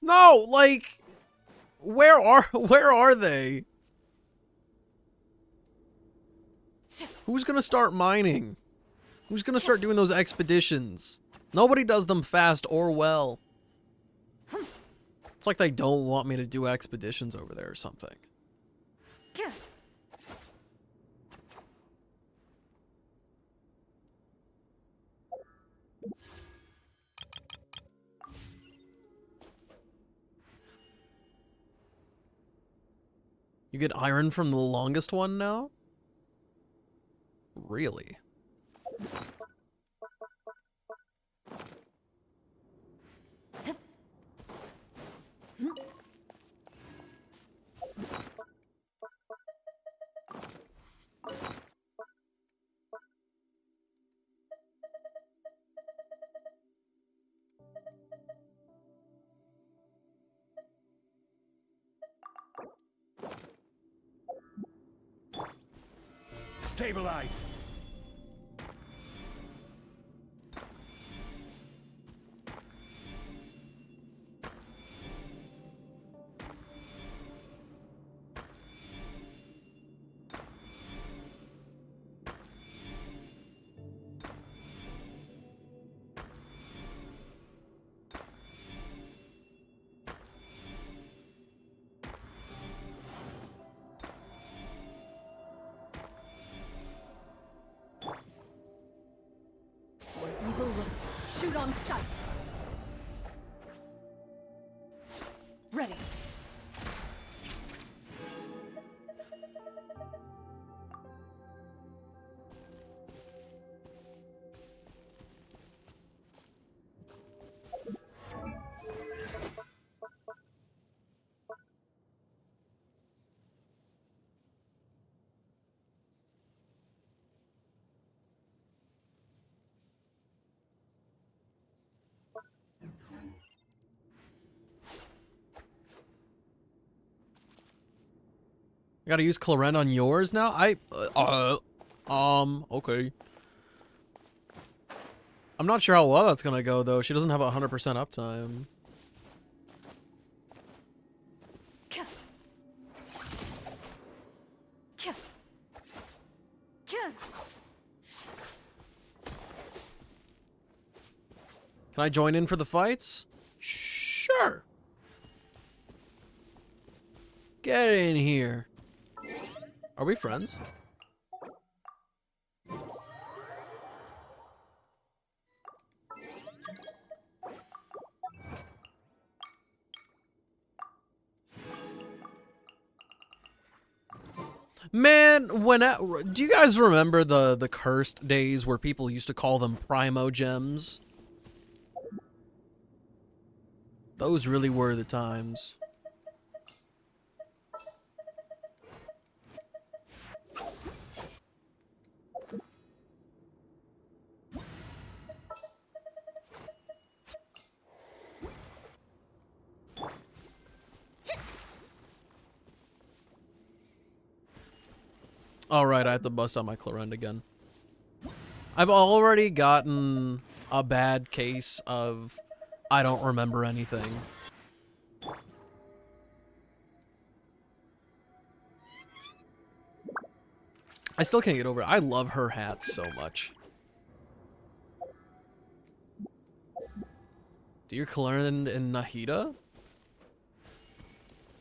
No, like, where are they? Who's gonna start mining? Who's gonna start doing those expeditions? Nobody does them fast or well. It's like they don't want me to do expeditions over there or something. You get iron from the longest one now? Really? Stabilize! Evil lurks. Shoot on sight. Ready. I gotta use Clorent on yours now? Okay. I'm not sure how well that's gonna go, though. She doesn't have 100% uptime. Can I join in for the fights? Sure. Get in here. Are we friends? Man, do you guys remember the cursed days where people used to call them Primo Gems? Those really were the times. Alright, I have to bust out my Clorent again. I've already gotten a bad case of I don't remember anything. I still can't get over it. I love her hat so much. Do you Clorent and Nahida?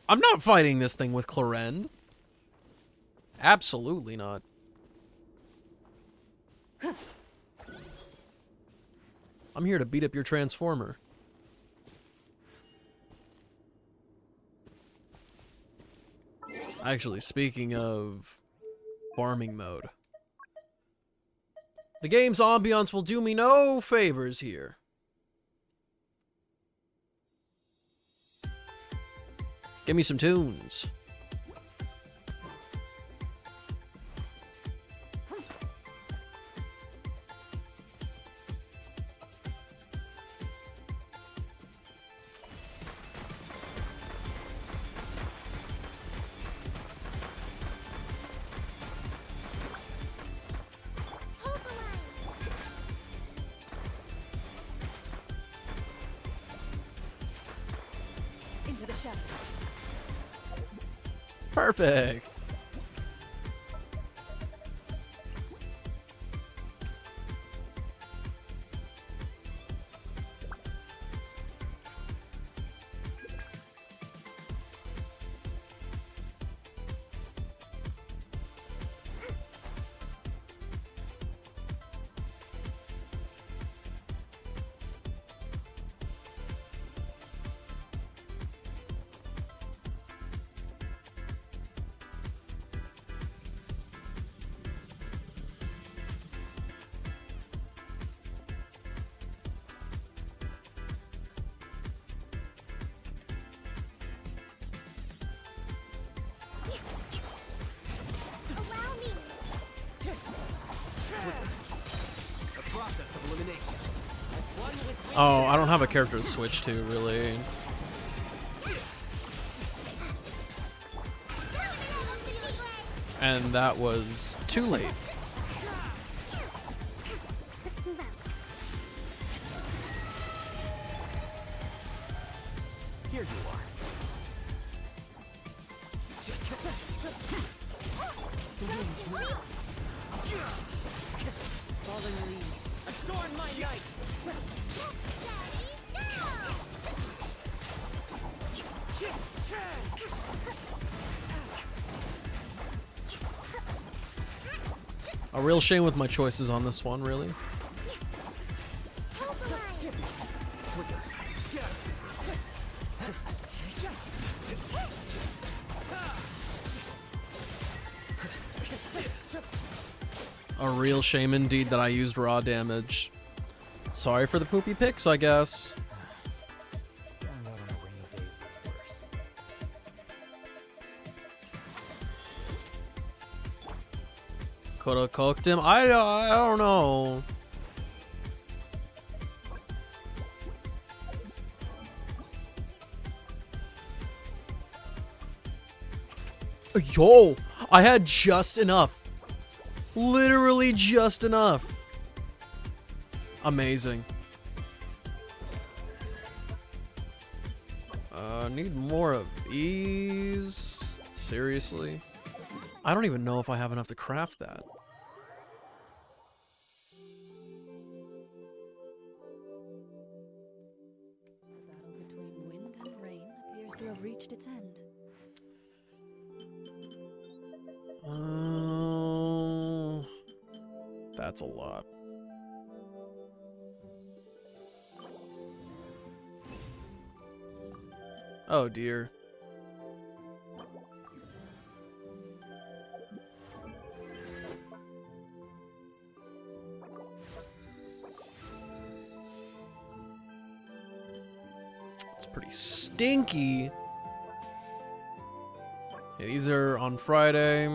I'm not fighting this thing with Clorent. Absolutely not. I'm here to beat up your Transformer. Actually, speaking of farming mode, the game's ambiance will do me no favors here. Give me some tunes. Into the shadows. Perfect. Oh, I don't have a character to switch to, really. And that was too late. Here you are. Falling leaves, adorn my night! A real shame with my choices on this one, really. A real shame indeed that I used raw damage. Sorry for the poopy picks, I guess. Could have cooked him. I don't know. Yo, I had just enough. Literally just enough. Amazing. Need more of these. Seriously? I don't even know if I have enough to craft that. Battle between wind and rain appears to have reached its end. That's a lot. Oh dear. It's pretty stinky. Yeah, these are on Friday.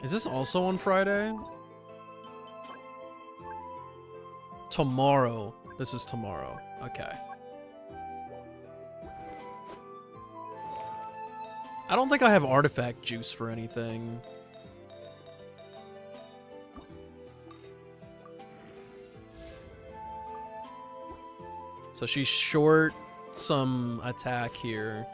Is this also on Friday? Tomorrow. This is tomorrow. Okay. I don't think I have artifact juice for anything. So she's short some attack here.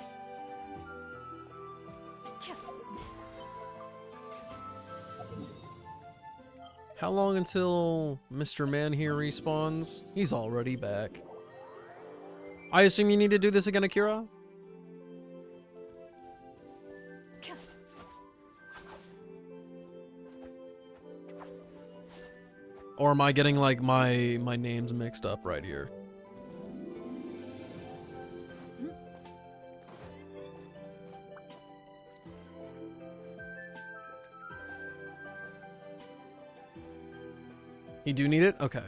How long until Mr. Man here respawns? He's already back. I assume you need to do this again, Akira? Or am I getting like my names mixed up right here? You do need it? Okay.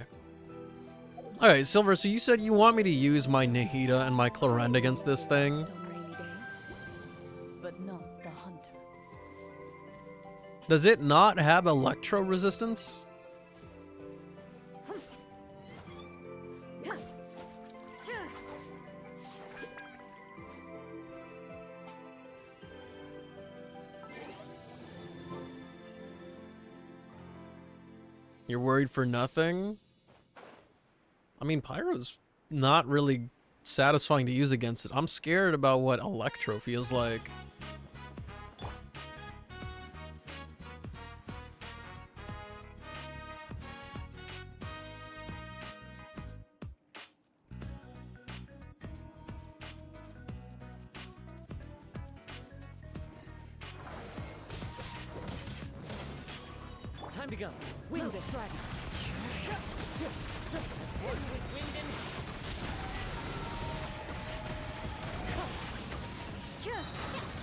Alright, Silver, so you said you want me to use my Nahida and my Clarend against this thing? But not the hunter. Does it not have electro resistance? You're worried for nothing? I mean, Pyro's not really satisfying to use against it. I'm scared about what Electro feels like. Time to go. Wind strike.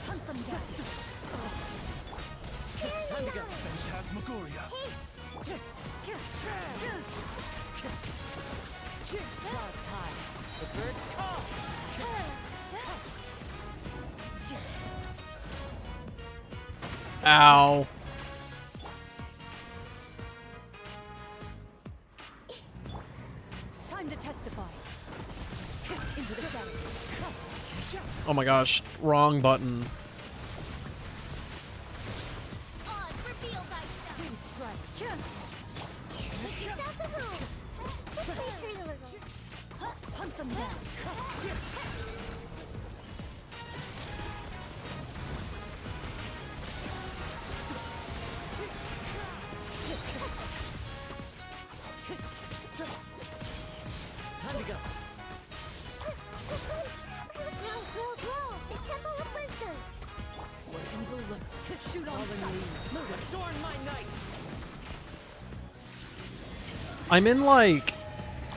Hunt them down. Time to go. Phantasmagoria. Clouds high. The birds call. Ow. Time to testify. Into the shadows. Oh my gosh, wrong button. Wind strike. Hunt them down. Time to go. Roll! The Temple of Wisdom! Where evil lurks. Shoot on sight. Move. Adorn my night. I'm in like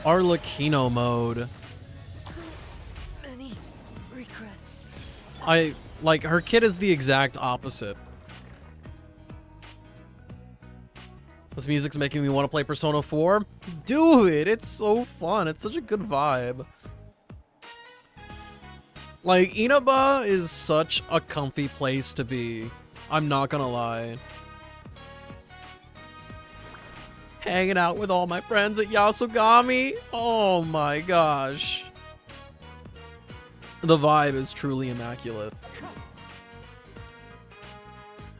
Arlecchino mode. So many regrets. I like her kid is the exact opposite. This music's making me want to play Persona 4. Do it! It's so fun. It's such a good vibe. Like, Inaba is such a comfy place to be. I'm not gonna lie. Hanging out with all my friends at Yasogami. Oh my gosh. The vibe is truly immaculate.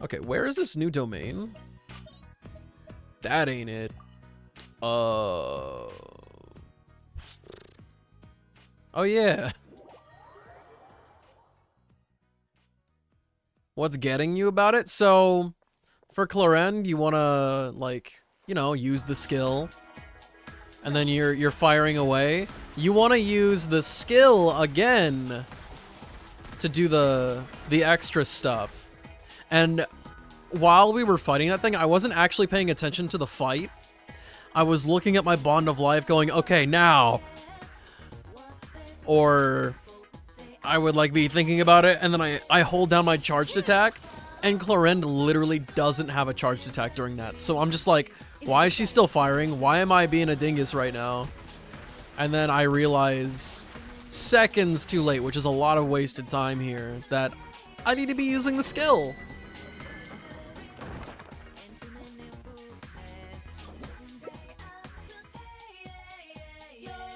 Okay, where is this new domain? That ain't it. Oh yeah. What's getting you about it? So, for Clorend, you wanna, like, you know, use the skill. And then you're firing away. You wanna use the skill again to do the extra stuff. And while we were fighting that thing, I wasn't actually paying attention to the fight. I was looking at my Bond of Life going, okay, now. Or I would like be thinking about it, and then I hold down my charged attack, and Clorend literally doesn't have a charged attack during that. So I'm just like, why is she still firing? Why am I being a dingus right now? And then I realize seconds too late, which is a lot of wasted time here, that I need to be using the skill.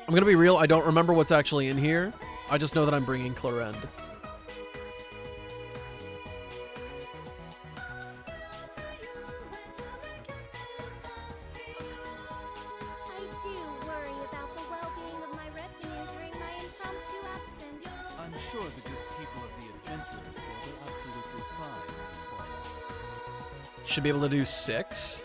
I'm gonna be real, I don't remember what's actually in here. I just know that I'm bringing Clorend. I'm sure the good people of the Adventurers Guild are absolutely fine with Fallout. Should be able to do 6.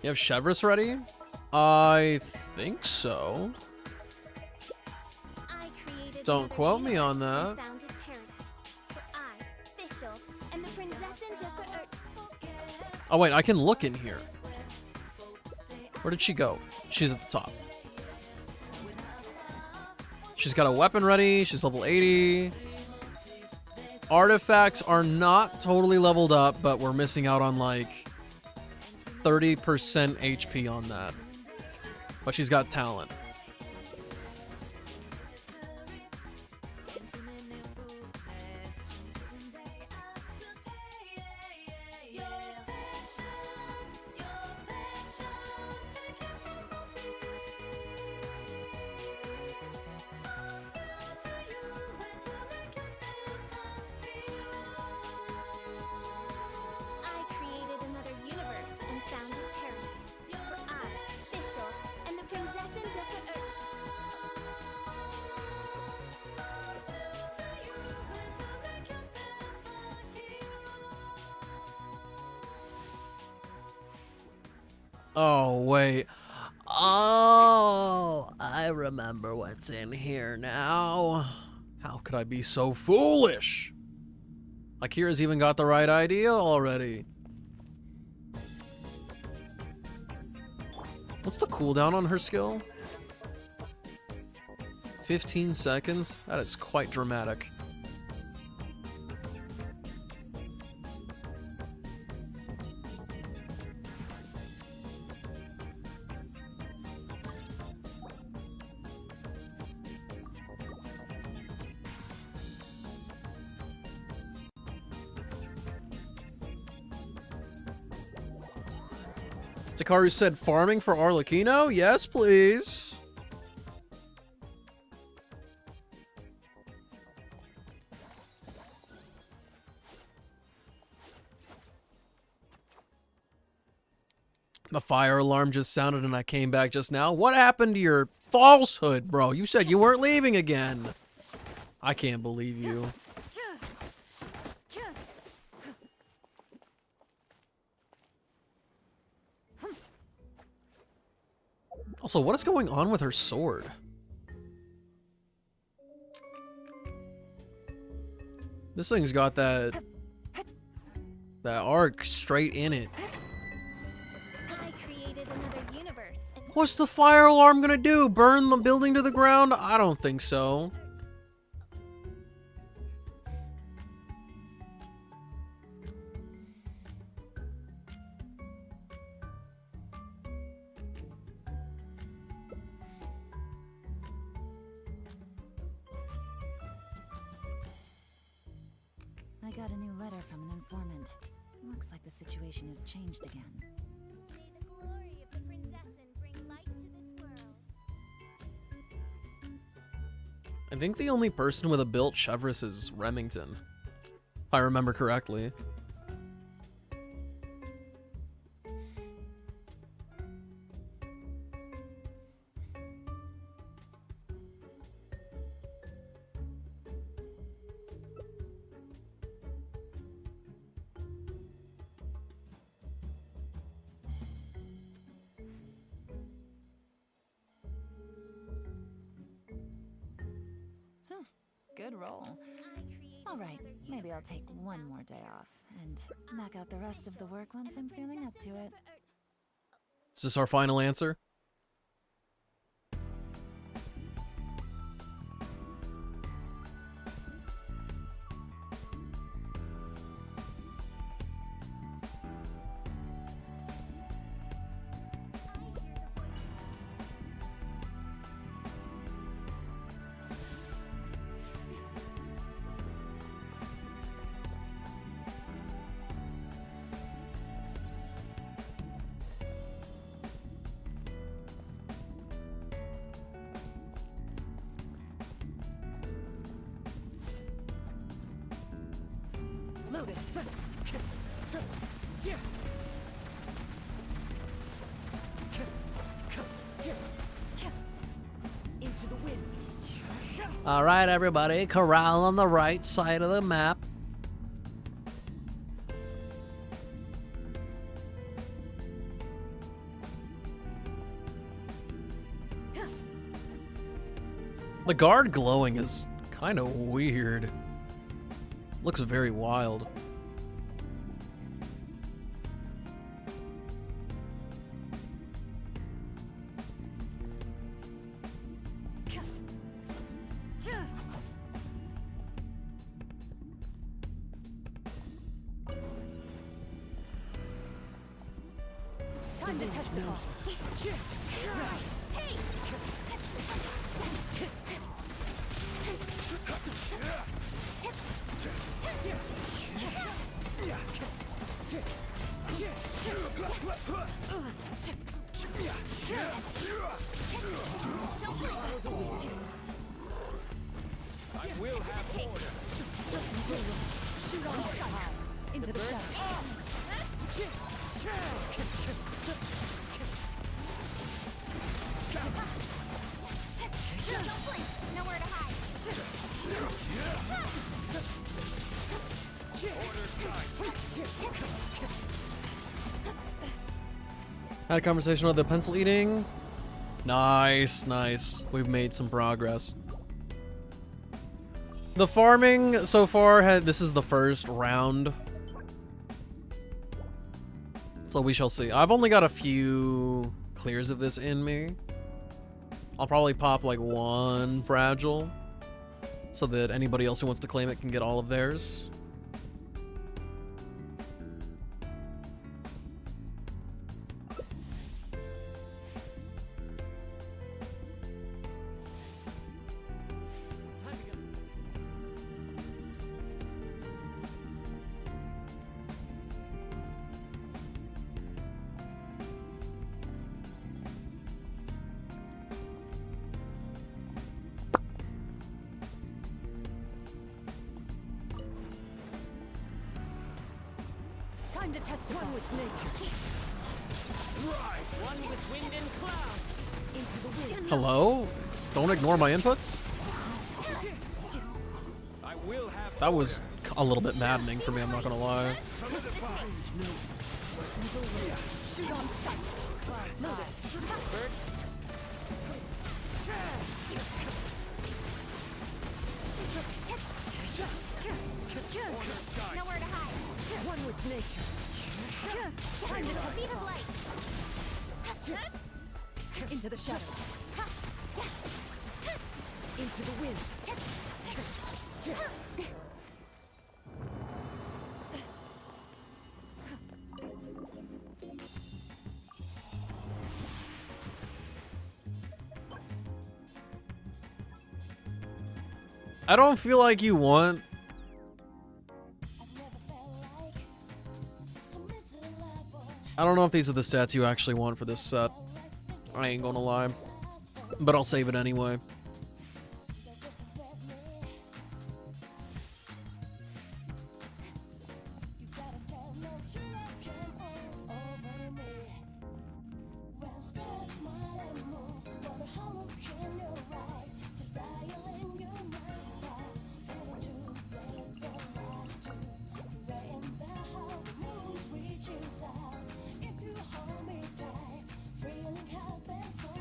You have Chevrolet ready? I think so. Don't quote me on that. Oh wait, I can look in here. Where did she go? She's at the top. She's got a weapon ready. She's level 80. Artifacts are not totally leveled up, but we're missing out on like 30% HP on that. But she's got talent. Oh, wait. Oh, I remember what's in here now. How could I be so foolish? Akira's even got the right idea already. What's the cooldown on her skill? 15 seconds? That is quite dramatic. Takaru said farming for Arlecchino? Yes, please. The fire alarm just sounded and I came back just now. What happened to your falsehood, bro? You said you weren't leaving again. I can't believe you. Also, what is going on with her sword? This thing's got that arc straight in it. What's the fire alarm gonna do? Burn the building to the ground? I don't think so. I got a new letter from an informant. Looks like the situation has changed again. I think the only person with a built Chevrolet is Remington, if I remember correctly. Good roll. All right, maybe I'll take one more day off and knock out the rest of the work once I'm feeling up to it. Is this our final answer? Loaded. Into the wind. All right, everybody, corral on the right side of the map. The guard glowing is kind of weird. Looks very wild. Time to test the ball. Hey! I will have order. Shoot on sight. Into the shadows. Don't blink. Nowhere to hide. Had a conversation with the pencil eating. Nice, nice. We've made some progress. The farming so far this is the first round. So we shall see. I've only got a few clears of this in me. I'll probably pop like one fragile so that anybody else who wants to claim it can get all of theirs. Time to test one with nature. Rise. One with wind and cloud. Into the wind. Hello? Don't ignore my inputs? I will have That was a little bit maddening for me, I'm not gonna lie. Shoot on sight. Clouds high. Birds. Nowhere to hide. One with nature. Time to test Speed of light. into the shadows. Into the wind. I don't feel like you want... I don't know if these are the stats you actually want for this set. I ain't gonna lie. But I'll save it anyway.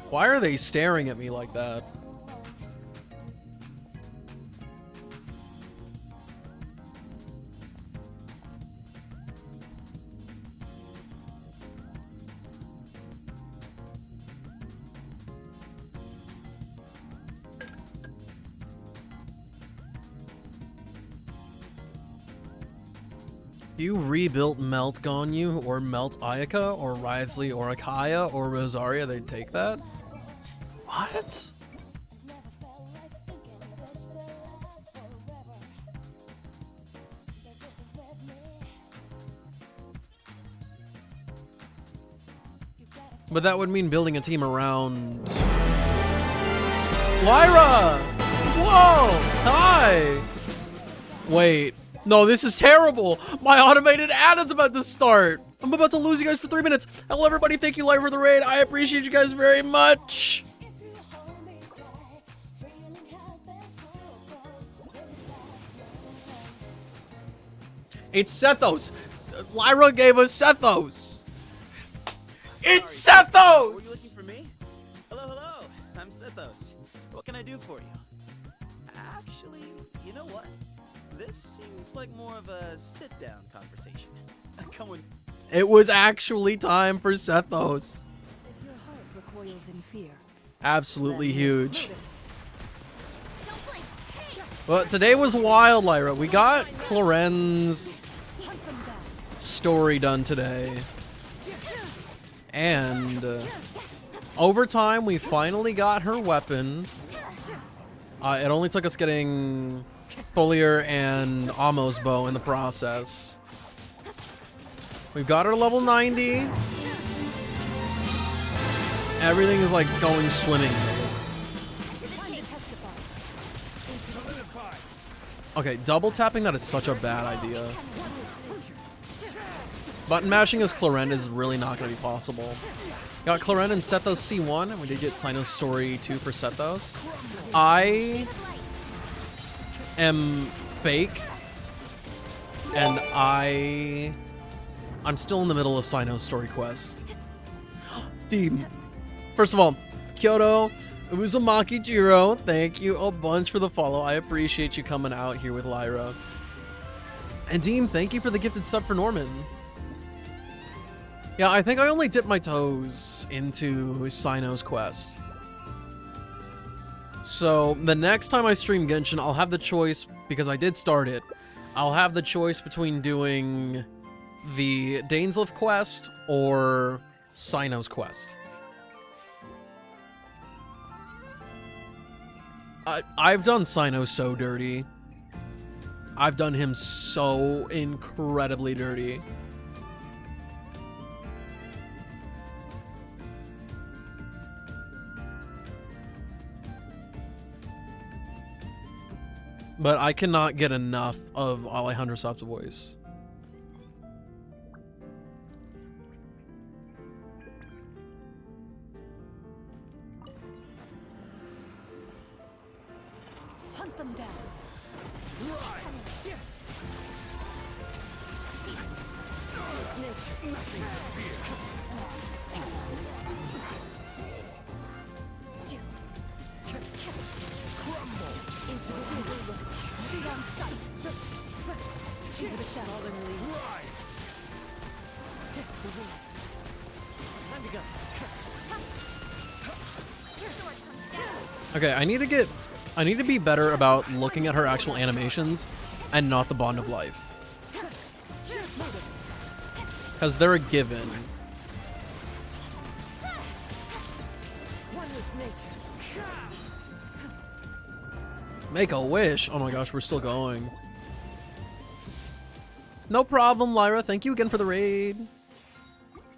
Why are they staring at me like that? You rebuilt Melt Ganyu or Melt Ayaka or Wriothesley or Akaya or Rosaria, they'd take that? What? But that would mean building a team around... Lyra! Whoa! Hi! Wait. No, this is terrible. My automated ad is about to start. I'm about to lose you guys for 3 minutes. Hello, everybody. Thank you, Lyra, for the raid. I appreciate you guys very much. It's Sethos. Lyra gave us Sethos. It's Sethos! Were you looking for me? Hello, hello. I'm Sethos. What can I do for you? Actually, you know what? This seems like more of a sit-down conversation. Come with... It was actually time for Sethos. If your heart recoils in fear, Absolutely huge. Well, today was wild, Lyra. We got Cloren's story done today. And over time, we finally got her weapon. It only took us getting Foliar and Amo's bow in the process. We've got her to level 90. Everything is like going swimming. Okay, double tapping that is such a bad idea. Button mashing as Cloren is really not going to be possible. Got Cloren and Sethos C1, and we did get Sino's Story 2 for Sethos. I am fake, and I'm still in the middle of Sino's Story quest. Team. First of all, Kyoto, Uzumaki Jiro, thank you a bunch for the follow. I appreciate you coming out here with Lyra. And Deem, thank you for the gifted sub for Norman. Yeah, I think I only dipped my toes into Sino's quest. So the next time I stream Genshin, I'll have the choice, because I did start it, I'll have the choice between doing the Dainsleif quest or Sino's quest. I've done Sino so dirty. I've done him so incredibly dirty. But I cannot get enough of Alejandro Saab's voice. hunt them down. Nothing to fear. Crumble into the river. Shoot on sight. Into the shadow. Rise. Take the wind. Time to go. Okay, I need to be better about looking at her actual animations and not the Bond of Life. Because they're a given. One with nature. Make a wish. Oh my gosh, we're still going. No problem, Lyra. Thank you again for the raid.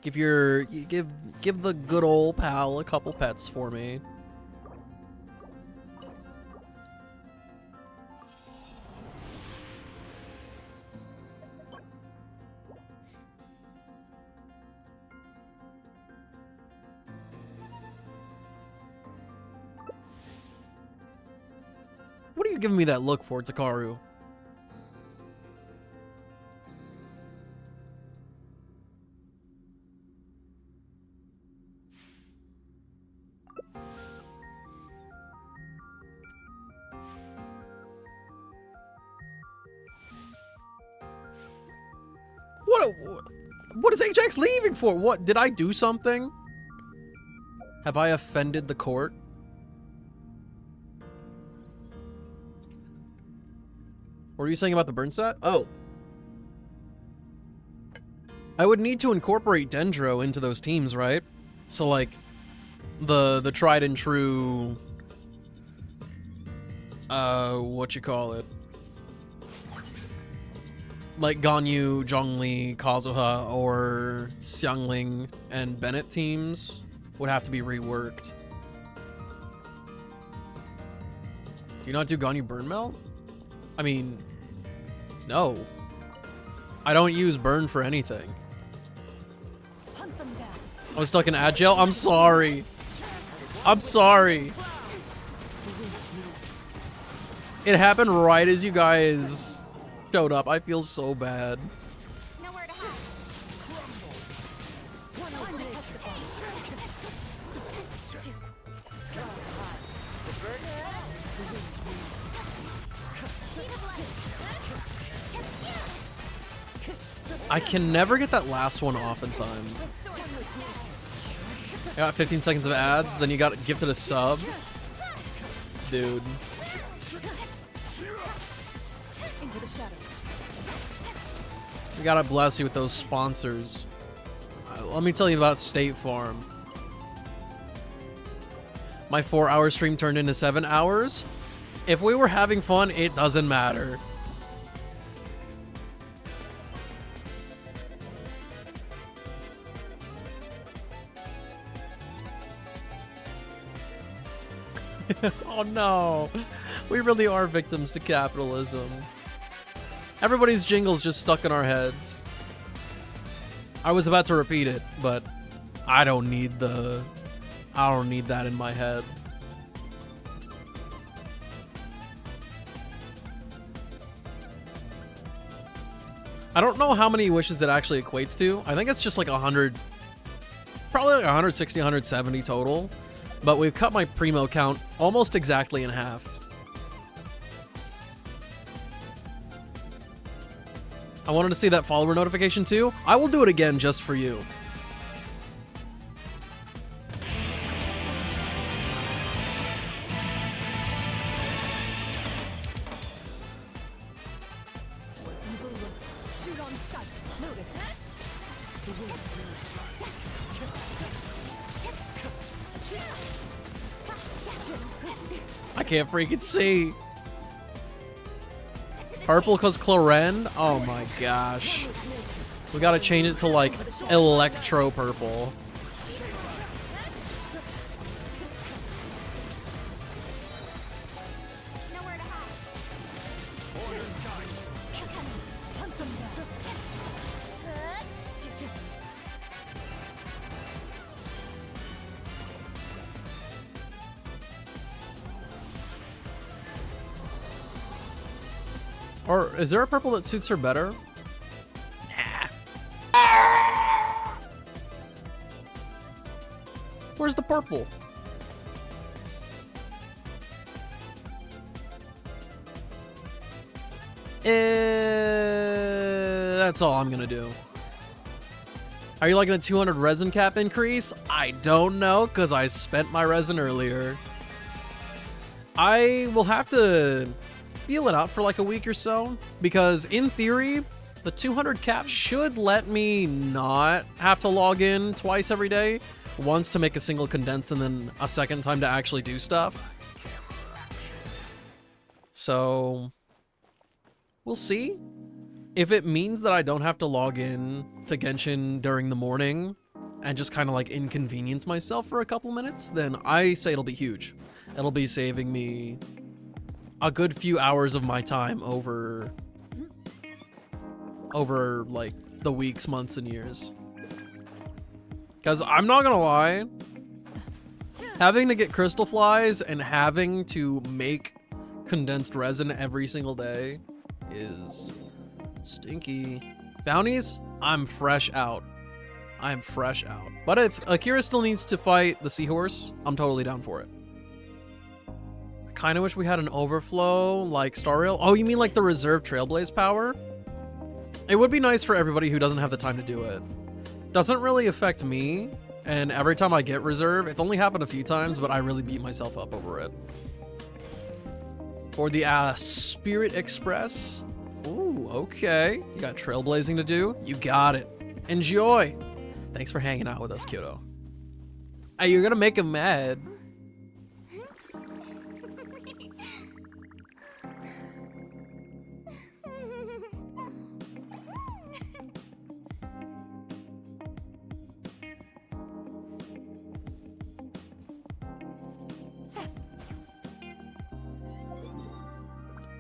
Give the good old pal a couple pets for me. What are you giving me that look for, Takaru? What is Ajax leaving for? What? Did I do something? Have I offended the court? What are you saying about the burn set? Oh. I would need to incorporate Dendro into those teams, right? So like the tried and true what you call it? Like Ganyu, Zhongli, Kazuha, or Xiangling and Bennett teams would have to be reworked. Do you not do Ganyu Burn Melt? I mean, no. I don't use Burn for anything. I was stuck in Agile? I'm sorry. I'm sorry. It happened right as you guys showed up. I feel so bad. I can never get that last one off in time. I got 15 seconds of ads, then you got gifted a sub. Dude. We gotta bless you with those sponsors. Let me tell you about State Farm. My 4-hour stream turned into 7 hours. If we were having fun, it doesn't matter. Oh no, we really are victims to capitalism. Everybody's jingle's just stuck in our heads. I was about to repeat it, but I don't need that in my head. I don't know how many wishes it actually equates to. I think it's just like 100, probably like 160, 170 total. But we've cut my primo count almost exactly in half. I wanted to see that follower notification too. I will do it again just for you. Shoot on sight. Noted. I can't freaking see. Purple because Clorend? Oh my gosh. We gotta change it to like Electro Purple. Or is there a purple that suits her better? Nah. Where's the purple? That's all I'm gonna do. Are you liking a 200 resin cap increase? I don't know, because I spent my resin earlier. I will have to feel it out for like a week or so, because in theory, the 200 cap should let me not have to log in twice every day, once to make a single condensed and then a second time to actually do stuff. So we'll see. If it means that I don't have to log in to Genshin during the morning and just kind of like inconvenience myself for a couple minutes, then I say it'll be huge. It'll be saving me a good few hours of my time over like the weeks, months, and years. Because I'm not gonna lie, having to get crystal flies and having to make condensed resin every single day is stinky. Bounties, I'm fresh out. I'm fresh out. But if Akira still needs to fight the seahorse, I'm totally down for it. Kind of wish we had an overflow like Star Rail. Oh, you mean like the reserve Trailblaze power? It would be nice for everybody who doesn't have the time to do it. Doesn't really affect me, and every time I get reserve, it's only happened a few times, but I really beat myself up over it. For the Spirit Express. Ooh, okay. You got trailblazing to do? You got it. Enjoy. Thanks for hanging out with us, kiddo. Hey, you're gonna make him mad.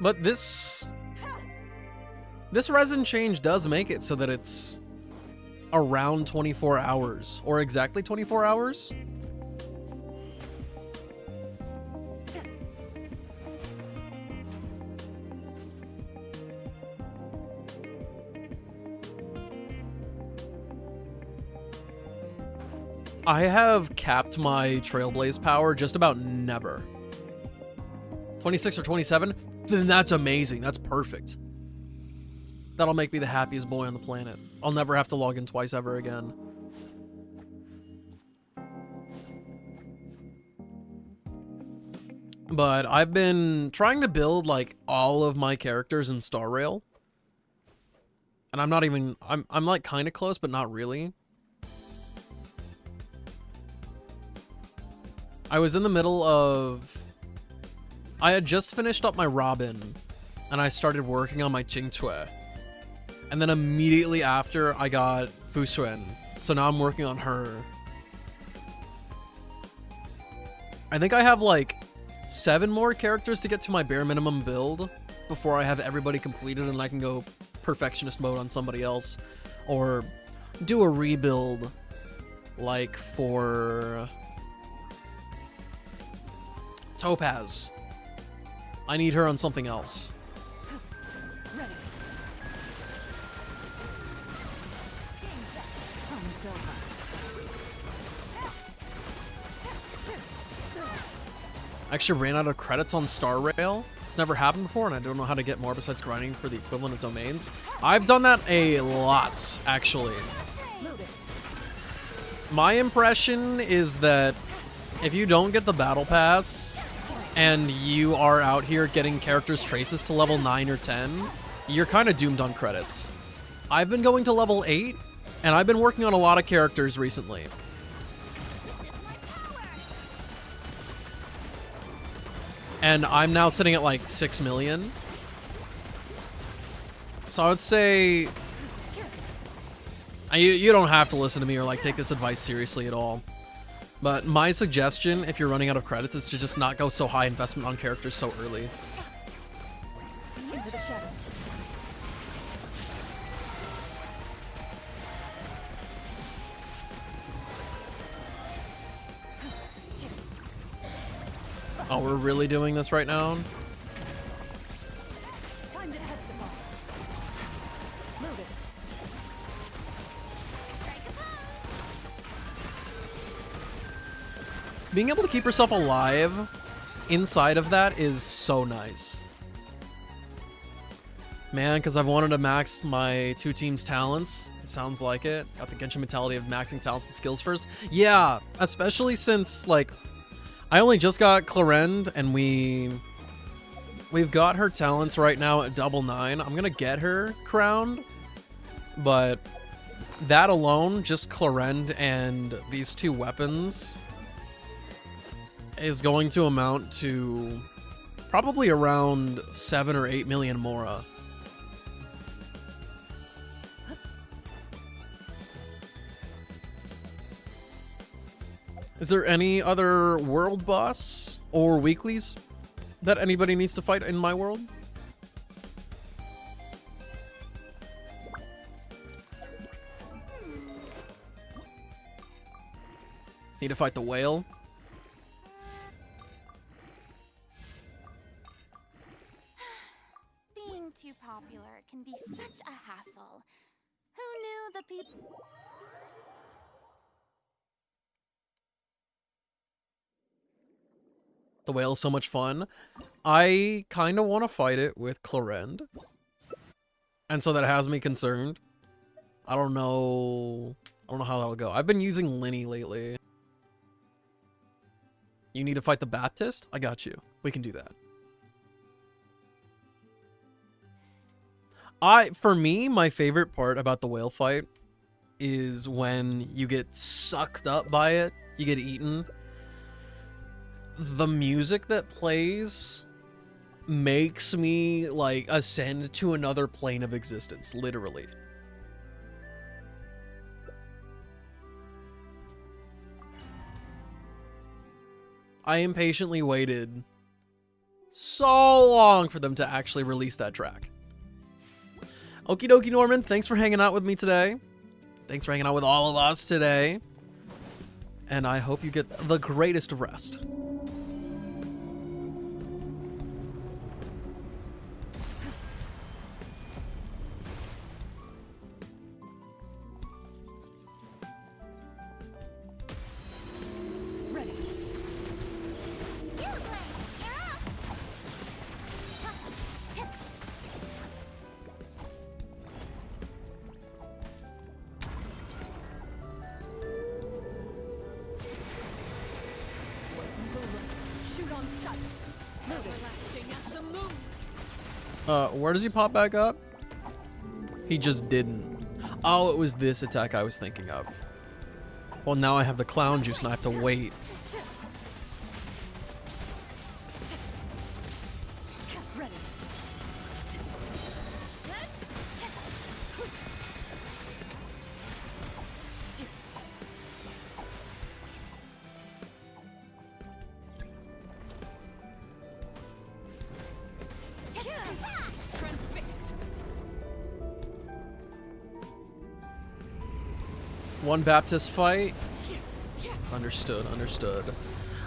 But this resin change does make it so that it's around 24 hours, or exactly 24 hours. I have capped my Trailblaze power just about never. 26 or 27? Then that's amazing. That's perfect. That'll make me the happiest boy on the planet. I'll never have to log in twice ever again. But I've been trying to build like all of my characters in Star Rail. And I'm not even, I'm like kind of close, but not really. I was in the middle of, I had just finished up my Robin and I started working on my Qingque. And then immediately after I got Fusuen. So now I'm working on her. I think I have like 7 more characters to get to my bare minimum build before I have everybody completed and I can go perfectionist mode on somebody else. Or do a rebuild like for Topaz. I need her on something else. I actually ran out of credits on Star Rail. It's never happened before, and I don't know how to get more besides grinding for the equivalent of domains. I've done that a lot, actually. My impression is that if you don't get the Battle Pass, and you are out here getting characters' traces to level 9 or 10, you're kind of doomed on credits. I've been going to level 8, and I've been working on a lot of characters recently. And I'm now sitting at like 6 million. So I would say, you don't have to listen to me or like take this advice seriously at all. But my suggestion, if you're running out of credits, is to just not go so high investment on characters so early. Into the shadows. Oh, we're really doing this right now? Time to testify. Loaded. Being able to keep yourself alive inside of that is so nice. Man, because I've wanted to max my 2 teams' talents. It sounds like it. Got the Genshin mentality of maxing talents and skills first. Yeah, especially since, like, I only just got Clarend, and we've got her talents right now at double 9. I'm gonna get her crowned, but that alone, just Clarend and these 2 weapons, is going to amount to probably around 7 or 8 million Mora. Is there any other world boss or weeklies that anybody needs to fight in my world? Need to fight the whale? Being too popular can be such a hassle. Who knew the people... The whale's so much fun. I kind of want to fight it with Clarend. And so that has me concerned. I don't know how that'll go. I've been using Linny lately. You need to fight the Baptist? I got you. We can do that. For me, my favorite part about the whale fight is when you get sucked up by it, you get eaten. The music that plays makes me like ascend to another plane of existence, literally. I impatiently waited so long for them to actually release that track. Okie dokie, Norman, thanks for hanging out with me today. Thanks for hanging out with all of us today. And I hope you get the greatest of rest. Where does he pop back up? He just didn't. Oh, it was this attack I was thinking of. Well, now I have the clown juice and I have to wait. One Baptist fight. Understood, understood.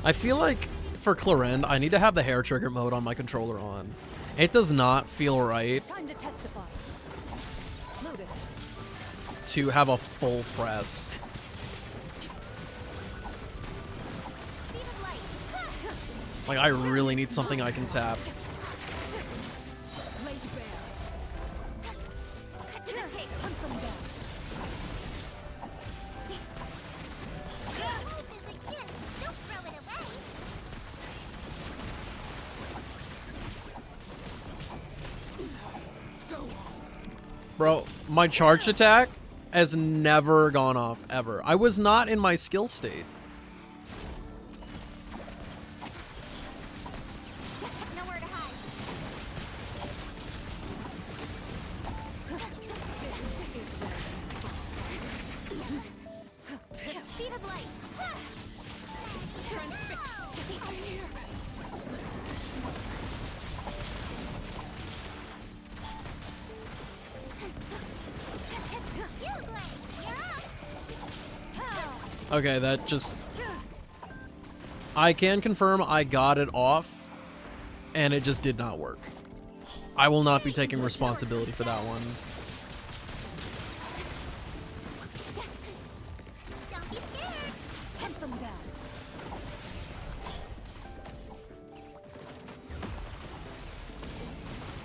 I feel like for Clarend, I need to have the hair trigger mode on my controller on. It does not feel right to have a full press. Like, I really need something I can tap. Bro, my charged attack has never gone off, ever. I was not in my skill state. Nowhere to hide. Speed of light. Okay, that just... I can confirm I got it off, and it just did not work. I will not be taking responsibility for that one. Don't be scared. Hunt them down.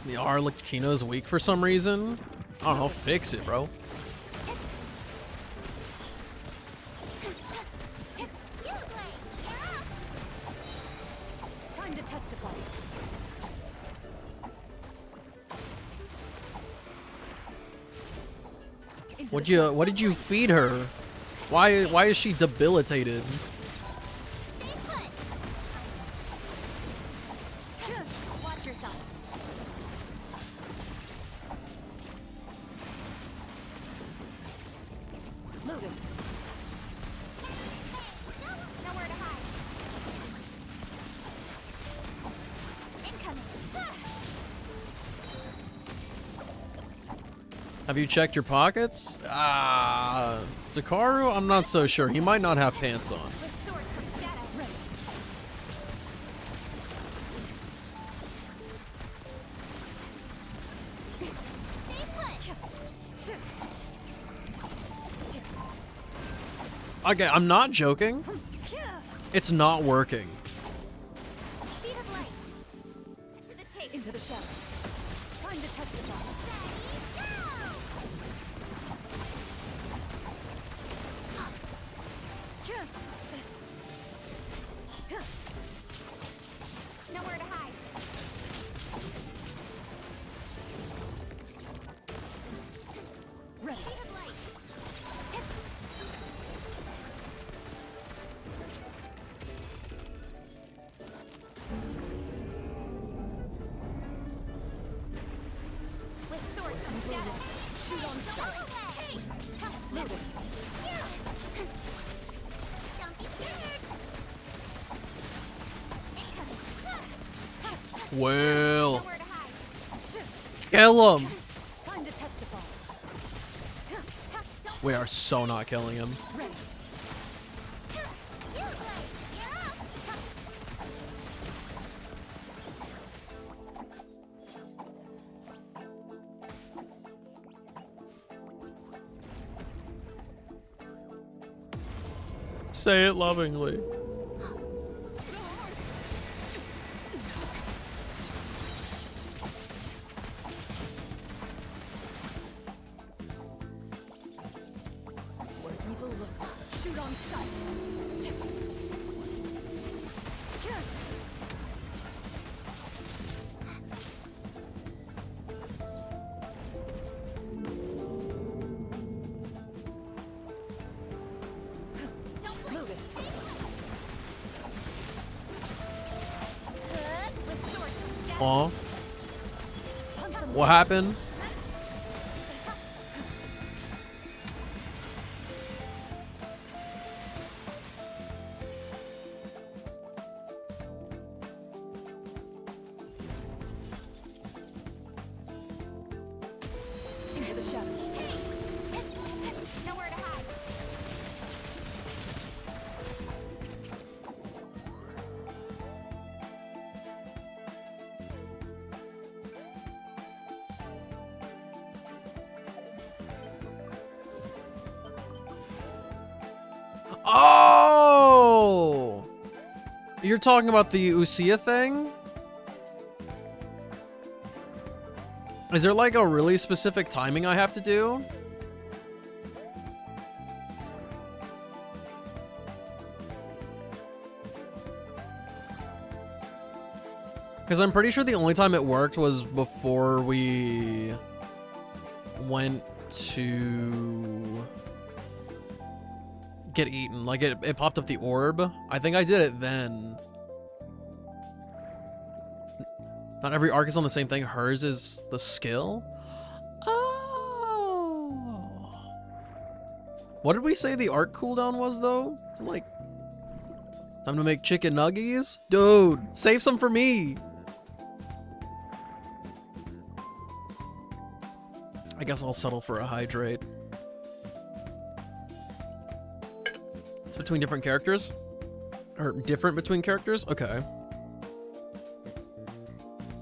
The Arlecchino's weak for some reason. I don't know, fix it, bro. What did you feed her? Why is she debilitated? Watch yourself. Loaded. Nowhere to hide. Incoming. Have you checked your pockets? Dakaru? I'm not so sure. He might not have pants on. Okay, I'm not joking. It's not working. Speed of light. To the chase. Into the shadows. Time to testify. Shoot on sight. Loaded. Don't be scared. Well, Nowhere to hide. kill him. Time to testify. We are so not killing him. Ready. Say it lovingly. Where evil lurks, shoot on sight. Loaded. Aw. What happened? Into the shadows. Nowhere to hide. Oh! You're talking about the Usia thing? Is there like a really specific timing I have to do? Because I'm pretty sure the only time it worked was before we went to get eaten. Like it popped up the orb. I think I did it then. Not every arc is on the same thing. Hers is the skill. Oh. What did we say the arc cooldown was though? Like, time to make chicken nuggies? Dude, save some for me. I guess I'll settle for a hydrate. It's between different characters? Or different between characters? Okay.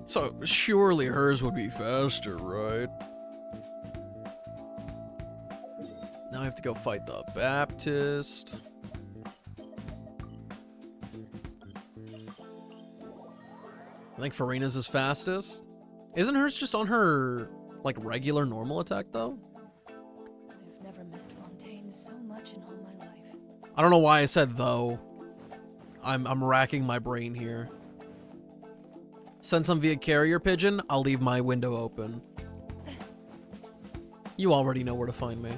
So, surely hers would be faster, right? Now I have to go fight the Baptist. I think Farina's is fastest. Isn't hers just on her, like, regular normal attack, though? I've never missed Fontaine so much in all my life. I don't know why I said though. I'm racking my brain here. Send some via carrier pigeon, I'll leave my window open. You already know where to find me.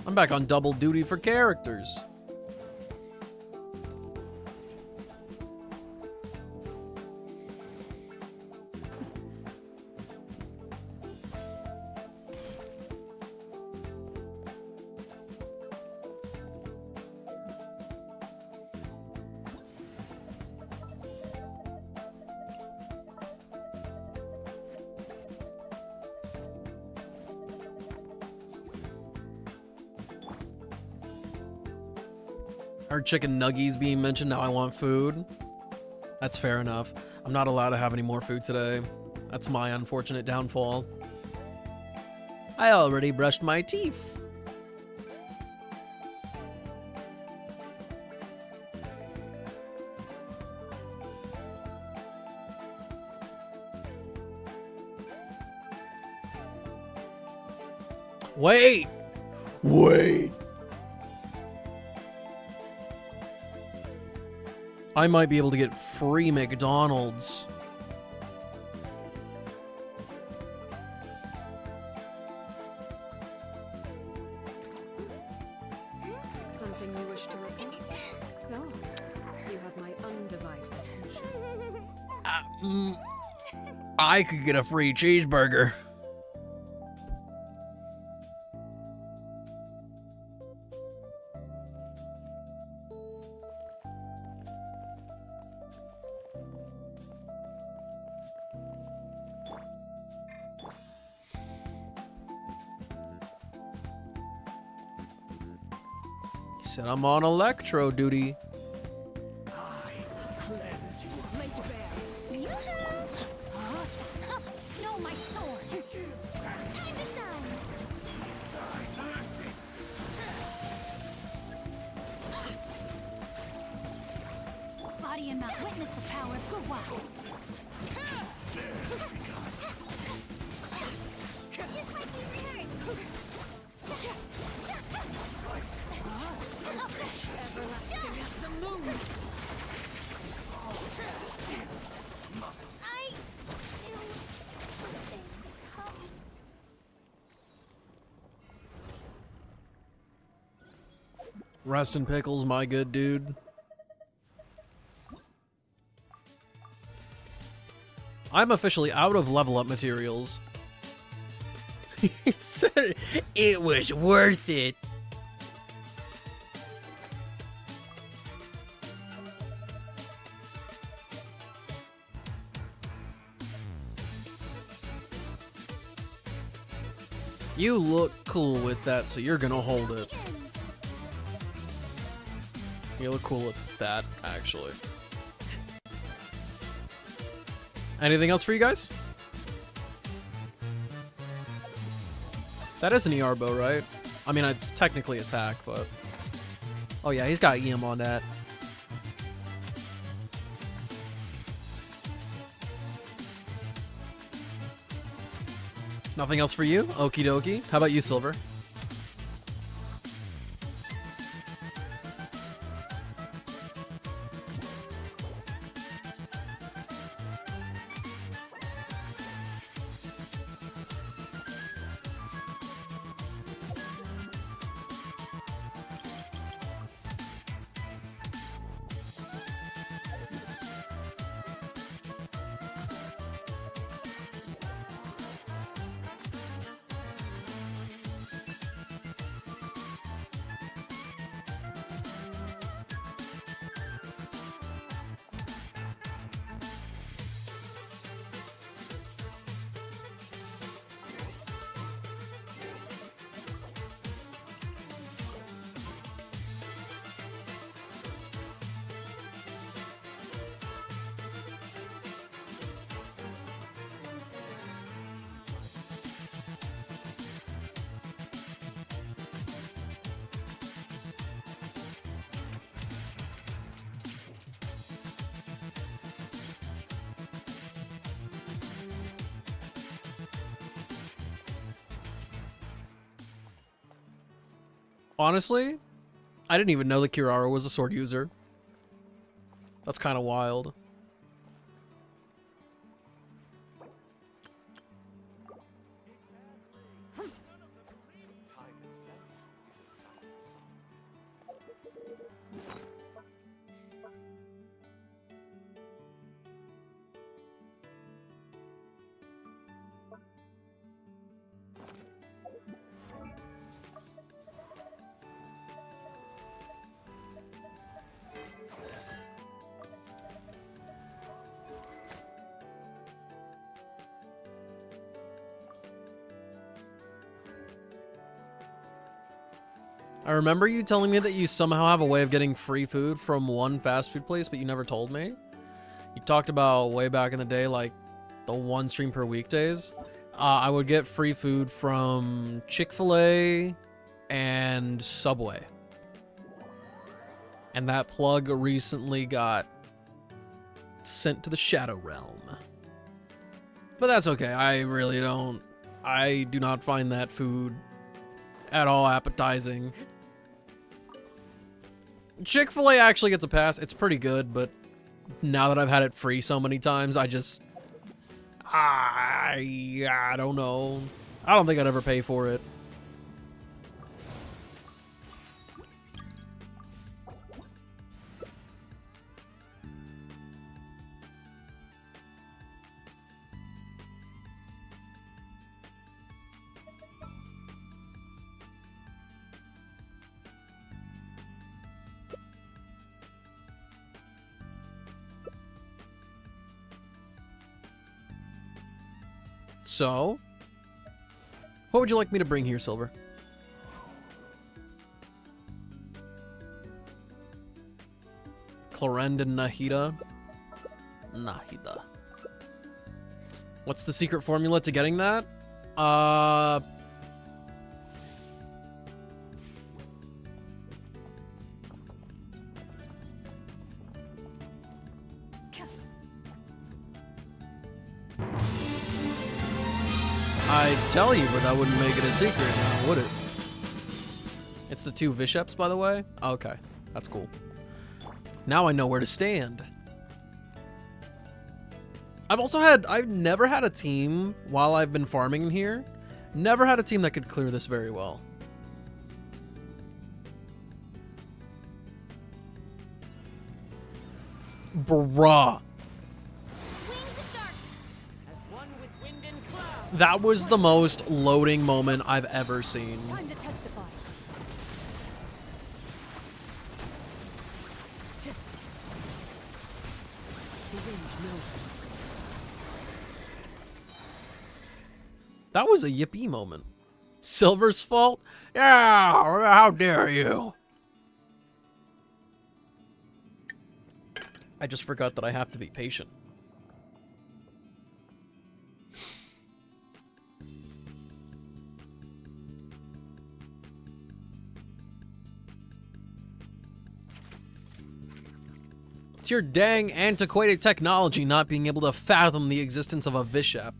I'm back on double duty for characters. Heard chicken nuggies being mentioned, now I want food. That's fair enough. I'm not allowed to have any more food today. That's my unfortunate downfall. I already brushed my teeth. Wait! Wait! I might be able to get free McDonald's. Something you wish to report? Go on. You have my undivided attention. I could get a free cheeseburger. He said I'm on electro duty. No, my sword! Time to shine! Body and mouth, witness the power of Gurwa. Just like you rehearsed. Everlasting as the moon. I do something. Rest in pickles, my good dude. I'm officially out of level up materials. He said it was worth it. You look cool with that, so you're gonna hold it. You look cool with that, actually. Anything else for you guys? That is an ER bow, right? I mean, it's technically attack, but... Oh yeah, he's got EM on that. Nothing else for you? Okie dokie. How about you, Silver? Honestly, I didn't even know that Kirara was a sword user. That's kind of wild. I remember you telling me that you somehow have a way of getting free food from one fast food place, but you never told me. You talked about way back in the day, like the one stream per weekdays. I would get free food from Chick-fil-A and Subway. And that plug recently got sent to the Shadow Realm. But that's okay. I do not find that food at all appetizing. Chick-fil-A actually gets a pass. It's pretty good, but now that I've had it free so many times, I don't know. I don't think I'd ever pay for it. So, what would you like me to bring here, Silver? Clorendon Nahida. Nahida. What's the secret formula to getting that? I'd tell you, but that wouldn't make it a secret now, would it? It's the 2 Visheps, by the way? Okay, that's cool. Now I know where to stand. I've never had a team while I've been farming in here. Never had a team that could clear this very well. Bruh. That was the most loading moment I've ever seen. Time to testify. That was a yippee moment. Silver's fault? Yeah, how dare you? I just forgot that I have to be patient. It's your dang antiquated technology not being able to fathom the existence of a Vishap.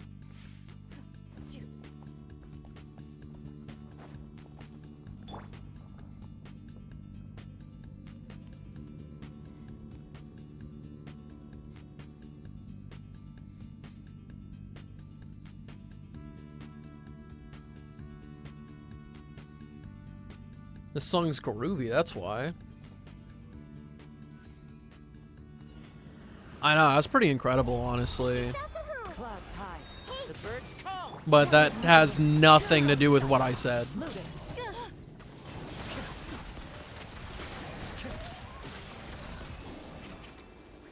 This song's groovy, that's why. I know, that's pretty incredible, honestly. But that has nothing to do with what I said.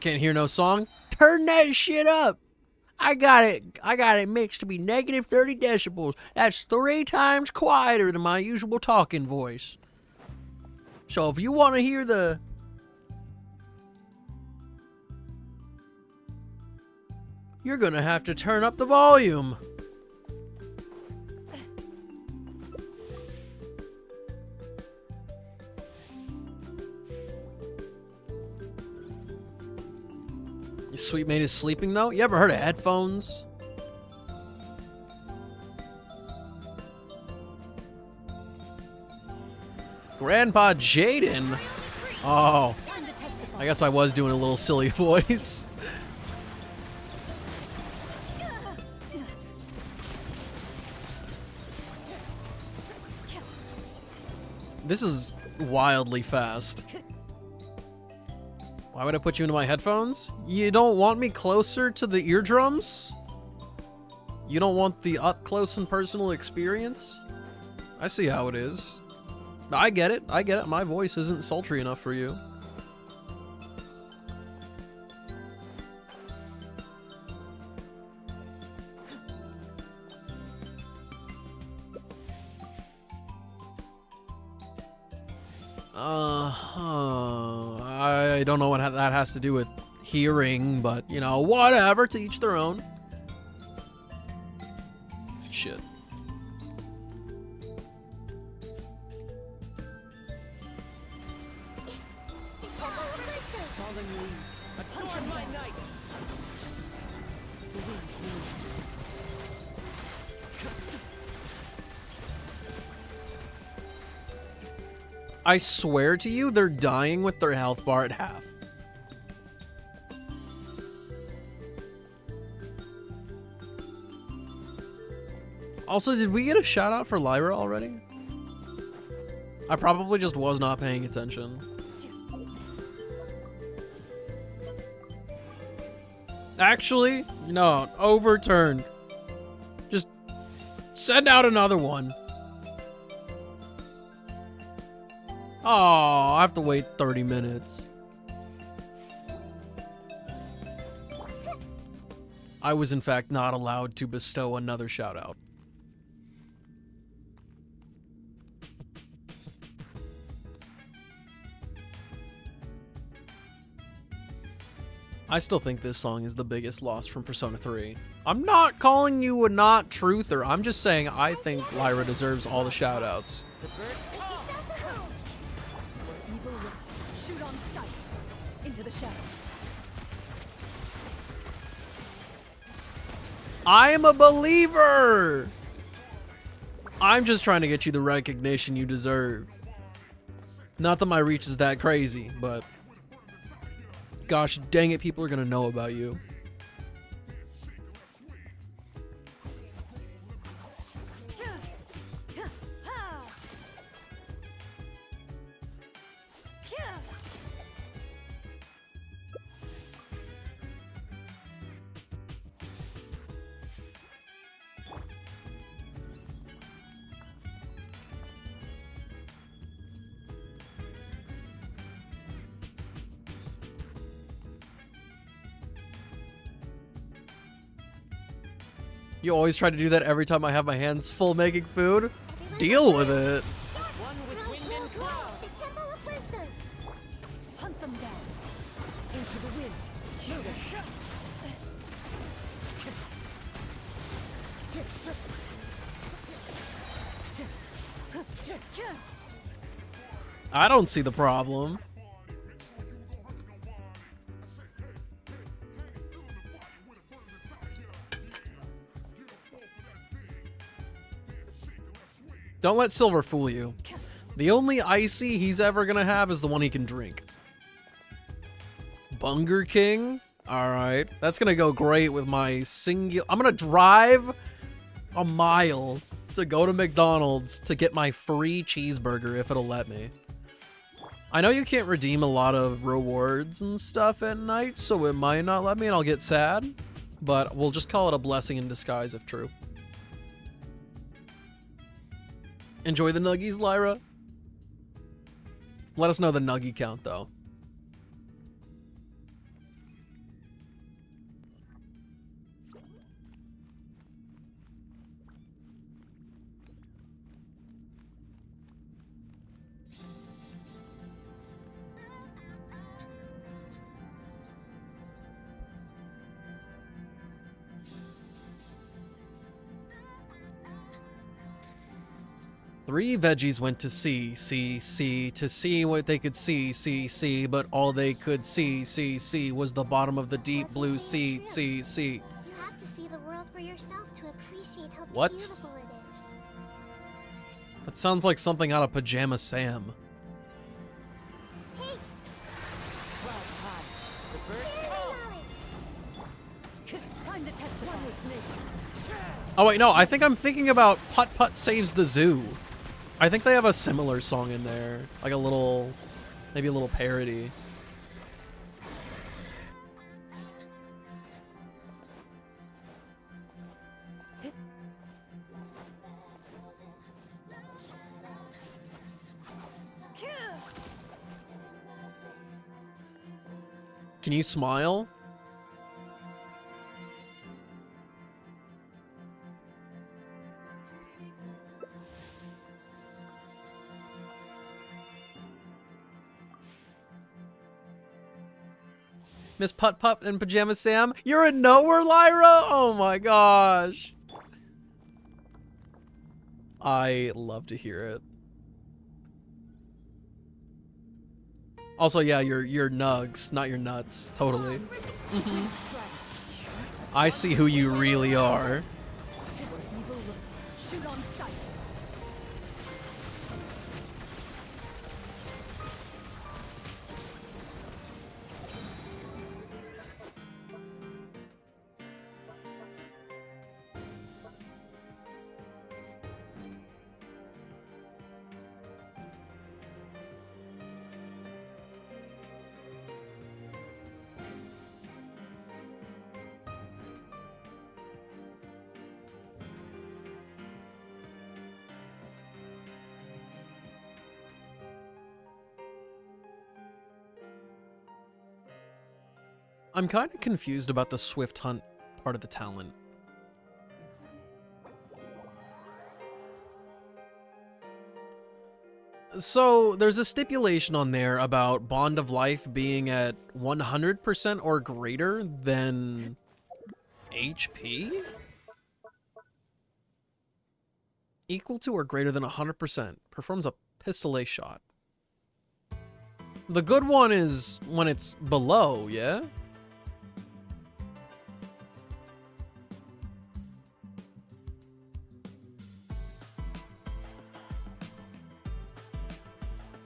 Can't hear no song? Turn that shit up! I got it mixed to be negative 30 decibels. That's 3 times quieter than my usual talking voice. So if you want to hear the... You're gonna have to turn up the volume. Your sweet mate is sleeping though? You ever heard of headphones? Grandpa Jaden? Oh. I guess I was doing a little silly voice. This is wildly fast. Why would I put you into my headphones? You don't want me closer to the eardrums? You don't want the up close and personal experience? I see how it is. I get it. I get it. My voice isn't sultry enough for you. I don't know what that has to do with hearing, but, you know, whatever, to each their own. Shit. I swear to you, they're dying with their health bar at half. Also, did we get a shout out for Lyra already? I probably just was not paying attention. Actually, no, overturned. Just send out another one. Oh, I have to wait 30 minutes. I was in fact not allowed to bestow another shout out. I still think this song is the biggest loss from Persona 3. I'm not calling you a not truther. I'm just saying I think Lyra deserves all the shoutouts. Evil lurks. Shoot on sight. Into the shadows. I'm a believer! I'm just trying to get you the recognition you deserve. Not that my reach is that crazy, but gosh dang it, people are gonna know about you. You always try to do that every time I have my hands full making food? Deal with it. Hunt them down. Into the wind. I don't see the problem. Don't let Silver fool you. The only icy he's ever gonna have is the one he can drink. Bunger King? Alright. That's gonna go great with my singular... I'm gonna drive a mile to go to McDonald's to get my free cheeseburger if it'll let me. I know you can't redeem a lot of rewards and stuff at night, so it might not let me and I'll get sad. But we'll just call it a blessing in disguise if true. Enjoy the nuggies, Lyra. Let us know the nuggie count, though. Three veggies went to see what they could see, but all they could see was the bottom of the deep blue sea. You have to see the world for yourself to appreciate how What? beautiful it is. That sounds like something out of Pajama Sam. Time to test one with nature. Oh wait, no, I think I'm thinking about Putt Putt Saves the Zoo. I think they have a similar song in there. Like a little, maybe a little parody. Can you smile? Miss Putt Putt and Pajama Sam? You're in nowhere, Lyra? Oh my gosh. I love to hear it. Also, yeah, your nugs, not your nuts. Totally. I see who you really are. Shoot on sight. I'm kind of confused about the Swift Hunt part of the talent. So there's a stipulation on there about Bond of Life being at 100% or greater than HP? Equal to or greater than 100%. Performs a pistolet shot. The good one is when it's below, yeah?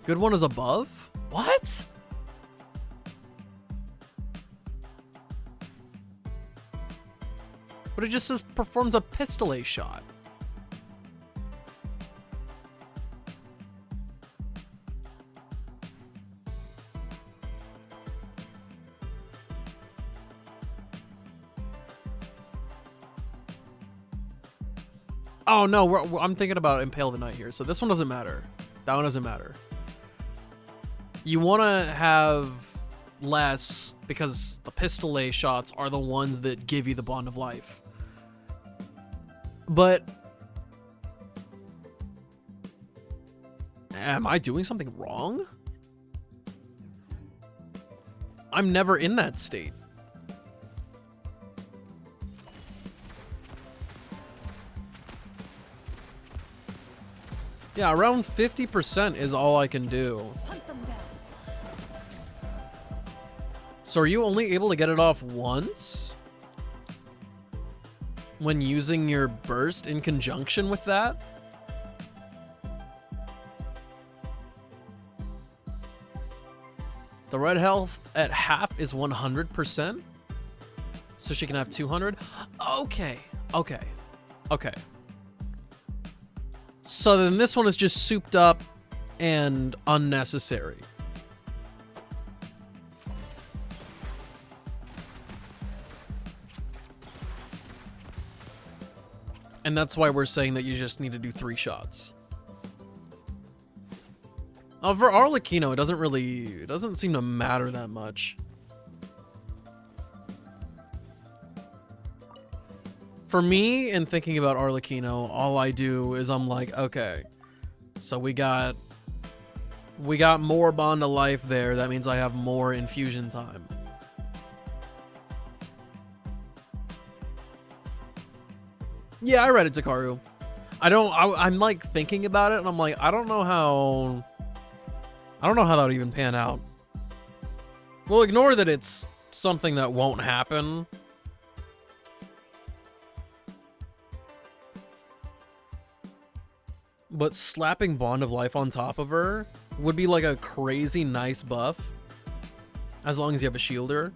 Good one is above? What? But it just says performs a pistolet shot. Oh no, I'm thinking about Impale the Knight here. So this one doesn't matter. That one doesn't matter. You want to have less because the pistolet shots are the ones that give you the Bond of Life. But am I doing something wrong? I'm never in that state. Yeah, around 50% is all I can do. So are you only able to get it off once? When using your burst in conjunction with that? The red health at half is 100%. So she can have 200? Okay, okay, okay. So then this one is just souped up and unnecessary. And that's why we're saying that you just need to do 3 shots. For Arlecchino, it doesn't seem to matter that much. For me, in thinking about Arlecchino, all I do is I'm like, okay, so we got more Bond of Life there. That means I have more infusion time. Yeah, I read it, Takaru. I'm like thinking about it, and I'm like, I don't know how that would even pan out. We'll ignore that it's something that won't happen. But slapping Bond of Life on top of her would be like a crazy nice buff. As long as you have a shielder.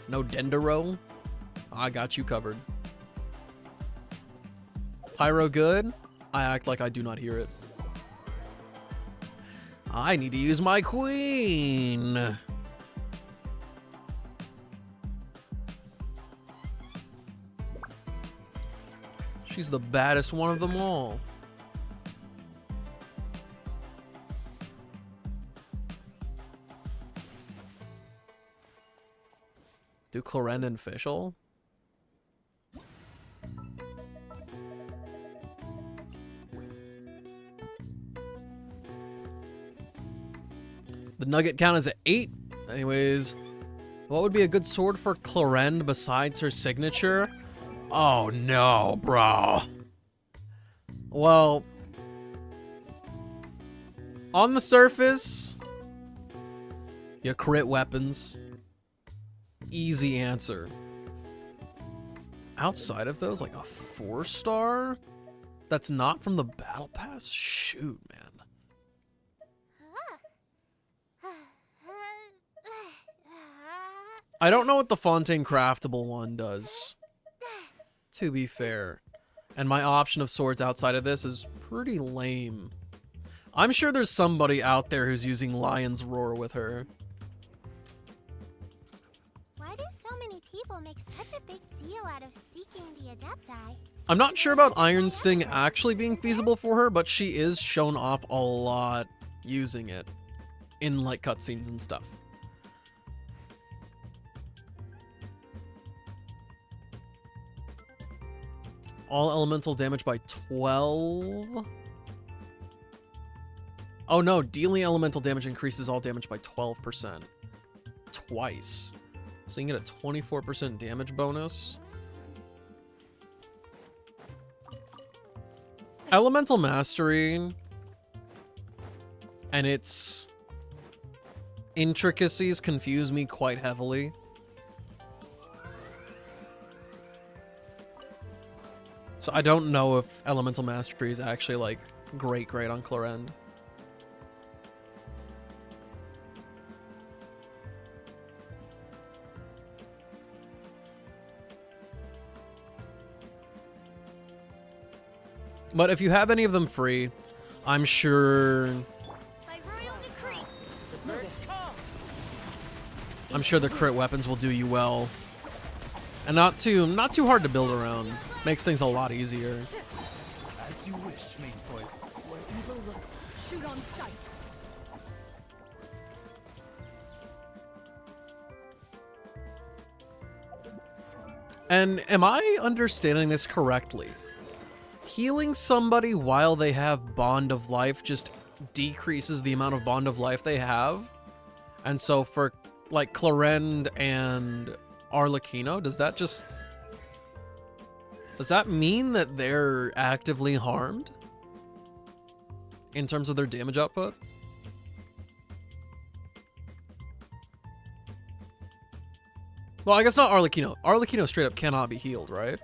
No Dendero? I got you covered. Pyro good? I act like I do not hear it. I need to use my queen. She's the baddest one of them all. Do Clarendon official? The nugget count is at 8. Anyways, what would be a good sword for Clarend besides her signature? Oh no, bro. Well, on the surface, you crit weapons. Easy answer. Outside of those, like a 4-star? That's not from the battle pass? Shoot, man. I don't know what the Fontaine craftable one does, to be fair. And my option of swords outside of this is pretty lame. I'm sure there's somebody out there who's using Lion's Roar with her. Why do so many people make such a big deal out of seeking the Adepti? I'm not sure about Iron Sting actually being feasible for her, but she is shown off a lot using it in like cutscenes and stuff. All elemental damage by 12. Oh no, dealing elemental damage increases all damage by 12%. Twice. So you can get a 24% damage bonus. Elemental Mastery and its intricacies confuse me quite heavily. So I don't know if Elemental Mastery is actually like great on Clorend. But if you have any of them free, I'm sure... I'm sure the crit weapons will do you well. And not too hard to build around. Makes things a lot easier. As you wish, Maidfoot. Where evil lurks, shoot on sight. And am I understanding this correctly? Healing somebody while they have Bond of Life just decreases the amount of Bond of Life they have? And so for like Clorend and Arlecchino, does that mean that they're actively harmed in terms of their damage output? Well, I guess not Arlecchino. Arlecchino straight up cannot be healed, right?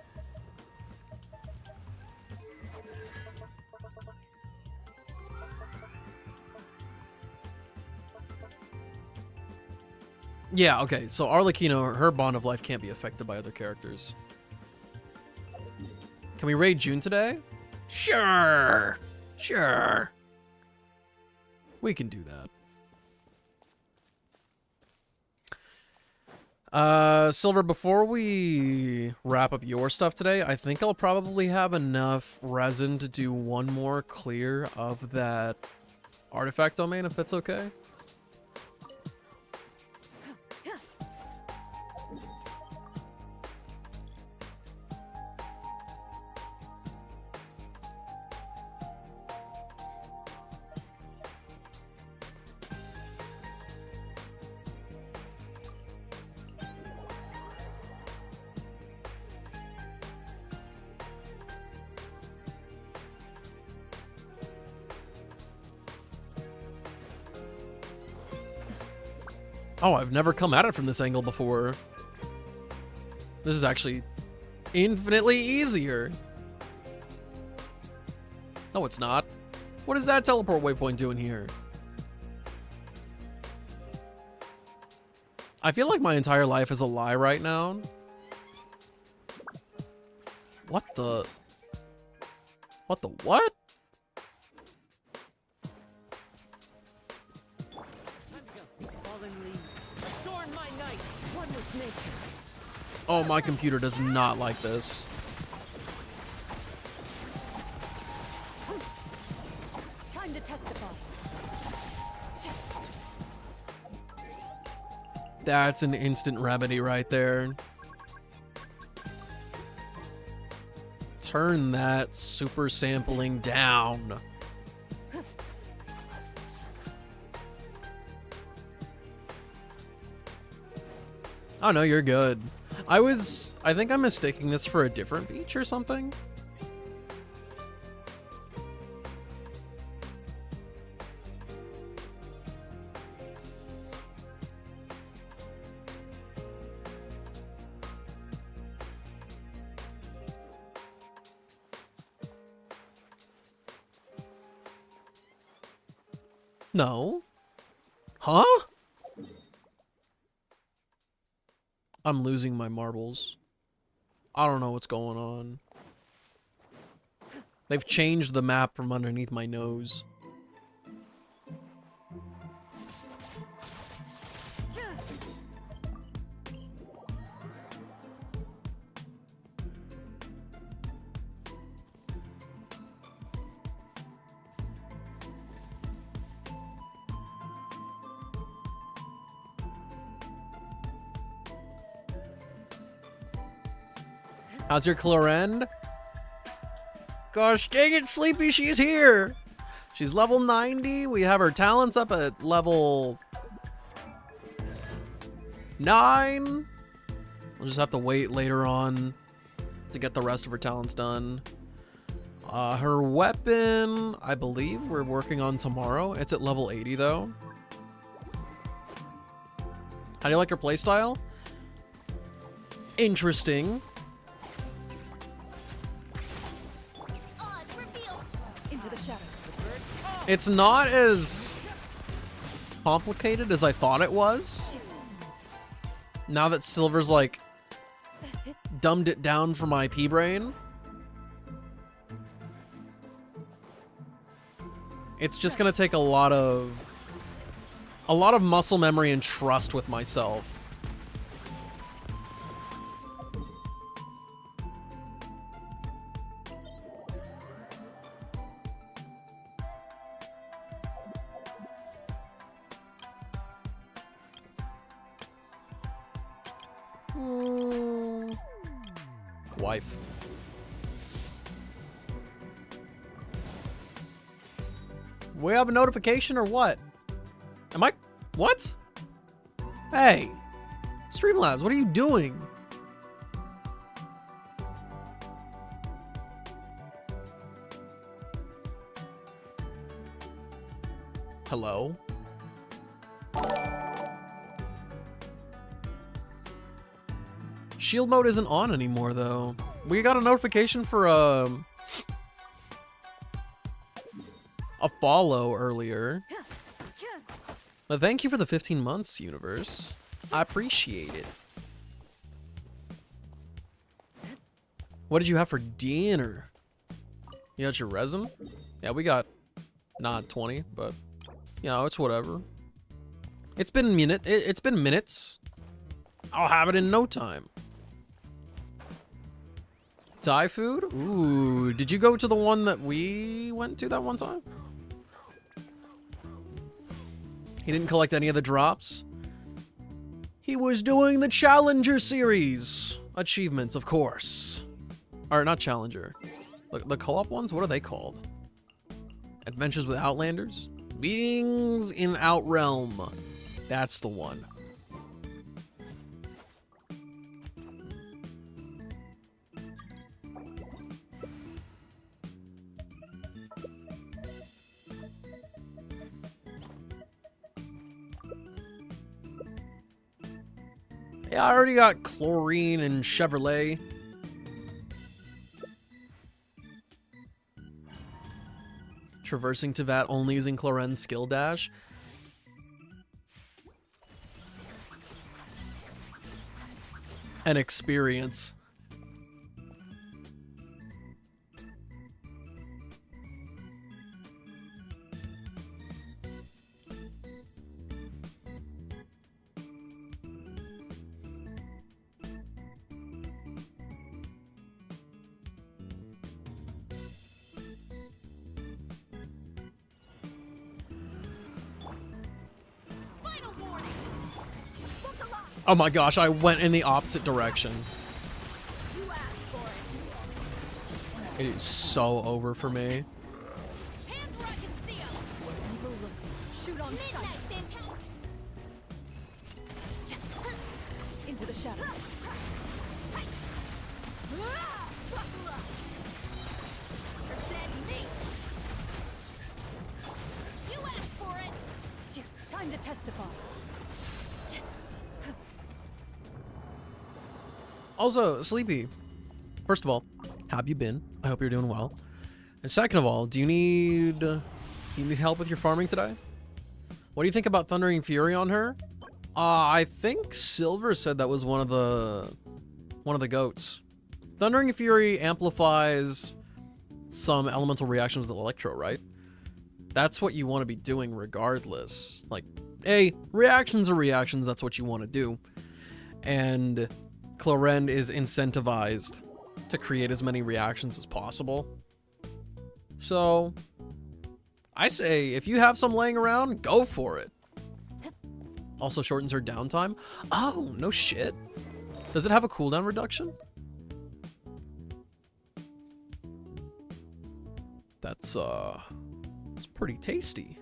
Yeah, okay, so Arlecchino, her Bond of Life can't be affected by other characters. Can we raid June today? Sure. Sure. We can do that. Silver, before we wrap up your stuff today, I think I'll probably have enough resin to do one more clear of that artifact domain, if that's okay. Oh, I've never come at it from this angle before. This is actually infinitely easier. No, it's not. What is that teleport waypoint doing here? I feel like my entire life is a lie right now. What the? What the what? Oh, my computer does not like this. Time to testify. That's an instant remedy right there. Turn that super sampling down. Oh no, you're good. I think I'm mistaking this for a different beach or something. No. Huh? I'm losing my marbles. I don't know what's going on. They've changed the map from underneath my nose. How's your Clorend? Gosh dang it, Sleepy, she's here. She's level 90. We have her talents up at level 9. We'll just have to wait later on to get the rest of her talents done. Her weapon, I believe we're working on tomorrow. It's at level 80 though. How do you like her playstyle? Interesting. Into the shadows. It's not as complicated as I thought it was. Now that Silver's like dumbed it down for my pea brain. It's just gonna take a lot of muscle memory and trust with myself. Wife. We have a notification or what? Am I? What? Hey, Streamlabs, what are you doing? Hello? Shield mode isn't on anymore though. We got a notification for a follow earlier. But thank you for the 15 months, universe. I appreciate it. What did you have for dinner? You got your resin? Yeah, we got not 20, but you know, it's whatever. It's been it's been minutes. I'll have it in no time. Thai food? Ooh, did you go to the one that we went to that one time? He didn't collect any of the drops. He was doing the Challenger series. Achievements, of course. Or not Challenger. The co-op ones? What are they called? Adventures with Outlanders? Beings in Outrealm. That's the one. Yeah, I already got Chlorine and Chevrolet. Traversing Tevat only using Cloren's skill dash. An experience. Oh my gosh, I went in the opposite direction. It is so over for me. Shoot on sight. Into the shadows. You asked for it. Time to testify. Also, Sleepy, first of all, how have you been? I hope you're doing well. And second of all, do you need help with your farming today? What do you think about Thundering Fury on her? I think Silver said that was one of the goats. Thundering Fury amplifies some elemental reactions with Electro, right? That's what you want to be doing regardless. Like, reactions are reactions, that's what you want to do. And Clorend is incentivized to create as many reactions as possible. So, I say, if you have some laying around, go for it. Also shortens her downtime. Oh, no shit. Does it have a cooldown reduction? That's it's pretty tasty.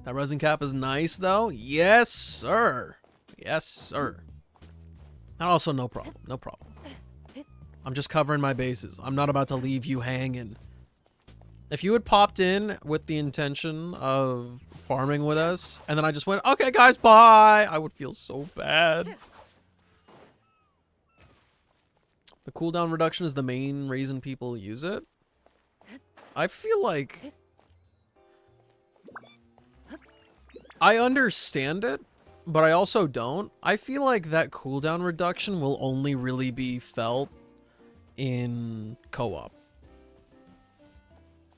That resin cap is nice though. Yes, sir. Yes, sir. And also no problem. No problem. I'm just covering my bases. I'm not about to leave you hanging. If you had popped in with the intention of farming with us, and then I just went, okay, guys, bye, I would feel so bad. The cooldown reduction is the main reason people use it. I feel like I understand it, but I also don't. I feel like that cooldown reduction will only really be felt in co-op.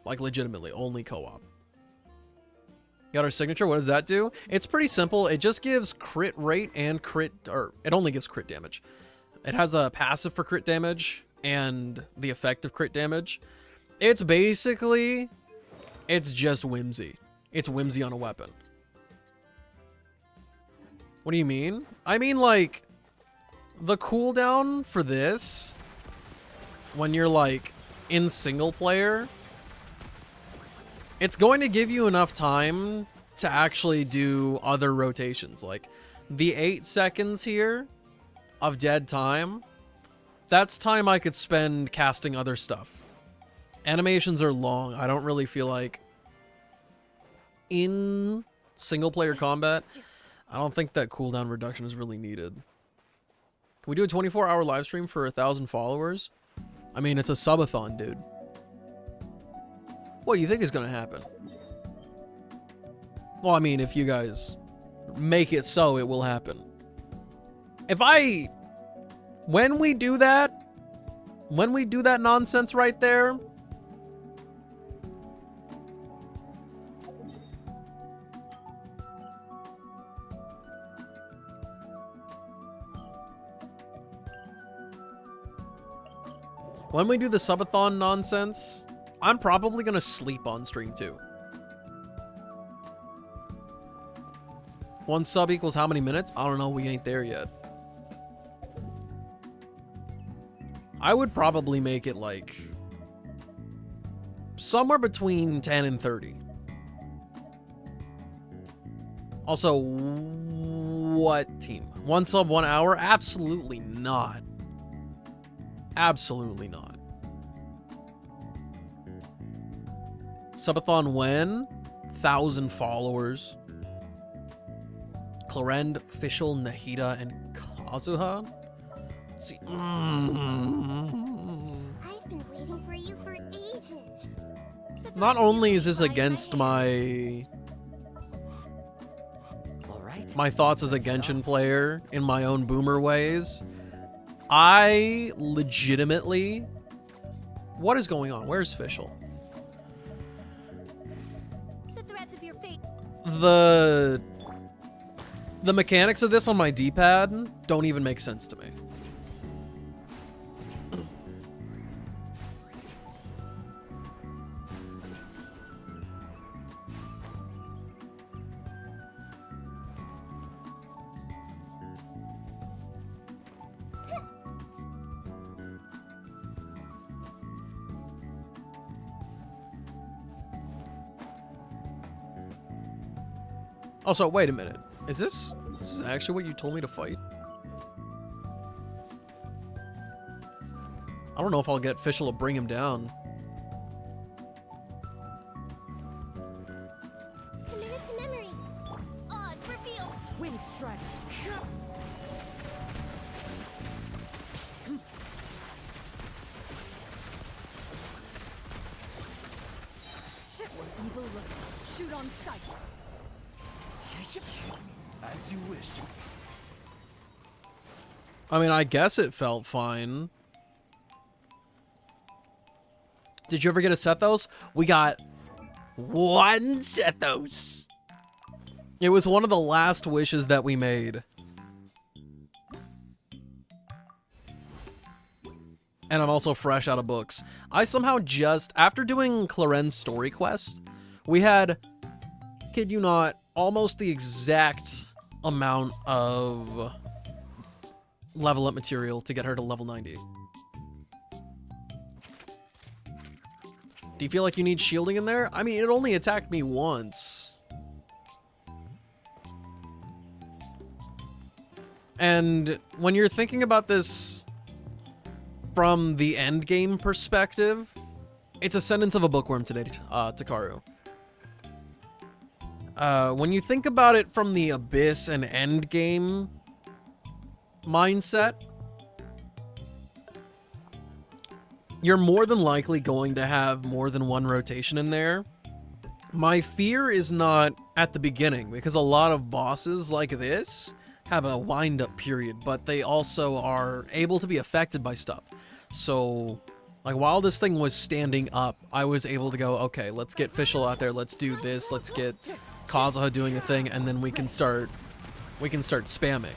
Like, legitimately, only co-op. Got our signature. What does that do? It's pretty simple. It just gives crit rate and crit... Or, it only gives crit damage. It has a passive for crit damage and the effect of crit damage. It's basically... It's just whimsy. It's whimsy on a weapon. What do you mean? I mean, like... The cooldown for this... When you're, like, in single player... It's going to give you enough time to actually do other rotations. Like, the 8 seconds here of dead time, that's time I could spend casting other stuff. Animations are long. I don't really feel like in single-player combat, I don't think that cooldown reduction is really needed. Can we do a 24-hour live stream for 1,000 followers? I mean, it's a subathon, dude. What do you think is going to happen? Well, I mean, if you guys make it so, it will happen. When we do that nonsense right there, when we do the subathon nonsense, I'm probably gonna sleep on stream too. 1 sub equals how many minutes? I don't know, we ain't there yet. I would probably make it like somewhere between 10 and 30. Also, what team? 1 sub, 1 hour? Absolutely not. Absolutely not. Subathon when? 1,000 followers. Clarend, Fischl, Nahida, and Kazuha? Let's see. I've been waiting for you for ages. Not only is this against my thoughts as a Genshin player in my own boomer ways, I legitimately... What is going on? Where's Fischl? The mechanics of this on my D-pad don't even make sense to me. Also, wait a minute. Is this actually what you told me to fight? I don't know if I'll get Fischl to bring him down. Committed to memory. Oz, reveal. Wind strike. Where evil lurks, shoot on sight. As you wish. I mean, I guess it felt fine. Did you ever get a Sethos? We got 1 Sethos. It was one of the last wishes that we made. And I'm also fresh out of books. I somehow just, after doing Clarend's story quest, we had, kid you not, almost the exact amount of level up material to get her to level 90. Do you feel like you need shielding in there? I mean, it only attacked me once. And when you're thinking about this from the end game perspective, it's a sentence of a bookworm today, Takaru. When you think about it from the Abyss and end game mindset, you're more than likely going to have more than one rotation in there. My fear is not at the beginning, because a lot of bosses like this have a wind-up period, but they also are able to be affected by stuff. So, like, while this thing was standing up, I was able to go, okay, let's get Fischl out there, let's do this, let's get Kazuha doing a thing, and then we can start spamming.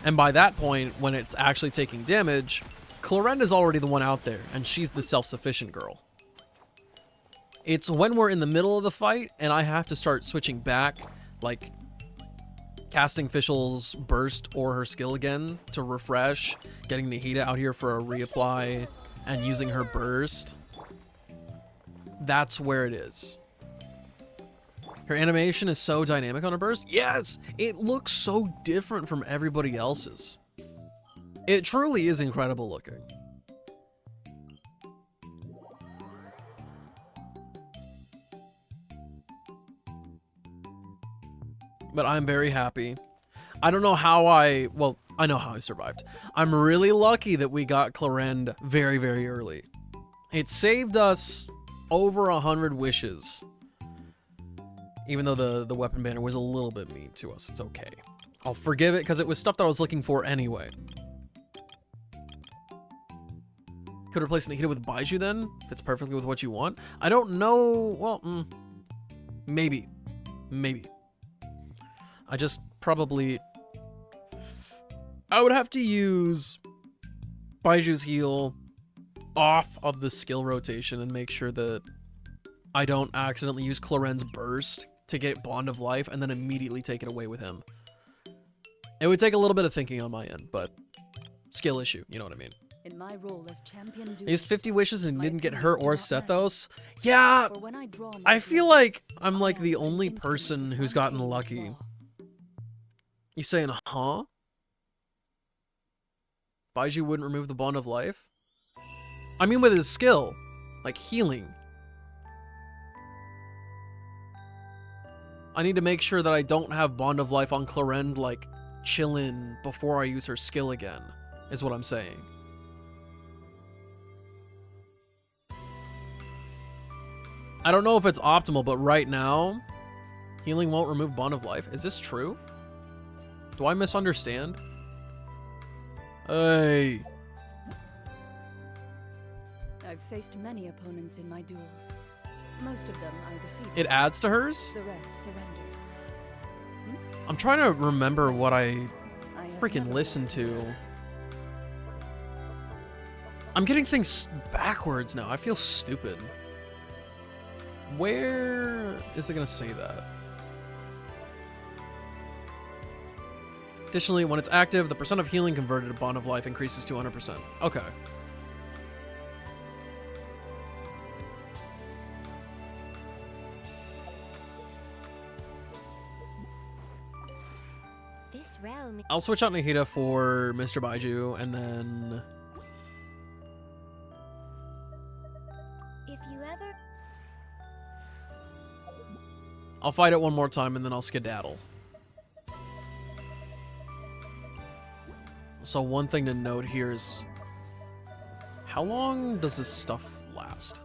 And by that point, when it's actually taking damage, Clorinda's already the one out there, and she's the self-sufficient girl. It's when we're in the middle of the fight, and I have to start switching back, like casting Fischl's burst or her skill again to refresh, getting Nahida out here for a reapply, and using her burst. That's where it is. Her animation is so dynamic on her burst. Yes, it looks so different from everybody else's. It truly is incredible looking. But I'm very happy. I don't know how well, I know how I survived. I'm really lucky that we got Clorinde very, very early. It saved us over 100 wishes. Even though the weapon banner was a little bit mean to us, it's okay. I'll forgive it because it was stuff that I was looking for anyway. Could replace Nahida with Baiju then? Fits perfectly with what you want. I don't know. Well, maybe. Maybe. I just probably... I would have to use Baiju's heal off of the skill rotation and make sure that I don't accidentally use Clorinde's burst to get Bond of Life and then immediately take it away with him. It would take a little bit of thinking on my end, but skill issue, you know what I mean. In my role as champion, I used 50 wishes and didn't get her or Sethos. Yeah, I feel like I'm like the only person who's gotten lucky. You saying, huh? Baiju wouldn't remove the Bond of Life? I mean with his skill, like healing. I need to make sure that I don't have Bond of Life on Clorinde, like, chillin' before I use her skill again, is what I'm saying. I don't know if it's optimal, but right now, healing won't remove Bond of Life. Is this true? Do I misunderstand? Hey. I've faced many opponents in my duels. Most of them I defeated. It adds to hers? The rest surrendered. I'm trying to remember what I freaking listened to. I'm getting things backwards now. I feel stupid. Where is it gonna say that? Additionally, when it's active, the percent of healing converted to Bond of Life increases to 100%. Okay. This realm. I'll switch out Nahida for Mr. Baiju, and then... If you ever... I'll fight it one more time, and then I'll skedaddle. So one thing to note here is... how long does this stuff last?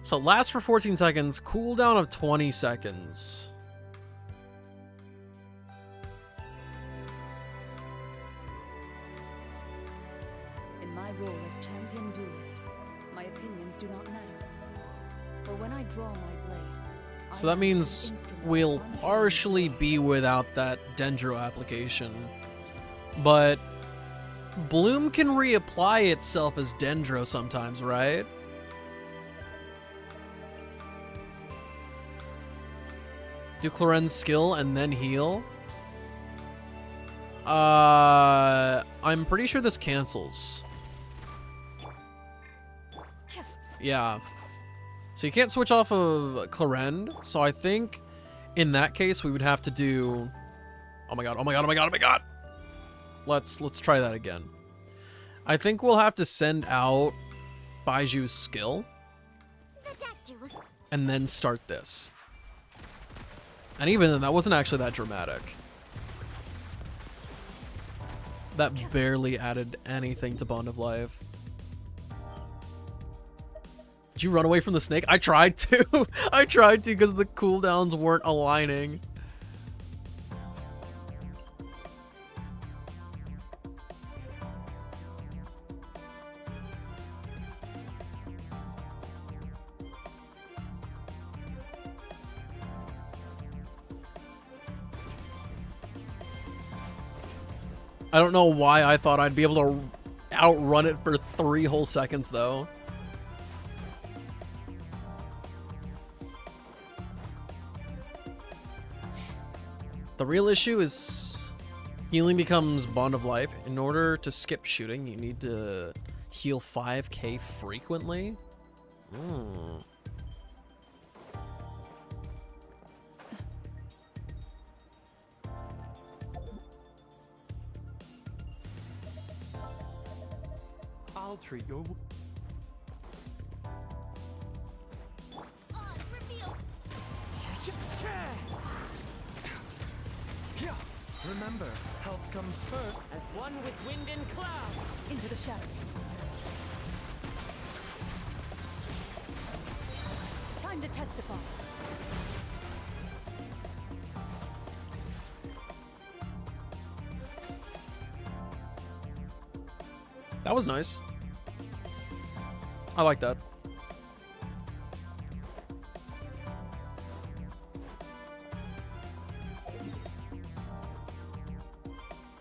So it lasts for 14 seconds, cooldown of 20 seconds. In my role as champion duelist, my opinions do not matter. For when I draw my blade, So that means we'll partially be without that Dendro application. But Bloom can reapply itself as Dendro sometimes, right? Do Clorinde's skill and then heal? I'm pretty sure this cancels. Yeah. So you can't switch off of Clarend. So I think in that case we would have to do... Oh my god, oh my god, oh my god, oh my god! Let's try that again. I think we'll have to send out Baiju's skill. And then start this. And even then, that wasn't actually that dramatic. That barely added anything to Bond of Life. Did you run away from the snake? I tried to. I tried to because the cooldowns weren't aligning. I don't know why I thought I'd be able to outrun it for 3 whole seconds, though. The real issue is healing becomes Bond of Life. In order to skip shooting, you need to heal 5k frequently. I'll treat your... Remember, health comes first. As one with wind and cloud. Into the shadows. Time to testify. That was nice. I like that.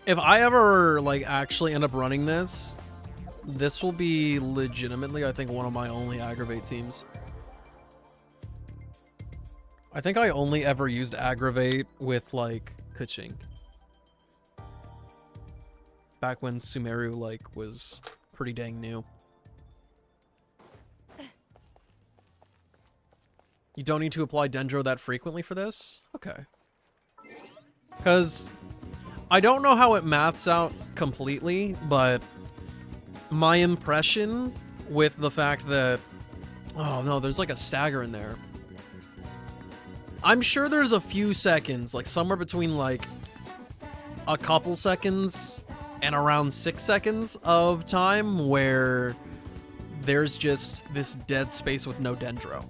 If I ever, like, actually end up running this, this will be legitimately, I think, one of my only aggravate teams. I think I only ever used aggravate with, like, Kuching. Back when Sumeru, like, was pretty dang new. You don't need to apply Dendro that frequently for this? Okay. Because I don't know how it maths out completely, but my impression with the fact that... Oh no, there's like a stagger in there. I'm sure there's a few seconds, like somewhere between like a couple seconds and around 6 seconds of time where there's just this dead space with no Dendro.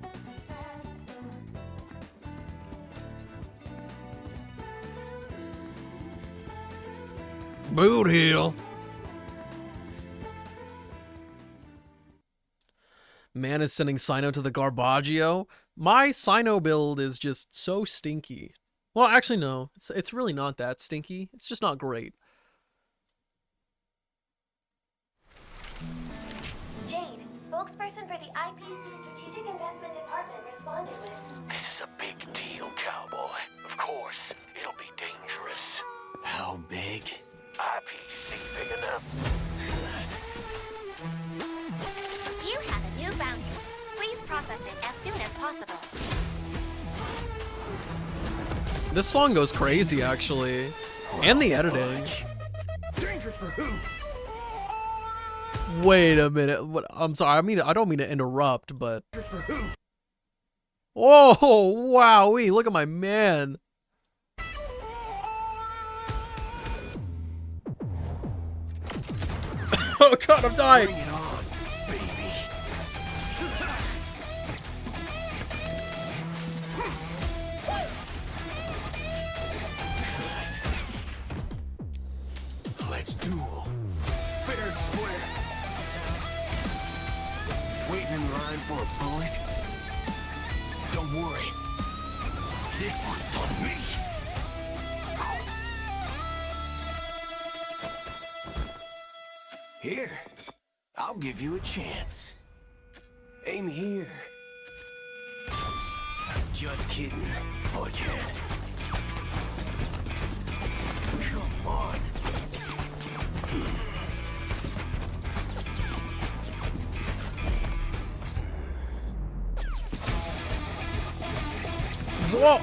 Boot heel. Man is sending Sino to the Garbaggio. My Sino build is just so stinky. Well, actually, no. It's really not that stinky. It's just not great. Jade, spokesperson for the IPC Strategic Investment Department, responded with... This is a big deal, cowboy. Of course, it'll be dangerous. How big? IPC big enough? You have a new bounty. Please process it as soon as possible. This song goes crazy, actually. And the editing. Dangerous for who? Wait a minute. What? I'm sorry. I don't mean to interrupt, but... For who? Oh, wowee. Look at my man. Oh god, I'm dying. Bring it on, baby. Let's duel. Fair and square. Waiting in line for a bullet? Don't worry. This one's on me. Here, I'll give you a chance. Aim here. Just kidding, budget. Come on. Whoa!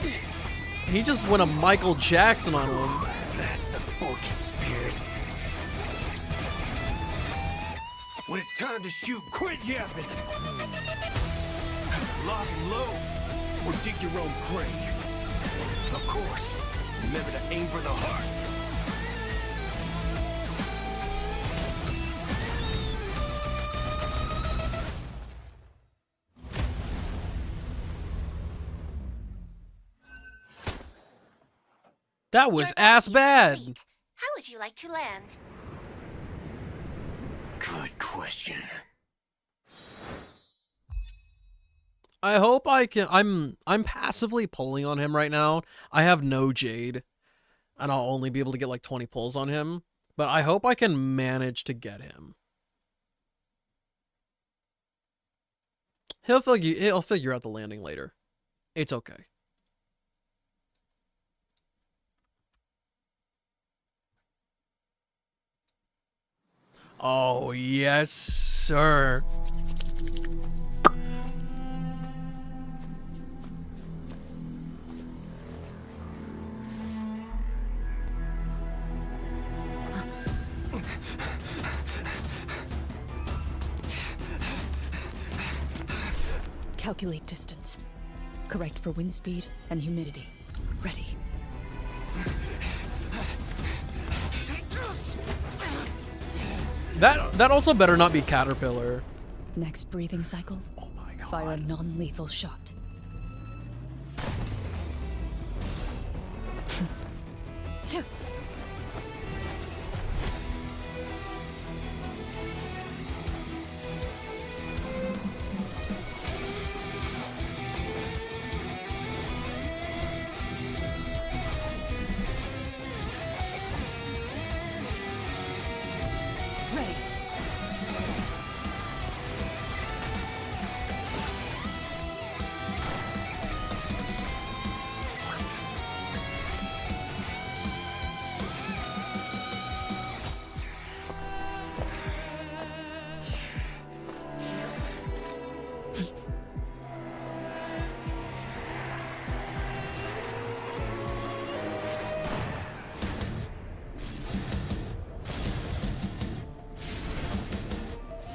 He just went a Michael Jackson on him. That's the focus, spirit. When it's time to shoot, quit yapping. Lock and load, or dig your own grave. Of course, remember to aim for the heart. That was ass bad. How would you like to land? Good question. I hope I can. I'm passively pulling on him right now. I have no Jade, and I'll only be able to get like 20 pulls on him. But I hope I can manage to get him. He'll figure out the landing later. It's okay. Oh, yes, sir. Calculate distance. Correct for wind speed and humidity. Ready. That also better not be Caterpillar. Next breathing cycle. Oh my god. Fire a non-lethal shot. Ready.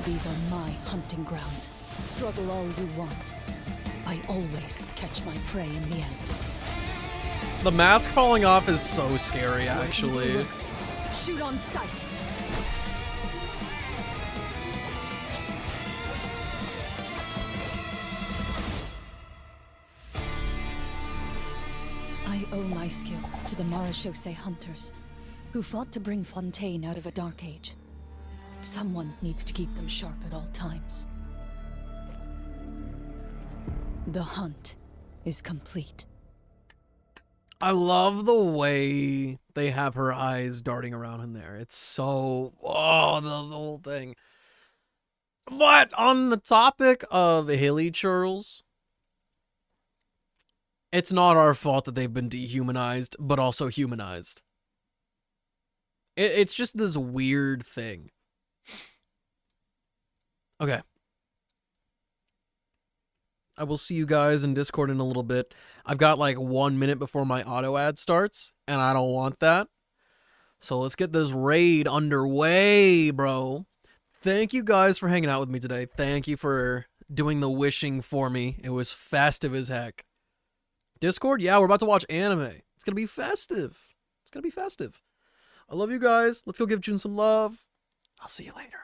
These are my hunting grounds. Struggle all you want. I always catch my prey in the end. The mask falling off is so scary, actually. Shoot on sight. I owe my skills to the Marechaussee hunters, who fought to bring Fontaine out of a dark age. Someone needs to keep them sharp at all times. The hunt is complete. I love the way they have her eyes darting around in there. It's so... Oh, the whole thing. But on the topic of hilly churls, it's not our fault that they've been dehumanized, but also humanized. It's just this weird thing. Okay. I will see you guys in Discord in a little bit. I've got like 1 minute before my auto ad starts, and I don't want that. So let's get this raid underway, bro. Thank you guys for hanging out with me today. Thank you for doing the wishing for me. It was festive as heck. Discord? Yeah, we're about to watch anime. It's gonna be festive. It's gonna be festive. I love you guys. Let's go give June some love. I'll see you later.